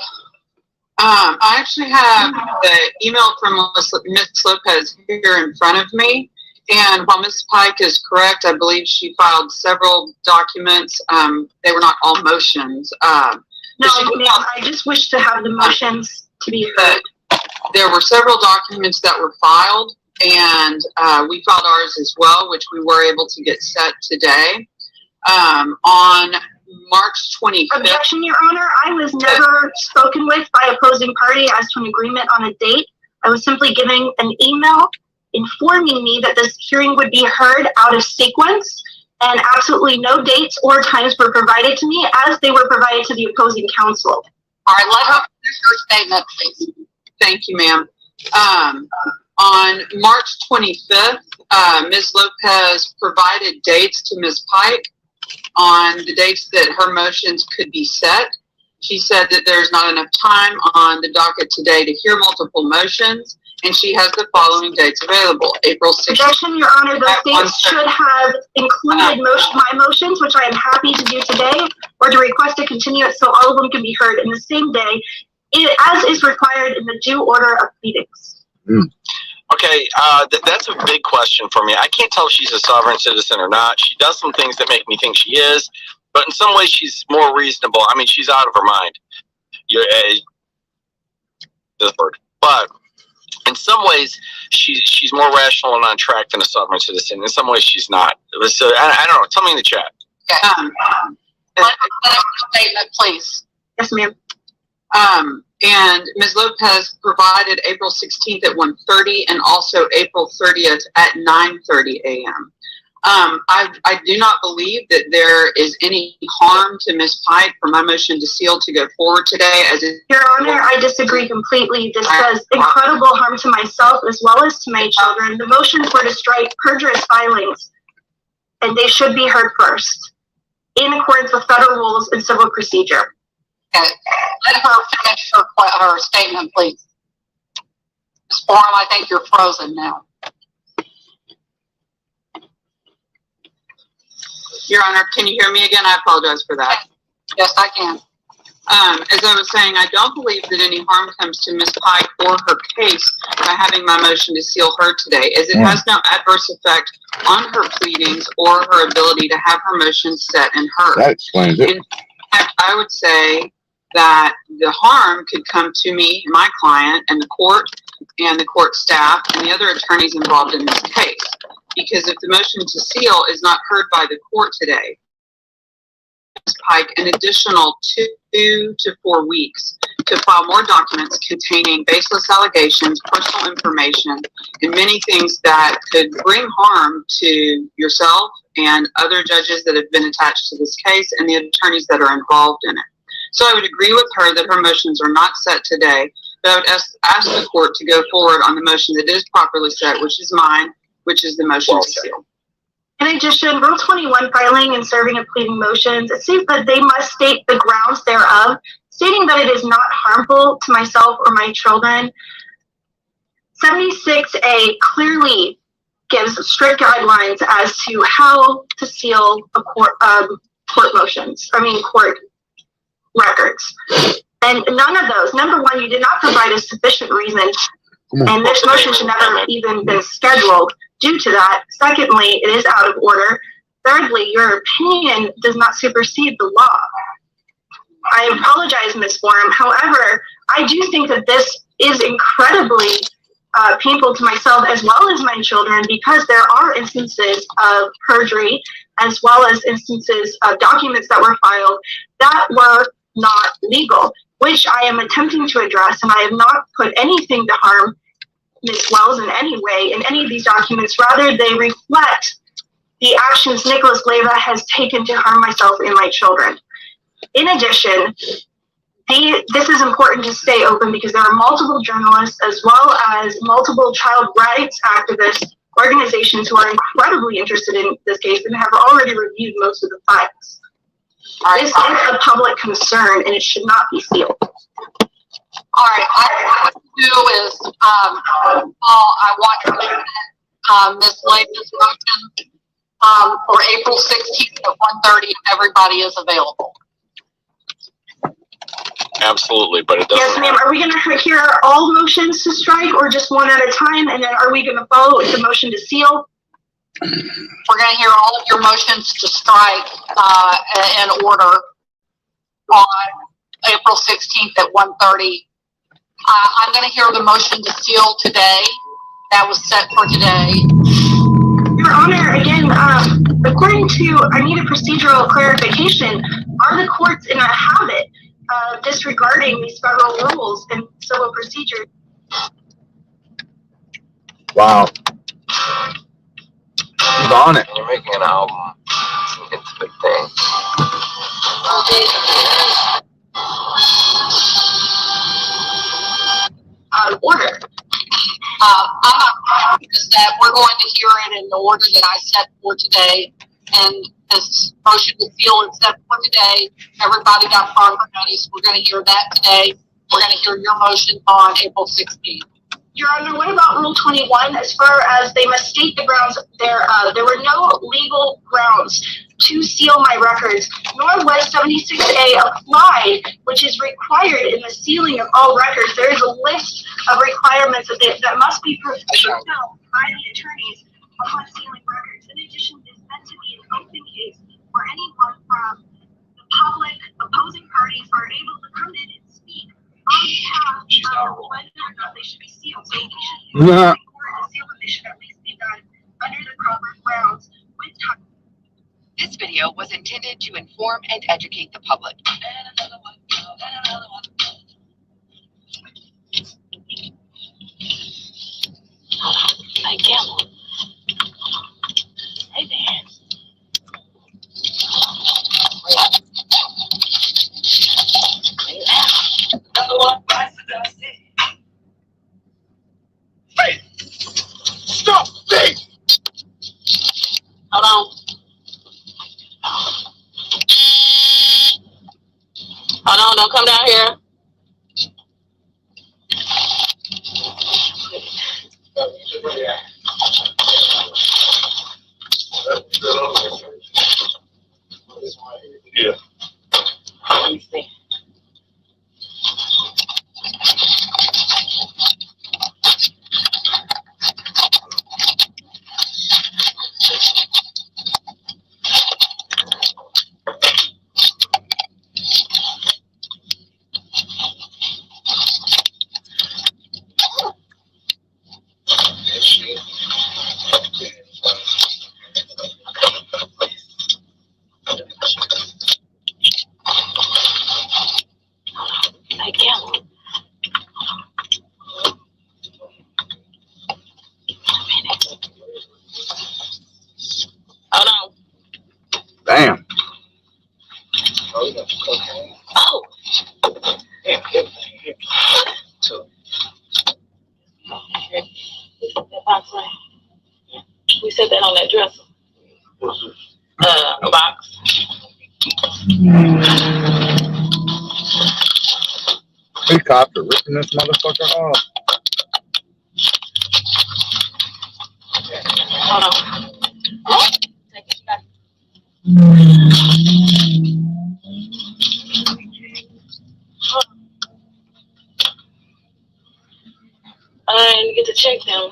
I actually have the email from Ms. Lopez here in front of me. And while Ms. Pike is correct, I believe she filed several documents. They were not all motions. No, ma'am, I just wish to have the motions to be heard. There were several documents that were filed, and we filed ours as well, which we were able to get set today. On March 25th. Objection, Your Honor. I was never spoken with by opposing party as to an agreement on a date. I was simply giving an email informing me that this hearing would be heard out of sequence, and absolutely no dates or times were provided to me as they were provided to the opposing counsel. All right, let her finish her statement, please. Thank you, ma'am. On March 25th, Ms. Lopez provided dates to Ms. Pike on the dates that her motions could be set. She said that there's not enough time on the docket today to hear multiple motions, and she has the following dates available. April 16th. Objection, Your Honor. Those dates should have included my motions, which I am happy to do today, or to request a continuance so all of them can be heard in the same day, as is required in the due order of pleadings. Okay, that's a big question for me. I can't tell if she's a sovereign citizen or not. She does some things that make me think she is, but in some ways she's more reasonable. I mean, she's out of her mind. But in some ways, she's more rational and on track than a sovereign citizen. In some ways, she's not. So I don't know. Tell me in the chat. Let her finish her statement, please. Yes, ma'am. And Ms. Lopez provided April 16th at 1:30 and also April 30th at 9:30 a.m. I do not believe that there is any harm to Ms. Pike for my motion to seal to go forward today. Your Honor, I disagree completely. This does incredible harm to myself as well as to my children. The motions were to strike perjurious filings, and they should be heard first, in accordance with federal rules and civil procedure. Okay. Let her finish her statement, please. Ms. Forum, I think you're frozen now. Your Honor, can you hear me again? I apologize for that. Yes, I can. As I was saying, I don't believe that any harm comes to Ms. Pike or her case by having my motion to seal heard today, as it has no adverse effect on her pleadings or her ability to have her motion set and heard. That explains it. In fact, I would say that the harm could come to me, my client, and the court staff and the other attorneys involved in this case. Because if the motion to seal is not heard by the court today, Ms. Pike an additional 2 to 4 weeks to file more documents containing baseless allegations, personal information, and many things that could bring harm to yourself and other judges that have been attached to this case and the attorneys that are involved in it. So I would agree with her that her motions are not set today, but I would ask the court to go forward on the motion that is properly set, which is mine, which is the motion to seal. In addition, Rule 21 filing and serving of pleading motions, it seems that they must state the grounds thereof, stating that it is not harmful to myself or my children. 76A clearly gives strict guidelines as to how to seal a court records. And none of those, number one, you did not provide a sufficient reason, and this motion should never even been scheduled due to that. Secondly, it is out of order. Thirdly, your opinion does not supersede the law. I apologize, Ms. Forum. However, I do think that this is incredibly painful to myself as well as my children, because there are instances of perjury as well as instances of documents that were filed that were not legal, which I am attempting to address, and I have not put anything to harm Ms. Wells in any way in any of these documents. Rather, they reflect the actions Nicholas Leyva has taken to harm myself and my children. In addition, this is important to stay open because there are multiple journalists as well as multiple child rights activist organizations who are incredibly interested in this case and have already reviewed most of the files. This is a public concern and it should not be sealed. All right, what I want to do is, I want to Ms. Leyva's motion for April 16th at 1:30 if everybody is available. Absolutely, but it doesn't. Yes, ma'am. Are we going to hear all motions to strike or just one at a time? And then are we going to follow with the motion to seal? We're going to hear all of your motions to strike in order on April 16th at 1:30. I'm going to hear the motion to seal today. That was set for today. Your Honor, again, according to, I need a procedural clarification. Are the courts in a habit of disregarding these federal rules and civil procedure? Wow. He's on it. You're making an album. It's a big thing. Out of order. I'm not just that we're going to hear it in the order that I set for today, and this motion to seal is set for today. Everybody got proper notice. We're going to hear that today. We're going to hear your motion on April 16th. Your Honor, what about Rule 21? As far as they must state the grounds, there were no legal grounds to seal my records, nor was 76A applied, which is required in the sealing of all records. There is a list of requirements that must be fulfilled by the attorneys upon sealing records. In addition, it is meant to be an open case where anyone from the public, opposing parties are able to come in and speak on behalf of whether or not they should be sealed. So we should Yeah. seal them. They should at least be done under the proper grounds with time. This video was intended to inform and educate the public. Hey, Campbell. Hey, man. Hey! Stop! Hey! Hold on. Hold on, don't come down here. Yeah. Let me see. Hey, Campbell. Hold on. Damn. Oh. We set that on that dresser. Box. These cops are ripping this motherfucker off. Hold on. Take it back. I didn't get to check them.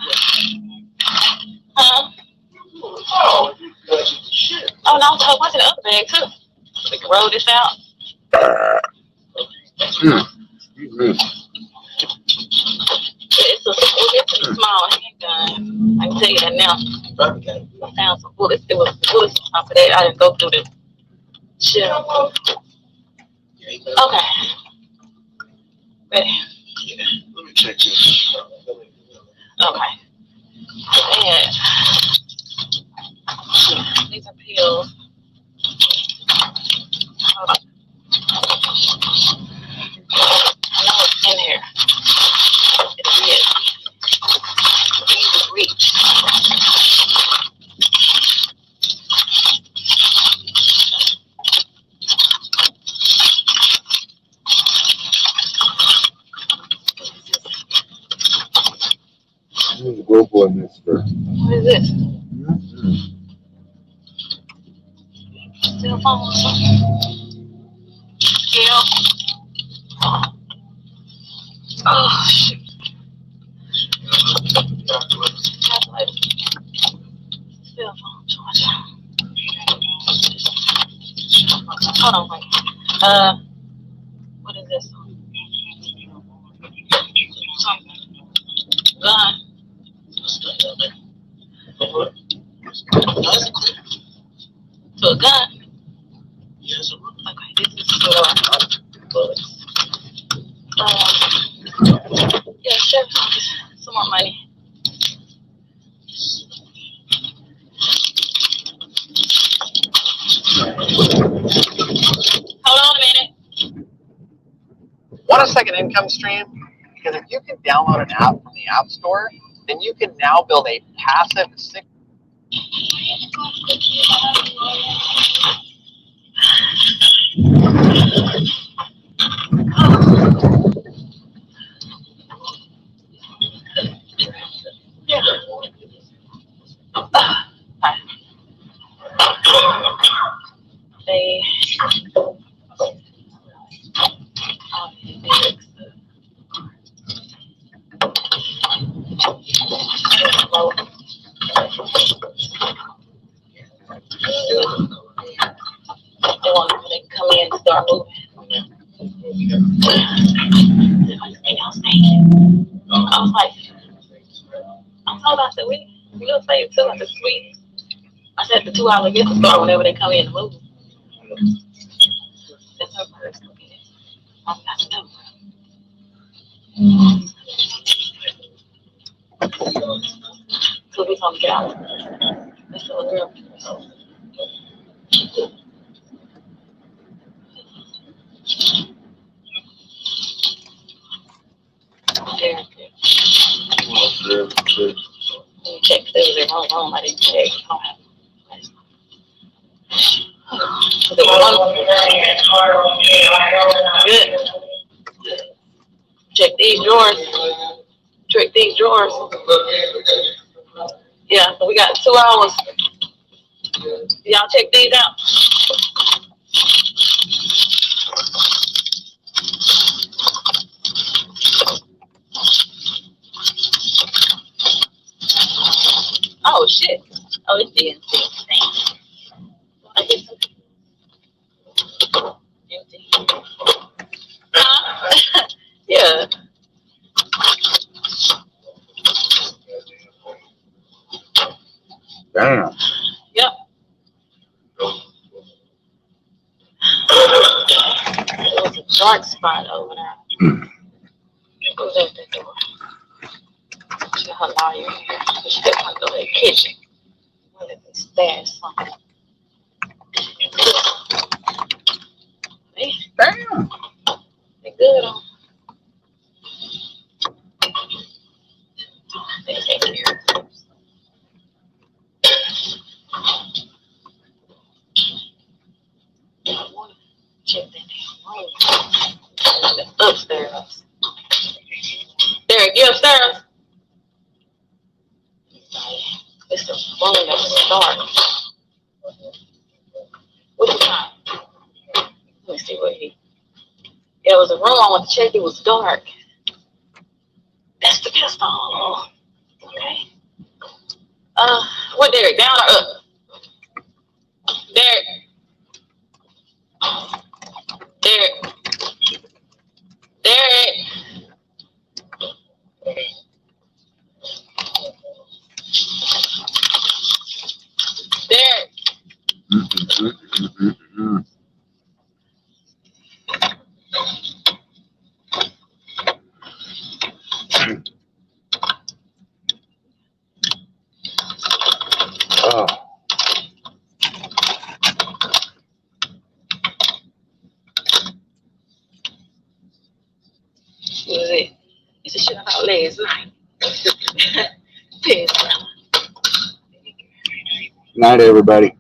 Huh? Oh, you guys are shit. Oh no, I was in the other bag too. We can roll this out. Excuse me. It's a small handgun. I can tell you that now. I found some bullets. There was bullets on top of that. I didn't go through the shell. Okay. Ready? Let me check this. Okay. And these are pills. Hold on. I know it's in here. It is. Easy reach. Let's go for this first. What is this? Cell phone or something? Scale. Oh, shit. Calculator. Cell phone charger. Hold on, wait. What is this? Gun. To a gun? Yes. Okay, this is for bullets. Yeah, sure. Some more money. Hold on a minute. Want a second income stream? Because if you can download an app from the App Store, then you can now build a passive They want to come in and start moving. I was like, I told her, I said, we'll save too. I said, sweet. I said, the 2 hour gift will start whenever they come in and move. That's her personal gift. I got to do. So we gonna get out. That's a girl. Let me check if there was a wrong room. I didn't check. Good. Check these drawers. Check these drawers. Yeah, so we got 2 hours. Y'all check these out. Oh shit. Oh, it's DNC. Empty. Huh? Yeah. Damn. Yep. There was a dark spot over there. Go there at the door. She her lawyer in here. She got to go to the kitchen. Well, let me stash something. Damn. They good on. They take care of it. I want to check that damn room. Upstairs. Derek, you upstairs? It's a room that was dark. What you got? Let me see what he. It was a room I went to check. It was dark. That's the pistol. Okay. What, Derek? Down or up? Down. Oh. What is it? It's a shit about last night. Piss. Night, everybody.